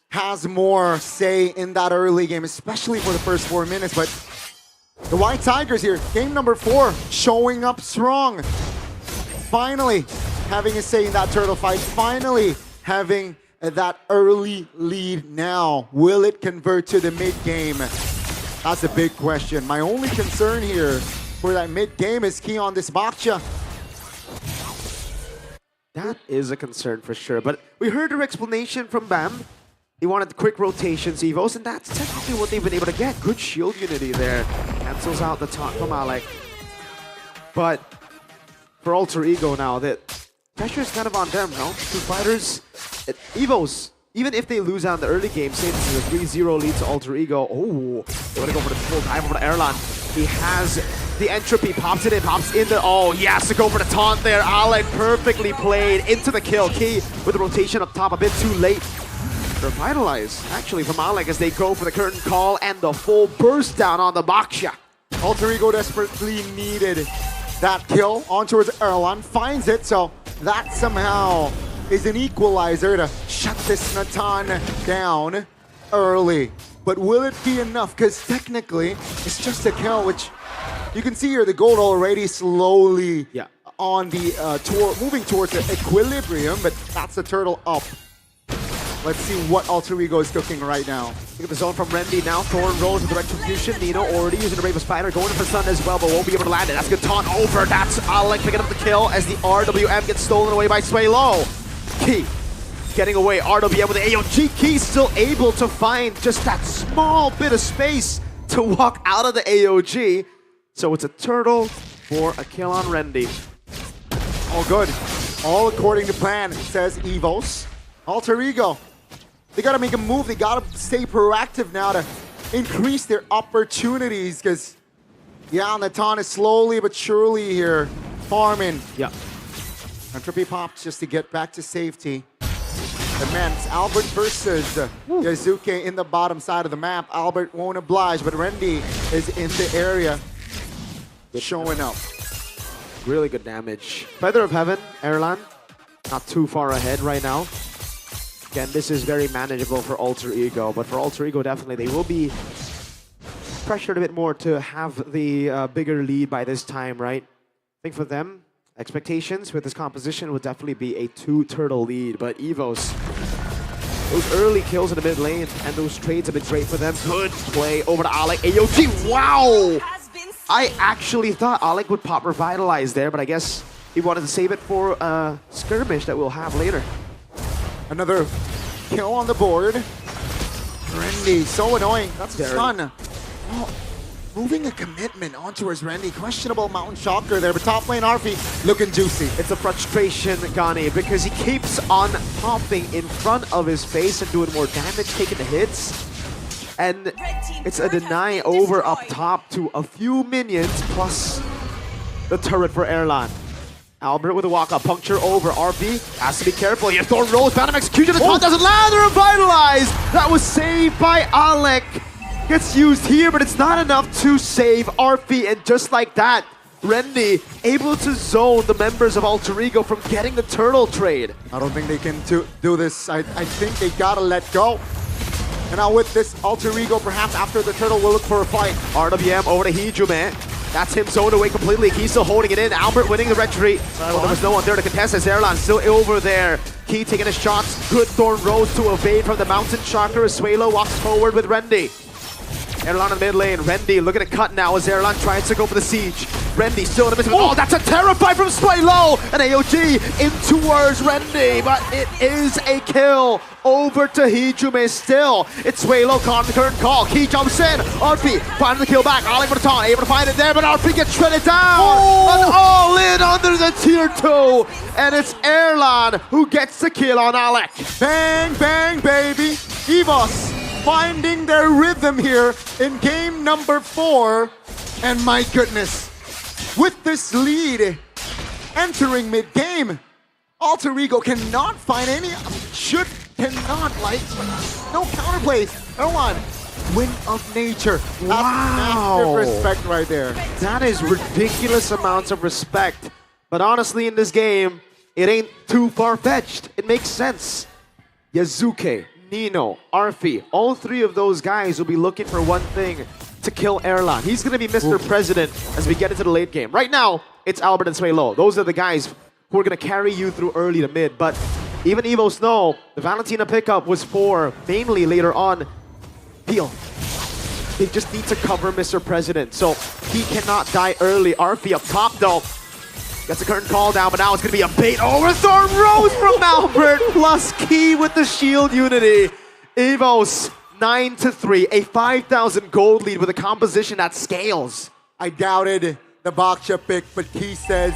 has more say in that early game, especially for the first 4 minutes. But the White Tigers here, game number 4, showing up strong. Finally having a say in that turtle fight, finally having that early lead now. Will it convert to the mid game? That's a big question. My only concern here for that mid-game is key on this Baksha. That is a concern for sure, but we heard her explanation from Bam. He wanted quick rotations, EVOS, and that's technically what they've been able to get. Good shield unity there. Cancels out the taunt from Alec. But for Alter Ego now, that pressure is kind of on them, no? 2 fighters, EVOS, even if they lose out in the early game, say this is a 3-0 lead to Alter Ego, oh, they want to go for the full dive over to Erlan. He has the entropy, pops it in, pops in the, oh, he has to go for the taunt there. Alec perfectly played into the kill. Key with the rotation up top, a bit too late. Revitalize, actually, from Alec as they go for the curtain call and the full burst down on the Baksha. Alter Ego desperately needed that kill on towards Erlan, finds it, so that somehow is an equalizer to shut this Natan down early. But will it be enough? Because technically, it's just a kill, which you can see here the gold already slowly on the moving towards the equilibrium, but that's the turtle up. Let's see what Alter Ego is cooking right now. Look at the zone from Randy now. Thorn rolls with the retribution. Nino already using the Brave Spider, going for Sun as well, but won't be able to land it. That's good taunt over. That's Alec picking up the kill as the RWM gets stolen away by Sway Low. Key getting away. RWM with the AOG. Key still able to find just that small bit of space to walk out of the AOG. So it's a turtle for a kill on Rendy. All good. All according to plan, says EVOS. Alter Ego. They gotta make a move. They gotta stay proactive now to increase their opportunities because, yeah, Natan is slowly but surely here farming. Yeah. Entropy pops just to get back to safety. And man, it's Albert versus Yazuke in the bottom side of the map. Albert won't oblige, but Rendy is in the area showing up. Really good damage. Feather of Heaven, Erlan, not too far ahead right now. Again, this is very manageable for Alter Ego, but for Alter Ego, definitely they will be pressured a bit more to have the bigger lead by this time, right? I think for them, expectations with this composition would definitely be a 2-turtle lead, but EVOS, those early kills in the mid lane and those trades have been great for them. Good play over to Alec. AOT, wow! I actually thought Alec would pop Revitalize there, but I guess he wanted to save it for a skirmish that we'll have later. Another kill on the board. Rendy, so annoying. That's fun. Oh, moving a commitment onto his Rendy. Questionable Mountain Shocker there, but top lane Arfi looking juicy. It's a frustration, Gani, because he keeps on popping in front of his face and doing more damage, taking the hits. And it's a deny over up top to a few minions plus the turret for Erlan. Albert with a walk-up, puncture over, RP has to be careful here. Thorn rolls, Phantom Execution, the taunt doesn't land, the Revitalize! That was saved by Alec. Gets used here, but it's not enough to save RP, and just like that, Rendy able to zone the members of Alter Ego from getting the turtle trade. I don't think they can do this. I think they gotta let go. And now with this Alter Ego, perhaps after the turtle will look for a fight. RWM over to Hijume. That's him zoned away completely. He's still holding it in. Albert winning the retreat. Well, there was no one there to contest as Erlan still over there. Key taking his shots. Good Thorn Rose to evade from the Mountain Shocker as Suelo walks forward with Rendy. Erlan in mid lane. Rendy looking to cut now as Erlan tries to go for the siege. Rendy still in the midst of it. Oh, that's a Terrify from Suelo! And AOG in towards Rendy, but it is a kill over to Hijume still. It's Suelo caught the current call. Key jumps in. RP finding the kill back. Alec for the taunt, able to find it there, but RP gets shredded down. And all in under the tier 2. And it's Erlan who gets the kill on Alec. Bang, bang, baby. EVOS finding their rhythm here in game number 4. And my goodness, with this lead entering mid-game, Alter Ego cannot find any, cannot, like, no counterplays. No one. Win of nature. Wow. That's massive respect right there. That is ridiculous amounts of respect. But honestly, in this game, it ain't too far-fetched. It makes sense. Yazuke, Nino, Arfi, all 3 of those guys will be looking for one thing, to kill Erlan. He's going to be Mr. President as we get into the late game. Right now, it's Albert and Suelo. Those are the guys who are going to carry you through early to mid. But even EVOS know the Valentina pickup was for mainly later on Peel. They just need to cover Mr. President, so he cannot die early. Arfi up top though. Gets a current call down, but now it's going to be a bait over Thorn Rose from Albert, plus Key with the shield unity. EVOS 9-3, a 5,000 gold lead with a composition that scales. I doubted the Baksha pick, but Key says,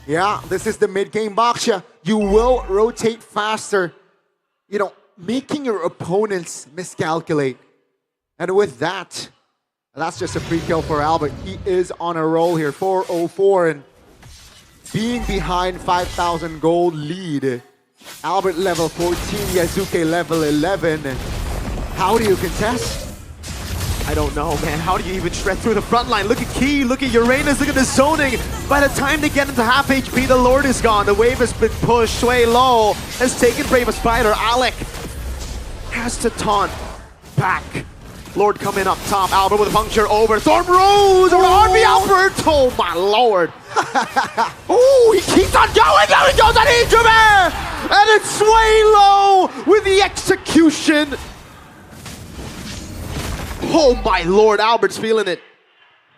yeah, this is the mid-game Baksha. You will rotate faster, you know, making your opponents miscalculate. And with that, that's just a free kill for Albert. He is on a roll here, 404, and being behind 5,000 gold lead. Albert level 14, Yazuke level 11. How do you contest? I don't know, man. How do you even shred through the front line? Look at Key, look at Uranus, look at the zoning. By the time they get into half HP, the Lord is gone. The wave has been pushed. Shui Lo has taken Brave of Spider. Alec has to taunt back. Lord coming up top. Albert with a puncture over. Thorn Rose over to RB Albert. Oh my Lord. Oh, he keeps on going. There he goes on Injume. And it's Suelo with the execution. Oh my Lord, Albert's feeling it.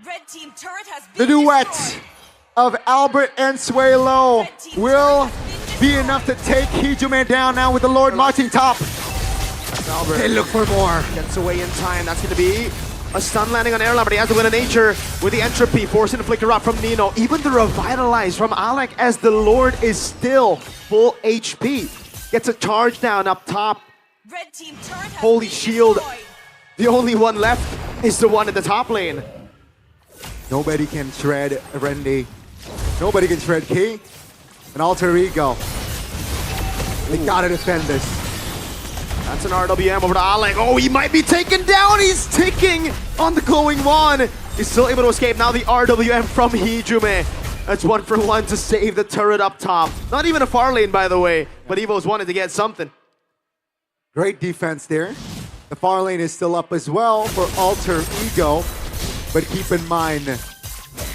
Red team turret has The duet of Albert and Suelo will be enough to take Hijume down now with the Lord marching top. Albert. They look for more. Gets away in time. That's going to be A stun landing on Airline, but he has to win a nature with the entropy, forcing the flicker up from Nino. Even the revitalize from Alec as the Lord is still full HP. Gets a charge down up top. Holy shield. The only one left is the one in the top lane. Nobody can shred Randy. Nobody can shred Key. And Alter Ego. They gotta defend this. That's an RWM over to Alec. Oh, he might be taken down. He's ticking on the glowing one. He's still able to escape. Now the RWM from Hijume. That's 1-for-1 to save the turret up top. Not even a far lane, by the way, but EVOS wanted to get something. Great defense there. The far lane is still up as well for Alter Ego. But keep in mind,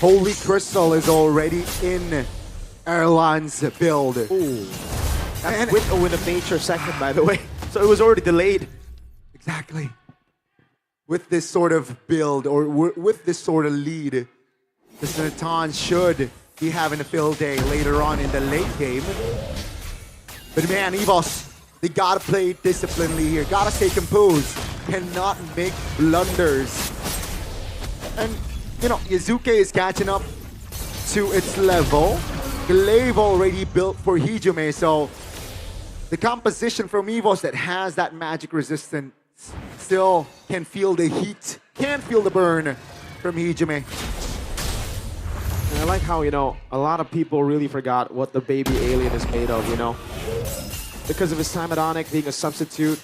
Holy Crystal is already in Erlan's build. Ooh. That's with a win of nature second, by the way. So it was already delayed. Exactly. With this sort of build, or with this sort of lead, the Snatan should be having a field day later on in the late game. But man, EVOS, they gotta play disciplinedly here. Gotta stay composed. Cannot make blunders. And, you know, Yazuke is catching up to its level. Glaive already built for Hijume, so the composition from EVOS that has that magic resistance still can feel the heat, can feel the burn from Hijume. And I like how, you know, a lot of people really forgot what the baby alien is made of, you know? Because of his time at Onyx being a substitute,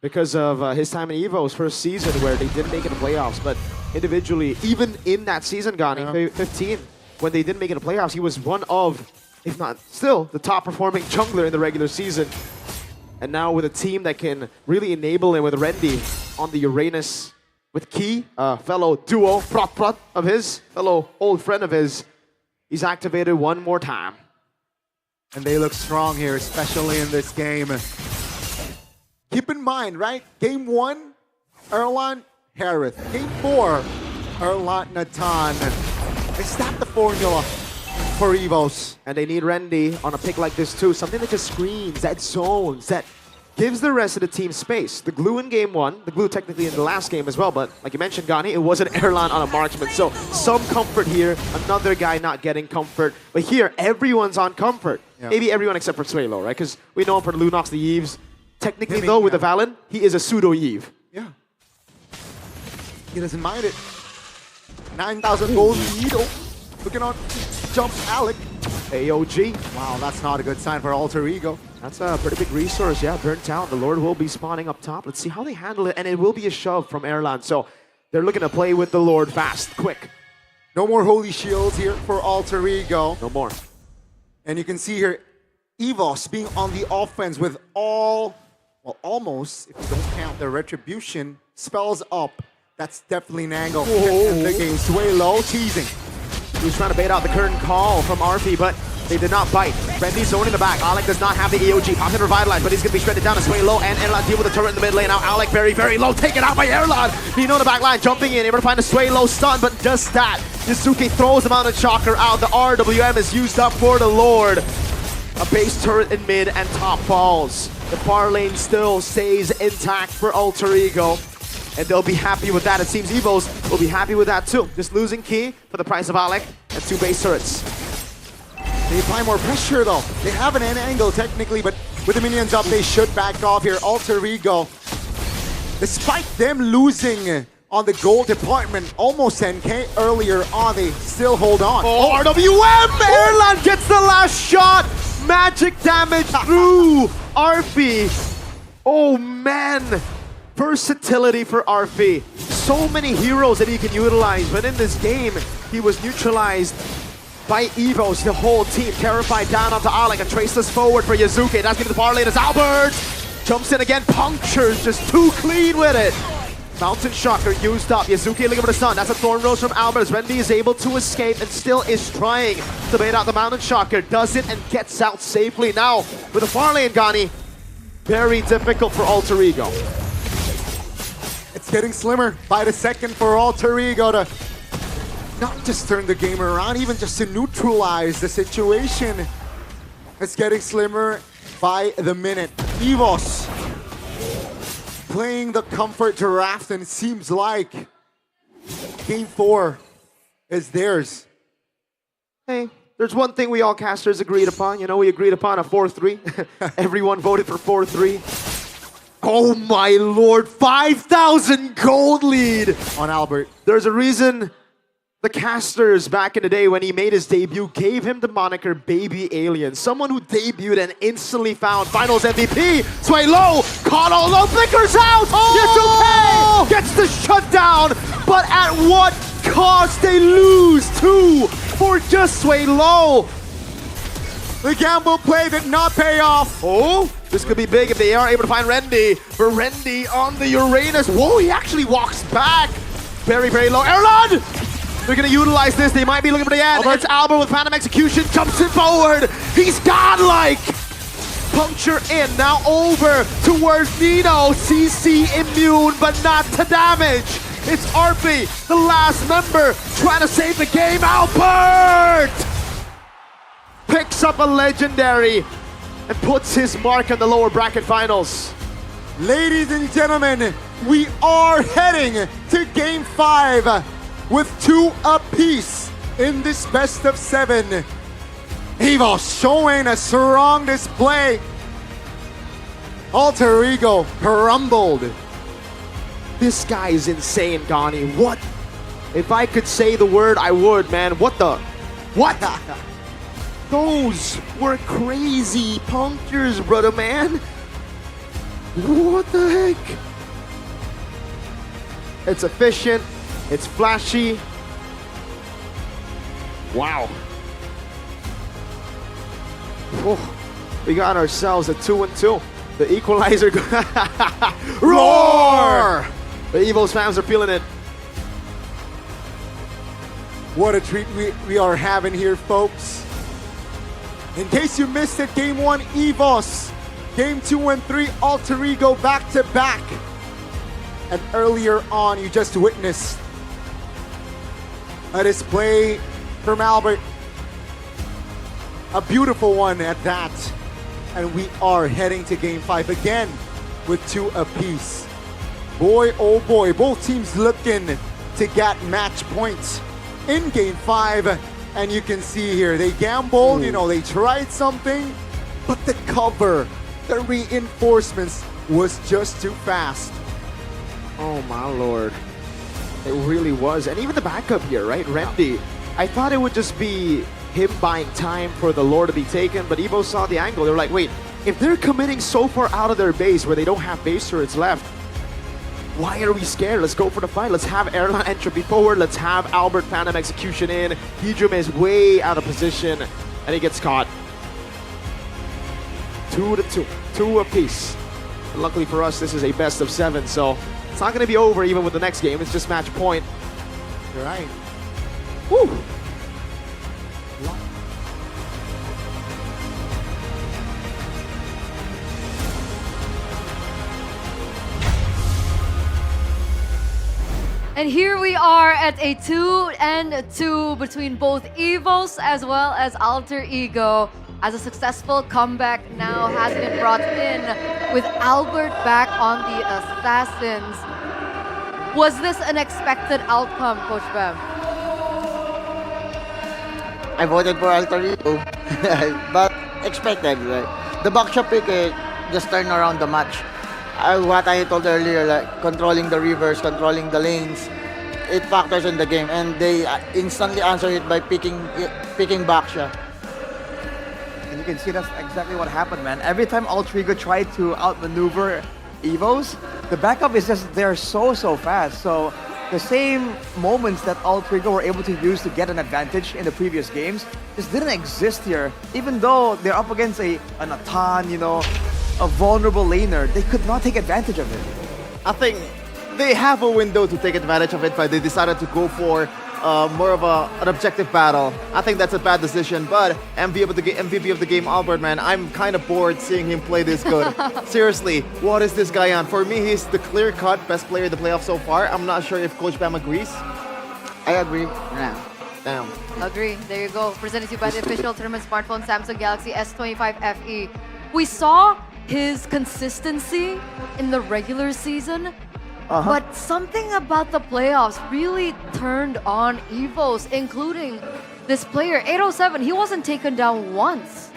because of his time in EVO's first season where they didn't make it to playoffs, but individually, even in that season, Gani, 15, when they didn't make it to playoffs, he was one of, if not still, the top performing jungler in the regular season. And now with a team that can really enable him with Rendy on the Uranus, with Key, a fellow duo, Prot of his, fellow old friend of his, he's activated one more time. And they look strong here, especially in this game. Keep in mind, right? Game 1, Erlan, Harith. Game 4, Erlan, Natan. Is that the formula for EVOS? And they need Rendy on a pick like this too. Something that just screens, that zones, that gives the rest of the team space. The glue in game 1, the glue technically in the last game as well, but like you mentioned, Gani, it was an Erlan on a marksman. So some comfort here, another guy not getting comfort. But here, everyone's on comfort. Yeah. Maybe everyone except for Suelo, right? Because we know him for the Lunox, the Eves. Technically though, with the Valen, he is a pseudo-Eve. Yeah. He doesn't mind it. 9,000 gold lead. Looking on jump Alec. AOG. Wow, that's not a good sign for Alter Ego. That's a pretty big resource, yeah, burnt out. The Lord will be spawning up top. Let's see how they handle it, and it will be a shove from Erlan. So they're looking to play with the Lord fast, quick. No more Holy Shields here for Alter Ego. No more. And you can see here, EVOS being on the offense with all, well, almost, if you don't count the Retribution, spells up. That's definitely an angle. And the game sway low, teasing. He was trying to bait out the current call from RP, but they did not bite. Rendy's zoning in the back. Alec does not have the EOG. Pops and revitalize, but he's going to be shredded down to sway low, and Erlan deal with the turret in the mid lane. Now Alec very, very low, taken out by Erlan. Nino in the back line, jumping in, able to find a sway low stun, but just that. Yasuke throws the Mountain Shocker out. The RWM is used up for the Lord. A base turret in mid and top falls. The far lane still stays intact for Alter Ego. And they'll be happy with that. It seems EVOS will be happy with that too. Just losing Key for the price of Alec and 2 base turrets. They apply more pressure though. They have an end angle technically, but with the minions up, they should back off here. Alter Ego, despite them losing on the gold department, almost 10k earlier on, they still hold on. Oh, RWM! Erlan gets the last shot! Magic damage through RP. Oh man! Versatility for RP. So many heroes that he can utilize, but in this game, he was neutralized by EVOS, the whole team. Terrified down onto Alec, and traceless forward for Yazuke. That's going to the far lane as Albert jumps in again, punctures, just too clean with it. Mountain Shocker used up. Yazuke looking for the stun. That's a Thorn Rose from Albert. Rendy is able to escape and still is trying to bait out the Mountain Shocker. Does it and gets out safely. Now, with the far lane, Gani, very difficult for Alter Ego. It's getting slimmer by the second for Alter Ego to not just turn the game around, even just to neutralize the situation. It's getting slimmer by the minute. EVOS playing the comfort draft, and it seems like Game 4 is theirs. Hey, there's one thing we all casters agreed upon. You know, we agreed upon a 4-3. Everyone voted for 4-3. Oh my lord, 5,000 gold lead on Albert. There's a reason the casters back in the day when he made his debut gave him the moniker Baby Alien. Someone who debuted and instantly found Finals MVP. Sway low, caught all low, flickers out. Oh! Yes, okay, gets the shutdown, but at what cost? They lose 2 for just Sway low. The gamble play did not pay off. Oh, this could be big if they are able to find Rendy. But Rendy on the Uranus. Whoa, he actually walks back. Very, very low. Erlon! They're going to utilize this. They might be looking for the end. It's Albert with Phantom Execution. Jumps it forward. He's godlike. Puncture in. Now over towards Nino. CC immune, but not to damage. It's RP, the last member, trying to save the game. Albert! Picks up a legendary and puts his mark on the lower bracket finals. Ladies and gentlemen, we are heading to Game 5 with 2 apiece in this best of 7. EVOS showing a strong display. Alter Ego crumbled. This guy is insane, Gani. What? If I could say the word, I would, man. What the? What? Those were crazy punctures, brother, man. What the heck? It's efficient. It's flashy. Wow. Oh, we got ourselves a 2-2. The equalizer. Roar! The EVOS fans are feeling it. What a treat we are having here, folks. In case you missed it, Game 1, EVOS. Game 2 and 3, Alter Ego back-to-back. And earlier on, you just witnessed a display from Albert. A beautiful one at that. And we are heading to Game 5 again with 2 apiece. Boy, oh boy, both teams looking to get match points in Game 5. And you can see here, they gambled, you know, they tried something, but the cover, the reinforcements was just too fast. Oh my lord. It really was. And even the backup here, right? Rendy. I thought it would just be him buying time for the lore to be taken, but Evo saw the angle. They were like, wait, if they're committing so far out of their base where they don't have base turrets left, why are we scared? Let's go for the fight. Let's have Airline entropy forward. Let's have Albert Phantom execution in. Hydrum is way out of position, and he gets caught. 2-2, 2 apiece. And luckily for us, this is a best of 7, so it's not going to be over even with the next game. It's just match point. You're right. Woo! And here we are at a 2-2 between both EVOS as well as Alter Ego, as a successful comeback now has been brought in with Albert back on the Assassins. Was this an expected outcome, Coach Bam? I voted for Alter Ego, but expected, right? The backshot pick just turned around the match. What I told earlier, like controlling the rivers, controlling the lanes, it factors in the game, and they instantly answer it by picking backshot. And you can see that's exactly what happened, man. Every time Alter Ego tried to outmaneuver EVOS, the backup is just there so fast. So the same moments that Alter Ego were able to use to get an advantage in the previous games just didn't exist here. Even though they're up against an Atan, you know, a vulnerable laner, they could not take advantage of it. I think they have a window to take advantage of it, but they decided to go for more of an objective battle. I think that's a bad decision, but MVP of the game, Albert, man, I'm kind of bored seeing him play this good. Seriously, what is this guy on? For me, he's the clear-cut best player in the playoffs so far. I'm not sure if Coach Bam agrees. I agree. Yeah. Damn. Agree. There you go. Presented to you by the official tournament smartphone Samsung Galaxy S25 FE. We saw his consistency in the regular season, But something about the playoffs really turned on EVOS, including this player, 807. He wasn't taken down once.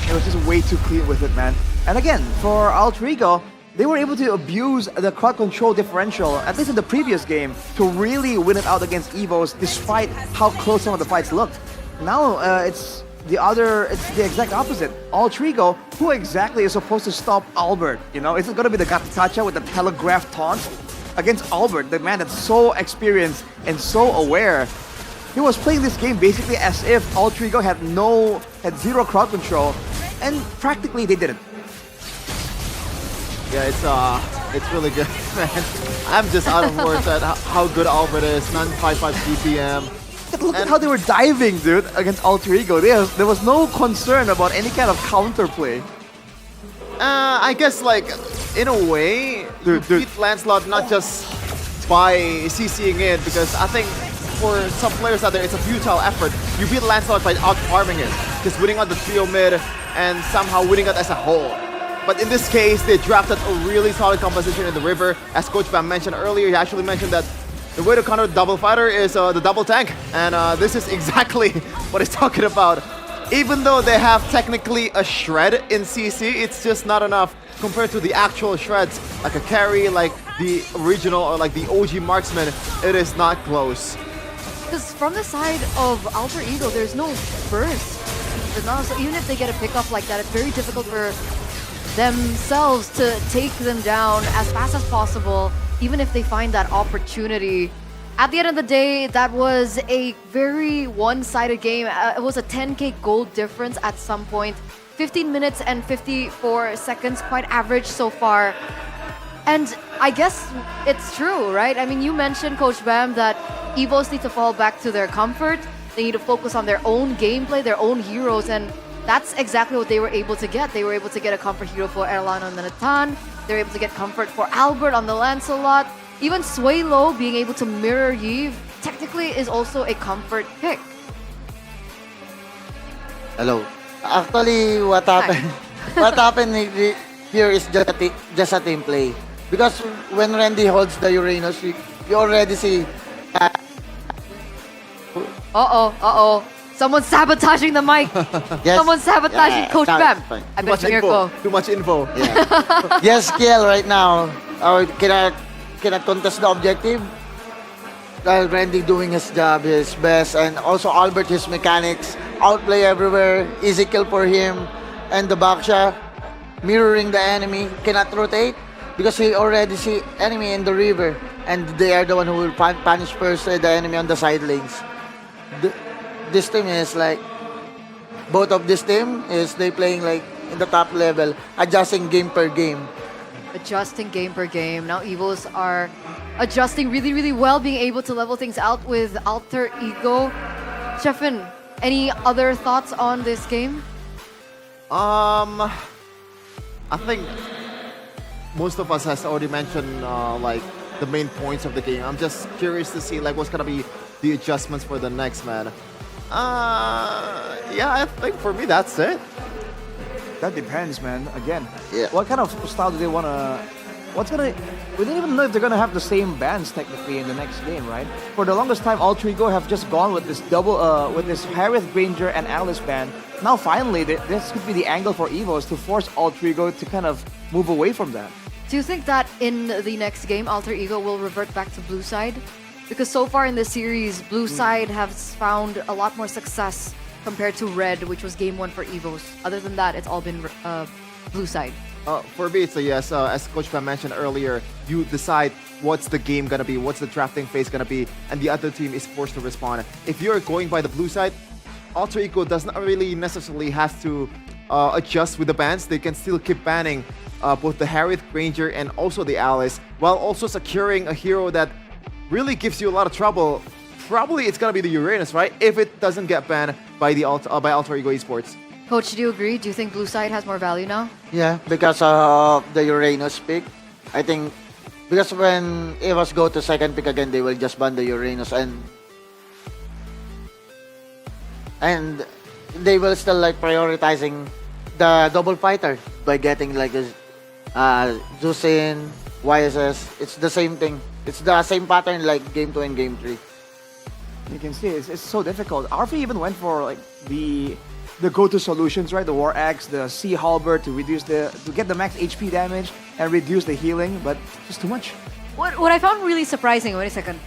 It was just way too clean with it, man. And again, for Alter Ego, they were able to abuse the crowd control differential, at least in the previous game, to really win it out against EVOS, despite how close some of the fights looked. Now it's the exact opposite. Alter Ego, who exactly is supposed to stop Albert? You know, is it going to be the Gatitacha with the telegraph taunt against Albert, the man that's so experienced and so aware? He was playing this game basically as if Alter Ego had zero crowd control, and practically they didn't. Yeah, it's really good, man. I'm just out of words at how good Albert is. 955 DPM. Look at how they were diving, dude, against Alter Ego. There was no concern about any kind of counterplay. I guess, like, in a way, you beat Lancelot not just by CCing it, because I think for some players out there, it's a futile effort. You beat Lancelot by out-farming it, just winning on the trio mid, and somehow winning it as a whole. But in this case, they drafted a really solid composition in the river. As Coach Bam mentioned earlier, he actually mentioned that the way to counter the double fighter is the double tank. And this is exactly what he's talking about. Even though they have technically a shred in CC, it's just not enough compared to the actual shreds. Like a carry, like the original, or like the OG marksman, it is not close. Because from the side of Alter Ego, there's no burst. So even if they get a pickup like that, it's very difficult for themselves to take them down as fast as possible, even if they find that opportunity. At the end of the day, that was a very one-sided game. It was a 10k gold difference at some point. 15 minutes and 54 seconds, quite average so far. And I guess it's true, right? I mean, you mentioned, Coach Bam, that EVOS need to fall back to their comfort. They need to focus on their own gameplay, their own heroes, and that's exactly what they were able to get. They were able to get a comfort hero for Erlan on the Natan. They were able to get comfort for Albert on the Lancelot. Even Sway Low being able to mirror Yves technically is also a comfort pick. Hello. Actually, what happened? What happened here is just a team play. Because when Randy holds the Uranus, you already see. Someone's sabotaging the mic. Yes. Someone's sabotaging Coach Bam. I bet you Mirko. Too much info. Yeah. Yes, Kiel, right now, cannot contest the objective. Randy doing his job, his best, and also Albert, his mechanics, outplay everywhere, easy kill for him, and the Baksha mirroring the enemy, cannot rotate because he already see enemy in the river, and they are the one who will punish first the enemy on the side lanes. This team is like, both of this team is they playing like in the top level, adjusting game per game. Adjusting game per game. Now EVOS are adjusting really, really well, being able to level things out with Alter Ego. Sheffin, any other thoughts on this game? I think most of us has already mentioned like the main points of the game. I'm just curious to see like what's gonna be the adjustments for the next man. Yeah, I think for me that's it. That depends, man. Again, yeah. What kind of style do they want to... We don't even know if they're going to have the same bands technically in the next game, right? For the longest time, Alter Ego have just gone with this with this Harith, Granger, and Alice band. Now finally, this could be the angle for EVOS to force Alter Ego to kind of move away from that. Do you think that in the next game, Alter Ego will revert back to blue side? Because so far in this series, blue side has found a lot more success compared to red, which was game 1 for EVOS. Other than that, it's all been blue side. For me, it's a yes. As Coach Pam mentioned earlier, you decide what's the game gonna be, what's the drafting phase gonna be, and the other team is forced to respond. If you're going by the blue side, Alter Ego does not really necessarily have to adjust with the bans. They can still keep banning both the Harith, Granger, and also the Alice, while also securing a hero that really gives you a lot of trouble. Probably it's gonna be the Uranus, right? If it doesn't get banned by the Alter Ego Esports. Coach, do you agree? Do you think blue side has more value now? Yeah, because of the Uranus pick. I think because when EVOS go to second pick again, they will just ban the Uranus and they will still like prioritizing the double fighter by getting like Zusin, YSS, it's the same thing. It's the same pattern like game 2 and game 3. You can see it's so difficult. RP even went for like the go-to solutions, right? The War Axe, the Sea Halberd to get the max HP damage and reduce the healing, but just too much. What I found really surprising, wait a second.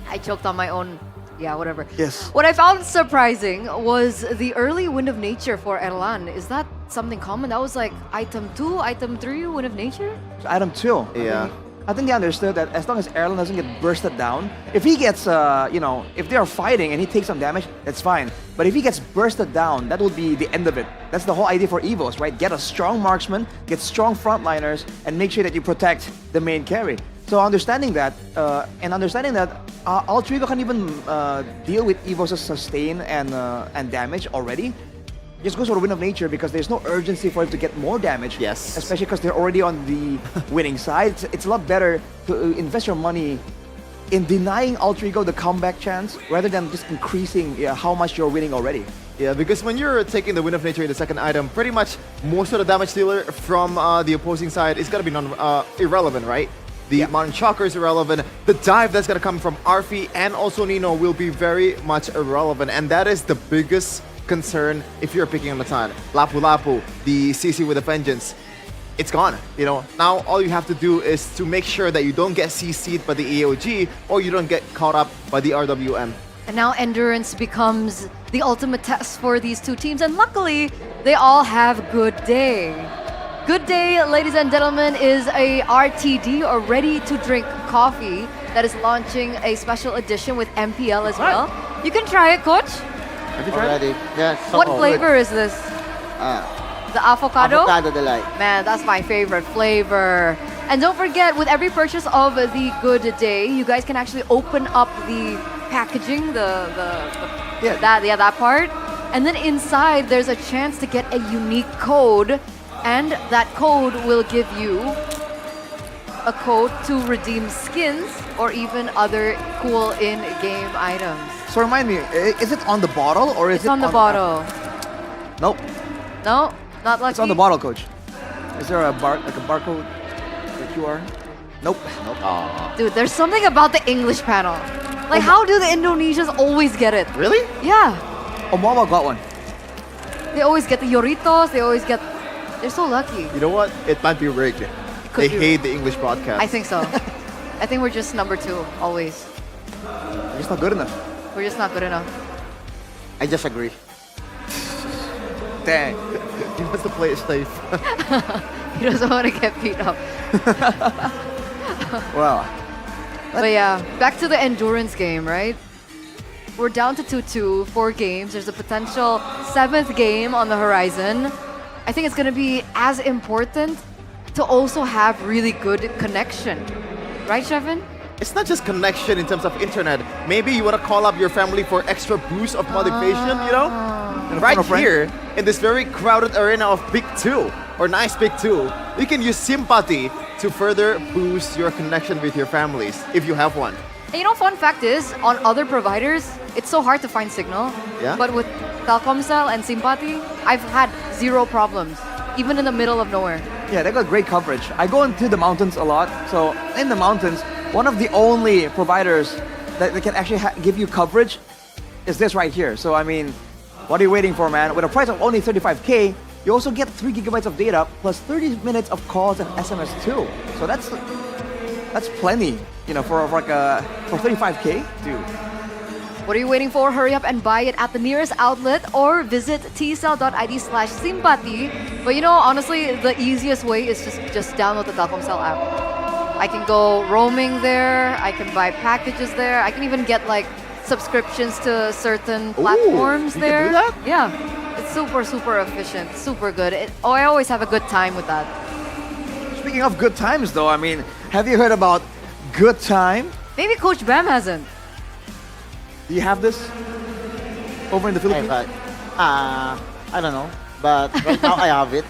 I choked on my own, yeah, whatever. Yes. What I found surprising was the early Wind of Nature for Erlan. Is that something common? That was like item 2, item 3, Wind of Nature? Item 2. Yeah. I think they understood that as long as Erlen doesn't get bursted down, if he gets, if they are fighting and he takes some damage, that's fine. But if he gets bursted down, that will be the end of it. That's the whole idea for EVOS, right? Get a strong marksman, get strong frontliners, and make sure that you protect the main carry. So understanding that, Alter Ego can even deal with EVOS' sustain and damage already. Just goes for the Wind of Nature because there's no urgency for him to get more damage. Yes. Especially because they're already on the winning side. It's a lot better to invest your money in denying Alter Ego the comeback chance rather than just increasing how much you're winning already. Yeah, because when you're taking the Wind of Nature in the second item, pretty much most of the damage dealer from the opposing side is going to be irrelevant, right? The Mountain Shocker is irrelevant. The dive that's going to come from Arfi and also Nino will be very much irrelevant. And that is the biggest concern if you're picking on the side. Lapu Lapu, the CC with a vengeance, it's gone. Now all you have to do is to make sure that you don't get CC'd by the AOG or you don't get caught up by the RWM. And now Endurance becomes the ultimate test for these two teams. And luckily, they all have Good Day. Good Day, ladies and gentlemen, is a RTD or ready to drink coffee that is launching a special edition with MPL as well. You can try it, Coach. Have you tried it? Yeah. What flavor is this? The avocado? Avocado delight. Man, that's my favorite flavor. And don't forget, with every purchase of the Good Day, you guys can actually open up the packaging, that part. And then inside, there's a chance to get a unique code. And that code will give you a code to redeem skins or even other cool in-game items. So remind me, is it on the bottle or is It's on the bottle. Nope. No, not lucky. It's on the bottle, Coach. Is there a barcode, a QR? Nope. Dude, there's something about the English panel. Like, how do the Indonesians always get it? Really? Yeah. Omawa got one. They always get the Yoritos. They always get. They're so lucky. You know what? It might be rigged. They hate the English broadcast. I think so. I think we're just number 2 always. We're just not good enough. We're just not good enough. I just agree. Dang. He wants to play it safe. He doesn't want to get beat up. Well. But yeah, back to the endurance game, right? We're down to 2-2, 4 games. There's a potential 7th game on the horizon. I think it's going to be as important to also have really good connection. Right, Shevin? It's not just connection in terms of internet. Maybe you want to call up your family for extra boost of motivation, Right here, in this very crowded arena of Big 2, or nice Big 2, you can use Sympathy to further boost your connection with your families, if you have one. And fun fact is, on other providers, it's so hard to find signal. Yeah? But with Telkomsel and Sympathy, I've had 0 problems, even in the middle of nowhere. Yeah, they got great coverage. I go into the mountains a lot. So in the mountains, one of the only providers that can actually give you coverage is this right here. So I mean, what are you waiting for, man? With a price of only 35K, you also get 3 gigabytes of data plus 30 minutes of calls and SMS too. So that's plenty, for 35K, dude. What are you waiting for? Hurry up and buy it at the nearest outlet or visit tcell.id/sympathy. But honestly, the easiest way is just download the Telkomsel app. I can go roaming there. I can buy packages there. I can even get subscriptions to certain platforms there. You can do that? Yeah, it's super, super efficient, super good. I always have a good time with that. Speaking of good times, though, I mean, have you heard about Good Time? Maybe Coach Bam hasn't. Do you have this over in the Philippines? I don't know, but right now I have it.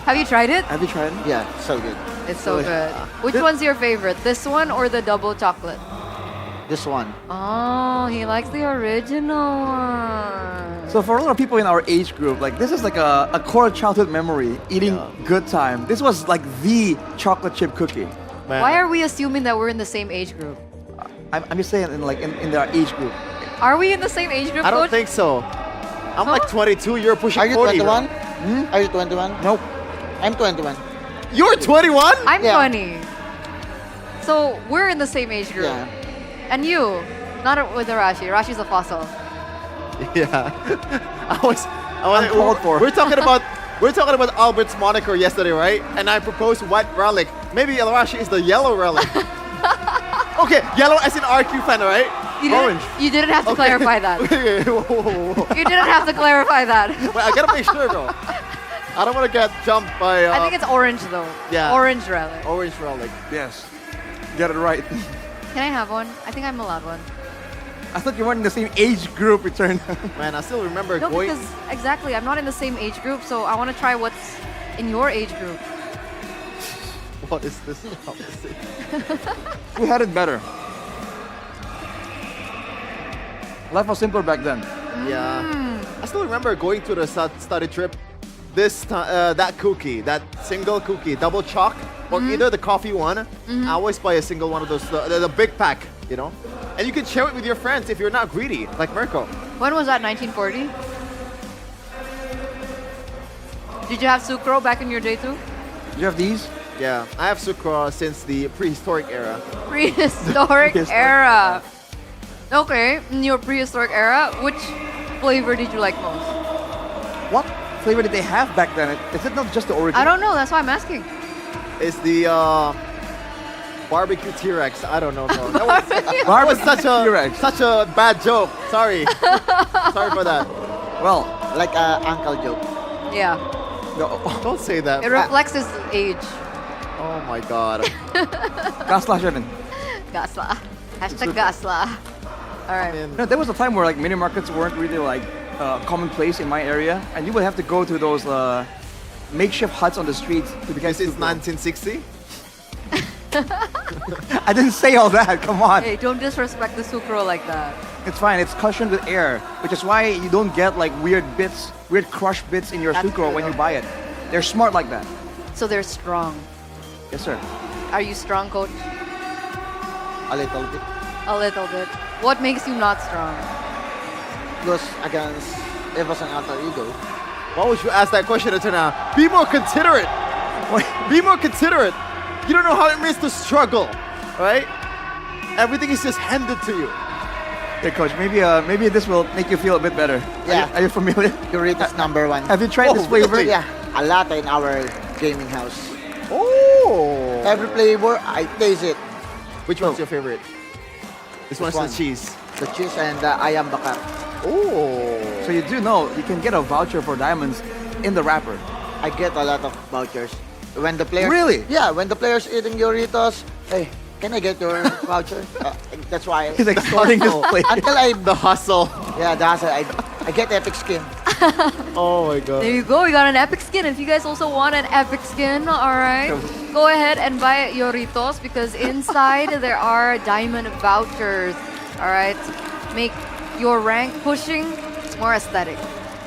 Have you tried it? Have you tried it? Yeah, so good. It's so good. Which one's your favorite? This one or the double chocolate? This one. Oh, he likes the original one. So for a lot of people in our age group, like this is like a core childhood memory, eating good time. This was like the chocolate chip cookie. Why are we assuming that we're in the same age group? I'm just saying in their age group. Are we in the same age group, I don't Coach? think so. I'm like 22, you're pushing Are you 40. 21? bro. Are you 21? Nope. I'm 21. You're 21? I'm Yeah. 20. So we're in the same age group. Yeah. And you, not with Arashi. Arashi's a fossil. Yeah. Uncalled for. We're talking about Albert's moniker yesterday, right? And I proposed white relic. Maybe Arashi is the yellow relic. Okay, yellow as in RQ fan, right? Orange. You didn't have to Okay. clarify that. Okay, whoa, whoa, whoa. You didn't have to clarify that. Wait, I gotta make sure, bro. I don't want to get jumped by. I think it's orange though. Yeah. Orange relic. Orange relic. Yes. Get it right. Can I have one? I think I'm allowed one. I thought you weren't in the same age group, it turned out. Man, I still remember No, going. because exactly, I'm not in the same age group, so I want to try what's in your age group. What is this conversation? We had it better. Life was simpler back then. Yeah. I still remember going to the study trip. This that cookie, that single cookie, double choc, or either the coffee one. I always buy a single one of those, the big pack, you know. And you can share it with your friends if you're not greedy, like Mirko. When was that? 1940? Did you have sucro back in your day too? You have these? Yeah, I have sucra since the prehistoric era. Prehistoric era. Okay, in your prehistoric era, which flavor did you like most? What flavor did they have back then? Is it not just the original? I don't know, that's why I'm asking. It's the barbecue T-Rex. I don't know, bro. That was such a bad joke. Sorry. Sorry for that. Well, like an uncle joke. Yeah. No, don't say that. It reflects his age. Oh my god. Gasla siya din. Gasla. Hashtag gasla. Alright. No, there was a time where like mini markets weren't really like commonplace in my area, and you would have to go to those makeshift huts on the streets to get. This is 1960. I didn't say all that. Come on. Hey, don't disrespect the sucro like that. It's fine. It's cushioned with air, which is why you don't get like weird crushed bits in your That's sucro true, when you though. buy it. They're smart like that. So they're strong. Yes, sir. Are you strong, Coach? A little bit. A little bit. What makes you not strong? Goes against EVOS and Alter Ego. Why would you ask that question, Etana? Be more considerate. Be more considerate. You don't know how it means to struggle, right? Everything is just handed to you. Hey, Coach. Maybe this will make you feel a bit better. Yeah. Are you familiar? Doritos #1. Have you tried this flavor? Yeah, a lot in our gaming house. Oh. Every flavor, I taste it. Which one's your favorite? This one's the cheese. The cheese and the ayam bakar. Oh. So you do know you can get a voucher for diamonds in the wrapper. I get a lot of vouchers. When the players... Really? Yeah, when the players eating Doritos, hey, can I get your voucher? That's why... He's like starting his plate. Until I... The hustle. Yeah, the hustle. I get epic skin. Oh my god. There you go, we got an epic skin. If you guys also want an epic skin, alright, go ahead and buy Doritos because inside there are diamond vouchers. Alright, make your rank pushing more aesthetic.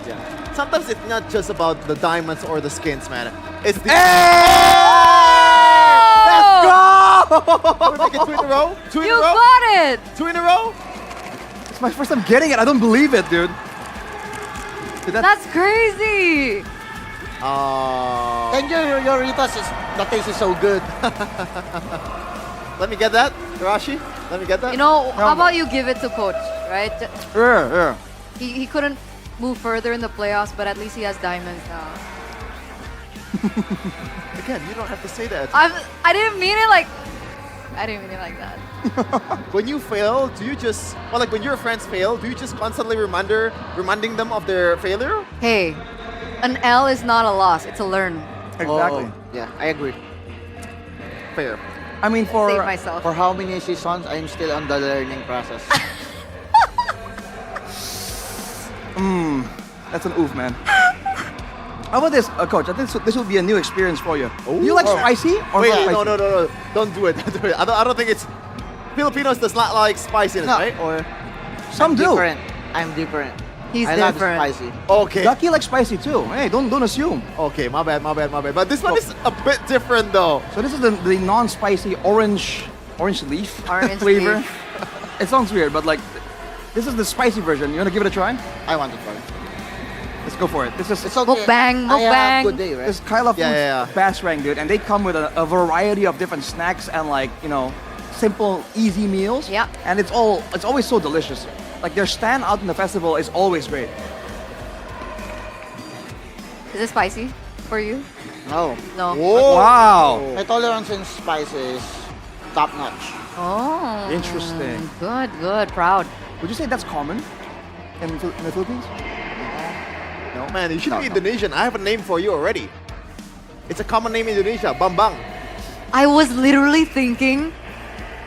Yeah. Sometimes it's not just about the diamonds or the skins, man. It's the... Let's go! We make it 2 in a row? 2 in You a row? got it! 2 in a row? It's my first time getting it. I don't believe it, dude. That's crazy! And your Doritos, the taste is so good. Let me get that, Rashi. Let me get that. You know, how about you give it to Coach, right? Yeah. He couldn't move further in the playoffs, but at least he has diamonds now. Again, you don't have to say that. I didn't mean it like... I didn't mean it like that. When you fail, do you just... Well, like when your friends fail, do you just constantly reminding them of their failure? Hey, an L is not a loss, it's a learn. Exactly. Yeah, I agree. Fair. I mean, Save myself. For how many seasons, I'm still on the learning process. That's an oof, man. How about this, Coach? I think this will be a new experience for you. Do you like spicy? Or Wait, not no. spicy? Don't do it. Don't do it. I don't think it's... Filipinos does not like spiciness, No. right? Or Some do. Different. I'm different. He's I love different. spicy. okay, Ducky likes spicy too. Hey, don't assume. okay, my bad. But this one is a bit different though. So this is the non-spicy orange leaf Orange flavor. leaf. It sounds weird, but like this is the spicy version. You wanna give it a try? I want to try. Let's go for it. This is It's okay. Mukbang, I have mukbang. good day, right? This is Kyla Foods Yeah. Fast Rank, dude, and they come with a variety of different snacks and like simple, easy meals. Yeah. And it's always so delicious. Like their stand out in the festival is always great. Is it spicy for you? No. No. Wow. My tolerance in spice is top notch. Oh. Interesting. Good. Proud. Would you say that's common in the Philippines? No, man, you should be Indonesian. I have a name for you already. It's a common name in Indonesia, Bambang. I was literally thinking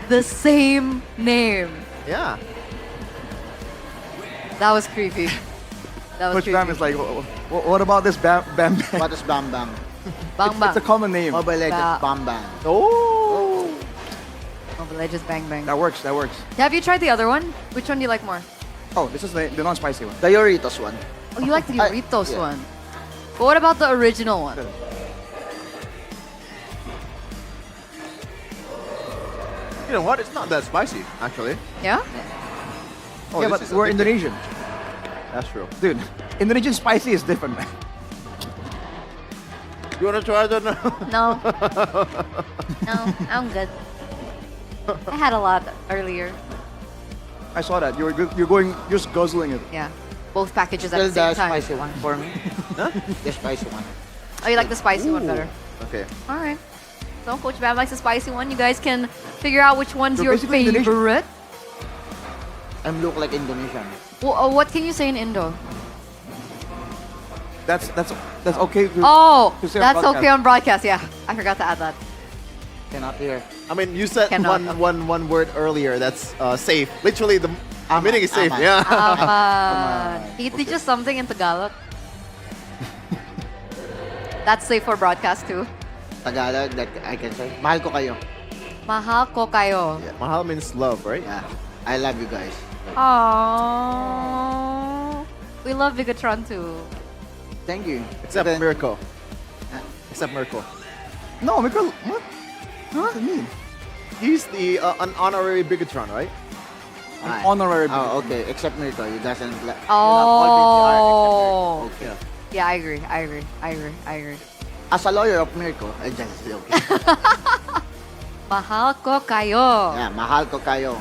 the same name. Yeah. That was creepy. That was Coach Bam creepy. is like, what about this Bam Bam? What is Bam Bam? Bang It's bang. a common name. Mobile Legends Ba- Bam Bam. Oh. Mobile Legends bang bang. That works. Have you tried the other one? Which one do you like more? Oh, this is the non-spicy one. The Doritos one. Oh, you like the Doritos yeah. one. But what about the original one? You know what? It's not that spicy, actually. Yeah? Oh, Yeah, this but is we're addictive. Indonesian. That's true. Dude, Indonesian spicy is different, man. You wanna try it or no? No. No, I'm good. I had a lot earlier. I saw that. You're just guzzling it. Yeah. Both packages at Still the same the time. spicy one for me. The spicy one. Oh, you like the spicy one better? Okay. All right. So Coach Bam likes the spicy one. You guys can figure out which one's You're your basically Indonesian. favorite. I'm look like Indonesian. Well, what can you say in Indo? That's okay. Oh, to say on that's broadcast. okay on broadcast. Yeah, I forgot to add that. Cannot hear. I mean, you said Cannot. one word earlier. That's safe. Literally, the meaning is safe. Aman. Yeah. Aman. He teaches something in Tagalog. That's safe for broadcast too. Tagalog that I can say. Mahal ko kayo. Mahal ko kayo. Yeah, Mahal means love, right? Yeah. I love you guys. Aww. We love Bigatron too. Thank you. Except Then- Mirko. Except Mirko. No, Mikkel, what? What does it mean? He's the an honorary Bigatron, right? Ah, Honorary. Oh, okay. Except Mirko. You doesn't like. Oh. Okay. Yeah, I agree. As a lawyer of Mirko, I just okay. Mahal ko kayo. Yeah, mahal ko kayo.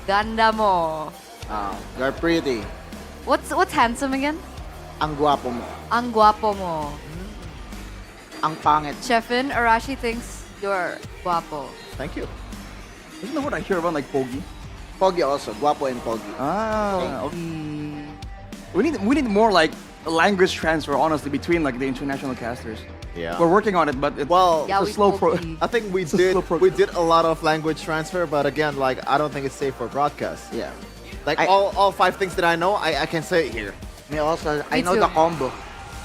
Ganda mo. You're pretty. What's handsome again? Ang guwapo mo. Ang guapo mo. Ang pangit. Chefin, Arashi thinks you're guapo. Thank you. Isn't that what I hear about like Pogi? Pogi also. Guwapo and Pogi. Okay. We need more like language transfer, honestly, between like the international casters. Yeah. We're working on it, but it's Yeah, a we slow will pro. be. I think we It's a did slow progress. a lot of language transfer, but again, like I don't think it's safe for broadcast. Yeah. Like I- all 5 things that I know, I can say it here. Me also. I Me know too. the combo.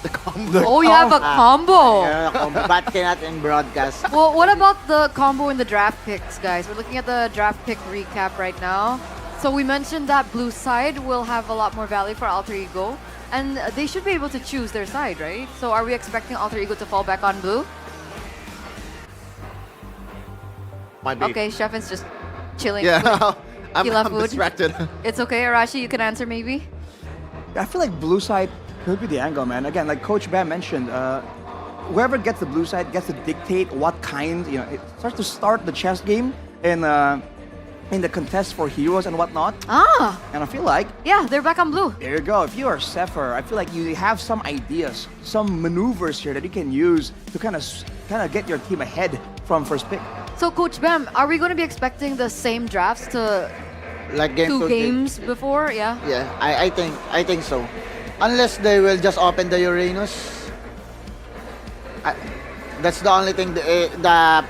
The combo. Oh, you have a combo. Yeah, the combo. But cannot in broadcast. Well, what about the combo in the draft picks, guys? We're looking at the draft pick recap right now. So we mentioned that blue side will have a lot more value for Alter Ego, and they should be able to choose their side, right? So are we expecting Alter Ego to fall back on blue? Might be. Okay, Chefin's just chilling. Yeah. I'm Gila food. distracted. It's okay, Arashi, you can answer maybe? I feel like blue side could be the angle, man. Again, like Coach Bam mentioned, whoever gets the blue side gets to dictate what kind. It starts to start the chess game in the contest for heroes and whatnot. Ah, And I feel like yeah, they're back on blue. there you go. If you are Sefer, I feel like you have some ideas, some maneuvers here that you can use to kind of get your team ahead from first pick. So Coach Bam, are we going to be expecting the same drafts to Like game 2 to game. games before? Yeah. Yeah, I think so. Unless they will just open the Uranus. That's the only thing the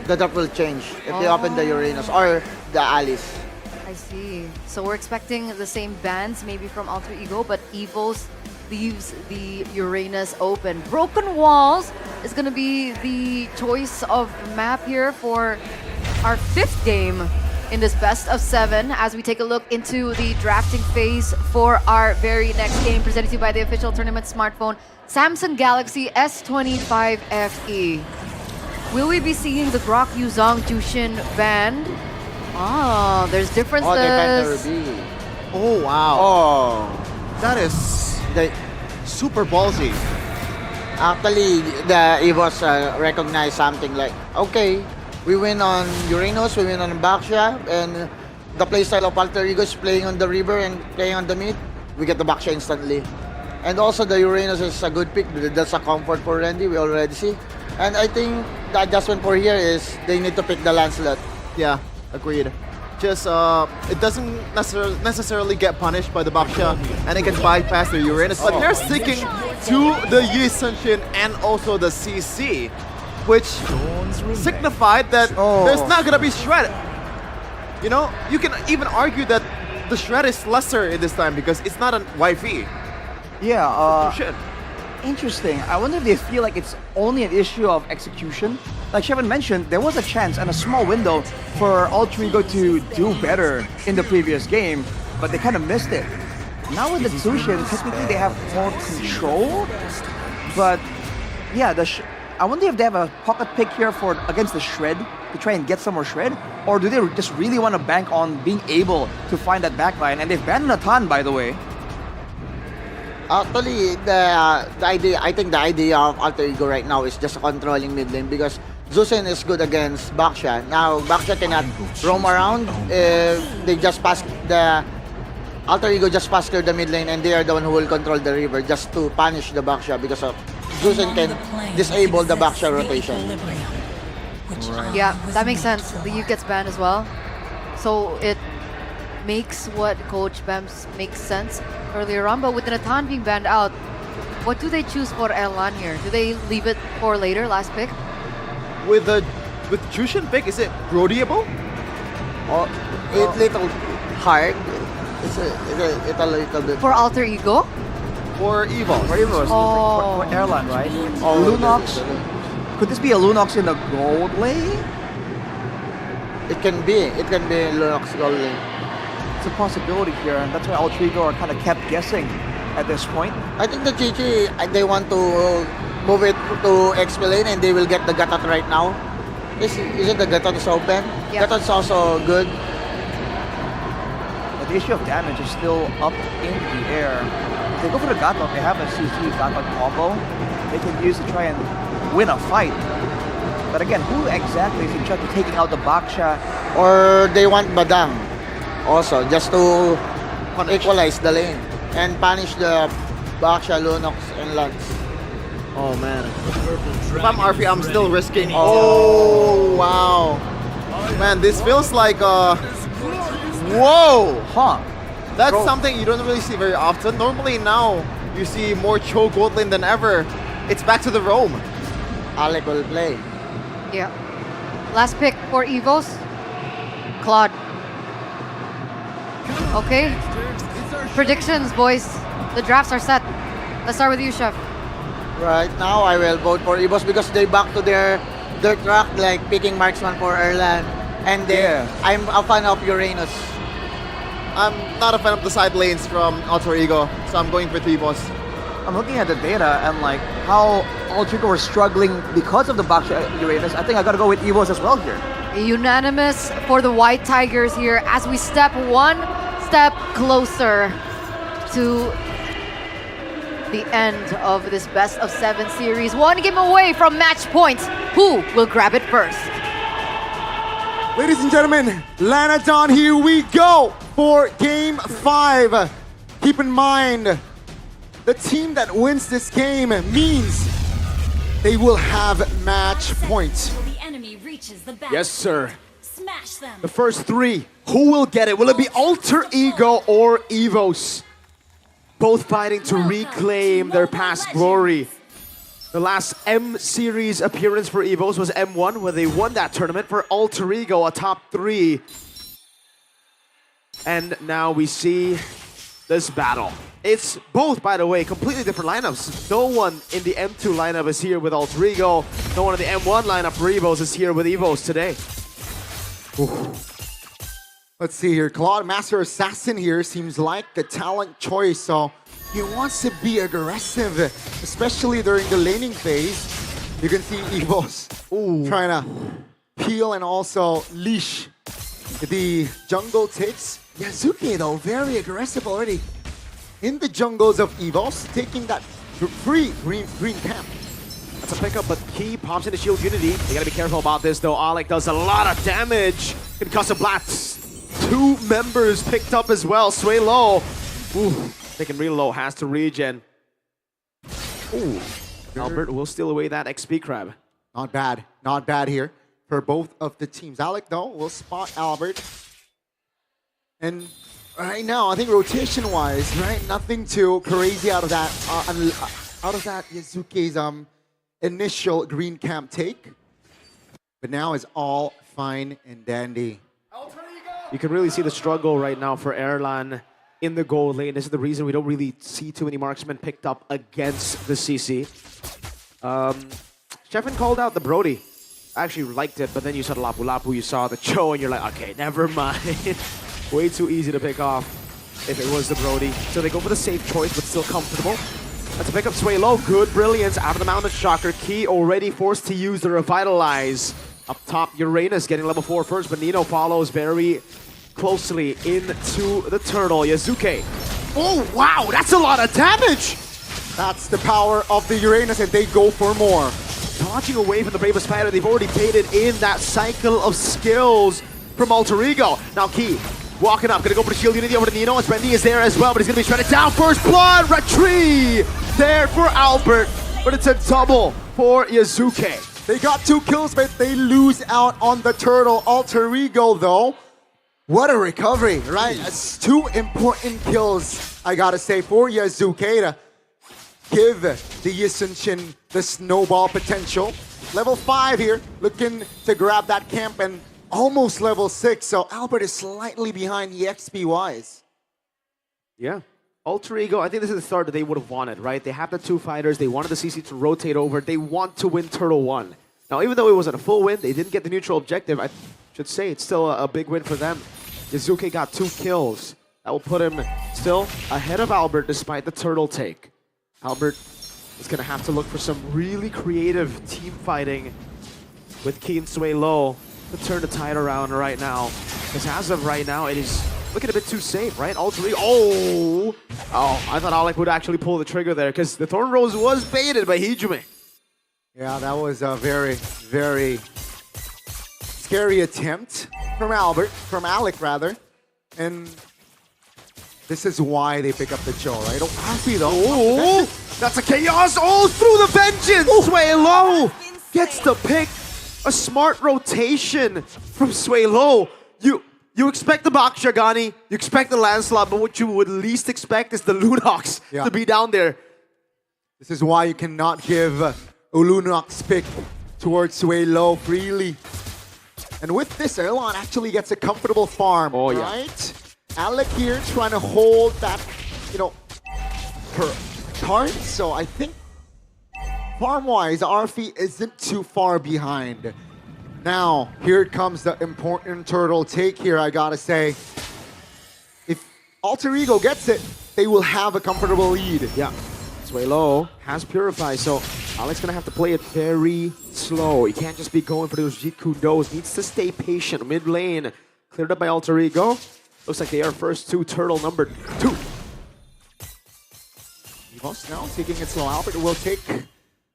draft will change if they open the Uranus or the Alice. I see. So we're expecting the same bans maybe from Alter Ego, but EVOS leaves the Uranus open. Broken Walls is going to be the choice of map here for our 5th game in this best of 7 as we take a look into the drafting phase for our very next game presented to you by the official tournament smartphone, Samsung Galaxy S25 FE. Will we be seeing the Grok Yuzong Jushin band? Oh, there's differences. Oh, they banned the Ruby. Oh, wow. Oh. That is super ballsy. Actually, the EVOS recognized something like, okay, we win on Uranus, we win on Baxia, and the playstyle of Alter Ego is playing on the river and playing on the mid. We get the Baxia instantly. And also the Uranus is a good pick. That's a comfort for Randy, we already see. And I think the adjustment for here is they need to pick the Lancelot. Yeah, agreed. Just, it doesn't necessarily get punished by the Baxia, and it can bypass the Uranus, but they're sticking to the Yi Sunshin and also the CC, which signified that there's not gonna be Shred. You know, you can even argue that the Shred is lesser in this time because it's not a YV. Yeah, interesting. I wonder if they feel like it's only an issue of execution. Like Shevin mentioned, there was a chance and a small window for Alter Ego to do better in the previous game, but they kind of missed it. Now with the Zushin, technically they have more control, but yeah, I wonder if they have a pocket pick here for against the Shred to try and get some more Shred, or do they just really want to bank on being able to find that backline? And they've banned Nathan, by the way. Actually, the idea, I think the idea of Alter Ego right now is just controlling mid lane because Zushin is good against Baxia. Now, Baxia cannot roam around. They just pass the Alter Ego just pass clear the mid lane and they are the one who will control the river just to punish the Baxia because of Zushin can disable the Baxia rotation. Yeah, that makes sense. The Eve gets banned as well. So it makes what Coach Bams makes sense earlier on, but with Nathan being banned out, what do they choose for Erlan here? Do they leave it for later, last pick? With Jushin pick, is it rodeable? Oh, it's little hard. It's a little bit. For Alter Ego? For EVOS. For EVOS. Oh. For Erlan, right? Oh, Lunox. Could this be a Lunox in the gold lane? It can be Lunox gold lane. It's a possibility here, and that's why Alter Ego are kind of kept guessing at this point. I think the GG, they want to move it to XP lane and they will get the Gatot right now. Is it the Gatot is open? Yeah. Gatot's also good. But the issue of damage is still up in the air. If they go for the Gatot, they have a CC Gatot combo they can use to try and win a fight. But again, who exactly is in charge of taking out the Baxia? Or they want Badang also, just to equalize the lane and punish the Baxia, Lunox, and Lance. Oh man. If I'm RP, I'm still risking. Oh wow. Man, this feels like whoa! Huh. That's something you don't really see very often. Normally now you see more Cho gold lane than ever. It's back to the roam. Alec will play. Yeah. Last pick for EVOS. Claude. Okay. Predictions, boys. The drafts are set. Let's start with you, Chef. Right now, I will vote for EVOS because they back to their track, like picking marksman for Erlan. And I'm a fan of Uranus. I'm not a fan of the side lanes from Alter Ego, so I'm going for EVOS. I'm looking at the data and like how Alter Ego were struggling because of the Baxia Uranus. I think I gotta go with EVOS as well here. Unanimous for the White Tigers here as we step one step closer to the end of this best of 7 series. One game away from match point. Who will grab it first? Ladies and gentlemen, Lanaton, here we go for Game 5. Keep in mind, the team that wins this game means they will have match points. Yes, sir. Smash them. The first 3, who will get it? Will it be Alter Ego or EVOS? Both fighting to reclaim their past glory. The last M series appearance for EVOS was M1 where they won that tournament. For Alter Ego, a top 3. And now we see this battle. It's both, by the way, completely different lineups. No one in the M2 lineup is here with Alter Ego. No one in the M1 lineup for EVOS is here with EVOS today. Let's see here. Claude, Master Assassin here seems like the talent choice. So he wants to be aggressive, especially during the laning phase. You can see EVOS trying to peel and also leash the jungle takes. Yazuki though, very aggressive already in the jungles of EVOS, taking that free green camp. That's a pickup, but Key pops into Shield Unity. They gotta be careful about this though. Alec does a lot of damage. Concussive Blast. 2 members picked up as well. Sway low. Ooh, taking real low, has to regen. Ooh, Albert will steal away that XP crab. Not bad here for both of the teams. Alec though will spot Albert. And right now, I think rotation-wise, right, nothing too crazy out of that. Yazuki's initial green camp take, but now is all fine and dandy. You can really see the struggle right now for Erlan in the gold lane. This is the reason we don't really see too many marksmen picked up against the CC. Sheffin called out the Brody. I actually liked it, but then you saw the Lapu Lapu, you saw the Cho, and you're like, okay, never mind. Way too easy to pick off if it was the Brody. So they go for the safe choice, but still comfortable. That's a pick up Sway low. Good brilliance out of the Mountain Shocker. Key already forced to use the Revitalize. Up top, Uranus getting level 4 first, but Nino follows very closely into the turtle. Yazuki. Oh, wow, that's a lot of damage! That's the power of the Uranus, and they go for more. Dodging away from the Bravest Spider, they've already baited in that cycle of skills from Alter Ego. Now Key, walking up, gonna go for the Shield Unity over to Nino, and Spendy is there as well, but he's gonna be shredded down. First blood, retreat there for Albert, but it's a double for Yazuki. They got 2 kills, but they lose out on the turtle. Alter Ego, though, what a recovery, right? That's 2 important kills, I gotta say, for Yazuki to give the Yisunshin the snowball potential. Level 5 here, looking to grab that camp, and almost level 6, so Albert is slightly behind EXP-wise. Yeah. Alter Ego, I think this is the start that they would have wanted, right? They have the 2 fighters, they wanted the CC to rotate over, they want to win Turtle 1. Now, even though it wasn't a full win, they didn't get the neutral objective, I should say it's still a big win for them. Yazuki got 2 kills. That will put him still ahead of Albert despite the turtle take. Albert is going to have to look for some really creative team fighting with Key and Sway low to turn the tide around right now. Because as of right now, it is looking a bit too safe, right? Alter Ego, oh, I thought Alec would actually pull the trigger there because the Thorn Rose was baited by Hijime. Yeah, that was a very, very scary attempt from Alec rather. And this is why they pick up the Cho, right? Oh, happy though. Oh, that's a chaos. Oh, through the vengeance. Sway low gets the pick. A smart rotation from Sway low. You expect the Bakshagani, you expect the Lancelot, but what you would least expect is the Lunox to be down there. This is why you cannot give Lunox pick towards Sway low freely. And with this, Erlan actually gets a comfortable farm, right? Alec here trying to hold that, per card. So I think farm-wise, Arfi isn't too far behind. Now, here comes the important turtle take here, I gotta say. If Alter Ego gets it, they will have a comfortable lead. Yeah. Sway low has Purify, so Alec's gonna have to play it very slow. He can't just be going for those Jiku Dos. Needs to stay patient. Mid lane cleared up by Alter Ego. Looks like they are first to turtle number 2. EVOS now taking it slow. Albert will take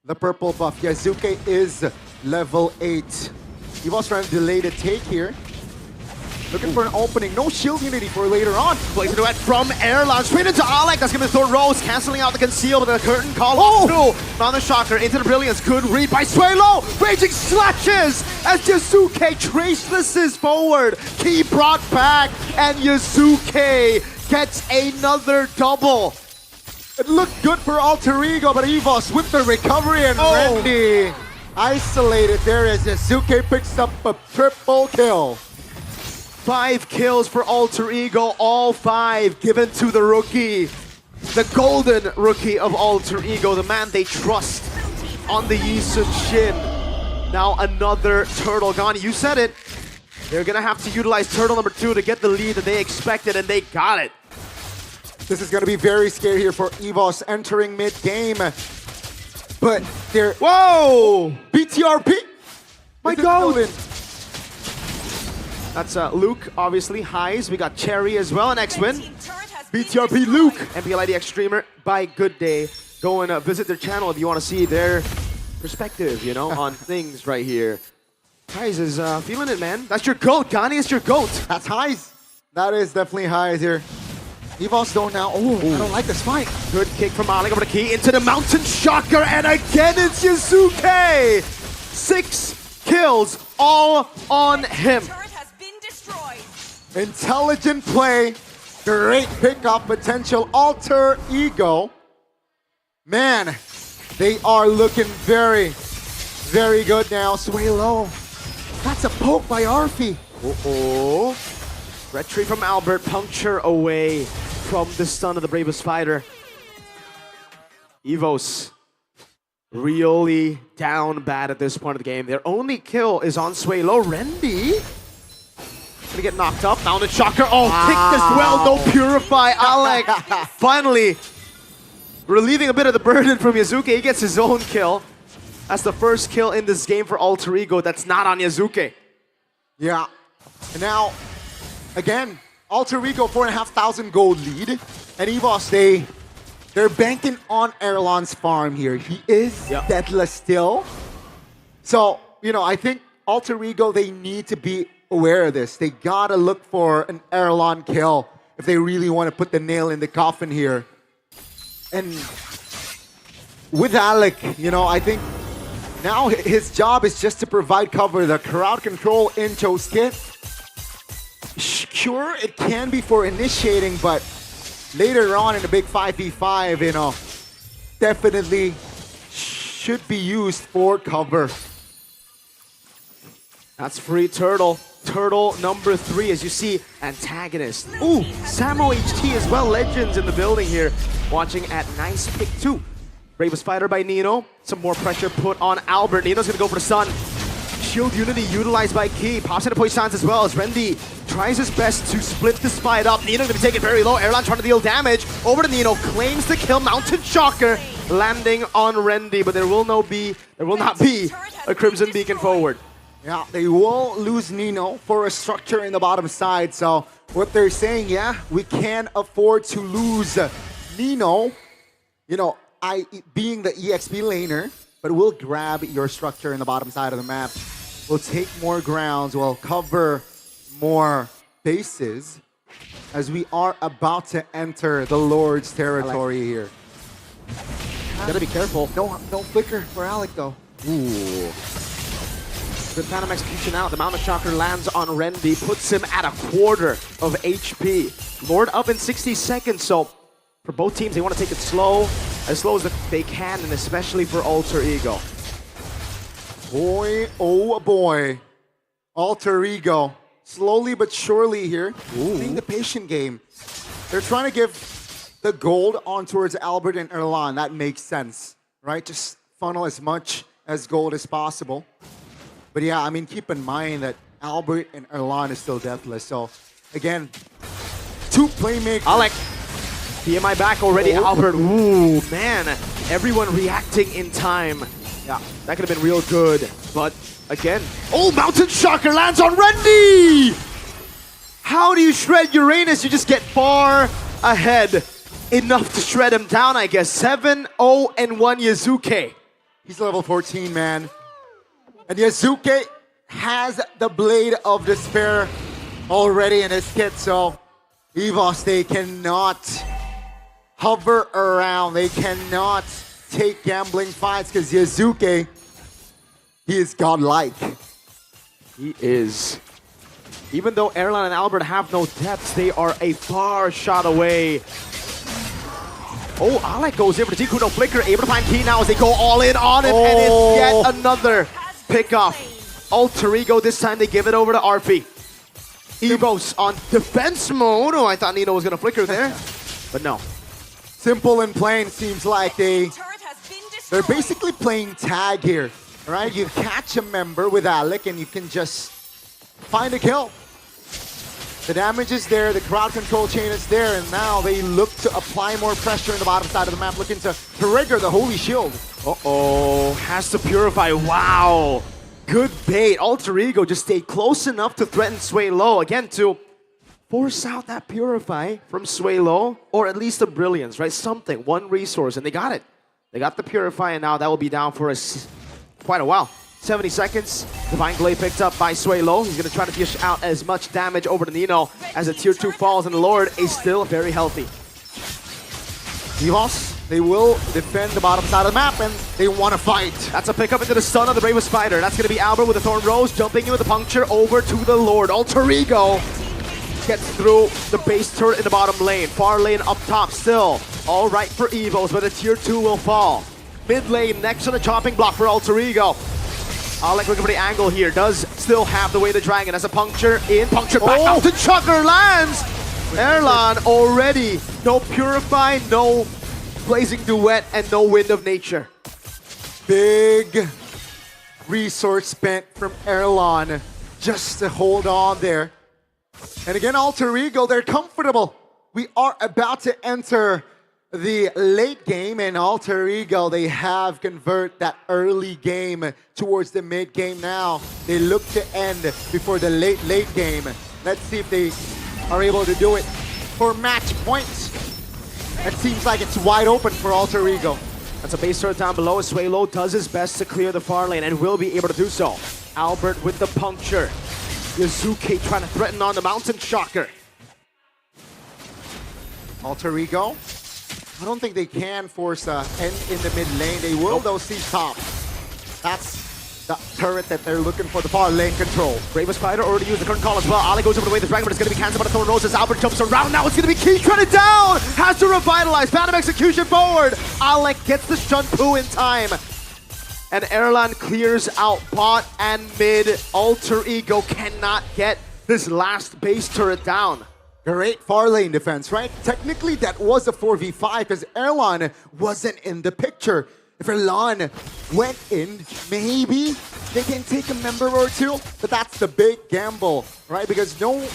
the purple buff. Yazuki is level 8. EVOS trying to delay the take here. Looking for an opening. No shield unity for later on. Plays a duet from Erlan. Straight into Alec. That's going to throw Rose. Canceling out the conceal with the curtain call through. On the shocker. Into the brilliance. Good read by Sway low. Raging slashes as Yazuki tracelesses forward. Key brought back. And Yazuki gets another double. It looked good for Alter Ego, but EVOS with the recovery and Randy isolated there as Yazuki picks up a triple kill. 5 kills for Alter Ego, all 5 given to the rookie. The golden rookie of Alter Ego, the man they trust on the Yisun Shin. Now another turtle gone. You said it. They're gonna have to utilize turtle number 2 to get the lead that they expected, and they got it. This is gonna be very scary here for EVOS entering mid-game. But they're... Whoa! BTRP! My God! That's Luke, obviously. Highs. We got Cherry as well, and X-Win. BTRP Luke! MPL ID Extremer by Good Day. Go and visit their channel if you want to see their perspective, you know, on things right here. Highs is feeling it, man. That's your GOAT, Gani. It's your GOAT. That's Highs. That is definitely Highs here. EVOS though now. Oh, I don't like this fight. Good kick from Alec over the key into the Mountain Shocker, and again it's Yuzuke! 6 kills all on him. Intelligent play. Great pickup potential. Alter Ego. Man, they are looking very, very good now. Sway low. That's a poke by Arfi. Uh-oh. Retry from Albert, puncture away from the stun of the bravest fighter. EVOS really down bad at this point of the game. Their only kill is on Sway Low. Rendy gonna get knocked up. Mounted Shocker. Oh, kicked as well. No Purify. Alec finally relieving a bit of the burden from Yuzuke. He gets his own kill. That's the first kill in this game for Alter Ego that's not on Yuzuke. Yeah. And now, again, Alter Ego 4,500 gold lead. And EVOS, they're banking on Erlan's farm here. He is deathless still. So, you know, I think Alter Ego, they need to be aware of this. They gotta look for an Erlan kill if they really want to put the nail in the coffin here. And with Alec, you know, I think now his job is just to provide cover. The crowd control in Cho's kit. Sure, it can be for initiating, but later on in the big 5v5, you know, definitely should be used for cover. That's free Turtle. Turtle number 3, as you see, antagonist. Ooh, Samo HT as well. Legends in the building here. Watching at Nice Pick 2. Bravest fighter by Nino. Some more pressure put on Albert. Nino's gonna go for the stun. Shield Unity utilized by Key. Pops into poison as well as Rendy tries his best to split this fight up. Nino gonna be taken very low. Erlan trying to deal damage. Over to Nino. Claims the kill. Mountain Shocker landing on Rendy, but there will not be a Crimson Beacon forward. Yeah, they will lose Nino for a structure in the bottom side. So what they're saying, yeah, we can't afford to lose Nino, you know, being the EXP laner, but we'll grab your structure in the bottom side of the map. We'll take more grounds, we'll cover more bases as we are about to enter the Lord's territory here. Gotta be careful. No flicker for Alec though. Ooh. Good Phantom execution out. The Mountain Shocker lands on Rendy, puts him at a quarter of HP. Lord up in 60 seconds, so for both teams, they want to take it slow as they can, and especially for Alter Ego. Boy, oh boy. Alter Ego, slowly but surely here, playing the patient game. They're trying to give the gold on towards Albert and Erlan. That makes sense, right? Just funnel as much as gold as possible. But yeah, I mean, keep in mind that Albert and Erlan is still deathless. So again, 2 playmakers. Alec, PMI back already. Albert, ooh, man. Everyone reacting in time. Yeah, that could have been real good. But again, oh, Mountain Shocker lands on Rendy! How do you shred Uranus? You just get far ahead. Enough to shred him down, I guess. 7-0-1 Yuzuke. He's level 14, man. And Yuzuke has the Blade of Despair already in his kit, so EVOS, they cannot hover around. They cannot take gambling fights because Yuzuke, he is godlike. He is. Even though Erlan and Albert have no depths, they are a far shot away. Oh, Alec goes in for the Jiku, no flicker, able to find Key now as they go all in on him, and it's yet another pick-off. Alter Ego, this time they give it over to RP. EVOS on defense mode. Oh, I thought Nino was gonna flicker there, but no. Simple and plain, seems like they're basically playing tag here, right? You catch a member with Alec and you can just find a kill. The damage is there, the crowd control chain is there, and now they look to apply more pressure in the bottom side of the map, looking to trigger the Holy Shield. Uh-oh, has to purify. Wow, good bait. Alter Ego just stayed close enough to threaten Sway Low again to force out that purify from Sway Low, or at least a brilliance, right? Something, one resource, and they got it. They got the purify, and now that will be down for us quite a while. 70 seconds. Divine Glaive picked up by Sway Low. He's going to try to dish out as much damage over to Nino as the tier 2 falls, and the Lord is still very healthy. EVOS, they will defend the bottom side of the map, and they want to fight. That's a pickup into the stun of the Bravest Spider. That's going to be Albert with the Thorn Rose, jumping in with the puncture over to the Lord. Alter Ego gets through the base turret in the bottom lane. Far lane up top still. All right for EVOS, but the tier 2 will fall. Mid lane next on the chopping block for Alter Ego. Alec looking for the angle here. Does still have the way the dragon as a puncture in. Puncture back out to Chucker lands. Erlan already. No Purify, no Blazing Duet, and no Wind of Nature. Big resource spent from Erlan just to hold on there. And again, Alter Ego, they're comfortable. We are about to enter the late game, and Alter Ego, they have convert that early game towards the mid game now. They look to end before the late game. Let's see if they are able to do it for match points. It seems like it's wide open for Alter Ego. That's a base turret down below. Sway Low does his best to clear the far lane and will be able to do so. Albert with the puncture. Yazuke trying to threaten on the Mountain Shocker. Alter Ego, I don't think they can force end in the mid lane. They will though siege top. That's the turret that they're looking for, the far lane control. Bravest Spider already used the current call as well. Ali goes over the way of the dragon, but it's going to be cancelled by the Thorn Roses. Albert jumps around. Now it's going to be Key trying it down. Has to revitalize. Phantom execution forward. Alec gets the Shunpu in time. And Erlan clears out bot and mid. Alter Ego cannot get this last base turret down. Great far lane defense, right? Technically, that was a 4v5 because Erlan wasn't in the picture. If Erlan went in, maybe they can take a member or two, but that's the big gamble, right? Because no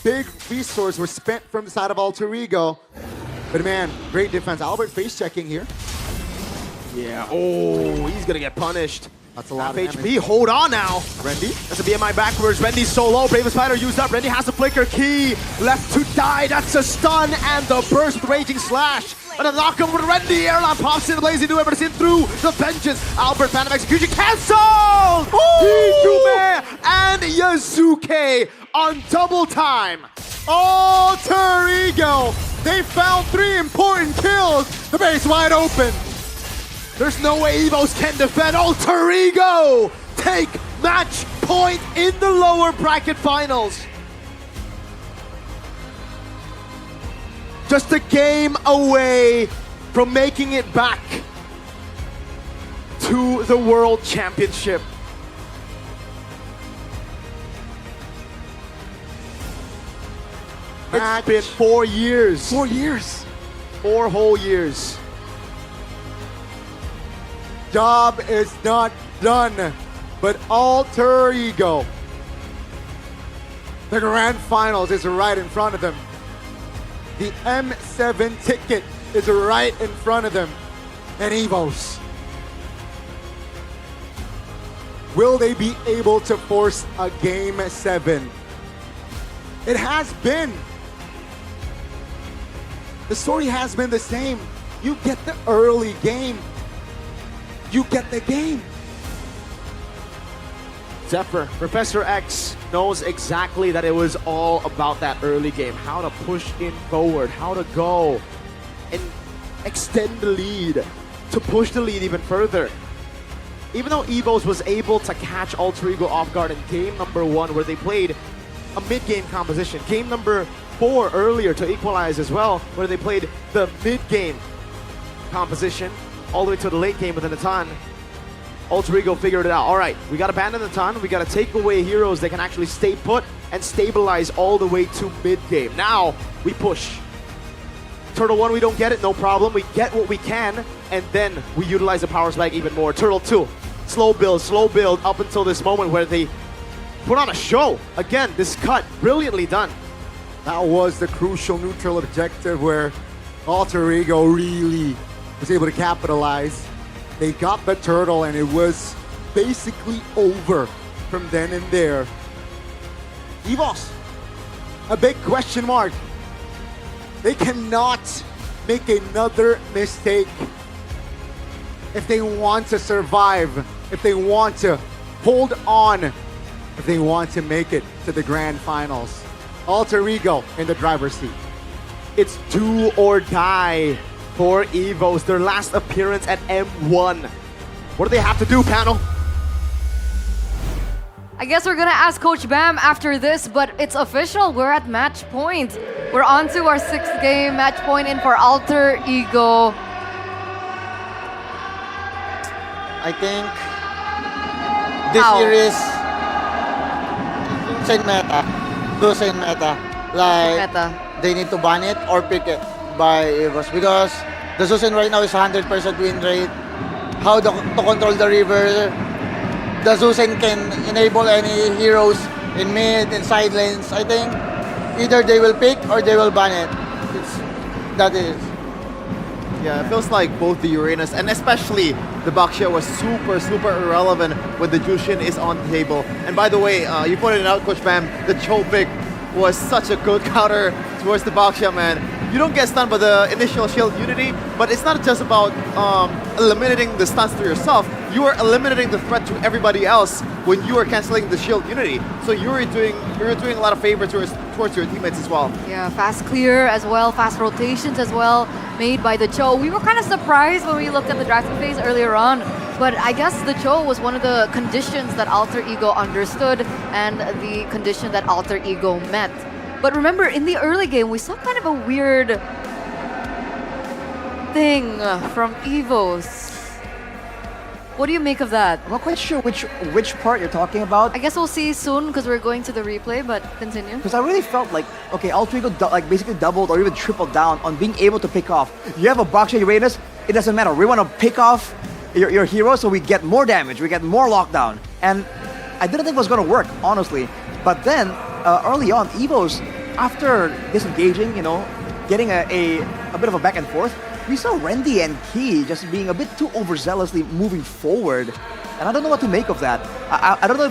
big resource was spent from the side of Alter Ego. But man, great defense. Albert face checking here. Yeah, oh, he's gonna get punished. That's a lot of HP. damage. Hold on now. Rendy. That's a BMI backwards. Rendy's solo. Bravest Spider used up. Rendy has the flicker. Key left to die. That's a stun and the burst with Raging Slash. And a knock over to Rendy. Erlan pops in the Blazing Duet, but it's in through the Vengeance. Albert Phantom Execution cancelled! Dikume and Yazuke on double time. Alter Ego. They found 3 important kills. The base wide open. There's no way EVOS can defend. Alter Ego take match point in the lower bracket finals. Just a game away from making it back to the World Championship. It's been 4 years. 4 years. 4 whole years. Job is not done, but Alter Ego. The grand finals is right in front of them. The M7 ticket is right in front of them. And EVOS. Will they be able to force a game 7? It has been. The story has been the same. You get the early game. You get the game. Zephyr, Professor X knows exactly that it was all about that early game. How to push in forward, how to go and extend the lead, to push the lead even further. Even though EVOS was able to catch Alter Ego off guard in game number 1 where they played a mid-game composition. Game number 4 earlier to equalize as well, where they played the mid-game composition. All the way to the late game with the Natan. Alter Ego figured it out. All right, we got to abandon the Natan. We got to take away heroes that can actually stay put and stabilize all the way to mid-game. Now, we push. Turtle 1, we don't get it, no problem. We get what we can, and then we utilize the power spike even more. Turtle 2, slow build up until this moment where they put on a show. Again, this cut, brilliantly done. That was the crucial neutral objective where Alter Ego really was able to capitalize. They got the turtle and it was basically over from then and there. EVOS, a big question mark. They cannot make another mistake if they want to survive, if they want to hold on, if they want to make it to the grand finals. Alter Ego in the driver's seat. It's do or die for EVOS, their last appearance at M1. What do they have to do, panel? I guess we're gonna ask Coach Bam after this, but it's official. We're at match point. We're on to our 6th game, match point in for Alter Ego. I think this series same meta. Do same meta. Like they need to ban it or pick it by EVOS because the Susan right now is 100% win rate. How to control the river. The Susan can enable any heroes in mid and side lanes. I think either they will pick or they will ban it. That is. Yeah, it feels like both the Uranus and especially the Baxia was super irrelevant when the Jushin is on the table. And by the way, you pointed it out, Coach Bam, the Cho pick was such a good counter towards the Baxia, man. You don't get stunned by the initial shield unity, but it's not just about eliminating the stuns to yourself. You are eliminating the threat to everybody else when you are canceling the shield unity. So you're doing a lot of favor towards your teammates as well. Yeah, fast clear as well, fast rotations as well, made by the Cho. We were kind of surprised when we looked at the drafting phase earlier on, but I guess the Cho was one of the conditions that Alter Ego understood and the condition that Alter Ego met. But remember, in the early game, we saw kind of a weird thing from EVOS. What do you make of that? I'm not quite sure which part you're talking about. I guess we'll see soon because we're going to the replay, but continue. Because I really felt like, okay, Alter Ego basically doubled or even tripled down on being able to pick off. You have a Baxia Uranus, it doesn't matter. We want to pick off your hero so we get more damage, we get more lockdown. And I didn't think it was going to work, honestly. But then, early on, EVOS, after disengaging, getting a bit of a back and forth, we saw Randy and Key just being a bit too overzealously moving forward, and I don't know what to make of that. I don't know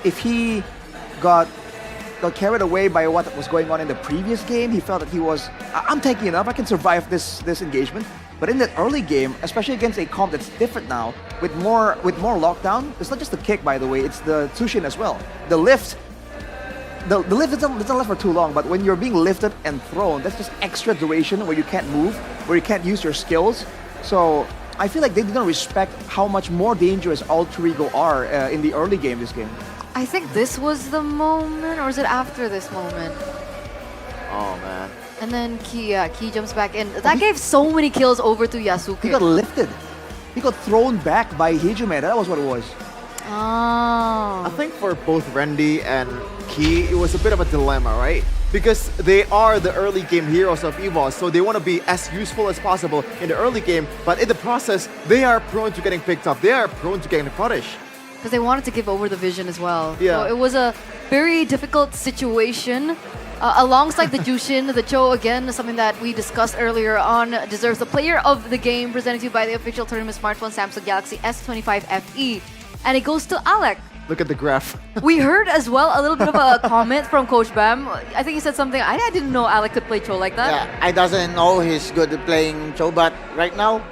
if he got carried away by what was going on in the previous game. He felt that I'm tanky enough, I can survive this engagement. But in that early game, especially against a comp that's different now, with more lockdown, it's not just the kick, by the way, it's the Tsushin as well. The lift. The lift doesn't last for too long, but when you're being lifted and thrown, that's just extra duration where you can't move, where you can't use your skills. So I feel like they didn't respect how much more dangerous Alter Ego are in the early game this game. I think this was the moment, or is it after this moment? Oh, man. And then Key jumps back in. That gave so many kills over to Yasuke. He got lifted. He got thrown back by Hijime. That was what it was. Oh. I think for both Randy and Key, it was a bit of a dilemma, right? Because they are the early game heroes of EVOS, so they want to be as useful as possible in the early game, but in the process, they are prone to getting picked up. They are prone to getting punished. Because they wanted to give over the vision as well. Yeah. So it was a very difficult situation. Alongside the Jushin, the Cho, again, something that we discussed earlier on, deserves the player of the game, presented to you by the official tournament smartphone Samsung Galaxy S25 FE. And it goes to Alec. Look at the graph. We heard as well a little bit of a comment from Coach Bam. I think he said something, I didn't know Alec could play Cho like that. Yeah, I doesn't know he's good at playing Cho, but right now,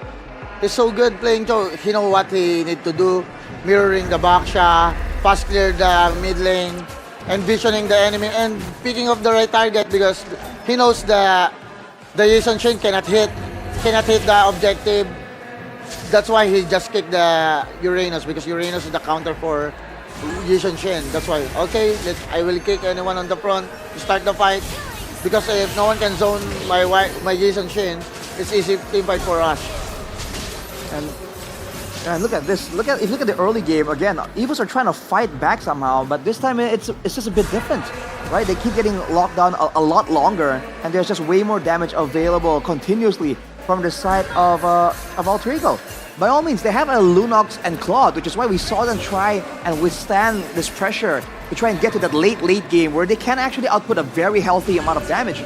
he's so good playing Cho. He know what he need to do, mirroring the Baxia, fast clear the mid lane, and visioning the enemy, and picking up the right target because he knows the Jason Shin cannot hit the objective. That's why he just kicked the Uranus, because Uranus is the counter for Jason Shin. That's why, okay, I will kick anyone on the front to start the fight, because if no one can zone my Jason Shin, it's easy team fight for us. And look at this. If you look at the early game again, EVOS are trying to fight back somehow, but this time it's just a bit different, right? They keep getting locked down a lot longer, and there's just way more damage available continuously from the side of Alter Ego. by all means, they have a Lunox and Claude, which is why we saw them try and withstand this pressure to try and get to that late game where they can actually output a very healthy amount of damage.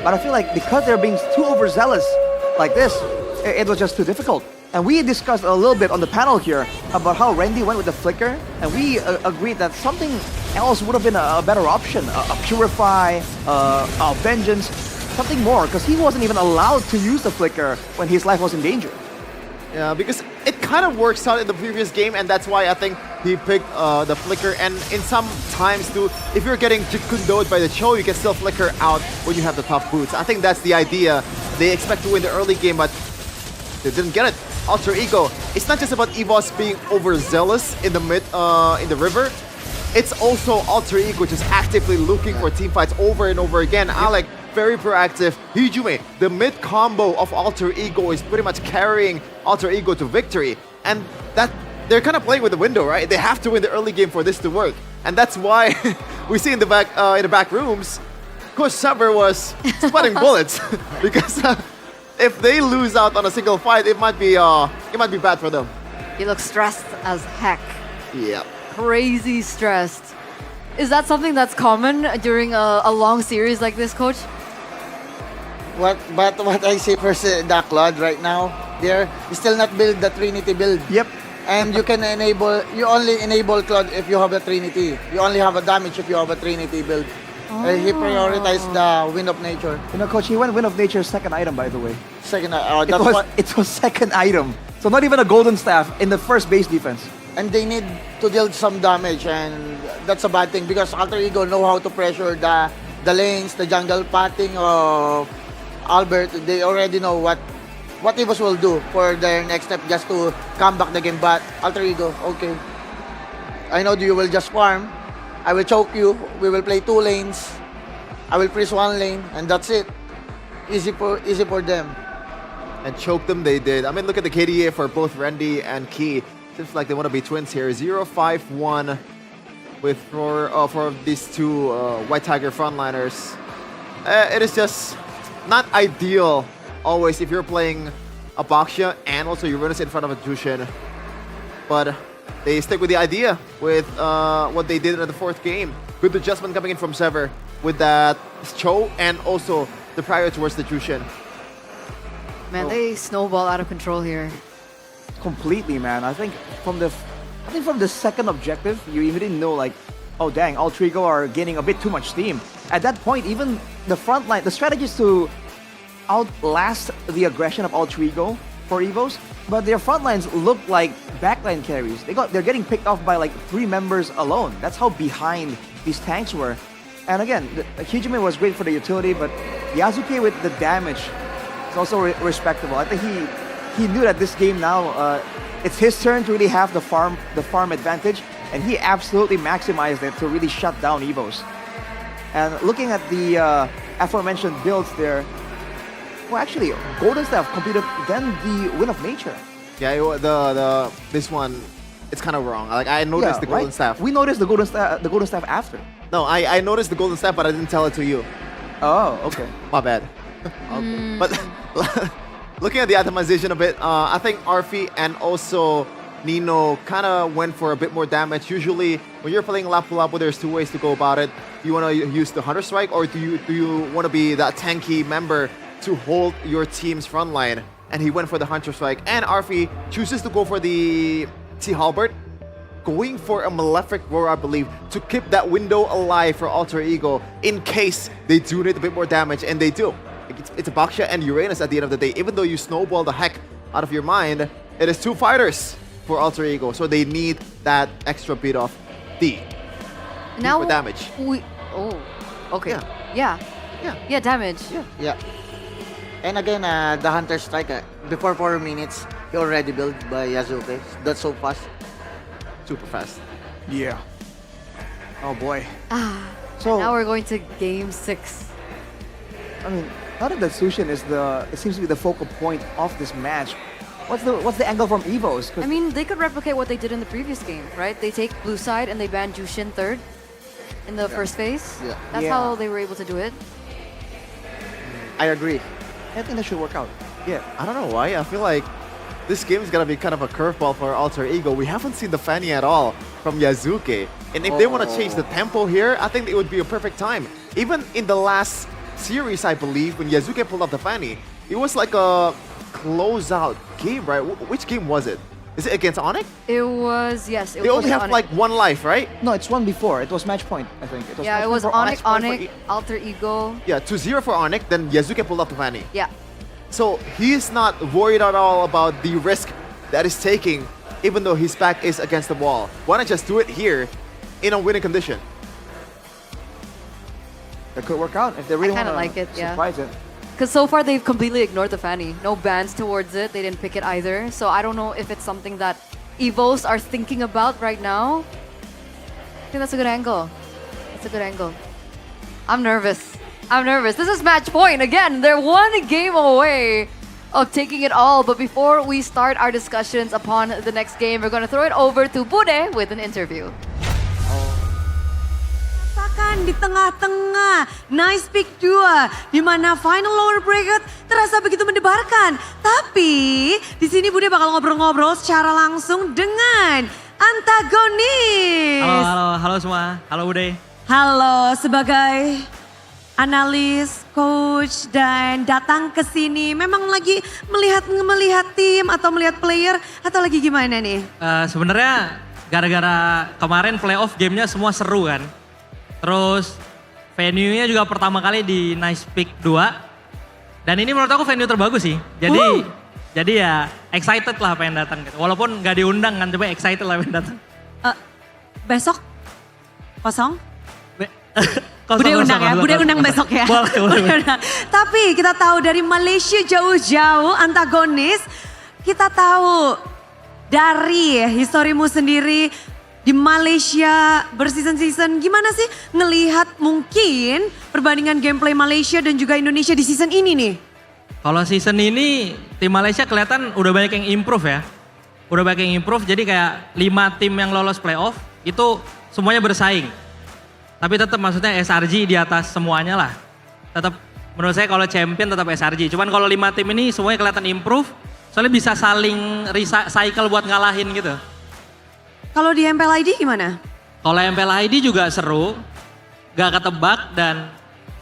But I feel like because they're being too overzealous like this, it was just too difficult. And we discussed a little bit on the panel here about how Randy went with the Flicker, and we agreed that something else would have been a better option, a Purify, a Vengeance, something more, because he wasn't even allowed to use the Flicker when his life was in danger. Yeah, because it kind of works out in the previous game, and that's why I think he picked the Flicker. And in some times too, if you're getting Jikundoed by the Cho, you can still Flicker out when you have the tough boots. I think that's the idea. They expect to win the early game, but they didn't get it. Alter Ego. It's not just about EVOS being overzealous in the in the river. It's also Alter Ego just actively looking for team fights over and over again. Alec, very proactive. Hijume, the mid combo of Alter Ego is pretty much carrying Alter Ego to victory. And that they're kind of playing with the window, right? They have to win the early game for this to work. And that's why we see in the back rooms, Coach Saber was spotting bullets because if they lose out on a single fight, it might be bad for them. He looks stressed as heck. Yeah. Crazy stressed. Is that something that's common during a long series like this, Coach? But what I see for the Claude right now, they're still not build the Trinity build. Yep. And you only enable Claude if you have a Trinity. You only have a damage if you have a Trinity build. He prioritized the Wind of Nature. You know, Coach, he went Wind of Nature's second item, by the way. It was second item. So not even a Golden Staff in the first base defense. And they need to deal some damage, and that's a bad thing because Alter Ego know how to pressure the lanes, the jungle pathing of Albert. They already know what EVOS will do for their next step just to come back the game. But Alter Ego, okay. I know you will just farm. I will choke you. We will play 2 lanes. I will freeze 1 lane, and that's it. Easy for them. And choke them they did. I mean, look at the KDA for both Randy and Key. Seems like they want to be twins here. 0-5-1 with for these two White Tiger frontliners. It is just not ideal always if you're playing a Baxia and also Uranus in front of a Jushin. But they stick with the idea with what they did in the 4th game. Good adjustment coming in from Sever with that Cho and also the prior towards the Jushin. Man, they snowball out of control here. Completely, man. I think from the second objective, you even know like, oh dang, Alter Ego are gaining a bit too much steam. At that point, even the front line, the strategy is to outlast the aggression of Alter Ego for EVOS, but their front lines look like backline carries. They're getting picked off by like 3 members alone. That's how behind these tanks were. And again, Hijume was great for the utility, but Yasuke with the damage is also respectable. I think he knew that this game now, it's his turn to really have the farm advantage, and he absolutely maximized it to really shut down EVOS. And looking at the aforementioned builds there, well, actually, Golden Staff completed then the Wind of Nature. Yeah, this one, it's kind of wrong. Like I noticed the Golden Staff. We noticed the Golden Staff after. No, I noticed the Golden Staff, but I didn't tell it to you. Oh, okay. My bad. Okay. But looking at the itemization a bit, I think Arfi and also Nino kind of went for a bit more damage. Usually, when you're playing Lapu Lapu, there's 2 ways to go about it. You want to use the Hunter Strike, or do you want to be that tanky member to hold your team's front line? And he went for the Hunter Strike. And Arfi chooses to go for the T-Halberd, going for a Malefic Roar, I believe, to keep that window alive for Alter Ego in case they do need a bit more damage, and they do. It's a Baxia and Uranus at the end of the day. Even though you snowball the heck out of your mind, it is 2 fighters for Alter Ego, so they need that extra bit of D Now for damage. Okay. Yeah, damage. Yeah. And again, the Hunter Strike, before 4 minutes, he already built by Yasuke. That's so fast. Super fast. Yeah. Oh boy. So now we're going to game 6. I mean, now that Sushin is it seems to be the focal point of this match. What's the angle from EVOS? I mean, they could replicate what they did in the previous game, right? They take blue side and they ban Jushin 3rd in the first phase. Yeah. That's how they were able to do it. I agree. I think that should work out. Yeah, I don't know why. I feel like this game is gonna be kind of a curveball for Alter Ego. We haven't seen the Fanny at all from Yazuke. And if they want to change the tempo here, I think it would be a perfect time. Even in the last series, I believe, when Yazuke pulled off the Fanny, it was like a close-out game, right? Which game was it? Is it against Onyx? It was, yes. They only have like one life, right? No, it's one before. It was match point, I think. It was Yeah, match it was point for Onyx, Alter Ego. Yeah, 2-0 for Onyx, then Yazuke pulled off the Fanny. Yeah. So he's not worried at all about the risk that he's taking, even though his back is against the wall. Why not just do it here in a winning condition? That could work out if they really I want kind to of like it, yeah. surprise it. Because so far they've completely ignored the Fanny. No bans towards it. They didn't pick it either. So I don't know if it's something that EVOS are thinking about right now. I think that's a good angle. That's a good angle. I'm nervous. I'm nervous. This is match point. Again, they're one game away of taking it all. But before we start our discussions upon the next game, we're going to throw it over to Bude with an interview. Di tengah-tengah, nice pick 2, di mana final lower bracket terasa begitu mendebarkan. Tapi di sini Bude bakal ngobrol-ngobrol secara langsung dengan antagonis. Halo semua. Halo Bude. Halo, sebagai analis, coach, dan datang ke sini memang lagi melihat tim atau melihat player atau lagi gimana nih? Sebenarnya gara-gara kemarin playoff gamenya semua seru kan. Terus venue-nya juga pertama kali di Nice Peak 2. Dan ini menurut aku venue terbagus sih. Jadi ya excited lah pengen datang gitu. Walaupun gak diundang kan, coba excited lah pengen datang. Besok kosong? Kosong, Bude undang ya, Bude undang besok ya. Boleh. Tapi kita tahu dari Malaysia jauh-jauh antagonis, kita tahu dari historimu sendiri di Malaysia berseason-season, gimana sih ngelihat mungkin perbandingan gameplay Malaysia dan juga Indonesia di season ini nih? Kalau season ini tim Malaysia kelihatan udah banyak yang improve ya. Udah banyak yang improve, jadi kayak 5 tim yang lolos playoff itu semuanya bersaing. Tapi tetap maksudnya SRG di atas semuanya lah. Tetap menurut saya kalau champion tetap SRG. Cuman kalau 5 tim ini semuanya kelihatan improve, soalnya bisa saling recycle buat ngalahin gitu. Kalau di MPL ID gimana? Kalau MPL ID juga seru, gak ketebak dan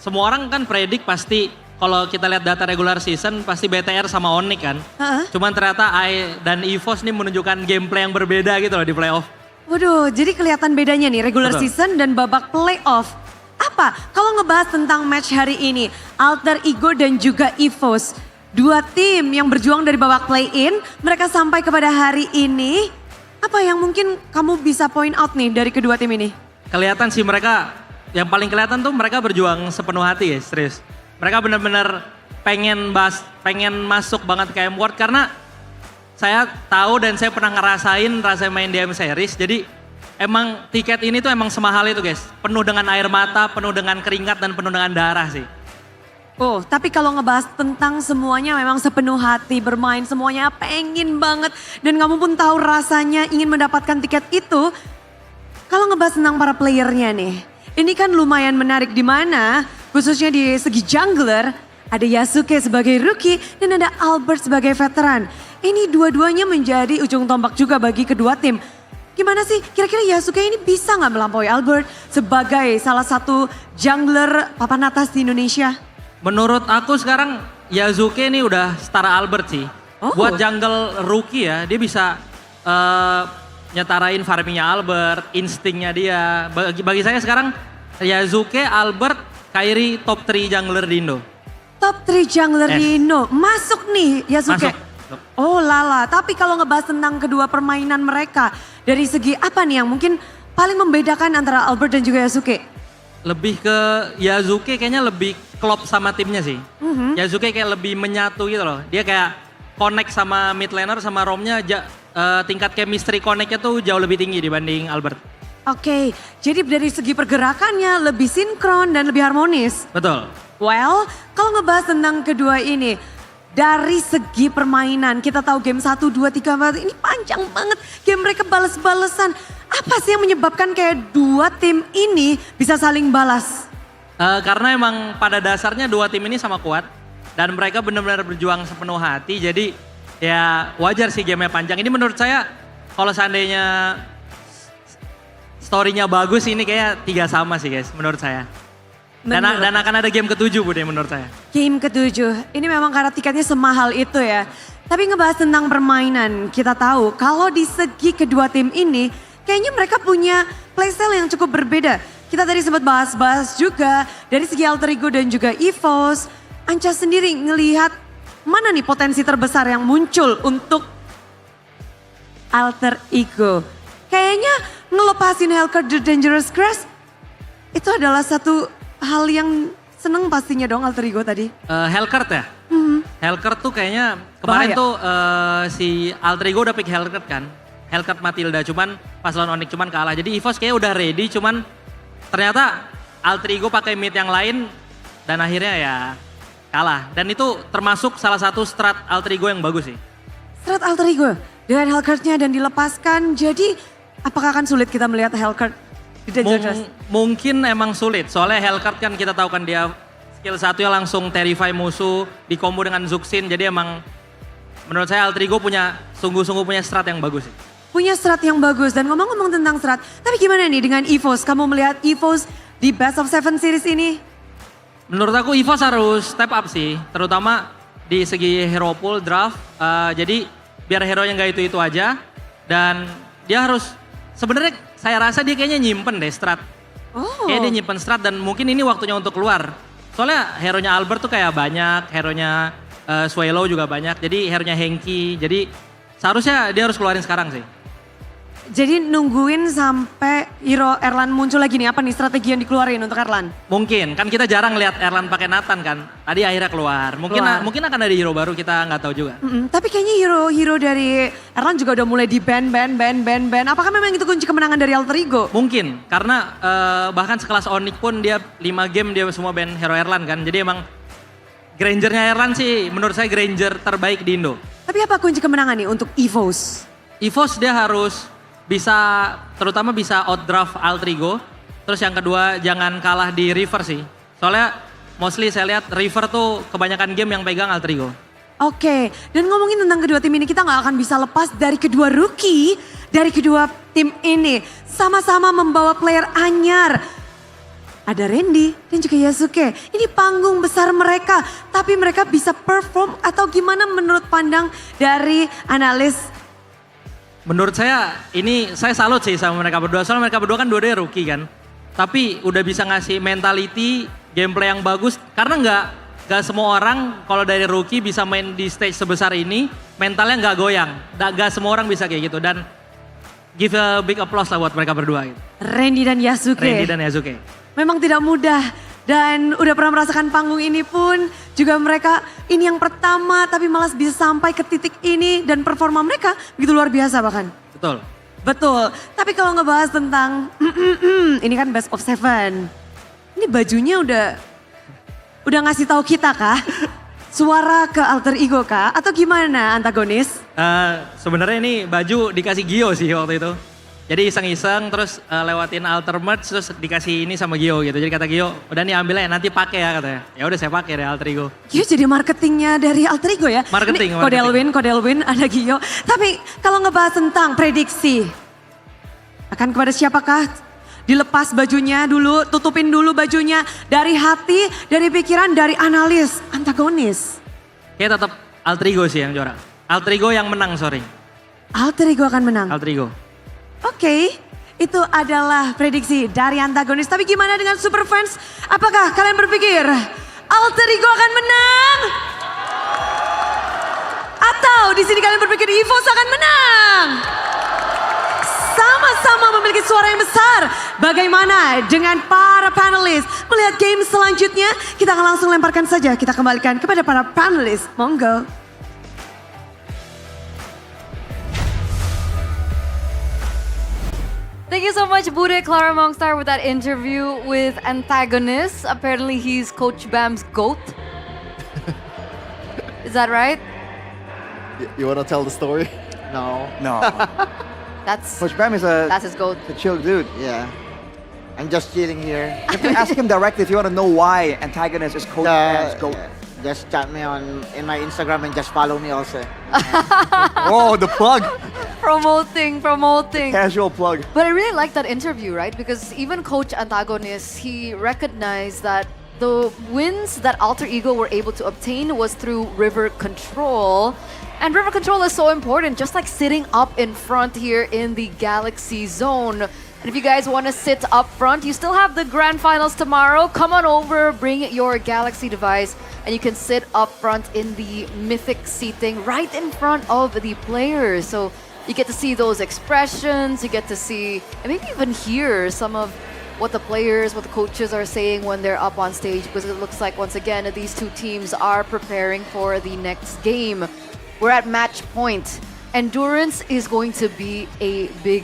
semua orang kan predik pasti kalau kita lihat data regular season pasti BTR sama Onyx kan. Cuman ternyata AI dan EVOS nih menunjukkan gameplay yang berbeda gitu loh di playoff. Waduh, jadi kelihatan bedanya nih regular season dan babak playoff. Apa? Kalau ngebahas tentang match hari ini, Alter Ego dan juga EVOS. 2 tim yang berjuang dari babak play-in, mereka sampai kepada hari ini. Apa yang mungkin kamu bisa point out nih dari kedua tim ini? Kelihatan sih mereka, yang paling kelihatan tuh mereka berjuang sepenuh hati ya, serius. Mereka benar-benar pengen masuk banget ke M-World karena saya tahu dan saya pernah ngerasain main di M-Series. Jadi emang tiket ini tuh emang semahal itu guys. Penuh dengan air mata, penuh dengan keringat dan penuh dengan darah sih. Oh, tapi kalau ngebahas tentang semuanya memang sepenuh hati bermain, semuanya pengen banget. Dan kamu pun tahu rasanya ingin mendapatkan tiket itu. Kalau ngebahas tentang para playernya nih, ini kan lumayan menarik di mana khususnya di segi jungler, ada Yasuke sebagai rookie dan ada Albert sebagai veteran. Ini dua-duanya menjadi ujung tombak juga bagi kedua tim. Gimana sih kira-kira Yasuke ini bisa nggak melampaui Albert sebagai salah satu jungler papan atas di Indonesia? Menurut aku sekarang Yasuke ini udah setara Albert sih. Buat jungle rookie ya, dia bisa nyetarain farmingnya Albert, instingnya dia. Bagi saya sekarang Yasuke, Albert, Kairi top 3 jungler di Indo. Top 3 jungler di Indo, masuk nih Yasuke. Masuk. Oh lala, tapi kalau ngebahas tentang kedua permainan mereka, dari segi apa nih yang mungkin paling membedakan antara Albert dan juga Yasuke? Lebih ke Yasuke kayaknya lebih klop sama timnya sih. Yasuke kayak lebih menyatu gitu loh. Dia kayak connect sama mid laner sama romnya tingkat chemistry connect-nya tuh jauh lebih tinggi dibanding Albert. Oke, jadi dari segi pergerakannya lebih sinkron dan lebih harmonis. Betul. Well, kalau ngebahas tentang kedua ini, dari segi permainan, kita tahu game 1, 2, 3, 4, ini panjang banget. Game mereka balas-balesan. Apa sih yang menyebabkan kayak dua tim ini bisa saling balas? Karena emang pada dasarnya dua tim ini sama kuat. Dan mereka benar-benar berjuang sepenuh hati. Jadi Ya wajar sih gamenya panjang. Ini menurut saya kalau seandainya story-nya bagus ini kayak 3 sama sih guys menurut saya. Dan akan ada game ke-7 Bude menurut saya. Game ke-7, ini memang karena tiketnya semahal itu ya. Tapi ngebahas tentang permainan, kita tahu kalau di segi kedua tim ini kayaknya mereka punya playstyle yang cukup berbeda. Kita tadi sempat bahas-bahas juga dari segi alter ego dan juga EVOS. Anca sendiri ngelihat mana nih potensi terbesar yang muncul untuk alter ego. Kayaknya ngelepasin Hellcat The Dangerous Crash itu adalah satu hal yang seneng pastinya dong alter ego tadi. Hellcat ya? Hellcat tuh kayaknya kemarin tuh si alter ego udah pick Hellcat kan. Hellcat Matilda cuman pas lawan Onyx cuman kalah. Jadi EVOS kayaknya udah ready cuman ternyata alter ego pakai mid yang lain dan akhirnya ya kalah. Dan itu termasuk salah satu strat alter ego yang bagus sih. Strat alter ego dengan Hellcat-nya dan dilepaskan. Jadi apakah akan sulit kita melihat Hellcat di Dangerous? Mungkin emang sulit. Soalnya Hellcat kan kita tahu kan dia skill satunya langsung terrify musuh. Di combo dengan Zuxin. Jadi emang menurut saya alter ego sungguh-sungguh punya strat yang bagus sih. Punya strat yang bagus dan ngomong-ngomong tentang strat. Tapi gimana nih dengan EVOS? Kamu melihat EVOS di Best of 7 series ini? Menurut aku EVOS harus step up sih, terutama di segi hero pool draft. Jadi biar hero-nya nggak itu-itu aja dan dia harus sebenarnya saya rasa dia kayaknya nyimpen deh strat. Kayaknya dia nyimpen strat dan mungkin ini waktunya untuk keluar. Soalnya hero-nya Albert tuh kayak banyak, hero-nya Swallow juga banyak, jadi hero-nya Henki. Jadi seharusnya dia harus keluarin sekarang sih. Jadi nungguin sampai hero Erlan muncul lagi nih, apa nih strategi yang dikeluarin untuk Erlan? Mungkin, kan kita jarang lihat Erlan pakai Nathan kan. Tadi akhirnya keluar. Mungkin akan ada hero baru, kita nggak tahu juga. Tapi kayaknya hero dari Erlan juga udah mulai di ban. Apakah memang itu kunci kemenangan dari alter ego? Mungkin, karena bahkan sekelas Onyx pun dia 5 game dia semua ban hero Erlan kan. Jadi emang Grangernya Erlan sih menurut saya Granger terbaik di Indo. Tapi apa kunci kemenangan nih untuk EVOS? EVOS dia harus terutama bisa outdraft alter ego. Terus yang kedua jangan kalah di river sih. Soalnya mostly saya lihat river tuh kebanyakan game yang pegang alter ego. Oke, dan ngomongin tentang kedua tim ini kita nggak akan bisa lepas dari kedua rookie dari kedua tim ini. Sama-sama membawa player anyar. Ada Randy dan juga Yasuke. Ini panggung besar mereka, tapi mereka bisa perform atau gimana menurut pandang dari analis? Menurut saya ini saya salut sih sama mereka berdua. Soalnya mereka berdua kan dua-duanya rookie kan. Tapi udah bisa ngasih mentality, gameplay yang bagus. Karena nggak semua orang kalau dari rookie bisa main di stage sebesar ini, mentalnya nggak goyang. Nggak semua orang bisa kayak gitu. Dan give a big applause lah buat mereka berdua. Gitu. Randy dan Yasuke. Memang tidak mudah. Dan udah pernah merasakan panggung ini pun juga mereka ini yang pertama tapi malah bisa sampai ke titik ini dan performa mereka begitu luar biasa bahkan. Betul. Tapi kalau ngebahas tentang ini kan Best of 7. Ini bajunya udah ngasih tahu kita kah? Suara ke alter ego kah? Atau gimana antagonis? Sebenarnya ini baju dikasih Gio sih waktu itu. Jadi iseng-iseng terus lewatin alter merge terus dikasih ini sama Gio gitu. Jadi kata Gio, udah nih ambil ya nanti pakai ya katanya. Ya udah saya pakai deh alter ego. Gio jadi marketingnya dari alter ego ya? Marketing. Kodelwin ada Gio. Tapi kalau ngebahas tentang prediksi, akan kepada siapakah? Dilepas bajunya dulu, tutupin dulu bajunya. Dari hati, dari pikiran, dari analis, antagonis. Kayak tetap alter ego sih yang juara. Alter ego yang menang, sorry. Alter ego akan menang? Alter ego. Oke, itu adalah prediksi dari antagonis. Tapi gimana dengan super fans? Apakah kalian berpikir alter ego akan menang? Atau di sini kalian berpikir EVOS akan menang? Sama-sama memiliki suara yang besar. Bagaimana dengan para panelis? Melihat game selanjutnya, kita akan langsung lemparkan saja. Kita kembalikan kepada para panelis. Monggo. Thank you so much, Bude Clara Mongstar, with that interview with antagonist. Apparently, he's Coach Bam's GOAT. Is that right? You want to tell the story? No. That's Coach Bam is that's his GOAT. a chill dude. Yeah. I'm just chilling here. You have to ask him directly if you want to know why antagonist is Coach Bam's GOAT. just chat me in my Instagram and just follow me also. Oh, the plug. Promoting. Casual plug. But I really like that interview, right? Because even Coach Antagonis, he recognized that the wins that Alter Ego were able to obtain was through river control. And river control is so important, just like sitting up in front here in the Galaxy Zone. And if you guys want to sit up front, you still have the grand finals tomorrow. Come on over, bring your Galaxy device, and you can sit up front in the mythic seating right in front of the players. So you get to see those expressions, you get to see, and maybe even hear some of what the players, what the coaches are saying when they're up on stage, because it looks like, once again, these two teams are preparing for the next game. We're at match point. Endurance is going to be a big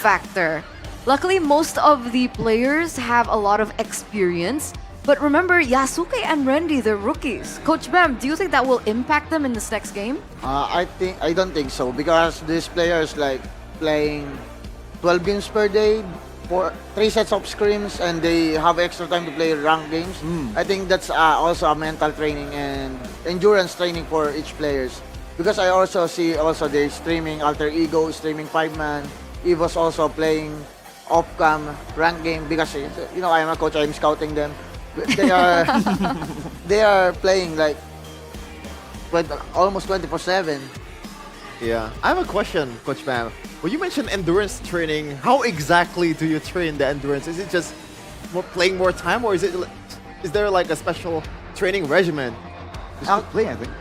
factor. Luckily, most of the players have a lot of experience. But remember, Yasuke and Randy, they're rookies. Coach Bam, do you think that will impact them in this next game? I don't think so, because these players like playing 12 games per day, 3 sets of scrims, and they have extra time to play ranked games. I think that's also a mental training and endurance training for each players. Because I also see they're streaming Alter Ego, streaming 5-man, EVOS also playing off-cam ranked game, because you know, I'm a coach, I'm scouting them. They are playing like almost 24/7. Yeah, I have a question, Coach Bam. When you mentioned endurance training, how exactly do you train the endurance? Is it just playing more time, or is there like a special training regimen? Just play, I think.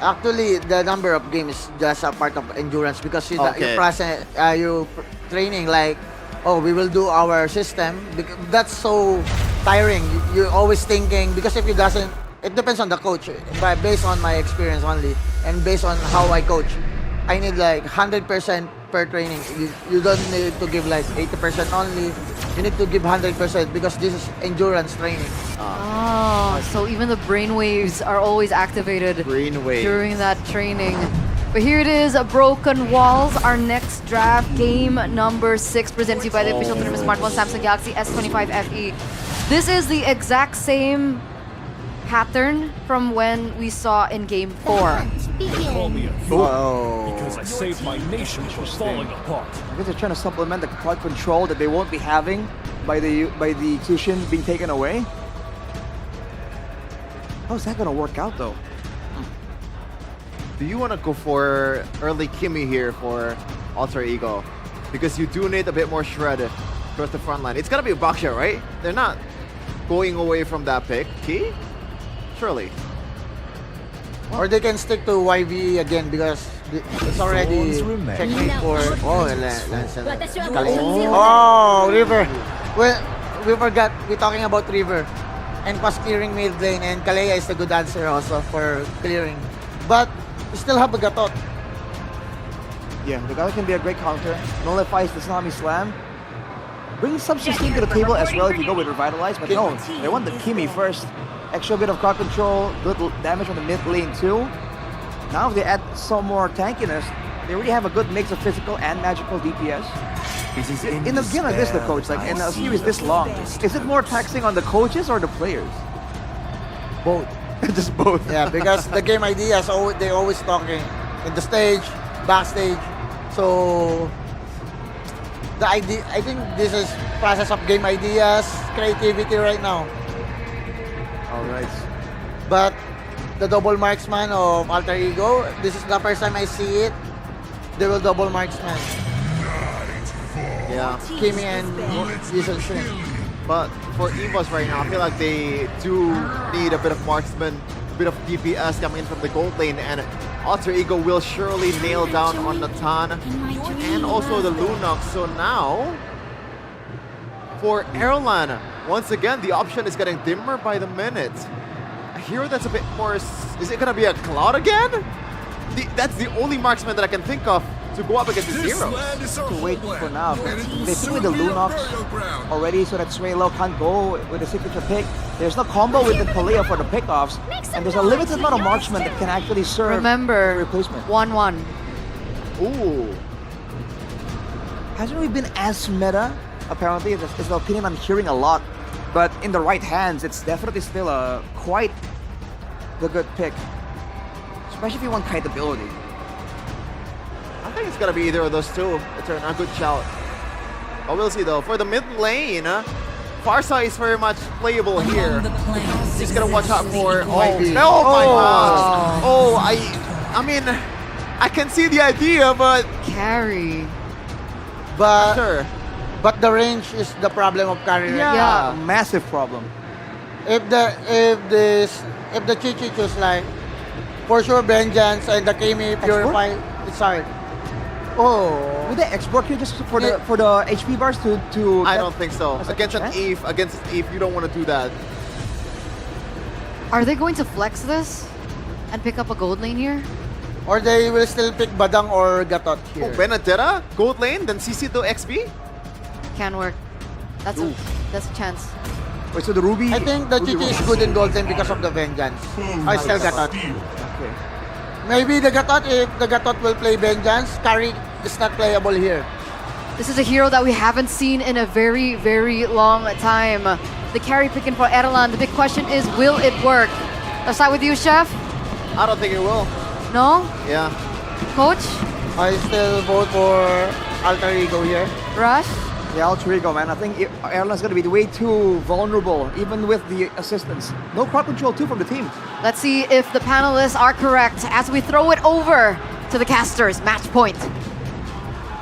Actually, the number of games is just a part of endurance, because you're training like, oh, we will do our system. That's so tiring. You're always thinking, because if it doesn't, it depends on the coach. But based on my experience only, and based on how I coach, I need like 100% per training. You don't need to give like 80% only. You need to give 100%, because this is endurance training. So even the brainwaves are always activated during that training. But here it is, Broken Walls, our next draft, game number 6, presented to you by the official tournament smartphone Samsung Galaxy S25 FE. This is the exact same pattern from when we saw in game 4. Because I saved my nation from falling apart. I guess they're trying to supplement the cloud control that they won't be having by the Kishin being taken away. How's that gonna work out though? Do you want to go for early Kimmy here for Alter Ego? Because you do need a bit more shred towards the front line. It's gonna be a Baksha, right? They're not going away from that pick. Key? Surely. Or they can stick to YV again, because it's already checkmate for River. Well, we forgot, we're talking about River. And was clearing mid lane, and Kalea is a good answer also for clearing. But we still have a Gatot. Yeah, the Gatot can be a great counter. Nullifies the Tsunami Slam. Brings S16 to the table as well if you go with Revitalize, but no, they want the Kimi first. Extra bit of crowd control, good damage on the mid lane too. Now if they add some more tankiness, they really have a good mix of physical and magical DPS. In a game like this, the coach, like in a series this long, is it more taxing on the coaches or the players? Both. Just both. Yeah, because the game ideas, they're always talking in the stage, backstage. So the idea, I think this is process of game ideas, creativity right now. All right. But the double marksman of Alter Ego, this is the first time I see it. They will double marksman. Yeah. Kimi and Diesel Shin. But for EVOS right now, I feel like they do need a bit of marksman, a bit of DPS coming in from the gold lane, and Alter Ego will surely nail down on Natan and also the Lunox. So now, for Erlan, once again, the option is getting dimmer by the minute. A hero that's a bit more... Is it going to be a Cloud again? That's the only marksman that I can think of to go up against the heroes. To wait for now. They pick with the Lunox already, so that Swaylo can't go with the signature pick. There's no combo with the Kalea for the pickoffs, and there's a limited amount of marksmen that can actually serve replacement. 1-1. Ooh. Hasn't really been as meta, apparently. It's the opinion I'm hearing a lot. But in the right hands, it's definitely still a quite the good pick. Especially if you want kite ability. I think it's gonna be either of those two. It's a good shout. But we'll see though. For the mid lane, Farsa is very much playable here. He's gonna watch out for. Oh my gosh! Oh, I mean, I can see the idea, but carry. But sure. But the range is the problem of carry. Yeah, massive problem. If the Chichi choose like for sure Vengeance and the Kimi Purify, it's hard. Oh, would they export here just for the HP bars to? I don't think so. Against an Eve, you don't want to do that. Are they going to flex this and pick up a gold lane here? Or they will still pick Badang or Gatot here. Oh, Benedetta, gold lane, then CC to XP. Can work. That's a chance. Wait, so the Ruby? I think the Chichi is good in gold lane because of the Vengeance. I still Gatot. Okay. Maybe the Gatot, if the Gatot will play Vengeance, carry is not playable here. This is a hero that we haven't seen in a very, very long time. The carry picking for Erlan. The big question is, will it work? Let's start with you, Chef. I don't think it will. No? Yeah. Coach? I still vote for Alter Ego here. Rush? Yeah, Alter Ego, man. I think Erlan's going to be way too vulnerable, even with the assistance. No crowd control, too, from the team. Let's see if the panelists are correct as we throw it over to the casters. Match point.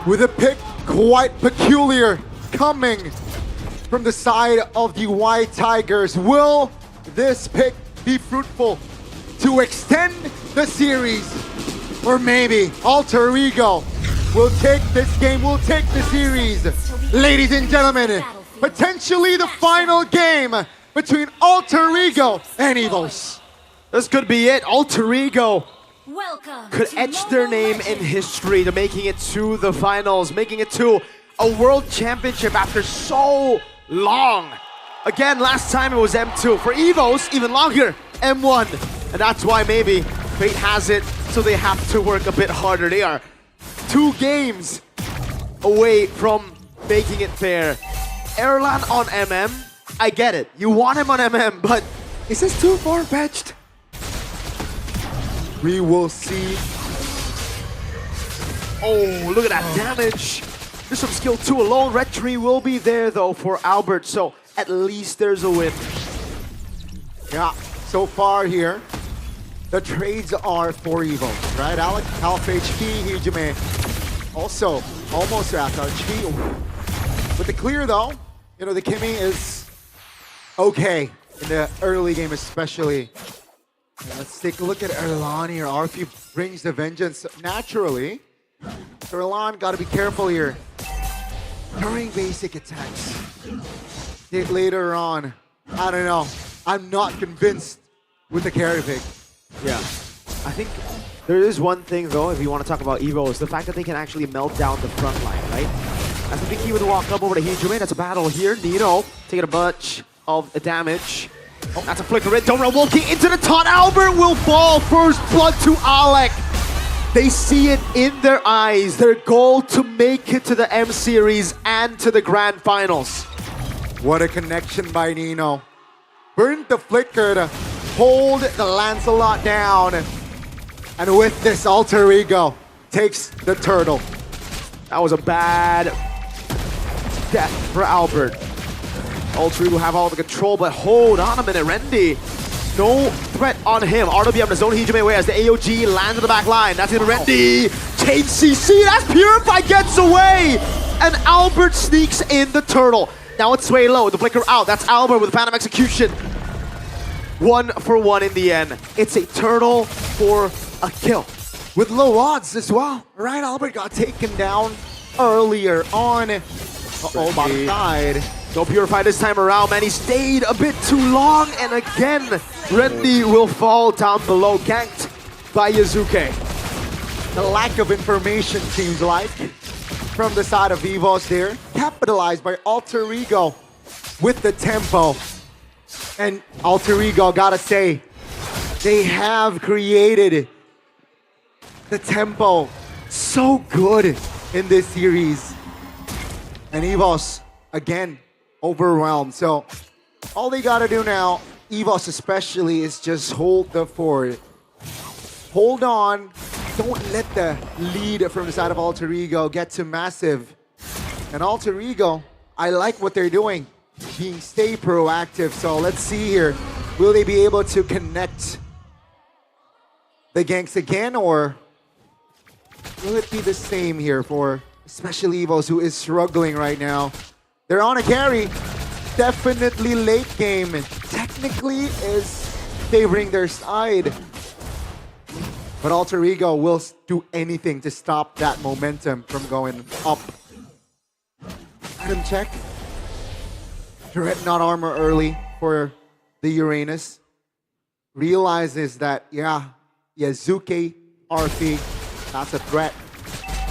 With a pick quite peculiar coming from the side of the White Tigers. Will this pick be fruitful to extend the series? Or maybe Alter Ego will take this game, will take the series. Ladies and gentlemen, potentially the final game between Alter Ego and EVOS. This could be it. Alter Ego could etch their name in history to making it to the finals, making it to a world championship after so long. Again, last time it was M2. For EVOS, even longer, M1. And that's why maybe fate has it, so they have to work a bit harder. They are 2 games away from making it fair. Erlan on MM, I get it. You want him on MM, but is this too far-fetched? We will see. Oh, look at that damage. Just from skill 2 alone. Red Tree will be there though for Albert, so at least there's a win. Yeah, so far here, the trades are for EVOS, right? Alex, half HP, Hijime also almost at HP. With the clear though, you know, the Kimi is okay in the early game especially. Let's take a look at Erlan here. RP brings the vengeance naturally. Erlan gotta be careful here during basic attacks. Later on, I don't know. I'm not convinced with the carry pick. Yeah. I think there is one thing though, if you want to talk about EVO, is the fact that they can actually melt down the front line, right? I think he would walk up over to Hijime. That's a battle here. Nino taking a bunch of damage. Oh, that's a flicker in. Domra walking into the taunt. Albert will fall. First blood to Alec. They see it in their eyes. Their goal to make it to the M Series and to the Grand Finals. What a connection by Nino. Burnt the flicker to hold the Lancelot down. And with this, Alter Ego takes the turtle. That was a bad death for Albert. Alter Ego have all the control, but hold on a minute, Rendy. No threat on him. RWM the zone Hijime away as the AOG lands on the back line. That's it, Rendy. Change CC, that's Purify gets away. And Albert sneaks in the turtle. Now it's Sway low, the flicker out. That's Albert with Phantom Execution. 1 for 1 in the end. It's a turtle for a kill. With low odds as well, right? Albert got taken down earlier on. Uh-oh, bottom side. No Purify this time around, man. He stayed a bit too long, and again, Rendy will fall down below, ganked by Yazuke. The lack of information seems like from the side of EVOS there, capitalized by Alter Ego with the tempo. And Alter Ego, gotta say, they have created the tempo so good in this series. And EVOS, again, overwhelmed. So all they gotta do now EVOS especially is just hold the fort. Hold on. Don't let the lead from the side of Alter Ego get to massive. And Alter Ego, I like what they're doing. Stay proactive. So let's see here. Will they be able to connect the ganks again, or will it be the same here for especially EVOS, who is struggling right now? They're on a carry. Definitely late game. Technically is favoring their side. But Alter Ego will do anything to stop that momentum from going up. Item check. Turret not armor early for the Uranus. Realizes that, yeah, Yazuki, RP, that's a threat.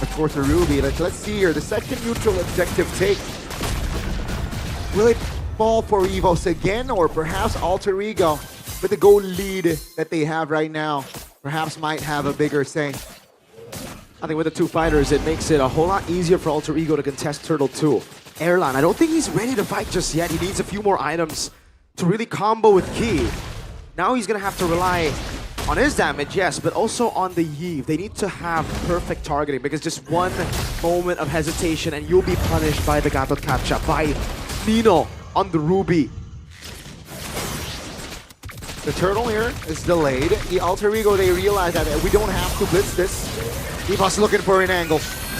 Of course, the Ruby. Let's see here. The second neutral objective take. Will it fall for EVOS again, or perhaps Alter Ego, with the goal lead that they have right now, perhaps might have a bigger say? I think with the two fighters, it makes it a whole lot easier for Alter Ego to contest Turtle 2. Erlan, I don't think he's ready to fight just yet. He needs a few more items to really combo with Ki. Now he's going to have to rely on his damage, yes, but also on the Yve. They need to have perfect targeting, because just one moment of hesitation and you'll be punished by the Gatot Kacha, by Nino on the Ruby. The turtle here is delayed. The Alter Ego, they realize that we don't have to blitz this. EVOS looking for an angle.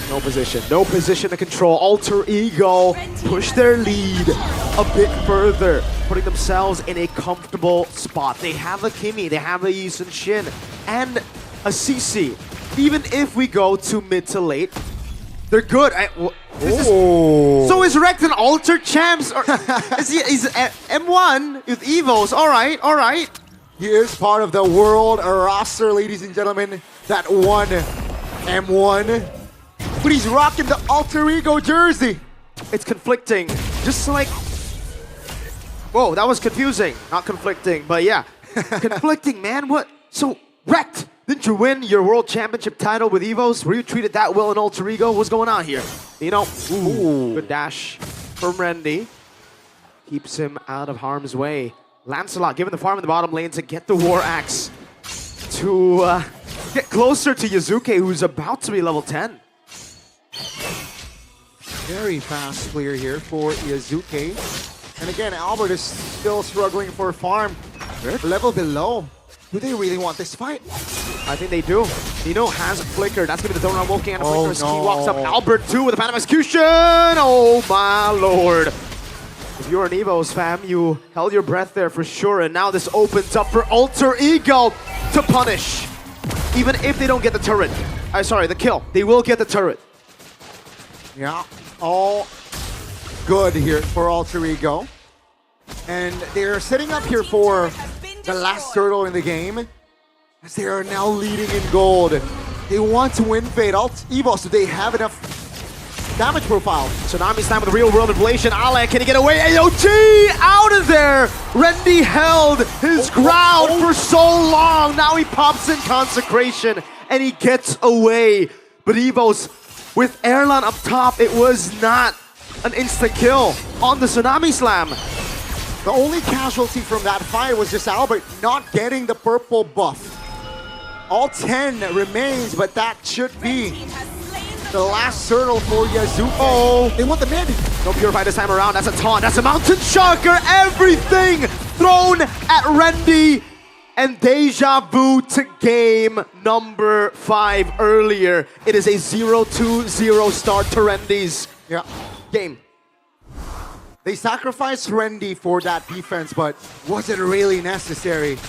No position to control. Alter Ego push their lead a bit further, putting themselves in a comfortable spot. They have a Kimi, they have a Yi Sun-shin, and a CC. Even if we go to mid to late, they're good. So is Rekt an Alter champs? Or is M1 with EVOS? All right. He is part of the world roster, ladies and gentlemen. That one M1. But he's rocking the Alter Ego jersey. It's conflicting. Just like... Whoa, that was confusing. Not conflicting, but yeah. Conflicting, man. What? So, Rekt, didn't you win your World Championship title with EVOS? Were you treated that well in Alter Ego? What's going on here? You know, good dash from Randy. Keeps him out of harm's way. Lancelot given the farm in the bottom lane to get the War Axe to get closer to Yazuki, who's about to be level 10. Very fast clear here for Yazuki. And again, Albert is still struggling for farm. Level below. Do they really want this fight? I think they do. Nino has flickered. That's going to be the Donut Wolfgang and a flicker as he walks up. Albert 2 with a Phantom Execution. Oh my lord. If you're an EVOS fam, you held your breath there for sure. And now this opens up for Alter Ego to punish. Even if they don't get the turret. Sorry, the kill. They will get the turret. Yeah, all good here for Alter Ego. And they're setting up here for the last turtle in the game, as they are now leading in gold. They want to win Fate. EVOS, do they have enough damage profile? Tsunami Slam with a real world revelation. Ale, can he get away? AOT out of there! Randy held his ground for so long. Now he pops in Consecration and he gets away. But EVOS, with Erlan up top, it was not an instant kill on the Tsunami Slam. The only casualty from that fight was just Albert not getting the purple buff. All 10 remains, but that should be the last turtle for Yazuki. Oh, they want the mid. No Purify this time around. That's a taunt. That's a Mountain Shocker. Everything thrown at Randy. And deja vu to game number 5 earlier. It is a 0-2-0 start to Randy's game. They sacrificed Randy for that defense, but wasn't really necessary.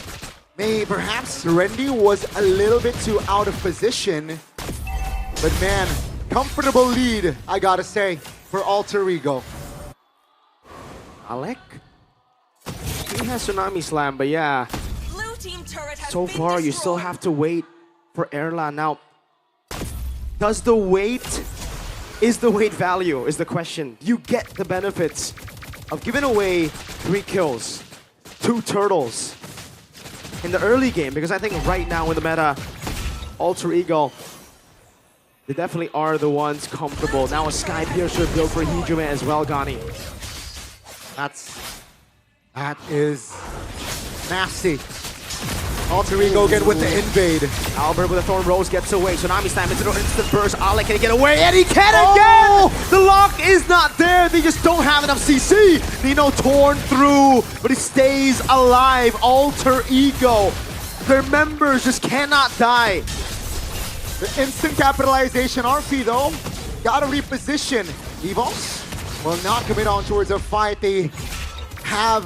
Maybe perhaps Randy was a little bit too out of position. But man, comfortable lead, I gotta say, for Alter Ego. Alec? He has Tsunami Slam, but yeah. So far, you still have to wait for Erlan. Now, is the weight value, is the question. You get the benefits of giving away 3 kills, 2 turtles in the early game, because I think right now in the meta, Alter Ego, they definitely are the ones comfortable. Now a Sky Piercer built for Hijume as well, Gani. That is Nasty. Alter Ego again with the invade. Albert with a Thorn Rose gets away. Tsunami Slam into an instant burst. Alec can he get away? And he can again! The lock is not there. They just don't have enough CC. Nino torn through, but he stays alive. Alter Ego. Their members just cannot die. The instant capitalization RP though. Gotta reposition. EVOS will not commit on towards a fight. They have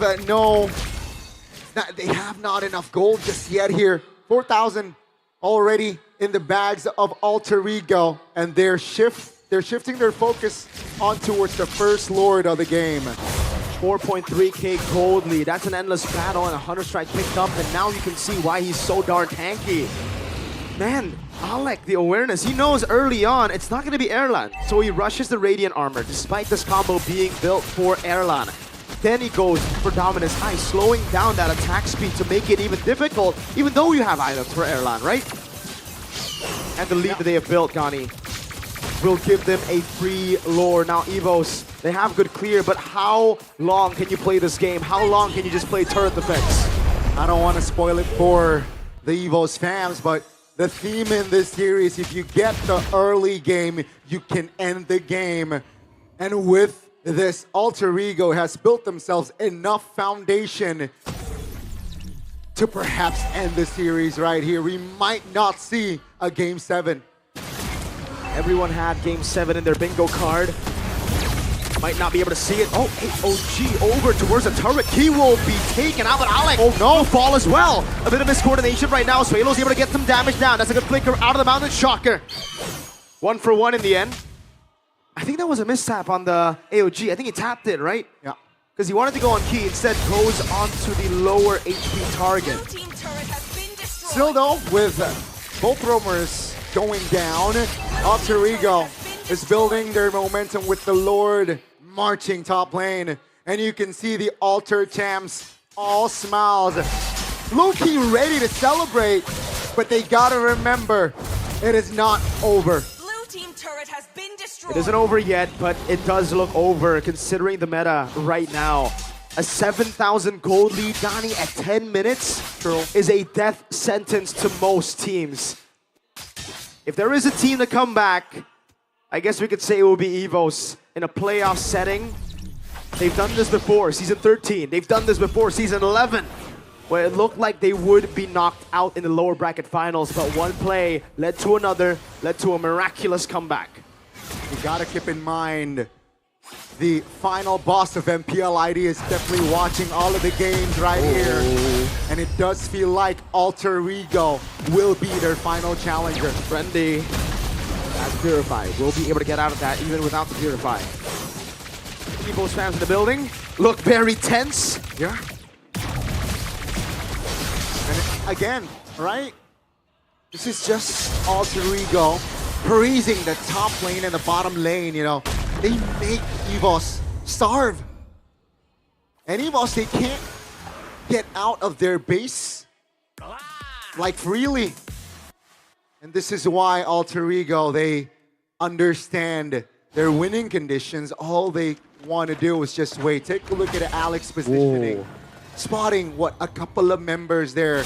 they have not enough gold just yet here. 4,000 already in the bags of Alter Ego, and they're shifting their focus on towards the first Lord of the game. 4.3k gold lead. That's an endless battle, and a Hunter Strike picked up, and now you can see why he's so darn tanky. Man, Alec, the awareness, he knows early on it's not going to be Erlan, so he rushes the Radiant Armor, despite this combo being built for Erlan. Then he goes for Dominus High, slowing down that attack speed to make it even difficult, even though you have items for Erlan, right? And the lead that they have built, Gani, will give them a free Lord. Now EVOS, they have good clear, but how long can you play this game? How long can you just play turret defense? I don't want to spoil it for the EVOS fans, but the theme in this series, if you get the early game, you can end the game. And with this, Alter Ego has built themselves enough foundation to perhaps end the series right here. We might not see a Game 7. Everyone had Game 7 in their bingo card. Might not be able to see it. Oh, AOG over towards the turret. He will be taken out, but Alec, oh no, fall as well. A bit of miscoordination right now. Suelo's able to get some damage down. That's a good flicker out of the mountain. Shocker. 1 for 1 in the end. I think that was a mistap on the AOG. I think he tapped it, right? Yeah. Because he wanted to go on key, instead goes onto the lower HP target. Still though, with both roamers going down, Alter Ego is building their momentum with the Lord marching top lane. And you can see the Alter champs all smiles. Low-key ready to celebrate, but they gotta remember, it is not over. It isn't over yet, but it does look over considering the meta right now. A 7,000 gold lead, Gani, at 10 minutes is a death sentence to most teams. If there is a team to come back, I guess we could say it will be EVOS in a playoff setting. They've done this before, season 13. They've done this before, season 11, where it looked like they would be knocked out in the lower bracket finals, but one play led to another, led to a miraculous comeback. You gotta keep in mind, the final boss of MPL ID is definitely watching all of the games right here. And it does feel like Alter Ego will be their final challenger. Friendly as Purify will be able to get out of that even without the Purify. EVOS fans in the building look very tense. Yeah. And again, right? This is just Alter Ego praising the top lane and the bottom lane, you know. They make EVOS starve. And EVOS, they can't get out of their base like freely. And this is why Alter Ego, they understand their winning conditions. All they want to do is just wait. Take a look at Alex's positioning. Whoa. Spotting, a couple of members there.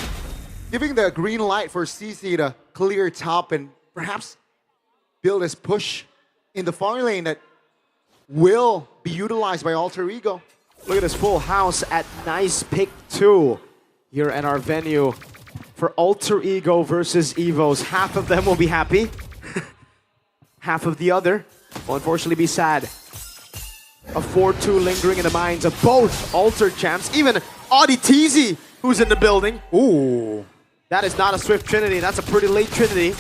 Giving the green light for CC to clear top and perhaps build his push in the far lane that will be utilized by Alter Ego. Look at this full house at Nice Pick 2 here at our venue for Alter Ego versus EVOS. Half of them will be happy. Half of the other will unfortunately be sad. A 4-2 lingering in the minds of both Alter champs. Even Audi TZ, who's in the building. Ooh. That is not a swift Trinity. That's a pretty late Trinity.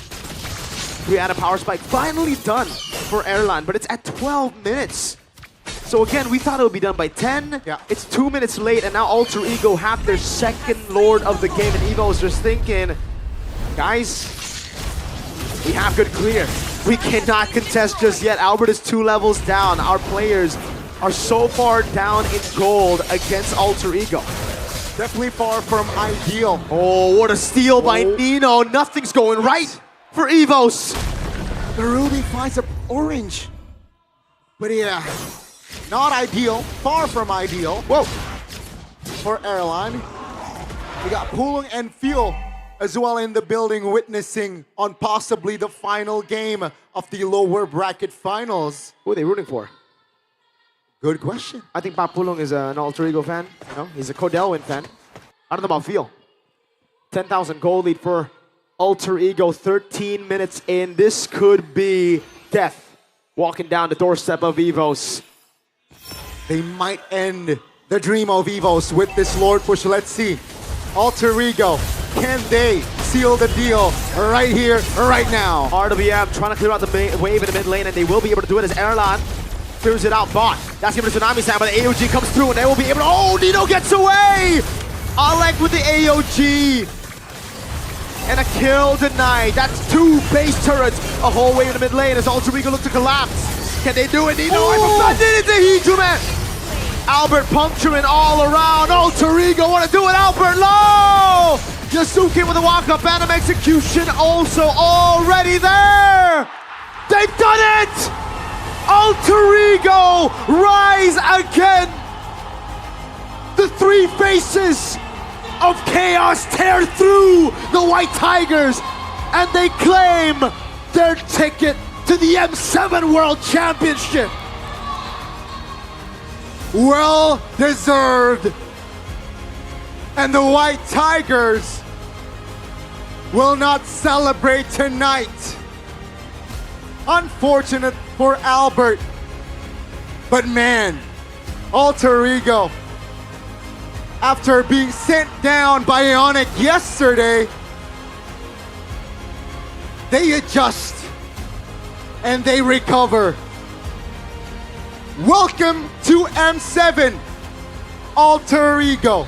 We had a power spike finally done for Erlan, but it's at 12 minutes. So again, we thought it would be done by 10. Yeah. It's 2 minutes late, and now Alter Ego have their second Lord of the game, and Evo is just thinking, guys, we have good clear. We cannot contest just yet. Albert is 2 levels down. Our players are so far down in gold against Alter Ego. Definitely far from ideal. Oh, what a steal by Nino. Nothing's going right for EVOS. The Ruby finds an orange. But yeah, not ideal. Far from ideal. Whoa. For Erlan. We got Pulung and Fuel as well in the building, witnessing on possibly the final game of the lower bracket finals. Who are they rooting for? Good question. I think Pak Pulung is an Alter Ego fan. You know, he's a Codelwin fan. I don't know about Feel. 10,000 gold lead for Alter Ego. 13 minutes in. This could be death. Walking down the doorstep of EVOS. They might end the dream of EVOS with this Lord push. Let's see. Alter Ego, can they seal the deal right here, right now? RWM trying to clear out the wave in the mid lane, and they will be able to do it as Erlan clears it out. Bot. That's even a Tsunami Sound, but the AOG comes through, and they will be able to. Oh, Nino gets away! Alec with the AOG. And a kill denied. That's 2 base turrets. A whole way in the mid lane as Alter Ego look to collapse. Can they do it? Nino, I did it to Hijime! Albert puncturing all around. Alter Ego want to do it. Albert low! Yasuke with a walk-up. Phantom execution also already there! They've done it! Alter Ego rise again! The 3 faces of chaos tear through the White Tigers, and they claim their ticket to the M7 World Championship. Well deserved. And the White Tigers will not celebrate tonight. Unfortunate for Albert. But man, Alter Ego, after being sent down by Ionic yesterday, they adjust and they recover. Welcome to M7, Alter Ego.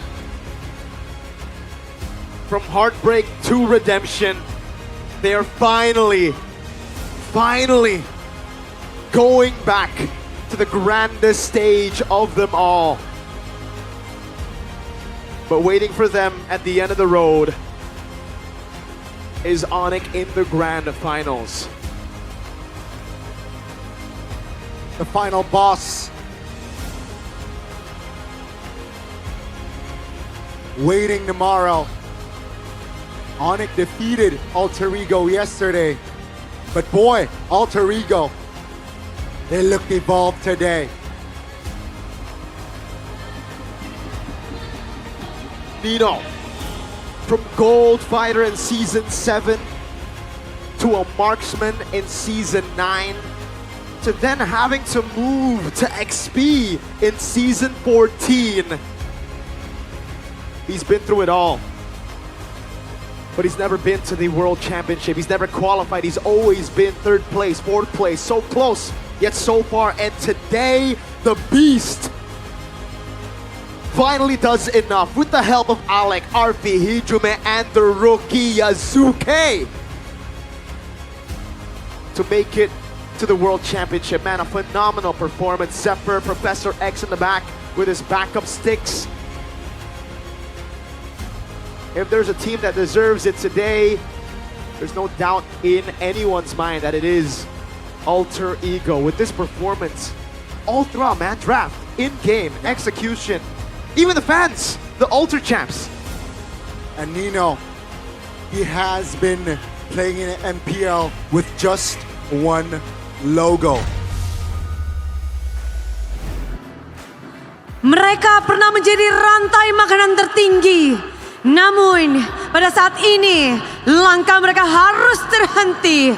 From heartbreak to redemption, they are finally going back to the grandest stage of them all. But waiting for them at the end of the road is Onyx in the grand finals. The final boss waiting tomorrow. Onyx defeated Alter Ego yesterday, but boy, Alter Ego, they look evolved today. Nino, from Gold Fighter in Season 7 to a marksman in Season 9, to then having to move to XP in Season 14. He's been through it all. But he's never been to the World Championship. He's never qualified. He's always been 3rd place, 4th place. So close, yet so far. And today, the Beast finally does enough with the help of Alec, RP, Hijime, and the rookie Yasuke to make it to the World Championship. Man, a phenomenal performance. Zephyr, Professor X in the back with his backup sticks. If there's a team that deserves it today, there's no doubt in anyone's mind that it is Alter Ego. With this performance, all throughout, man, draft, in-game, execution, even the fans, the Alter champs. And Nino, he has been playing in MPL with just one logo. Mereka pernah menjadi rantai makanan tertinggi. Namun pada saat ini langkah mereka harus terhenti.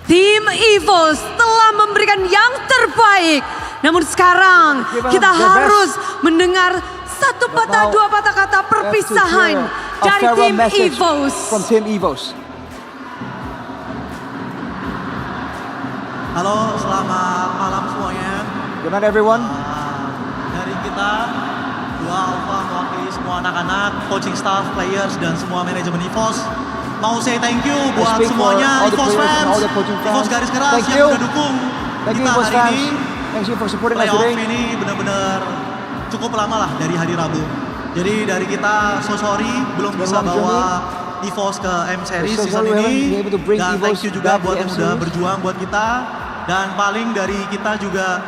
Tim EVOS telah memberikan yang terbaik. Namun sekarang kita harus mendengar satu patah dua patah kata perpisahan dari tim EVOS. From Team EVOS. Halo, selamat malam semuanya. Good night everyone. Dari kita dua Alpha mewakili semua anak-anak, coaching staff, players, dan semua manajemen EVOS. Mau say thank you buat semuanya EVOS fans, EVOS garis keras yang udah dukung kita hari ini. Thank you for supporting us today. Playoff ini benar-benar cukup lama lah dari hari Rabu. Jadi dari kita so sorry belum bisa bawa EVOS ke M Series season ini. Dan thank you juga buat yang udah berjuang buat kita. Dan paling dari kita juga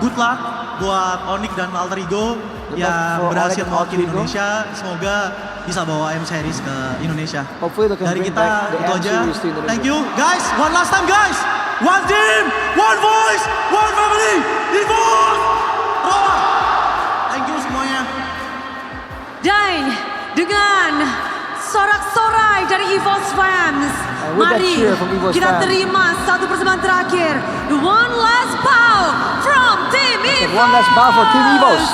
good luck buat Onyx dan Alter Ego yang berhasil mewakili Indonesia. Semoga bisa bawa M Series ke Indonesia. Hopefully they can Dari bring kita back the itu M aja. series to Indonesia. Thank you guys. One last time guys. One team, one voice, one family. EVOS. Roma. Thank you semuanya. Dan dengan sorak-sorai dari EVOS fans, with that mari cheer from EVOS kita fans. terima satu persembahan terakhir. The one last bow from Team EVOS. One last bow for Team EVOS.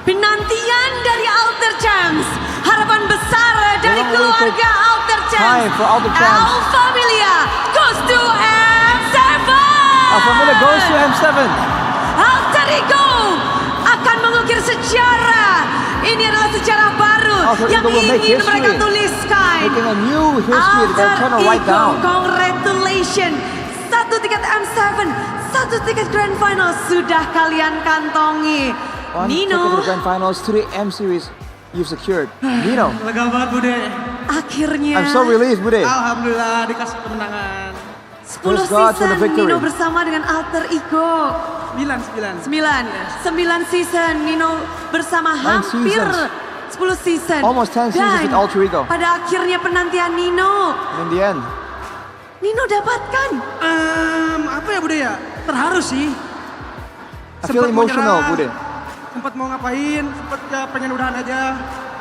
Penantian dari Alter Champs, harapan besar dari keluarga Alter Champs. Time for Alter Champs. Al Familia goes to M7. Al Familia goes to M7. Alter Ego akan mengukir sejarah. Ini adalah sejarah baru Alter yang Ego will make ingin history. mereka tuliskan. Making a new history that they're trying to write Ego, down. congratulations. Satu tiket M7, satu tiket Grand Final sudah kalian kantongi. One ticket to the Grand Finals, 3 M Series you've secured. Nino. Lega banget Bude. Akhirnya. I'm so relieved, Bude. Alhamdulillah dikasih kemenangan. 10 Praise God for the season victory. Nino bersama dengan Alter Ego. 9 season Nino bersama 9 hampir seasons. 10 season. Almost 10 seasons with Alter Ego. Pada akhirnya penantian Nino. And in the end, Nino dapatkan. Apa ya Bude ya? Terharu sih. I feel Sempat mau emotional, nyerah, Bude. Sempat mau ngapain, sempat ya pengen udahan aja.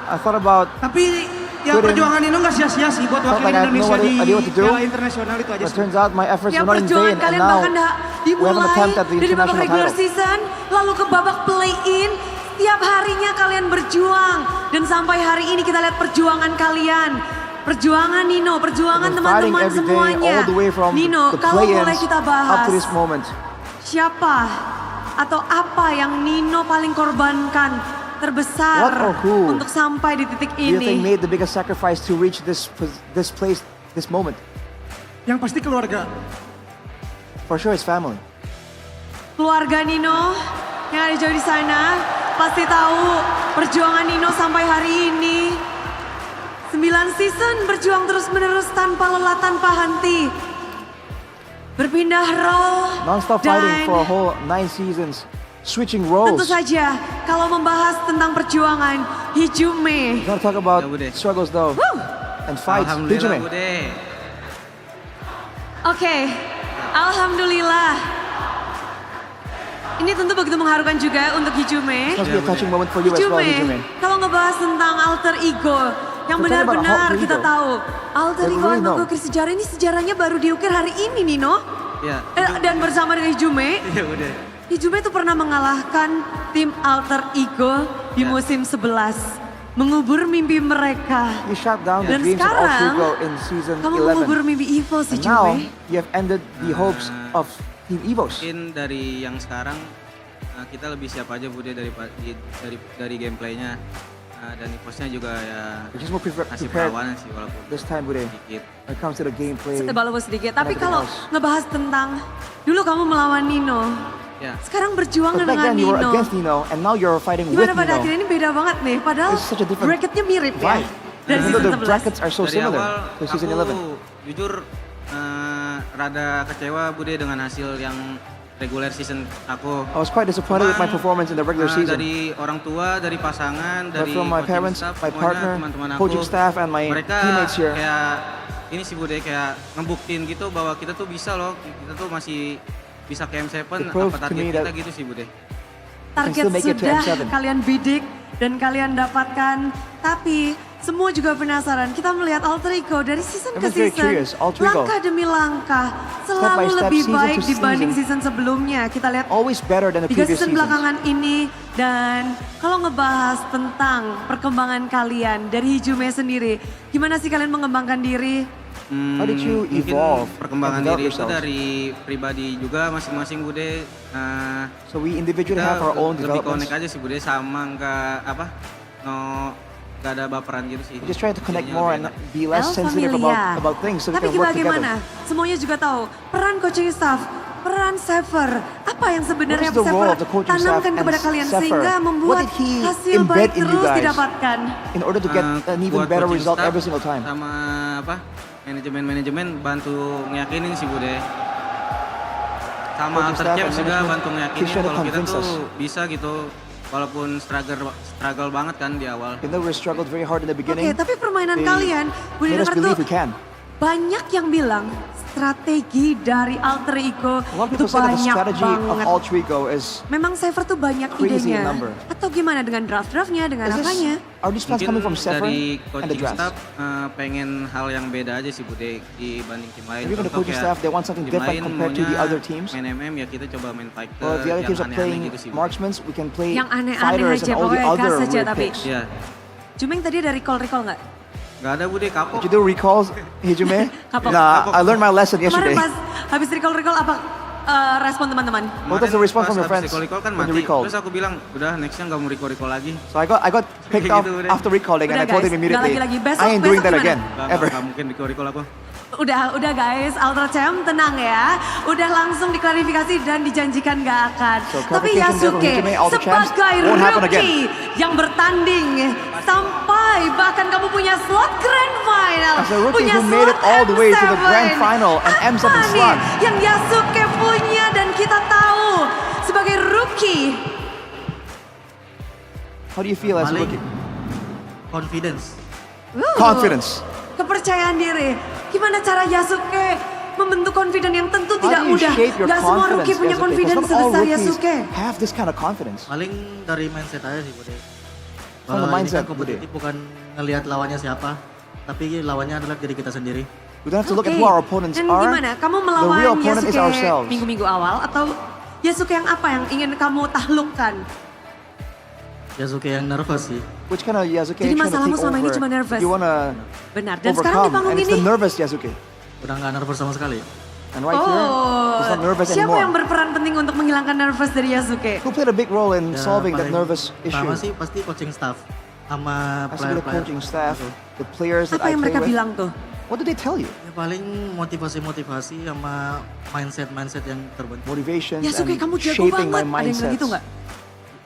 I thought about Tapi ya Quitting. perjuangan Nino nggak sia-sia sih buat Felt wakilin like I had no Indonesia idea what to di do. Piala Internasional itu aja but sih. turns out my efforts Ya were not in perjuangan vain, and kalian now bahkan dah we have an dimulai attempt at the dari babak international regular title. season, lalu ke babak play-in. Setiap harinya kalian berjuang dan sampai hari ini kita lihat perjuangan kalian. Perjuangan Nino, perjuangan We're fighting teman-teman every day, semuanya. all the way from Nino, the kalau boleh play-ins kita up bahas, to this moment. siapa atau apa yang Nino paling korbankan terbesar What or who untuk sampai di titik Do you think ini? made the biggest sacrifice to reach this place, this moment? Yang pasti keluarga. For sure, it's family. Keluarga Nino yang ada jauh di sana pasti tahu perjuangan Nino sampai hari ini. 9 season berjuang terus-menerus tanpa lelah, tanpa henti. Berpindah role Non-stop dan fighting for a whole 9 seasons. Switching tentu roles. saja kalau membahas tentang perjuangan Hijume. We gotta talk about struggles though. And fights. Alhamdulillah Hijume. Bude. Oke, alhamdulillah. Ini tentu begitu mengharukan juga untuk Hijume. Must be a touching moment for you as well, Hijume. Kalau ngebahas tentang alter ego, yang We're talking about benar-benar alter kita ego. tahu. Alter That we ego really know. mengukir sejarah ini, sejarahnya baru diukir hari ini Nino. Ya. Dan bersama dengan Hijume. Iya Bude. Hijume itu pernah mengalahkan tim alter ego di musim 11. Mengubur mimpi mereka. You shut down the Dan dreams of Alter sekarang, Ego in season kamu 11. mengubur mimpi EVOS And now, Hijume. you have ended the hopes of Team EVOS. Mungkin dari yang sekarang kita lebih siap aja Bude dari gameplaynya dan EVOS-nya juga ya We're just more kasih prepared perlawanan sih walaupun this time, Bude. sedikit. When it comes to the gameplay. Walaupun sedikit. and Tapi everything kalau else. ngebahas tentang dulu kamu melawan Nino, Ya. sekarang berjuang But back dengan then you were Nino. against Nino, and now you're fighting with Gimana pada Nino. akhirnya ini beda banget nih, padahal It's such a different bracketnya mirip ya. Right. Dari Even though season the 11. brackets are so Dari similar awal to season aku 11. jujur rada kecewa Bude dengan hasil yang regular season aku. I was quite disappointed with my performance in the regular season. Dari orang tua, dari pasangan, But dari from my coaching parents, staff, my semuanya, partner, teman-teman aku, coaching staff, and my mereka teammates here. kayak ini sih Bude kayak ngebuktiin gitu bahwa kita tuh bisa loh, kita tuh masih bisa ke M7 It proved apa to me target kita that gitu sih Bude. Target still make it to sudah M7. kalian bidik dan kalian dapatkan, tapi semua juga penasaran. Kita melihat Alter Ego dari season ke Everyone's very season. curious. Alter Ego. Langkah demi langkah. Step by Selalu step, lebih season baik to dibanding season. season sebelumnya. Kita lihat Always better than the 3 previous season seasons. belakangan ini. Dan kalau ngebahas tentang perkembangan kalian dari Hijume sendiri. Gimana sih kalian mengembangkan diri? How did you Mungkin evolve perkembangan and develop diri itu yourselves? dari pribadi juga masing-masing Bude. So we individually have our own lebih developments. connect aja sih Bude sama nggak ada baperan gitu sih. We just try to connect Jadinya more lebih and enak. be less sensitive about things so we Tapi can work bagaimana? together. Semuanya juga tahu peran coaching staff, peran Sever. Apa yang sebenarnya What is the role Sever of the coaching staff tanamkan and kepada kalian Sever? sehingga What membuat did he hasil embed baik in you terus guys? didapatkan? In order to get an even Buat better coaching result staff every single time. Sama manajemen bantu ngeyakinin sih Bude. Sama Coaching Alter staff Champs and juga management, bantu he's ngeyakinin trying to kalau kita convince tuh us. bisa gitu. Walaupun struggle banget kan di awal. Even though we struggled very hard in the Oke, beginning, tapi permainan they kalian, gue made us dengar believe tuh we can. banyak yang bilang strategi dari Alter Ego A lot of itu people say that the banyak strategy of banget. Alter Ego is Memang Sever tuh banyak crazy in idenya. number. Atau gimana dengan draft-draftnya, dengan Is this- apanya? Are these plans coming from Sever dari and the coaching drafts? staff pengen hal yang beda aja sih Bude dibanding tim lain. Maybe from the Contoh coaching kayak staff, they want something tim different lain compared to the maunya other teams. Main MM ya kita coba main fighter Well, if the other yang teams are aneh-aneh playing gitu sih. Bude. marksmen, we can play Yang aneh-aneh fighters aja, and all the pokoknya other gas aja weird tapi. picks. Iya. Cumeng tadi ada recall nggak? Gak ada Bude, kapok. Did you do recalls, Hijume? Kapok. Nah, I learned my lesson Kemarin yesterday. pas habis recall apa respon teman-teman? What was the response from your Pas friends habis recall kan when you mati. recalled? Terus aku bilang, udah nextnya gak mau recall lagi. So I got picked Gitu, off udah. after recalling and Udah, I told guys, him nggak immediately, lagi-lagi. Besok- I ain't doing besok that gimana? again, ever. Gak mungkin recall aku. Udah guys, Ultra Champ tenang ya. Udah langsung diklarifikasi dan dijanjikan gak akan. So, Tapi clarification there from Yasuke Hijume, Ultra Champs sebagai won't happen rookie yang bertanding sampai bahkan kamu punya slot Grand Final. As a rookie punya who made it slot all the way to the M7. Grand Final and M7 Apa nih slot. yang Yasuke punya dan kita tahu sebagai rookie? How do you feel as a Paling rookie? confidence. Confidence. Kepercayaan diri. Gimana cara Yasuke membentuk confidence yang tentu How tidak do you mudah. shape your Gak semua confidence, rookie punya Yasuke? 'Cause confidence not all sebesar rookies Yasuke. have this kind of confidence. Paling dari mindset aja sih Bude. From the Kalau ini mindset, kan kompetitif bukan ngelihat lawannya siapa, tapi lawannya adalah diri kita sendiri. We don't have to look at Oke. who our opponents Dan are. gimana? Kamu The melawan real opponent is Yasuke ourselves. minggu-minggu awal atau Yasuke yang apa yang ingin kamu taklukkan? Yasuke yang nervous sih. Which kind of Yasuke Jadi are you trying to masalahmu take selama ini over? cuma nervous. You wanna Benar. Dan sekarang di overcome, panggung and it's ini, the nervous Yasuke. Udah nggak nervous sama sekali. And right here, he's not nervous siapa yang anymore. berperan penting untuk menghilangkan nervous dari Yasuke? Who played a big role in Ya, solving that paling nervous issue? Pertama sih pasti coaching staff sama Has to be the player-player. coaching staff, the players that Apa I yang play mereka with. bilang tuh? What did they tell you? Ya paling motivasi-motivasi sama mindset yang terbentuk. Motivations Yasuke and kamu jago shaping my banget. Ada yang bilang mindsets. gitu nggak?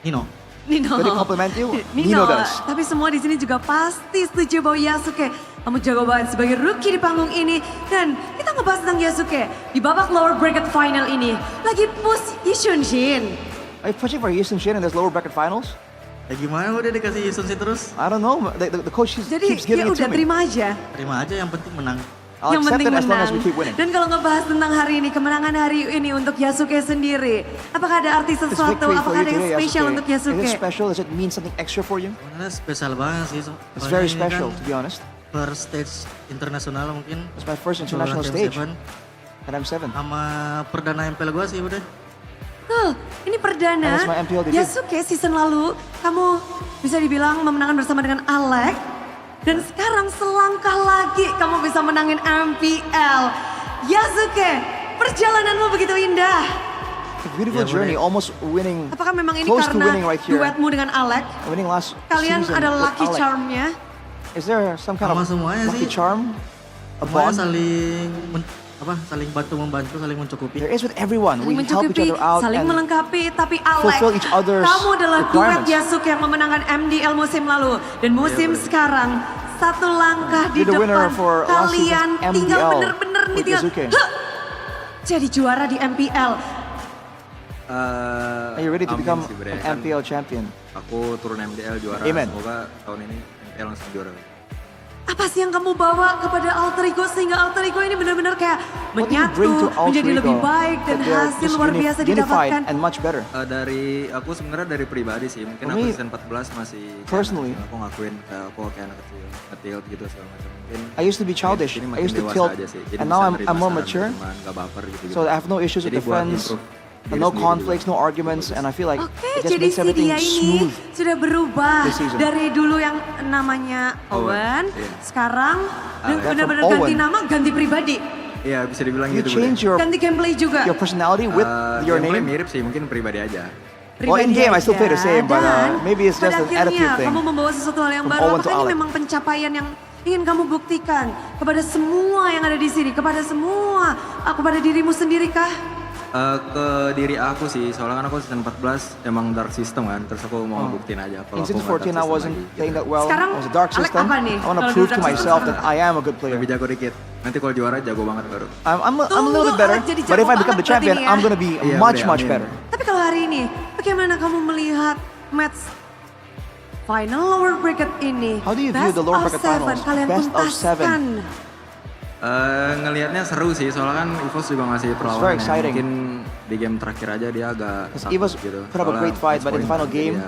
Nino. Nino. Did he compliment you? Nino Nino does. Tapi semua di sini juga pasti setuju bahwa Yasuke kamu jago banget sebagai rookie di panggung ini. Dan kita ngebahas tentang Yasuke di babak lower bracket final ini. Lagi push Yishun Shin. Are you pushing for Houston Shin in this lower bracket finals? Ya gimana udah dikasih Yishun sih terus? I don't know. The coach Jadi keeps giving ya it to udah me. terima aja. Terima aja yang penting menang. I'll Yang accept penting it as long menang. as we keep winning. Dan kalau ngebahas tentang hari ini, kemenangan hari ini untuk Yasuke sendiri. Apakah ada arti This sesuatu? victory for Apakah you ada yang today, spesial Yasuke. untuk Is Yasuke? it special? Does it mean something extra for you? Sebenarnya spesial banget sih. It's very special, to be honest. First stage internasional mungkin. It's my first international Seluruh stage M7. at M7. Sama perdana MPL gue sih udah. Ini perdana. And it's my MPL debut. Yasuke season lalu kamu bisa dibilang memenangkan bersama dengan Alec. Dan sekarang selangkah lagi kamu bisa menangin MPL. Yasuke, perjalananmu begitu indah. It's a beautiful journey, almost winning. Apakah memang ini close to karena winning right here. duetmu dengan Alec? Winning last Kalian season ada with lucky Alec. charm-nya? Is there some kind Sama of semuanya lucky sih. charm? A Semuanya bond? saling bantu membantu, saling mencukupi. There is with everyone. Saling We help each mencukupi, other out saling and melengkapi. Tapi Alec, fulfill each other's kamu adalah duet requirements. Yasuke yang memenangkan MDL musim lalu. Dan musim sekarang, satu langkah di You're the winner depan. for last Kalian season's tinggal MDL bener-bener nih with tinggal. Yasuke. Jadi juara di MPL. Are you ready to become an MPL champion? Aku turun MDL juara. Amen. Semoga tahun ini MPL langsung juara. Apa sih yang kamu bawa kepada alter ego sehingga alter ego ini benar-benar kayak What do you bring to menyatu, Alter menjadi Ego lebih baik dan that they're hasil just luar biasa unified didapatkan? and much better? Dari aku sebenarnya dari pribadi sih, mungkin For aku me, season 14 masih personally, aku ngakuin kayak aku kayak anak kecil, nge-tilt gitu segala macam. Mungkin I used to be childish. ini I makin used to dewasa tilt, aja sih. Jadi and now bisa I'm nerima more saran mature. teman, gak baper gitu. So I have no issues with Jadi the buat friends, improve diri no sendiri conflicts, no arguments, and I feel like Oke, it just jadi makes si everything dia ini smooth. sudah berubah this season. dari dulu yang namanya Owen, sekarang benar-benar from ganti Owen. nama, ganti pribadi, Iya bisa dibilang You gitu. change your ganti gameplay juga. personality with your gameplay name. mirip sih, mungkin pribadi aja. Well, in game I still play the same, but Dan maybe it's just pada an attitude akhirnya thing. kamu membawa sesuatu hal yang From baru. Owen to Apakah ini Alec. memang pencapaian yang ingin kamu buktikan kepada semua yang ada di sini, kepada semua, kepada dirimu sendiri kah? Ke diri aku sih, soalnya kan aku season 14 emang dark system kan, terus aku mau buktiin aja kalau In aku season nggak dark 14 I system wasn't lagi, playing that well. Sekarang, I was a dark Alec system. apa nih? I want to Kalau prove dark to system myself sekarang? that I am a good player. lebih jago dikit. Nanti kalau juara jago banget baru. I'm a Tunggu, little bit better, Alec jadi but if jago I become the banget champion, berarti nih ya. I'm gonna be Iya, much udah, much amin. better. Tapi kalau hari ini, bagaimana kamu melihat match final lower bracket ini? How do you view Best the lower of bracket seven, finals? kalian Best of seven. tuntaskan. Ngelihatnya seru sih, soalnya kan EVOS juga ngasih very perlawanan yang exciting. mungkin di game terakhir aja dia agak takut EVOS gitu. put up a great fight, but in the final game,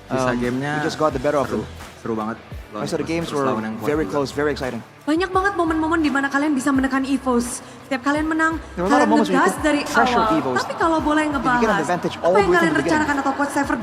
bisa gamenya we just got the better of them. seru banget. Rest of the games were very close, very exciting. Banyak banget momen-momen di mana kalian bisa menekan EVOS. Setiap kalian menang, There were a lot of kalian moments where you ngegas could dari pressure awal. EVOS. Tapi kalau boleh get an ngebahas, advantage apa all the yang way kalian from the beginning. rencanakan atau Coach Sever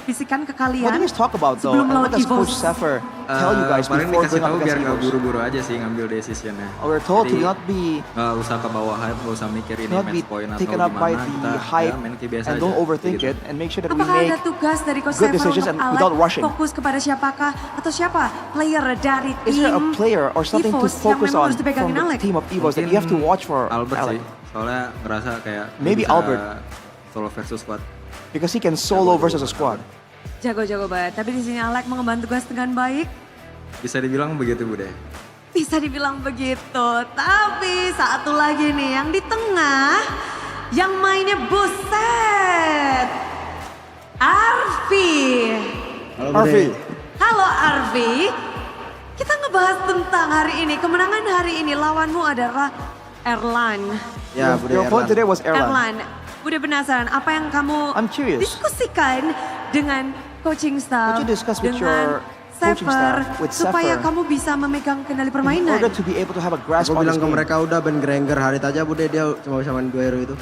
bisikan ke kalian What do you guys talk about though? sebelum And melawan what does Coach EVOS? Sefer tell you guys paling before dikasih going up tahu biar against nggak EVOS? buru-buru aja sih ngambil decisionnya. We're told to Jadi, not be nggak usah ke bawah hype, nggak usah mikir ini not be match point atau taken up by gimana. Kita the hype main kayak biasa and aja. don't overthink gitu. it and make sure that we Apakah make ada tugas dari Coach good Sever decisions untuk and without Alec rushing. fokus kepada siapakah atau siapa player dari Is tim there a player or something to EVOS yang focus memang on harus dipegangin from the Alec? team of EVOS that you have to watch for Albert Alec? sih, soalnya ngerasa kayak dia Maybe bisa Albert. solo versus squad. Because he can solo versus a squad. Jago-jago banget. Tapi di sini Alec mengemban tugas dengan baik. Bisa dibilang begitu Bude. Bisa dibilang begitu. Tapi satu lagi nih yang di tengah yang mainnya buset. Arfi. Arfi. Halo Arfi. Kita ngebahas tentang hari ini. Kemenangan hari ini lawanmu adalah Erlan. Ya, your opponent today was Erlan. Erlan. Udah penasaran apa yang kamu I'm curious. diskusikan dengan coaching staff, What you discuss with dengan your coaching Sever, staff, with supaya Sever, kamu bisa memegang kendali in permainan. order to be able to have a grasp Aku on bilang this ke game. mereka udah ban Granger Harit aja Bude, dia cuma bisa main 2 hero itu.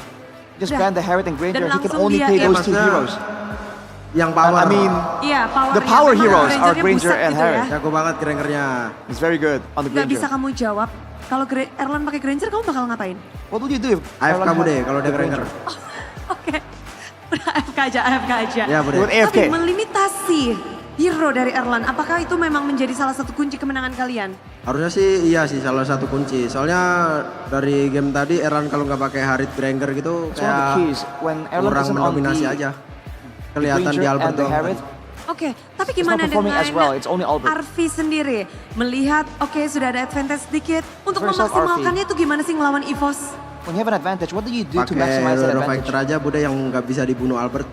Just Udah. ban the Harriet and Granger. Dan He can langsung only dia- play ya, those two maksudnya- heroes. Yang power. I mean, Iya, power. the power memang heroes are Grangernya Granger buset and gitu Harriet. ya. Jago banget Grangernya. He's very good on the Gak Granger. bisa kamu jawab. Kalau Erlan pakai Granger, kamu bakal ngapain? What would you do if AFK Erlan Bude had kalau dia the Granger. Oke. Udah AFK aja. Ya Bude. With AFK. Tapi melimitasi hero dari Erlan, apakah itu memang menjadi salah satu kunci kemenangan kalian? Harusnya sih iya sih salah satu kunci. Soalnya dari game tadi Erlan kalau nggak pakai Harit Granger gitu It's one of the kayak keys. When Erlan kurang isn't on mendominasi the aja. Kelihatan Granger di Albert and the doang. Harriet, Oke, tapi It's not gimana performing dengan as well, it's only Albert. Arfi sendiri? Melihat, oke sudah ada advantage sedikit. Untuk For yourself, memaksimalkannya itu gimana sih ngelawan EVOS? when you have an advantage, what do you do to Pakai maximize that Hero advantage? Fighter aja Bude yang nggak bisa dibunuh Albert.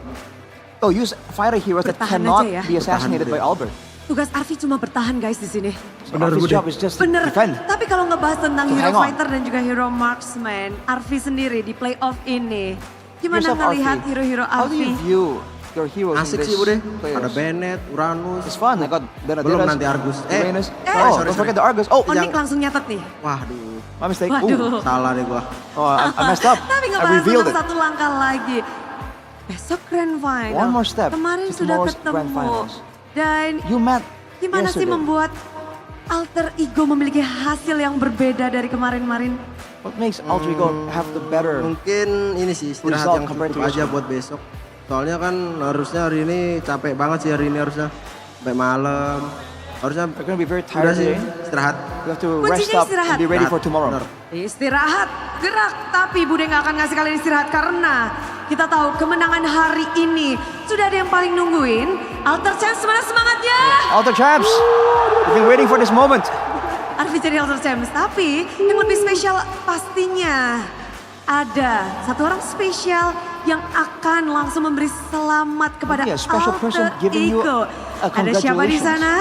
Oh, use fighter heroes that Bertahan cannot aja ya. be assassinated by Bertahan, Albert. Tugas Arfi cuma bertahan guys di sini. So Arfi's job is just to Bener, defend. tapi kalau ngebahas tentang To hero hang on. fighter dan juga hero marksman, Arfi sendiri di playoff ini, gimana Yourself, ngelihat Arfi. hero-hero How do you Arfi? view your heroes Asik in this sih Bude. players? Ada Bennett, Uranus. It's fun. I got Benedict. Belum nanti Argus. Uranus. sorry, Don't forget the Argus. Oh, Onik langsung nyatet nih. Waduh. my mistake. Waduh. Salah deh gua. Oh, I messed up. Tapi I ngebahas revealed tentang it. satu langkah lagi. Besok Grand Final. One more step Kemarin to sudah tomorrow's Grand ketemu. Finals. Dan You met gimana sih yesterday. membuat alter ego memiliki hasil yang berbeda dari kemarin-kemarin? What makes Alter Ego have the better? Mungkin ini sih istirahat result yang compared cukup to aja buat besok. Soalnya kan harusnya hari ini capek banget sih hari ini harusnya. Sampai malam. Harusnya They're gonna be very udah tired sih today. istirahat. You have to Kuncinya rest up istirahat. and be ready for tomorrow. Bener. Istirahat, gerak. Tapi Bude nggak akan ngasih kalian istirahat karena kita tahu kemenangan hari ini sudah ada yang paling nungguin. Alter Champs mana semangatnya? Alter Champs, we've been waiting for this moment. Arfi jadi Alter Champs. Tapi yang lebih spesial pastinya ada satu orang spesial yang akan langsung memberi selamat kepada Yeah, a special person Alter giving you Ego. a Ada siapa di congratulations. sana?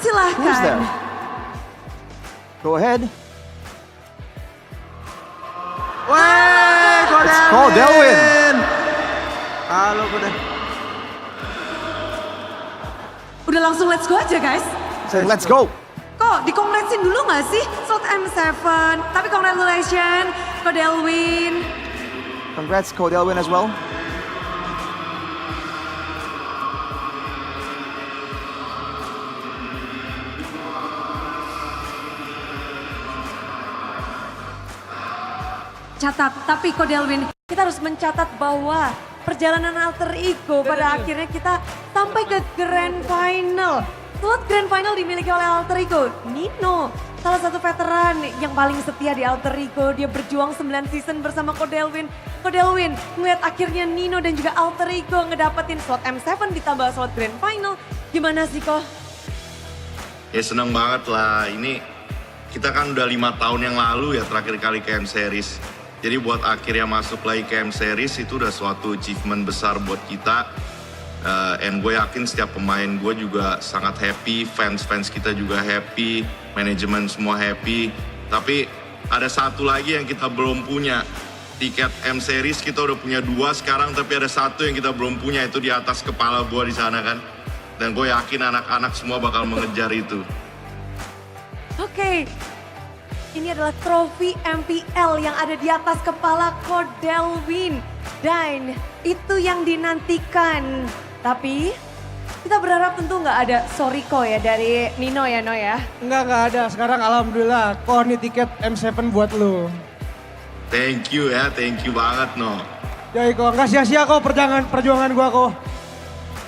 Who's there? Silahkan. Go ahead. Wey, called Delwin. Halo, udah. Udah langsung let's go aja guys. Say, let's go. Kok dikongratsin dulu gak sih slot M7? Tapi congratulations, Ko Delwin. Congrats, Ko Delwin as well. Catat, tapi Ko Delwin, kita harus mencatat bahwa perjalanan alter ego pada akhirnya kita sampai ke grand final. Slot grand final dimiliki oleh alter ego Nino, salah satu veteran yang paling setia di alter ego. Dia berjuang 9 season bersama Ko Delwin. Ko Delwin melihat akhirnya Nino dan juga alter ego ngedapetin slot M7 ditambah slot grand final. Gimana sih Ko? Ya seneng banget lah, ini kita kan udah 5 tahun yang lalu ya terakhir kali ke M Series. Jadi buat akhirnya masuk lagi ke M Series itu udah suatu achievement besar buat kita. And gue yakin setiap pemain gue juga sangat happy, fans kita juga happy, manajemen semua happy. Tapi ada satu lagi yang kita belum punya. Tiket M Series kita udah punya 2 sekarang, tapi ada satu yang kita belum punya, itu di atas kepala gue di sana kan. Dan gue yakin anak-anak semua bakal mengejar itu. Oke. Ini adalah trofi MPL yang ada di atas kepala Ko Delwin. Dan itu yang dinantikan. Tapi kita berharap tentu nggak ada sorry Ko ya dari Nino ya No ya. Nggak ada. Sekarang alhamdulillah Ko ini tiket M7 buat lu. Thank you ya, thank you banget No. Yoi Ko, nggak sia-sia Ko perjuangan gua Ko.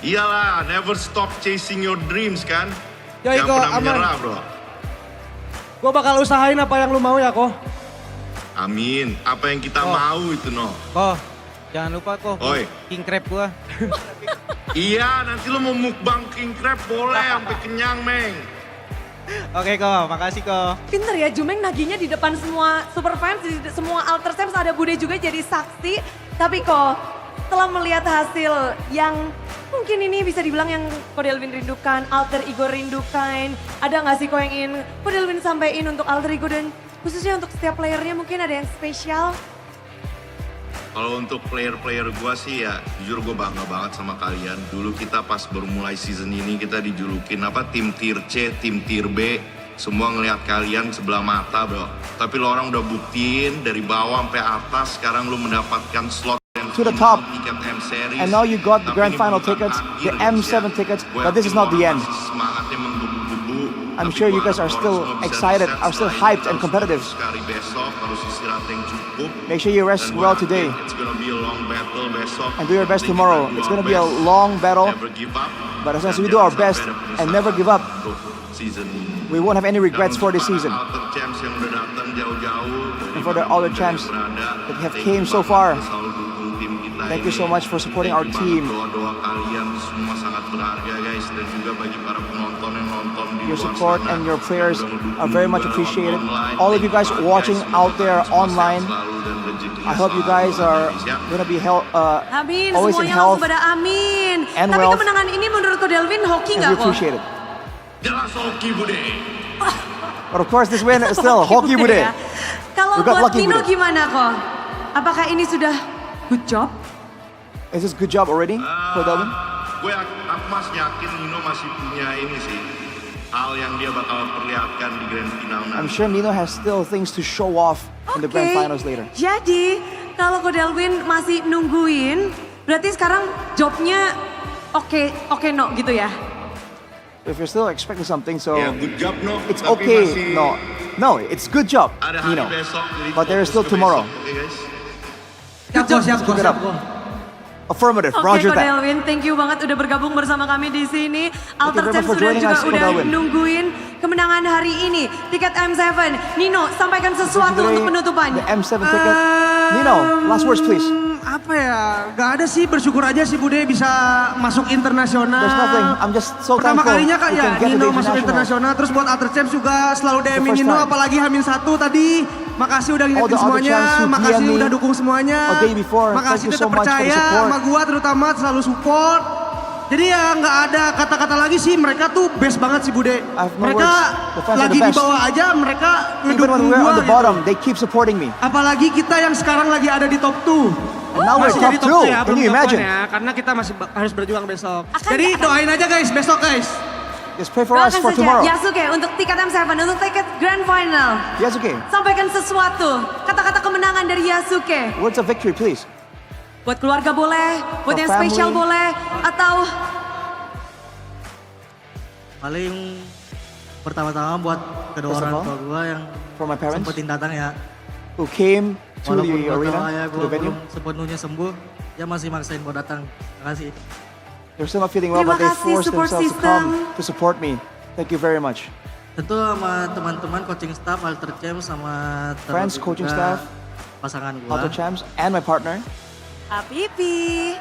Iyalah, never stop chasing your dreams kan. Yoi Jangan Ko, pernah aman. menyerah bro. Gue bakal usahain apa yang lu mau ya, Ko. Amin. Apa yang kita mau itu, No. Ko, jangan lupa Ko. Oi. King Crab gua. Iya, nanti lu mau mukbang king crab boleh sampai kenyang, Meng. Oke Ko, makasih Ko. Pinter ya Jumeng naginya di depan semua super fans, di semua alter Saps ada Bude juga jadi saksi. Tapi Ko, setelah melihat hasil yang mungkin ini bisa dibilang yang Ko Delwin rindukan, alter ego rindukan. Ada nggak sih Ko yang ingin Ko Delwin sampaikan untuk alter ego dan khususnya untuk setiap playernya mungkin ada yang spesial? Kalau untuk player-player gue sih ya, jujur gue bangga banget sama kalian. Dulu kita pas baru mulai season ini kita dijulukin apa tim tier C, tim tier B. Semua ngelihat kalian sebelah mata bro. Tapi lo orang udah buktiin dari bawah sampai atas, sekarang lo mendapatkan slot To the top. tiket M Series. And now you got the Tapi grand ini final bukan tickets, the akhir, M7 ya. tickets, Gue but this is yakin not the lo end. masih semangatnya menggebu-gebu. I'm Tapi sure you gua guys are harap still lo semua bisa excited, reset are still setelah hyped ini, and harus competitive. fokus sekali besok, harus istirahat yang cukup. Make sure you rest Dan well gua today. yakin it's gonna be a long battle besok. And do your best Nanti tomorrow. kita do It's our going to be a best. long battle, Never give up. but as long as Dan we do our jangan best sampai ada and never give up, season ini. we won't have any regrets for this season. Alter champs yang udah datang jauh-jauh. And for the other champs that have came so far, thank you so much for supporting our team. Doa-doa kalian semua sangat berharga guys, dan juga bagi para penonton yang nonton di Your luar support sana. and your players are very much appreciated. All of you guys watching out there online, I hope you guys are gonna be Amin, always in semuanya health langsung pada amin. and Tapi wealth. kemenangan ini menurut Ko Delwin hoki and nggak we Ko? appreciate it. Jelas hoki Bude. But of course, this win is still hockey bude. Ya. Kalau We got buat lucky Nino with it. gimana Ko? Apakah ini sudah good job? Is this good job already, Ko Delwin? Aku masih yakin Nino masih punya ini sih, hal yang dia bakal perlihatkan di grand final nanti. I'm sure Nino has still things to show off in the grand finals later. Jadi kalau Ko Delwin masih nungguin, berarti sekarang jobnya oke no gitu ya? If you're still expecting something, so Ya, good job no. it's Tapi okay. masih No, it's good job, ada hari Nino. besok, jadi But there is still fokus ke tomorrow. besok, oke, guys? Siap, keep it up. Affirmative, Oke Roger Ko that. Delwin, thank you banget udah bergabung bersama kami di sini. Alter very much Champs for sudah joining juga us, Ko udah Delwin. nungguin kemenangan hari ini. Tiket M7, Nino sampaikan sesuatu Today, untuk penutupan. The M7 ticket. Nino, last words please. Apa ya, gak ada sih, bersyukur aja sih Bude bisa masuk internasional. There's nothing. I'm just so Pertama thankful kalinya Kak we ya can get to Nino the masuk internasional, terus buat Alter Champs juga selalu DM first Nino, time. apalagi H-1 tadi. Makasih udah All ngingetin the other semuanya, champs who makasih DM me udah dukung semuanya. a day before. Makasih Thank you tetap so much for the percaya support. sama gua terutama selalu support. Jadi ya nggak ada kata-kata lagi sih, mereka tuh best banget sih Bude. Mereka lagi di bawah aja, mereka Even when ngedukung we're gua on the gitu. bottom, they keep supporting me. Apalagi kita yang sekarang lagi ada di top 2. And now we're Masih top jadi top 2. 2 ya, Can belum you top 1 imagine? ya, karena kita masih harus berjuang besok. Jadi doain aja guys, besok guys. Just pray for us Doakan for saja tomorrow. Yasuke untuk tiket M7, untuk tiket Grand Final. Yasuke, Sampaikan sesuatu, kata-kata kemenangan dari Yasuke. words of victory please. Buat keluarga boleh, buat For yang spesial family. boleh, atau Paling pertama-tama buat kedua First of orang all, tua gue yang for my parents sempetin datang ya. who came to Walaupun the gua arena, tahu ya to gue the venue. belum sepenuhnya sembuh, ya masih maksain buat datang. Terima kasih. They're still not feeling well, Terima but they kasih, forced support themselves to system. come to support me. Thank you very much. Tentu sama teman-teman coaching staff, Alter Champs sama Friends, terlebih coaching juga staff, pasangan gue. Auto Champs, and my partner. Apipi.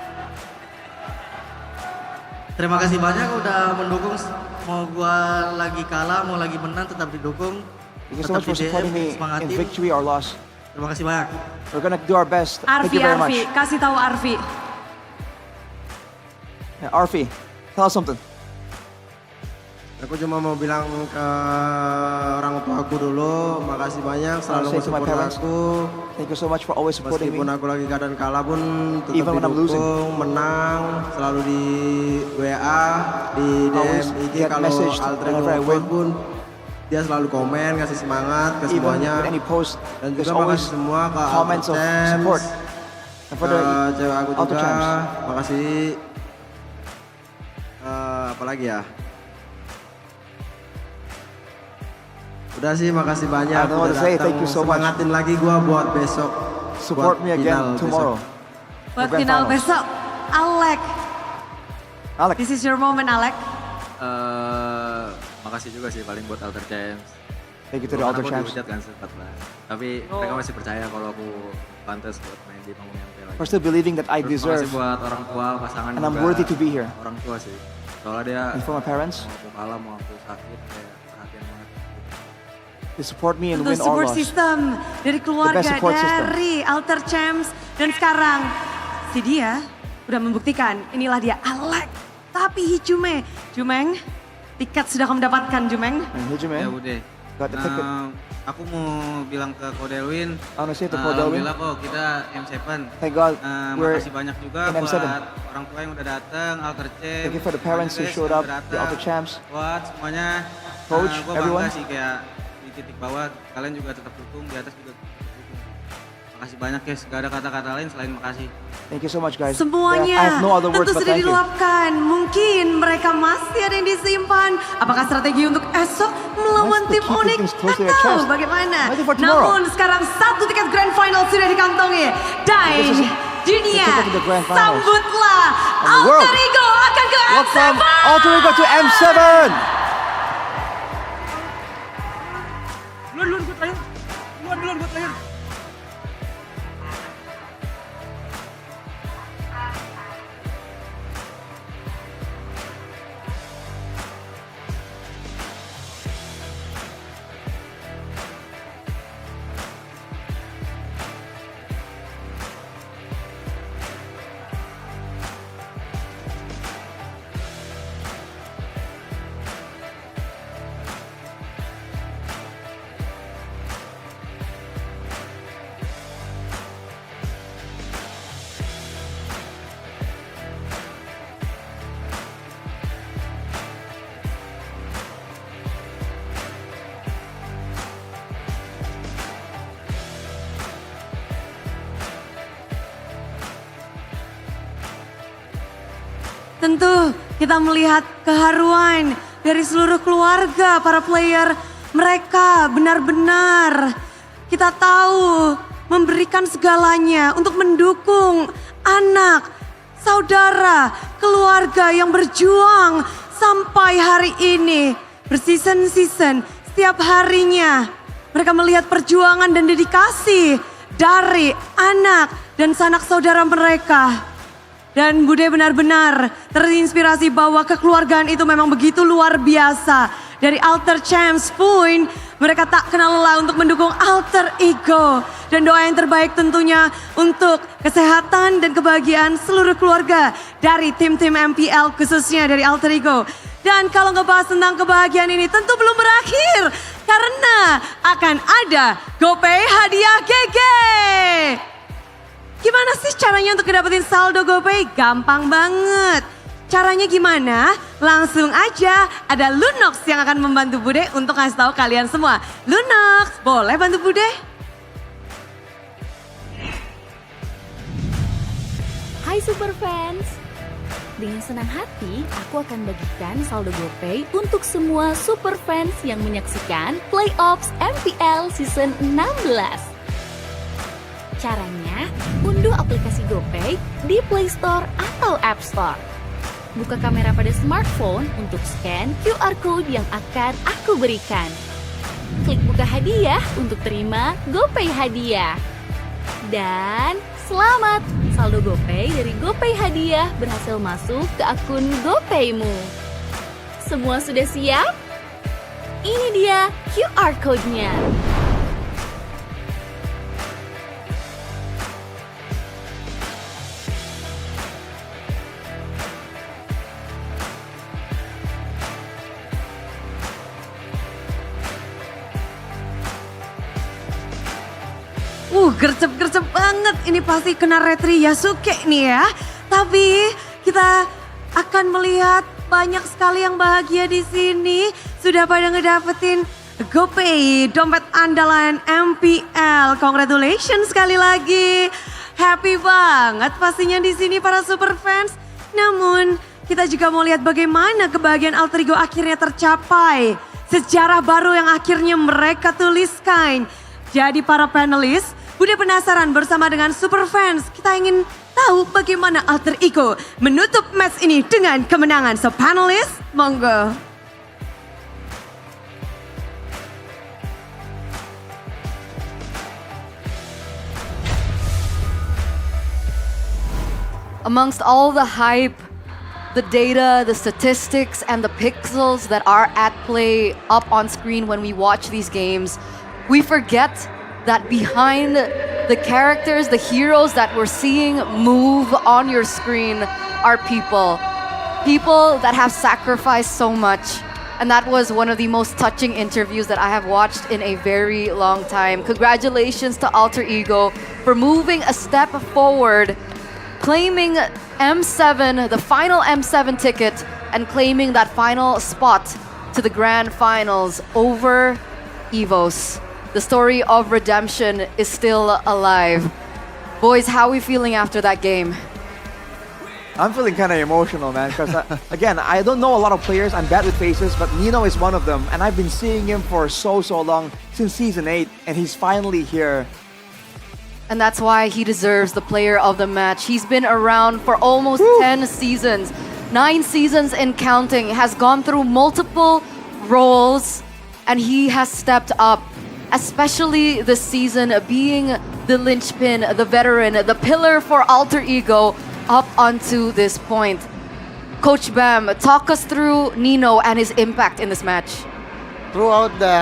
Terima kasih banyak udah mendukung. Mau gue lagi kalah, mau lagi menang, tetap didukung. Thank you so much for supporting me in semangatin. victory or loss. Terima kasih banyak. We're gonna do our best. Thank Arfi, you very much. Arfi, kasih tahu Arfi. Yeah, Arfi, tell us something. Aku cuma mau bilang ke orang tua aku dulu, makasih banyak selalu say to my support parents, aku. Thank you so much for always supporting Meskipun me. aku lagi keadaan kalah pun tetap Even when I'm losing. didukung, menang, selalu di WA, di Always DM, IG get kalau message Alter whenever I Ego win. pun dia selalu komen, kasih semangat ke Even semuanya. with any post, Dan there's juga always makasih semua ke comments of Alter Champs, support. And for ke the cewek aku Auto juga, Champs. makasih. Apalagi ya? Udah sih, makasih banyak. I don't know what udah to say. datang. Thank you so much. Semangatin lagi gua buat besok. Support buat me again final tomorrow. besok. Buat Grand final finals. besok, Alek. Alek. This is your moment, Alek. Makasih juga sih paling buat Alter Champs. Thank you to the Walaupun Auto aku Champs. dihujat kan sempat lah. Tapi mereka masih percaya kalau aku pantas buat main di panggung MPL lagi. For still believing that I Terus deserve. makasih buat orang tua, pasangan And I'm juga, worthy to be here. Orang tua sih. Soalnya dia And for my parents, mau aku kalah, mau aku sakit, kayak perhatian banget. they support me and Untuk win or support loss. system dari keluarga, best support system. dari Alter Champs. Dan sekarang si dia udah membuktikan inilah dia Alek. Tapi Hijume, Jumeng, tiket sudah kamu dapatkan Jumeng. And here, Ya man. udah. Got the ticket. Aku mau bilang ke Kodelwin, I wanna say to Kodelwin, alhamdulillah kok kita M7. thank God we're Makasih banyak juga in M7. buat orang tua yang udah datang, Alter Champs. Thank you for the parents who semuanya guys showed yang up, udah the Auto datang. Champs. Buat semuanya, Coach, gue everyone. bangga sih kayak di titik bawah kalian juga tetap dukung, di atas juga tetap dukung. Makasih banyak guys, gak ada kata-kata lain selain makasih. Thank you so much, guys. Semuanya I have no other words tentu but sudah thank you. diluapkan. Mungkin mereka masih ada yang disimpan. Apakah strategi untuk esok melawan Nice to tim keep unik things close to your atau chest. bagaimana? Waiting for tomorrow. Namun sekarang satu tiket Grand Final sudah dikantongi. Dan This is dunia, the ticket to the Grand Finals. sambutlah And the world. Alter Ego akan ke Welcome, M7. Alter Ego to M7. Duluan gue terakhir. Duluan gue terakhir. Tentu kita melihat keharuan dari seluruh keluarga para player. Mereka benar-benar kita tahu memberikan segalanya untuk mendukung anak, saudara, keluarga yang berjuang sampai hari ini. Berseason-season setiap harinya mereka melihat perjuangan dan dedikasi dari anak dan sanak saudara mereka. Dan Bude benar-benar terinspirasi bahwa kekeluargaan itu memang begitu luar biasa. Dari Alter Champs pun Mereka tak kenal lelah untuk mendukung alter ego. Dan doa yang terbaik tentunya untuk kesehatan dan kebahagiaan seluruh keluarga dari tim-tim MPL khususnya dari alter ego. Dan kalau ngebahas tentang kebahagiaan ini tentu belum berakhir. Karena akan ada GoPay hadiah GG. Gimana sih caranya untuk dapetin saldo GoPay? Gampang banget. Caranya gimana? Langsung aja ada Lunox yang akan membantu Bude untuk ngasih tahu kalian semua. Lunox, boleh bantu Bude? Hai Super Fans, dengan senang hati aku akan bagikan saldo GoPay untuk semua Super Fans yang menyaksikan Playoffs MPL Season 16. Caranya, unduh aplikasi GoPay di Play Store atau App Store. Buka kamera pada smartphone untuk scan QR Code yang akan aku berikan. Klik buka hadiah untuk terima GoPay hadiah. Dan selamat, saldo GoPay dari GoPay hadiah berhasil masuk ke akun GoPaymu. Semua sudah siap? Ini dia QR Code-nya. Gercep-gercep banget. Ini pasti kena retri Yasuke nih ya. Tapi kita akan melihat banyak sekali yang bahagia di sini. Sudah pada ngedapetin GoPay, dompet andalan MPL. Congratulations sekali lagi. Happy banget pastinya di sini para super fans. Namun kita juga mau lihat bagaimana kebahagiaan alter ego akhirnya tercapai. Sejarah baru yang akhirnya mereka tuliskan. Jadi para panelis, Bude penasaran bersama dengan super fans. Kita ingin tahu bagaimana alter ego menutup match ini dengan kemenangan. So panelis, monggo. Amongst all the hype, the data, the statistics, and the pixels that are at play up on screen when we watch these games, we forget that behind the characters, the heroes that we're seeing move on your screen are people. People that have sacrificed so much. And that was one of the most touching interviews that I have watched in a very long time. Congratulations to Alter Ego for moving a step forward, claiming M7, the final M7 ticket, and claiming that final spot to the grand finals over EVOS. The story of redemption is still alive. Boys, how are we feeling after that game? I'm feeling kind of emotional, man, because again, I don't know a lot of players. I'm bad with faces, but Nino is one of them, and I've been seeing him for so long, since Season 8, and he's finally here. And that's why he deserves the player of the match. He's been around for almost 10 seasons, 9 seasons and counting, has gone through multiple roles, and he has stepped up. Especially this season, being the linchpin, the veteran, the pillar for Alter Ego up onto this point. Coach Bam, talk us through Nino and his impact in this match. Throughout the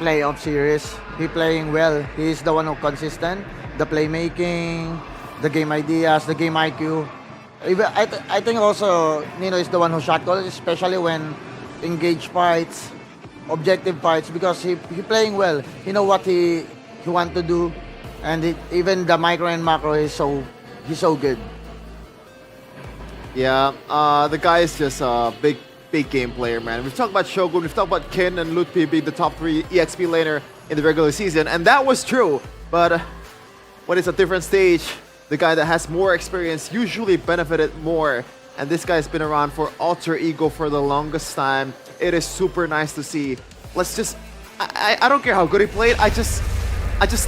playoff series, he playing well. He's the one who consistent. The playmaking, the game ideas, the game IQ. I think also Nino is the one who shot calls, especially when engaged fights, objective fights, because he playing well. He know what he want to do, and even the micro and macro he's so good. Yeah, the guy is just a big game player, man. We've talked about Shogun, we've talked about Ken and Lutpi being the top 3 EXP laner in the regular season, and that was true. But when it's a different stage, the guy that has more experience usually benefited more. And this guy's been around for Alter Ego for the longest time. It is super nice to see. I don't care how good he played. I just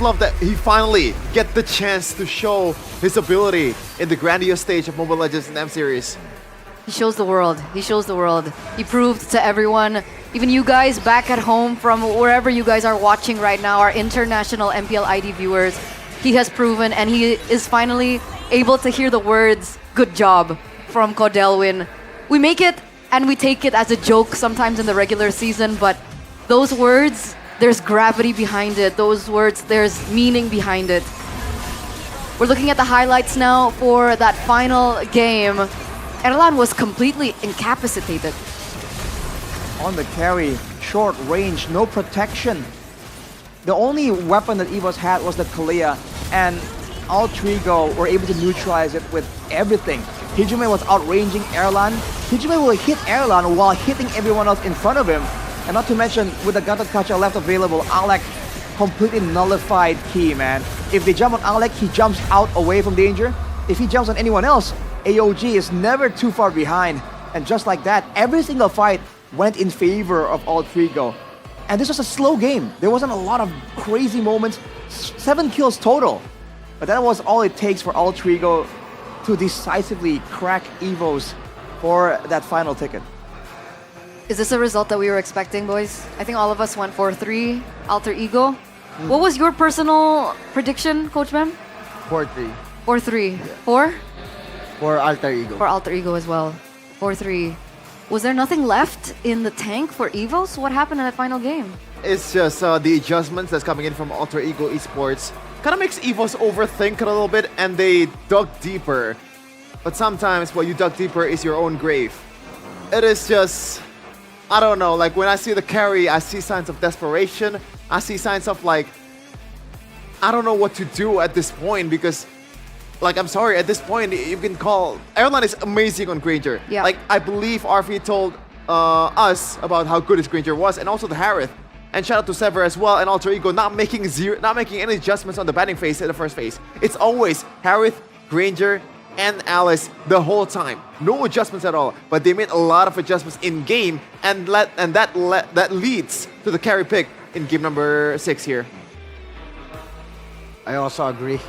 love that he finally get the chance to show his ability in the grandiose stage of Mobile Legends and M Series. He shows the world. He shows the world. He proved to everyone, even you guys back at home from wherever you guys are watching right now, our international MPL ID viewers, he has proven, and he is finally able to hear the words, "Good job," from Codelwin. We make it and we take it as a joke sometimes in the regular season, but those words there's gravity behind it. Those words, there's meaning behind it. We're looking at the highlights now for that final game. Erlan was completely incapacitated. On the carry, short range, no protection. The only weapon that EVOS had was the Kalea, and Altrigo were able to neutralize it with everything. Hijime was outranging Erlan. Hijime will hit Erlan while hitting everyone else in front of him. And not to mention, with the Gatot Kacha left available, Alec completely nullified Key, man. If they jump on Alec, he jumps out away from danger. If he jumps on anyone else, AOG is never too far behind. And just like that, every single fight went in favor of Altrigo. And this was a slow game. There wasn't a lot of crazy moments. 7 kills total. But that was all it takes for Altrigo to decisively crack EVOS for that final ticket. Is this a result that we were expecting, boys? I think all of us went for 3 Alter Ego. What was your personal prediction, Coach Mem? 4-3. 4-3. 4? For Alter Ego. For Alter Ego as well. 4-3. Was there nothing left in the tank for EVOS? What happened in that final game? It's just the adjustments that's coming in from Alter Ego Esports. Kind of makes EVOS overthink a little bit, and they dug deeper. But sometimes what you dug deeper is your own grave. It is just, I don't know, like when I see the carry, I see signs of desperation. I see signs of like, I don't know what to do at this point because, like, I'm sorry, at this point, you can call, Erlan is amazing on Granger. Yeah. Like, I believe RV told us about how good his Granger was, and also the Harith. And shout out to Sever as well, and Alter Ego not making any adjustments on the batting phase in the first phase. It's always Harith, Granger, and Alice the whole time. No adjustments at all, but they made a lot of adjustments in game, and that leads to the carry pick in game number 6 here. I also agree.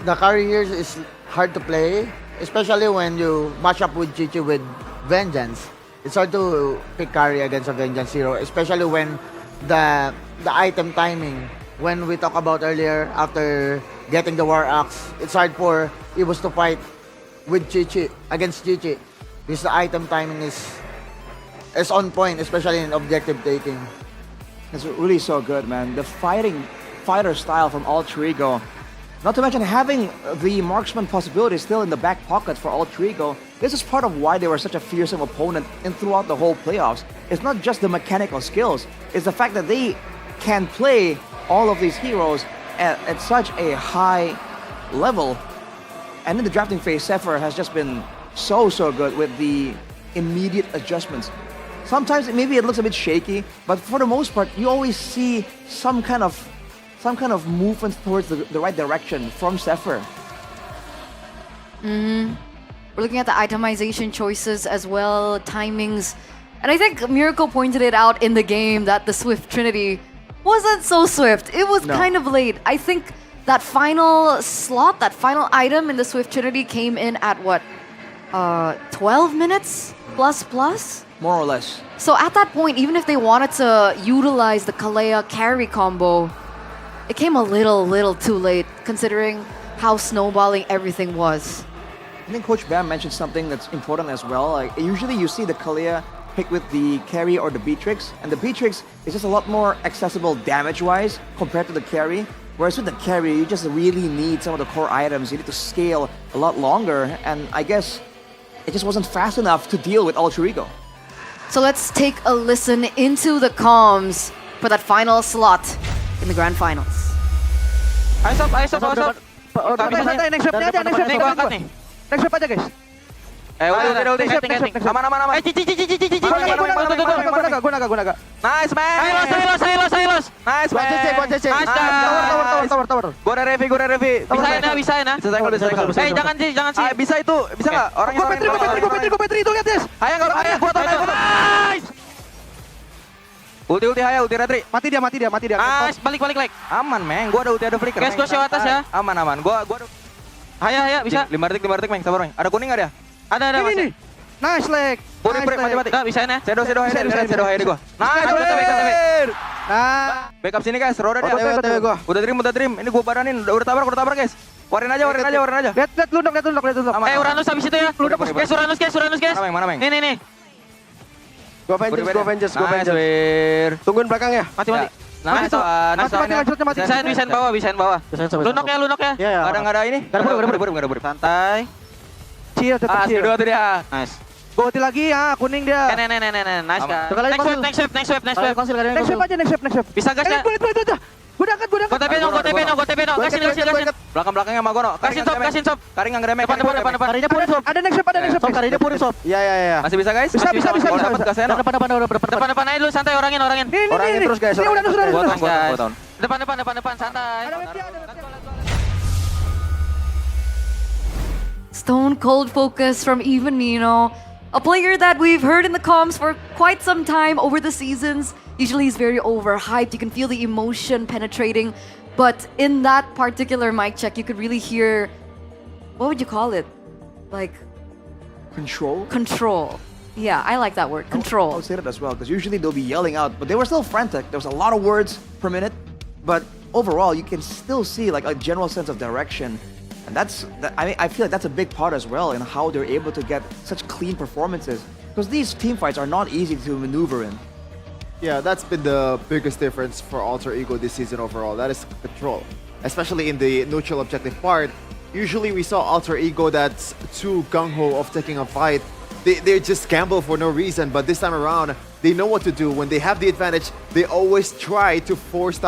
The carry here is hard to play, especially when you match up with Chichi with Vengeance. It's hard to pick carry against a Vengeance hero, especially when the item timing. When we talked about earlier, after getting the War Axe, it's hard for EVOS to fight with Chichi, against Chichi. Because the item timing is on point, especially in objective taking. It's really so good, man. The fighter style from Alter Ego. Not to mention having the marksman possibility still in the back pocket for Alter Ego. This is part of why they were such a fearsome opponent and throughout the whole playoffs. It's not just the mechanical skills, it's the fact that they can play all of these heroes at such a high level. And in the drafting phase, Sefer has just been so good with the immediate adjustments. Sometimes maybe it looks a bit shaky, but for the most part, you always see some kind of movement towards the right direction from Sefer. We're looking at the itemization choices as well, timings. And I think Miracle pointed it out in the game that the Swift Trinity wasn't so swift. It was kind of late. I think that final slot, that final item in the Swift Trinity came in at what? 12 minutes plus? More or less. So at that point, even if they wanted to utilize the Kalea carry combo, it came a little too late considering how snowballing everything was. I think Coach Bam mentioned something that's important as well. Like usually you see the Kalea pick with the carry or the Beatrix, and the Beatrix is just a lot more accessible damage-wise compared to the carry. Whereas with the carry, you just really need some of the core items. You need to scale a lot longer, and I guess it just wasn't fast enough to deal with Alter Ego. So let's take a listen into the comms for that final slot in the grand finals. Next wave aja guys. Udah. Aman. Gua naga. Nice man. Reload. Nice man. Tower. Gua ada revi. Bisa ya. Jangan sih. Bisa itu. Bisa enggak? Orangnya Gua Petri itu lihat, guys. Ayo gua tahu. Nice. Ulti ulti retri. Mati dia. Nice, balik. Aman, men. Gua ada ulti, ada flicker. Guys, gua show atas ya. Aman. Gua ada. Ayo, bisa. 5 detik, men. Sabar, men. Ada kuning enggak dia? Ada Ini. Nice leg. Mati. Enggak bisa ya. Shadow head gua. Nice. Backup sini guys. Roda dia. gua. Udah dream. Ini gua baranin. Udah tabrak guys. Warin aja. Lihat lunduk. Aman. Uranus habis itu ya. Guys, Uranus. Mana, Meng? Nih. Gua Go Avengers, go Avengers, go Nice, Avengers. Wir. Tungguin belakang ya. Mati. Nice one. Bisa bawah. Lunok ya. Iya, iya. Nggak ada ini. Nggak ada buru. Santai. Chill, tetap chill. Kedua tuh dia. Nice. Gue ulti lagi ya, kuning dia. Nice kan. Next wave. Next wave aja. Bisa gas ya. Itu. Gue angkat. Go TP no. Gasin. Belakangnya sama Gono. Gasin sob. Karing nggak remek. Depan. Karinya puri sob. Ada next wave. Karinya puri sob. Iya. Masih bisa guys? Bisa. Dapat gasnya no. Depan Depan aja dulu santai orangin. Orangin terus guys. Ini udah. Gua tahun. Depan santai. Stone cold focus from even Nino. A player that we've heard in the comms for quite some time over the seasons. Usually he's very overhyped. You can feel the emotion penetrating. But in that particular mic check, you could really hear, what would you call it? Like Control? control. Yeah, I like that word, I control. would say that as well, because usually they'll be yelling out, but they were still frantic. There was a lot of words per minute, but overall, you can still see like a general sense of direction. And I feel like that's a big part as well in how they're able to get such clean performances. Because these team fights are not easy to maneuver in. Yeah, that's been the biggest difference for Alter Ego this season overall. That is control. Especially in the neutral objective part. Usually we saw Alter Ego that's too gung-ho of taking a fight. They just gamble for no reason, but this time around, they know what to do. When they have the advantage, they always try to force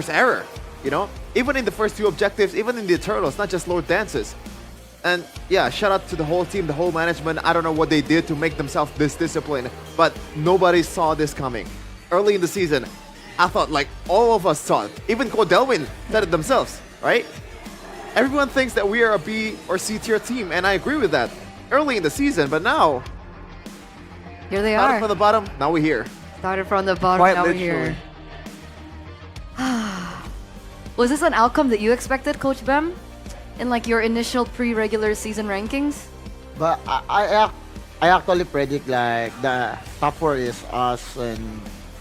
error, you know? Even in the first two objectives, even in the Eternals, not just Lord Dances. And yeah, shout out to the whole team, the whole management. I don't know what they did to make themselves this disciplined, but nobody saw this coming. Early in the season, I thought like all of us saw it. Even Codelwin said it themselves, right? Everyone thinks that we are a B or C tier team, and I agree with that. Early in the season, but now, Here they started are. from the bottom, now we're here. Started from the bottom, Quite now we're literally. here. Was this an outcome that you expected, Coach Bem? In like your initial pre-regular season rankings? But I actually predict like the top 4 is us and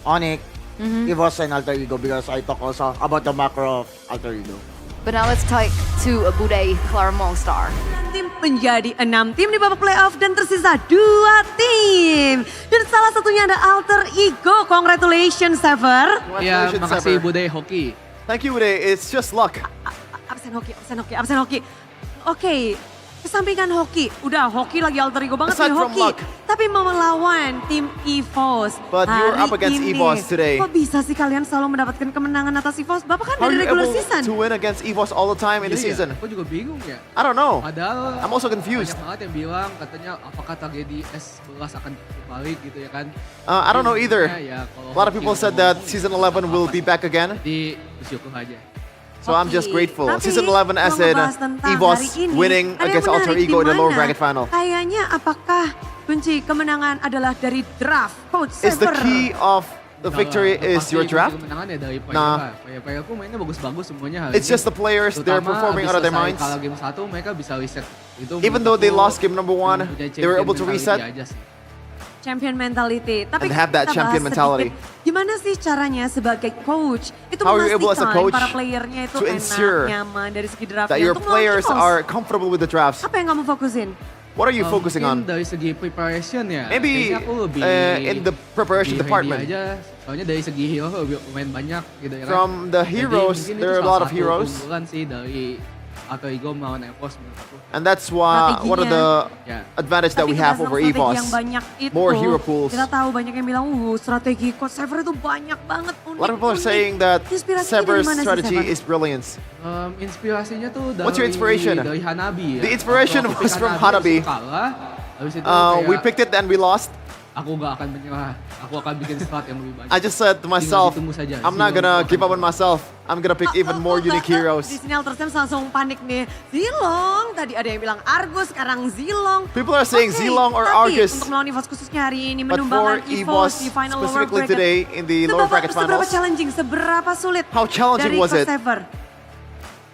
Onyx, EVOS and Alter Ego because I talk also about the macro of Alter Ego. But now let's take to Bude Claremont Star. Tim menjadi 6 tim di babak playoff dan tersisa 2 tim. Dan salah satunya ada Alter Ego. Congratulations, Sever. Ya, makasih Bude Hoki. Thank you, Bude. It's just luck. Absen hoki. Oke, kesampingan hoki. Udah hoki lagi Alter Ego banget Aside nih from hoki. luck. Tapi mau melawan tim EVOS. But you're up against ini. EVOS today. Kok bisa sih kalian selalu mendapatkan kemenangan atas EVOS? Bapak kan How are dari you regular able season. to win against EVOS all the time in the season? Aku juga bingung ya. I don't know. Padahal I'm also confused. banyak banget yang bilang katanya apakah tragedi S11 akan balik gitu ya kan. I don't know either. Ya, A lot of people said that season 11 will be back again. Di bersyukur aja. So I'm just grateful. Tapi, Season 11 as mau in ngebahas tentang EVOS hari ini, winning ada yang against Alter menarik Ego in the di lower mana? bracket final. Kayaknya apakah kunci kemenangan adalah dari draft, Coach Is the Sever? key of the victory is your draft? Kemenangan ya dari Nah. player-playerku mainnya bagus-bagus semuanya hari It's just the players, they're performing out of their minds. Kalau game 1 mereka bisa reset. Itu Even though they lost game number 1, they were able to reset. Champion mentality. Tapi And have that kita champion bahas mentality. sedikit, gimana sih caranya sebagai coach itu How are you able as a memastikan coach para playernya itu to enak, ensure nyaman dari segi draftnya that your untuk melawan players EVOS? are comfortable with the drafts? Apa yang kamu fokusin? What are you focusing on? Dari segi preparation ya. Maybe kayaknya aku lebih in the preparation lebih department. ready aja. Soalnya dari segi hero lumayan banyak gitu ya kan. From the Jadi heroes, mungkin there are itu a lot salah of satu heroes. keunggulan sih dari Alter Ego melawan EVOS menurut aku. And that's why one of the advantage that we Tapi have keberhasilan over strategi EVOS. yang banyak itu, More hero pools. kita tahu banyak yang bilang, strategi Coach Sever itu banyak banget, A lot of people are saying that Inspirasinya Sever's dari mana sih, strategy Sever? is brilliance. Inspirasinya tuh dari What's your inspiration? Dari Hanabi ya. The inspiration Waktu aku was pick from Hanabi. aku kalah. Habis itu We kayak, picked it and we lost. aku gak akan menyerah. Aku akan bikin strat yang lebih banyak. I just said to myself, Tinggal ditunggu saja. I'm not gonna give up on myself. I'm gonna pick even more unique heroes. Di sini Altersem langsung panik nih. Zilong, tadi ada yang bilang Argus, sekarang Zilong. People are saying Oke, Zilong or tapi Argus. untuk melawan EVOS khususnya hari ini But menumbangkan for EVOS EVOS, di final lower specifically bracket. today in the lower bracket Seberapa finals, challenging, seberapa sulit how challenging dari was Coach it? Sever?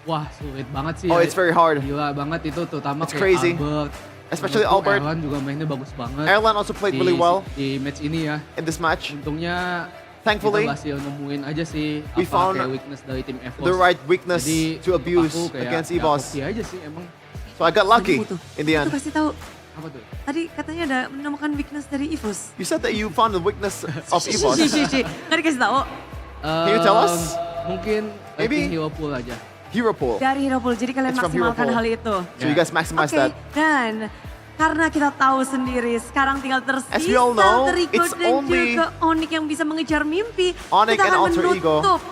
Wah, sulit banget sih. Oh, ya. it's very hard. Gila banget itu terutama It's kayak crazy. Albert. Especially Menurutku Albert. Erlan juga mainnya bagus banget. Erlan also played really well di match ini ya. in this match. Untungnya Thankfully, kita berhasil nemuin aja sih we apa found kayak weakness dari tim EVOS. the right weakness Jadi, to abuse aku kayak against ya EVOS. hoki aja sih emang. So I got lucky in the Itu end. pasti tahu Apa tuh? Tadi katanya ada menemukan weakness dari EVOS. You said that you found the weakness of EVOS. Nggak dikasih tahu. Can you tell us? Mungkin Maybe hero pool aja. Hero pool. Dari Hero Pool, jadi kalian It's from Hero maksimalkan Pool. hal itu. So you guys maximize Oke, that. dan karena kita tahu sendiri sekarang tinggal tersisa As we all know, Rico it's dan only juga Onyx yang bisa mengejar mimpi. Onyx Kita and akan Alter Ego. menutup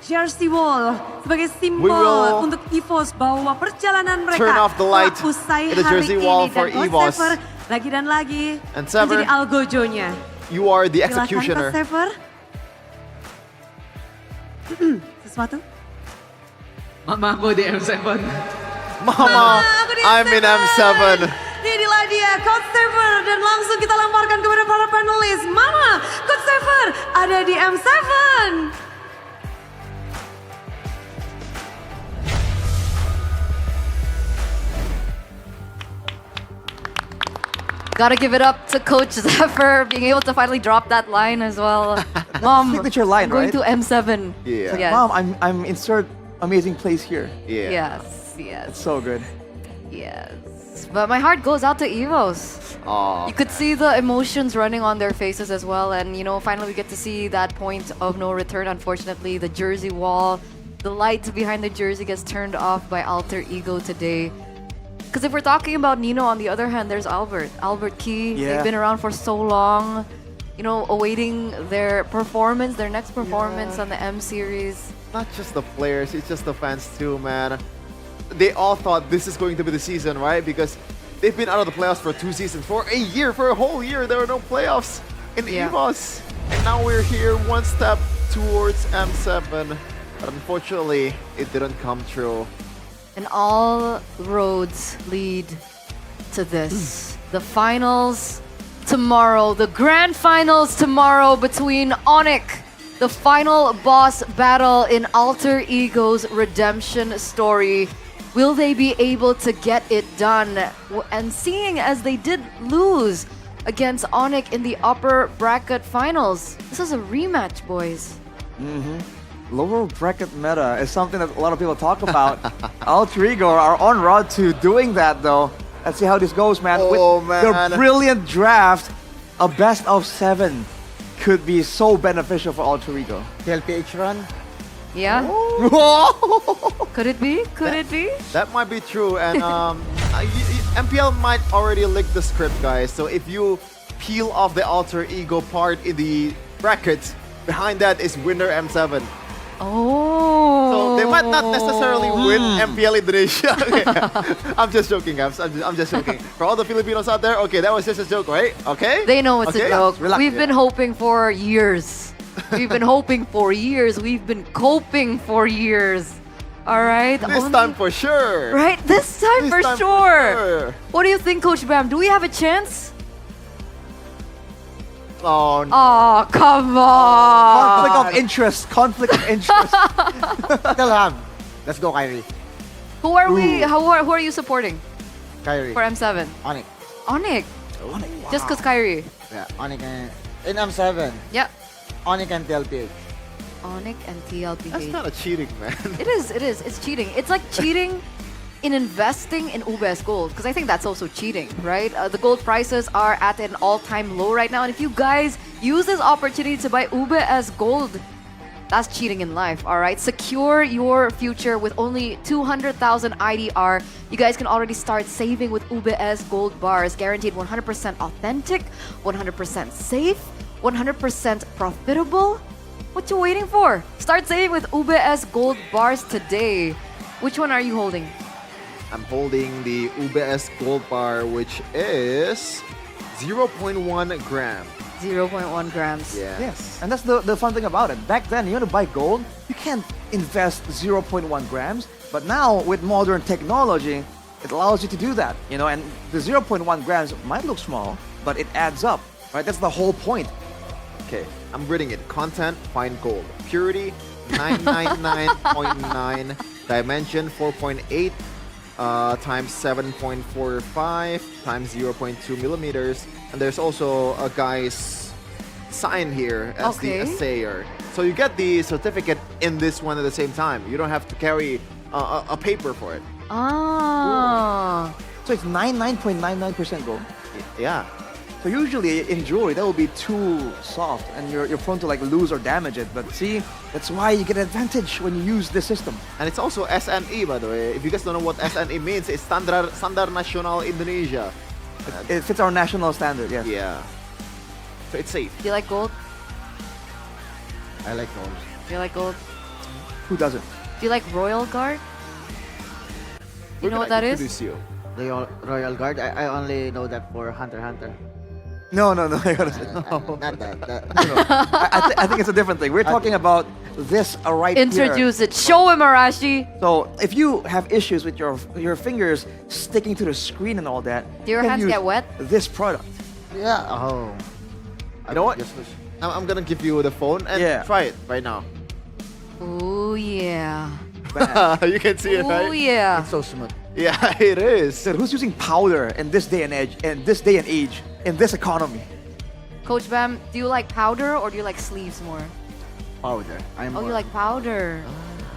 Jersey Wall sebagai simbol will untuk EVOS bahwa perjalanan mereka turn off the light telah usai in the hari Jersey ini Wall dan for Coach EVOS. Saver lagi dan lagi And Saver, menjadi algojonya. You are the Silakan, executioner. Coach Saver. Sesuatu? Mama aku di M7. Mama, I'm in M7. Inilah dia Coach Saver dan langsung kita lemparkan kepada para panelis. Mama, Coach Saver ada di M7. Gotta give it up to Coach Zephyr being able to finally drop that line as well. Mom, signature line, I'm going right? to M7. Yeah. Yes. Mom, I'm in third amazing place here. Yes, yes. It's so good. Yes. But my heart goes out to EVOS. You could see the emotions running on their faces as well. And, you know, finally we get to see that point of no return. Unfortunately, the jersey wall, the light behind the jersey gets turned off by Alter Ego today. Because if we're talking about Nino, on the other hand, there's Albert. Albert Key, Yeah. they've been around for so long. You know, awaiting their performance, their next performance on the M series. Not just the players, it's just the fans too, man. They all thought this is going to be the season, right? Because they've been out of the playoffs for 2 seasons. For a whole year, there were no playoffs in EVOS. And now we're here one step towards M7. But unfortunately, it didn't come true. And all roads lead to this. The finals tomorrow, the grand finals tomorrow between Onyx, the final boss battle in Alter Ego's redemption story. Will they be able to get it done? And seeing as they did lose against Onyx in the upper bracket finals, this is a rematch, boys. Lower bracket meta is something that a lot of people talk about. Alter Ego are on road to doing that though. Let's see how this goes, man. Oh, With man. their brilliant draft, a best of 7 could be so beneficial for Alter Ego. TLPH run. Yeah? Could it be? Could it be? That might be true, and MPL might already lick the script, guys. So if you peel off the Alter Ego part in the brackets, behind that is winner M7. Oh. So they might not necessarily win MPL Indonesia. Okay. I'm just joking, guys. I'm just joking. For all the Filipinos out there, okay, that was just a joke, right? Okay? They know it's okay? a joke. Relax. We've been hoping for years. We've been hoping for years. We've been coping for years. All right? This time for sure. Right? This time, This for, time for sure. sure. What do you think, Coach Bam? Do we have a chance? Oh, no. Oh, come on. Conflict of interest. Conflict of interest. Still have. Let's go, Kyrie. Who are we? Who are you supporting Kyrie. for M7? Onyx. Onyx. Just because Kyrie. Yeah, Onyx and in M7. Yep. Onyx and TLPH. Onyx and TLPH. That's not a cheating, man. It is. It's cheating. It's like cheating in investing in UBS gold, because I think that's also cheating, right? The gold prices are at an all-time low right now, and if you guys use this opportunity to buy UBS gold, that's cheating in life, all right? Secure your future with only 200,000 IDR. You guys can already start saving with UBS gold bars, guaranteed 100% authentic, 100% safe, 100% profitable. What you waiting for? Start saving with UBS gold bars today. Which one are you holding? I'm holding the UBS Gold Bar, which is 0.1 gram. 0.1 grams. Yeah. Yes, and that's the fun thing about it. Back then, you want to buy gold, you can't invest 0.1 grams. But now, with modern technology, it allows you to do that. You know, and the 0.1 grams might look small, but it adds up, right? That's the whole point. Okay, I'm reading it. Content, fine gold. Purity, 999.9. Dimension, 4.8 times 7.45 times 0.2 millimeters. And there's also a guy's sign here as the assayer. So you get the certificate in this one at the same time. You don't have to carry a paper for it. Ah. So it's 99.99% gold. Yeah. So usually in jewelry that will be too soft and you're prone to like lose or damage it. But see, that's why you get an advantage when you use this system. And it's also SNE, by the way. If you guys don't know what SNE means, it's Standar Nasional Indonesia. It fits our national standard, yes. Yeah. So it's safe. Do you like gold? I like gold. Do you like gold? Who doesn't? Do you like Royal Guard? You know what that is? You. The Royal Guard, I only know that for Hunter x Hunter. No. Not that. I think it's a different thing. We're talking about this right here. Introduce it. Show him, Arashi. So if you have issues with your fingers sticking to the screen and all that, Do your you can hands use get wet? This product. Yeah. Oh. You know what? I'm gonna give you the phone and try it right now. Oh yeah. You can see it, right? Oh yeah. It's so smooth. Yeah, it is. So who's using powder in this day and age, in this economy? Coach Bam, do you like powder or do you like sleeves more? Powder. Oh, you like powder.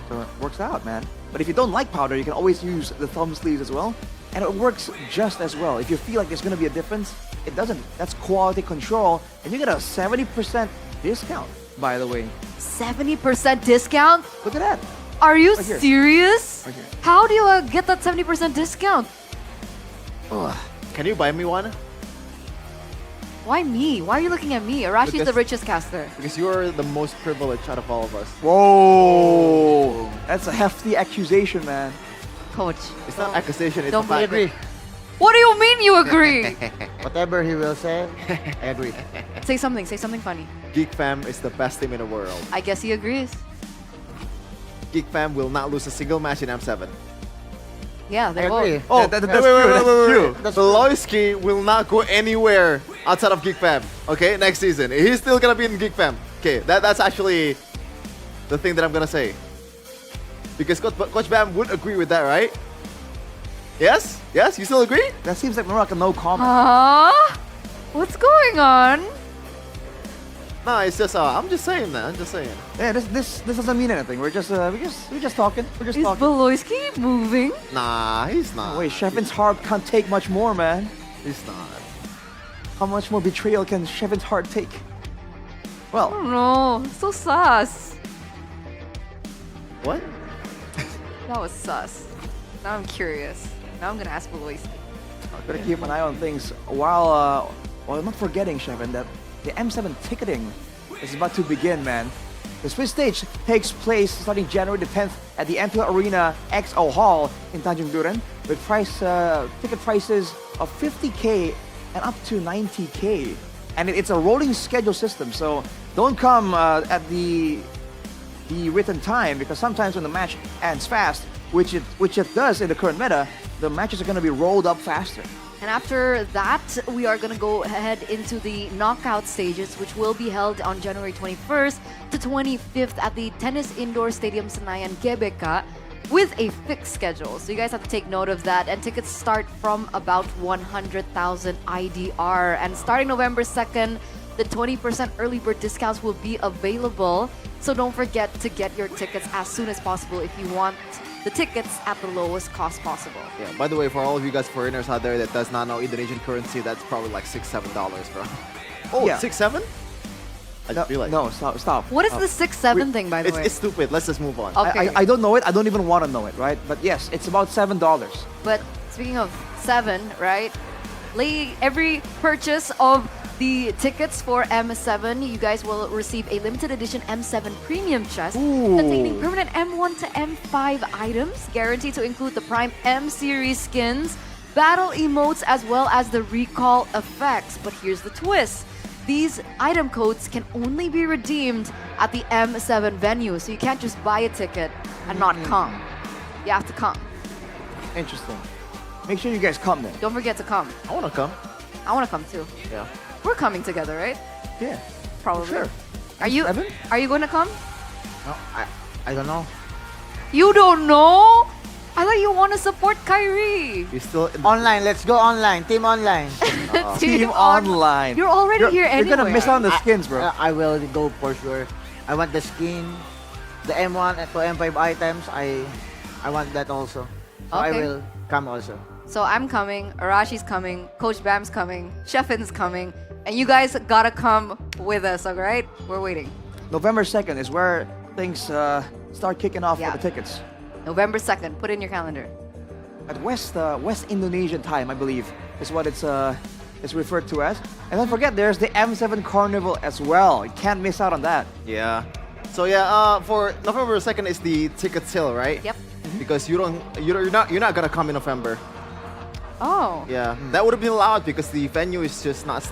So it works out, man. But if you don't like powder, you can always use the thumb sleeves as well. And it works just as well. If you feel like there's going to be a difference, it doesn't. That's quality control. And you get a 70% discount, by the way. 70% discount? Look at that. Are you Right here. serious? Right here. How do you get that 70% discount? Can you buy me one? Why me? Why are you looking at me? Arashi's the Because- richest caster. Because you're the most privileged out of all of us. Whoa. That's a hefty accusation, man. Coach. It's not accusation, it's Don't a fact. believe it. What do you mean you agree? Whatever he will say, I agree. Say something funny. Geek Fam is the best team in the world. I guess he agrees. Geek Fam will not lose a single match in M7. Yeah, they will. agree. Oh, that's wait, true. That's true. Veloisky will not go anywhere outside of Geek Fam. Okay, next season. He's still gonna be in Geek Fam. Okay, that's actually the thing that I'm gonna say. Because Coach Bam would agree with that, right? Yes? Yes? You still agree? That seems like more like a no comment. Huh? What's going on? No, it's just I'm just saying that. I'm just saying. Yeah, this doesn't mean anything. We're just talking. We're just Is talking. Beloisky moving? Nah, he's not. Wait, Shevin's heart can't take much more, man. He's not. How much more betrayal can Shevin's heart take? Well, Oh no, so sus. What? That was sus. Now I'm curious. Now I'm gonna ask Beloisky. gotta keep an eye on things. While not forgetting, Shevin, that the M7 ticketing is about to begin, man. The Swiss stage takes place starting January the 10th at the MPL Arena XO Hall in Tanjung Duren with ticket prices of 50K and up to 90K. And it's a rolling schedule system, so don't come at the written time, because sometimes when the match ends fast, which it does in the current meta, the matches are going to be rolled up faster. And after that, we are going to go ahead into the knockout stages, which will be held on January 21st to 25th at the Tennis Indoor Stadium Senayan GBK with a fixed schedule. So you guys have to take note of that. And tickets start from about 100,000 IDR. And starting November 2nd, the 20% early bird discounts will be available. So don't forget to get your tickets as soon as possible if you want the tickets at the lowest cost possible. Yeah, by the way, for all of you guys foreigners out there that does not know Indonesian currency, that's probably like $6-7, bro. Oh, Yeah. 6-7? I just realized. No, stop. What is the 6-7 thing, by the way? It's stupid. Let's just move on. Okay. I don't know it. I don't even want to know it, right? But yes, it's about $7. But speaking of 7, right? Every purchase of the tickets for M7, you guys will receive a limited edition M7 premium chest containing permanent M1 to M5 items, guaranteed to include the Prime M series skins, battle emotes, as well as the recall effects. But here's the twist. These item codes can only be redeemed at the M7 venue, so you can't just buy a ticket and not come. You have to come. Interesting. Make sure you guys come then. Don't forget to come. I want to come. I want to come too. Yeah. We're coming together, right? Yeah. Probably. Sure. Are you going to come? No, I don't know. You don't know? I thought you want to support Kyrie. You're still Online, let's go online. Team online. Team online. You're already here anyway. You're gonna miss out on the skins, bro. I will go for sure. I want the skin, the M1 to M5 items. I want that also. So I Okay. will come also. So I'm coming, Arashi's coming, Coach Bam's coming, Shefin's coming, and you guys gotta come with us, alright? We're waiting. November 2nd is where things start kicking off for the tickets. November 2nd, put it in your calendar. At West Indonesian time, I believe, is what it's referred to as. And don't forget, there's the M7 Carnival as well. You can't miss out on that. Yeah. So for November 2nd is the ticket sale, right? Yep. Because you're not gonna come in November. Oh. Yeah, that would have been allowed because the venue is just not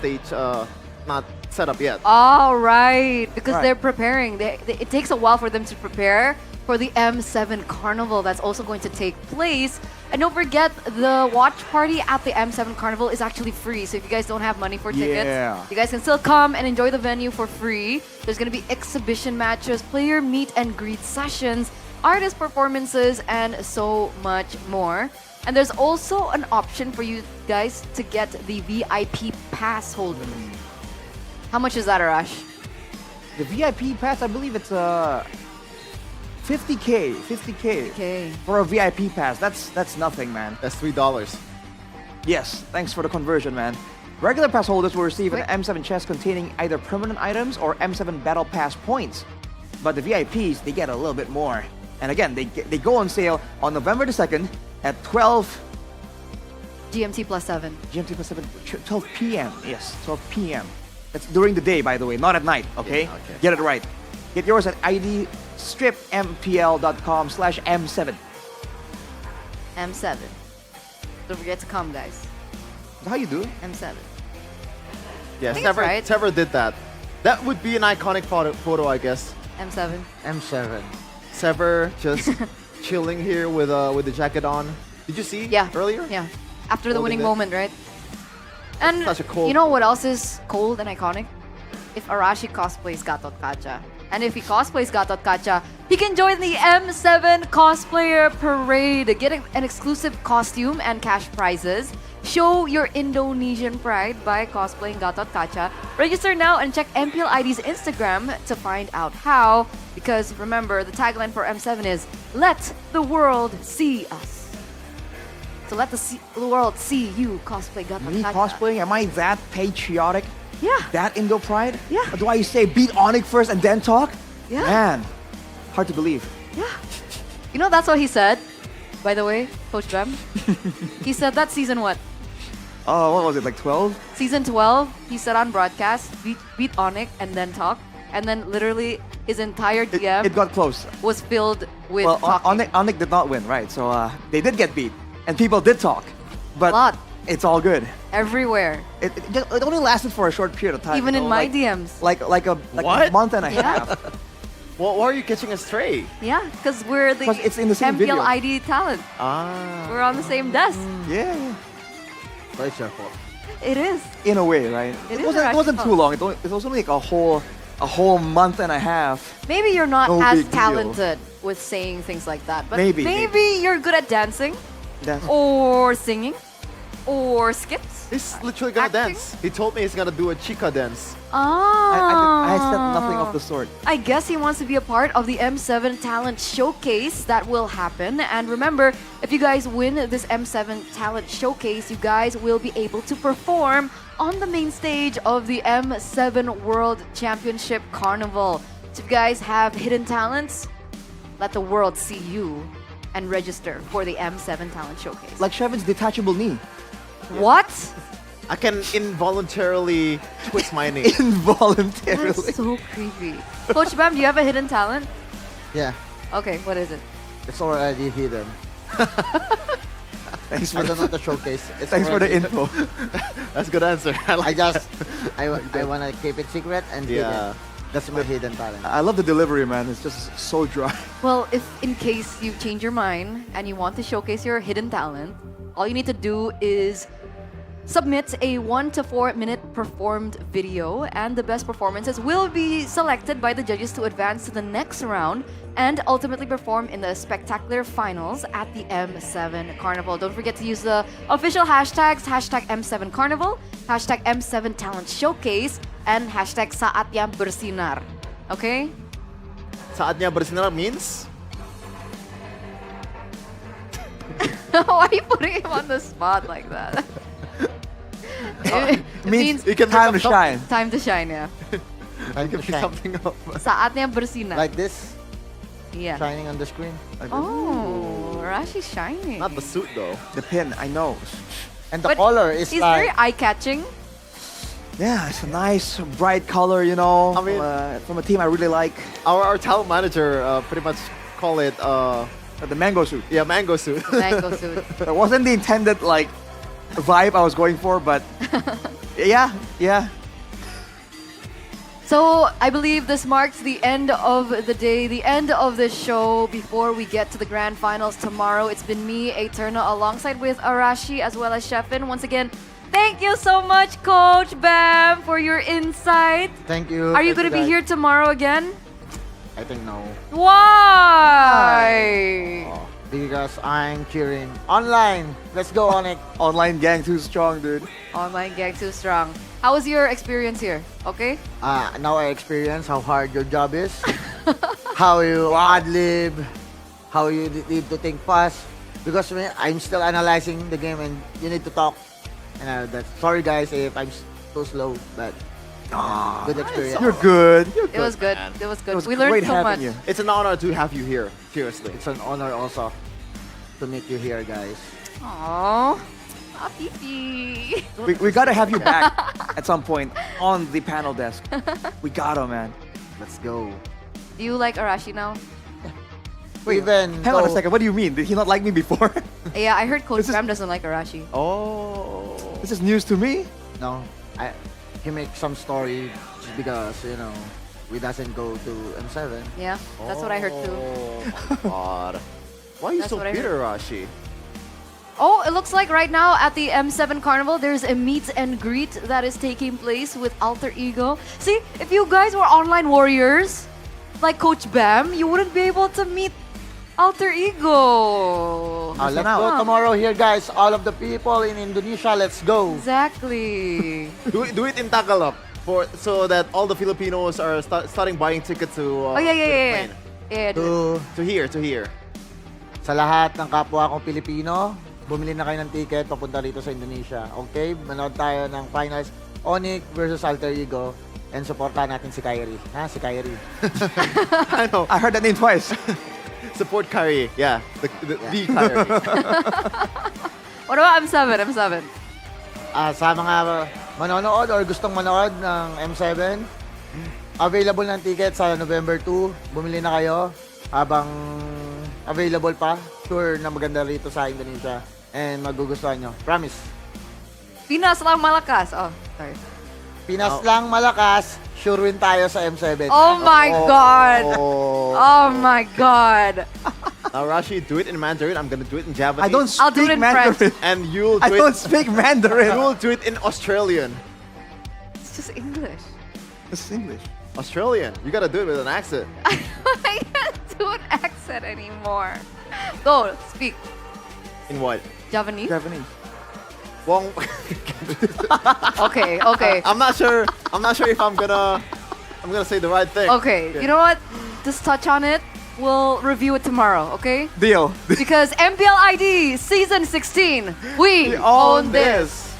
not set up yet. All right, because Right. they're preparing. It takes a while for them to prepare for the M7 Carnival that's also going to take place. And don't forget, the watch party at the M7 Carnival is actually free. So if you guys don't have money for tickets, Yeah. you guys can still come and enjoy the venue for free. There's going to be exhibition matches, player meet and greet sessions, artist performances, and so much more. And there's also an option for you guys to get the VIP pass holder. How much is that, Arash? The VIP pass, I believe it's 50K. 50K. For a VIP pass, that's nothing, man. That's $3. Yes, thanks for the conversion, man. Regular pass holders will receive an M7 chest containing either permanent items or M7 Battle Pass points. But the VIPs, they get a little bit more. And again, they go on sale on November the 2nd at 12 GMT plus 7. GMT plus 7, 12 p.m. Yes, 12 p.m. That's during the day, by the way, not at night, okay? Yeah, okay. Get it right. Get yours at idstripmpl.com/M7. M7. Don't forget to come, guys. How you do? M7. Yeah, I think it's right. Sever did that. That would be an iconic photo, I guess. M7. M7. Sever just chilling here with the jacket on. Did you see? Yeah. Earlier? Yeah. After the Holding winning it. moment, right? And Such a cold you know what else is cold and iconic? If Arashi cosplays Gatot Kacha. And if he cosplays Gatot Kacha, he can join the M7 Cosplayer Parade, get an exclusive costume and cash prizes. Show your Indonesian pride by cosplaying Gatot Kacha. Register now and check MPL ID's Instagram to find out how. Because remember, the tagline for M7 is, let the world see us. So let the world see you cosplay Gatot Me Kacha. cosplaying? Am I that patriotic? Yeah. That Indo pride? Yeah. Or do I say beat Onyx first and then talk? Yeah. Man, hard to believe. You know, that's what he said, by the way, Coach Bam. He said that season what? Oh, what was it, like 12? Season 12, he said on broadcast, beat Onyx and then talk. And then literally his entire DM It got close. was filled with Well, talking. Onyx did not win, right? So they did get beat. And people did talk. But it's all good. Everywhere. It only lasted for a short period of time. Even you in know, my like, DMs. Like a month and a Yeah. half. Well, why are you catching us straight? Yeah, because we're the 'Cause it's in the same MPL video. ID talent. Ah. We're on the same desk. Yeah. So it's your fault. It is. In a way, right? It It is wasn't Arash's too fault. long. It was only like a whole month and a half. Maybe you're not No as big deal. talented with saying things like that. But Maybe. you're good at dancing That's- or singing or skips. He's literally gonna dance. He told me he's gonna do a chica dance. Ah. I said nothing of the sort. I guess he wants to be a part of the M7 Talent Showcase that will happen. And remember, if you guys win this M7 Talent Showcase, you guys will be able to perform on the main stage of the M7 World Championship Carnival. So if you guys have hidden talents, let the world see you and register for the M7 Talent Showcase. Like Shevin's detachable knee. What? I can involuntarily twist my knee. Involuntarily. That's so creepy. Coach Bam, do you have a hidden talent? Yeah, Okay, what is it? it's already hidden. Thanks I don't know the showcase. It's Thanks for the already- info. That's a good answer. I like I want to keep it secret and Yeah. hidden. That's my hidden talent. I love the delivery, man. It's just so dry. Well, if in case you change your mind and you want to showcase your hidden talent, all you need to do is submit a 1 to 4 minute performed video, and the best performances will be selected by the judges to advance to the next round and ultimately perform in the spectacular finals at the M7 Carnival. Don't forget to use the official hashtags, hashtag M7 Carnival, hashtag M7 Talent Showcase, and hashtag Saatnya Bersinar. Okay? Saatnya bersinar means Why are you putting him on the spot like that? It means You can time to shine. time to shine ya. You can pick something up. Saatnya bersinar. Like this, Iya. shining on the screen. Oh, Rashi's shining. Not the suit though. The pin, I know. And the But color is he's like... very eye-catching. Yeah, it's a nice bright color, you know. I mean- from a team I really like. Our talent manager pretty much call it The mango suit. yeah, mango suit. Mango suit. That wasn't the intended like vibe I was going for, but yeah. So I believe this marks the end of the day, the end of the show before we get to the grand finals tomorrow. It's been me, Eterna, alongside with Arashi as well as Sheffin. Once again, thank you so much, Coach Bam, for your insight. Thank you. Are you Thank going to be guys. here tomorrow again? I think no. Why? Because I'm cheering online. Let's go, Onyx. Online gang too strong, dude. Online gang too strong. How was your experience here? Okay? Now I experience how hard your job is, how you ad-lib, how you need to think fast. Because I'm still analyzing the game and you need to talk. And sorry guys if I'm too slow, but good experience. You're good. It was good. It was good. It was We learned great so much. having you. It's an honor to have you here. Seriously. It's an honor also to meet you here, guys. Aww. Fifi. We gotta have you back at some point on the panel desk. We gotta, man. Let's go. Do you like Arashi now? Even Hang on a though- second. What do you mean? Did he not like me before? Yeah, I heard Coach Bam doesn't like Arashi. Oh, this is news to me. No, he makes some story just because we doesn't go to M7. Yeah, that's what I heard too. God. Why are you That's so what I bitter, Rashi? Oh, it looks like right now at the M7 Carnival, there's a meet and greet that is taking place with Alter Ego. See, if you guys were online warriors, like Coach Bam, you wouldn't be able to meet Alter Ego. Let's go tomorrow here, guys. All of the people in Indonesia, let's go. Exactly. do it in Tagalog so that all the Filipinos are starting buying tickets to Oh, yeah, to the plane. Yeah, To here. Sa lahat ng kapwa kong Pilipino, bumili na kayo ng ticket papunta rito sa Indonesia. Okay? Manood tayo ng finals. Onyx versus Alter Ego. And supportahan natin si Kyrie. Ha? Si Kyrie. I know. I heard that name twice. Support Kyrie. Yeah. The Kyrie. What about M7? M7? Sa mga manonood or gustong manood ng M7, available ng ticket sa November 2. Bumili na kayo habang available pa. Sure na maganda rito sa Indonesia. And magugustuhan nyo. Promise. Pinas lang malakas. Oh, sorry. Pinas lang malakas. Sure win tayo sa M7. Oh my God. Oh my God. Now, Rashi, do it in Mandarin. I'm gonna do it in Japanese. I don't I'll do it speak in Mandarin. French. And you'll do I don't speak Mandarin. You'll do it in Australian. It's just English. This is English. Australian. You gotta do it with an accent. I can't do an accent anymore. Go, speak. In what? Japanese? Japanese. Wong. Okay. I'm not sure if I'm gonna say the right thing. Okay, you know what? Just touch on it. We'll review it tomorrow, okay? Deal. Because MPL ID Season 16, we own this.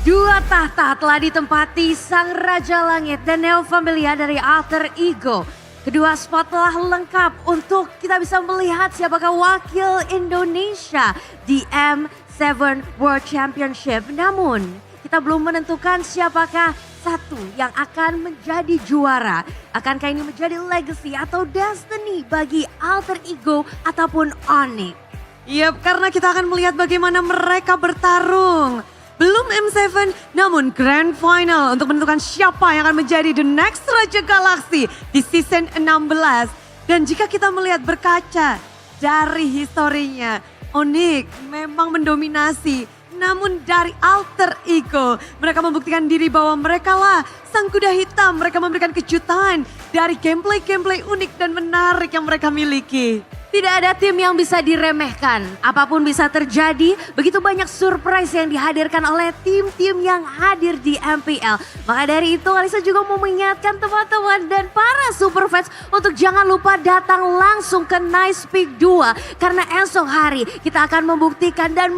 Dua tahta telah ditempati Sang Raja Langit dan Neo Familia dari Alter Ego. Kedua spot telah lengkap untuk kita bisa melihat siapakah wakil Indonesia di M7 World Championship. Namun, kita belum menentukan siapakah satu yang akan menjadi juara. Akankah ini menjadi legacy atau destiny bagi Alter Ego ataupun Onyx? Yap, karena kita akan melihat bagaimana mereka bertarung. Belum M7, namun Grand Final untuk menentukan siapa yang akan menjadi the next Raja Galaksi di season 16. Dan jika kita melihat berkaca dari historinya, Onyx memang mendominasi. Namun dari Alter Ego, mereka membuktikan diri bahwa mereka lah sang kuda hitam. Mereka memberikan kejutan dari gameplay-gameplay unik dan menarik yang mereka miliki. Tidak ada tim yang bisa diremehkan. Apapun bisa terjadi. Begitu banyak surprise yang dihadirkan oleh tim-tim yang hadir di MPL. Maka dari itu Alisa juga mau mengingatkan teman-teman dan para super fans untuk jangan lupa datang langsung ke Nice Peak 2. Karena esok hari kita akan membuktikan dan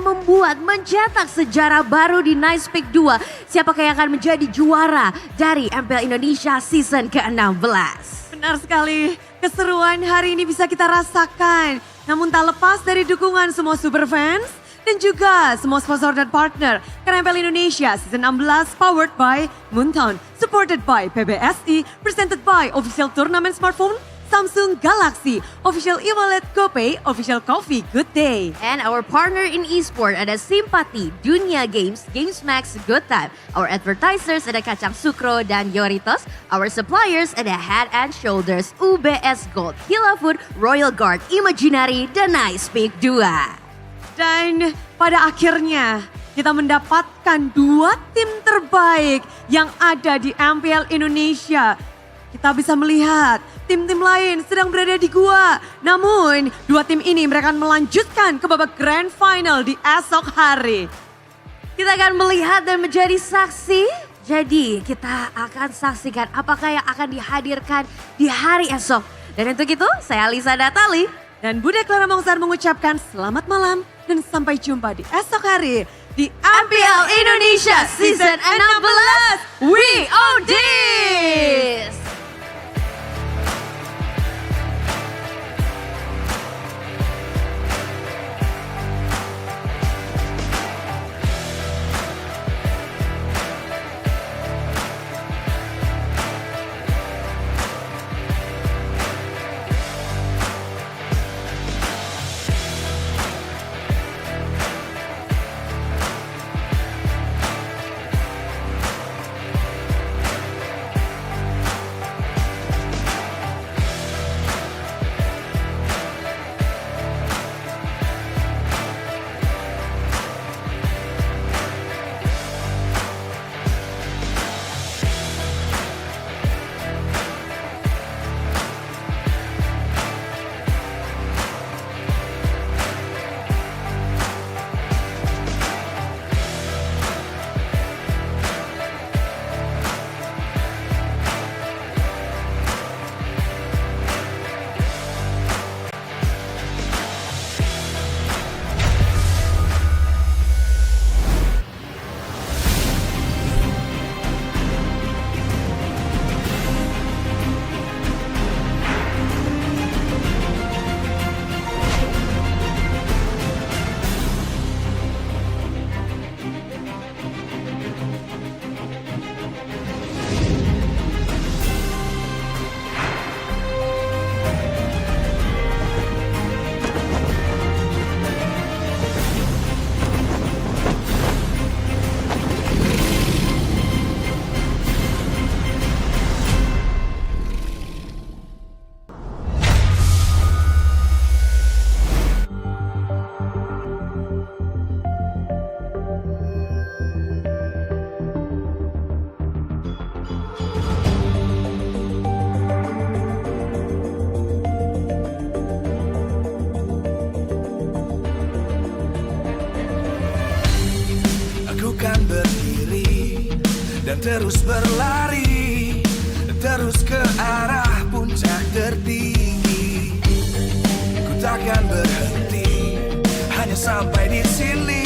mencetak sejarah baru di Nice Peak 2. Siapakah yang akan menjadi juara dari MPL Indonesia season ke-16. Benar sekali, keseruan hari ini bisa kita rasakan. Namun tak lepas dari dukungan semua super fans dan juga semua sponsor dan partner. Karena MPL Indonesia Season 16 powered by Moontown, supported by PBSI, presented by Official Tournament Smartphone, Samsung Galaxy, Official e-wallet GoPay, Official Coffee Good Day. And our partner in esport ada Simpati, Dunia Games, Games Max, Good Time. Our advertisers ada Kacang Sukro dan Yoritos. Our suppliers ada Head and Shoulders, UBS Gold, Hila Food, Royal Guard, Imaginary, dan Nice Peak 2. Dan pada akhirnya kita mendapatkan 2 tim terbaik yang ada di MPL Indonesia. Kita bisa melihat tim-tim lain sedang berada di gua. Namun 2 tim ini mereka akan melanjutkan ke babak grand final di esok hari. Kita akan melihat dan menjadi saksi. Jadi kita akan saksikan apakah yang akan dihadirkan di hari esok. Dan untuk itu saya Alisa Datali. Dan Bude Clara Mongsar mengucapkan selamat malam dan sampai jumpa di esok hari di MPL Indonesia Season 16. We own this! dan terus berlari, terus ke arah puncak tertinggi. Ku takkan berhenti, hanya sampai di sini.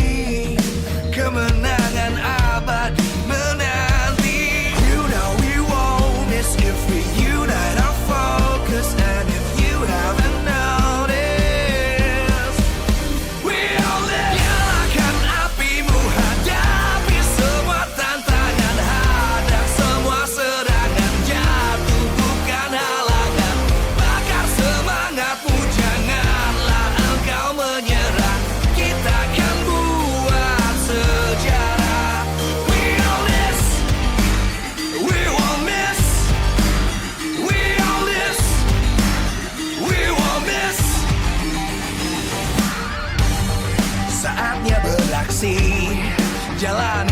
Kemenangan abadi menanti. You know we won't miss if we unite our focus. And if you haven't noticed, we all live. Nyalakan apimu, hadapi semua tantangan. Hadap semua serangan, jatuh bukan halangan. Bakar semangatmu, janganlah engkau menyerah. Kita akan buat sejarah. We all this, we won't miss. We all this, we won't miss. Saatnya beraksi, jalan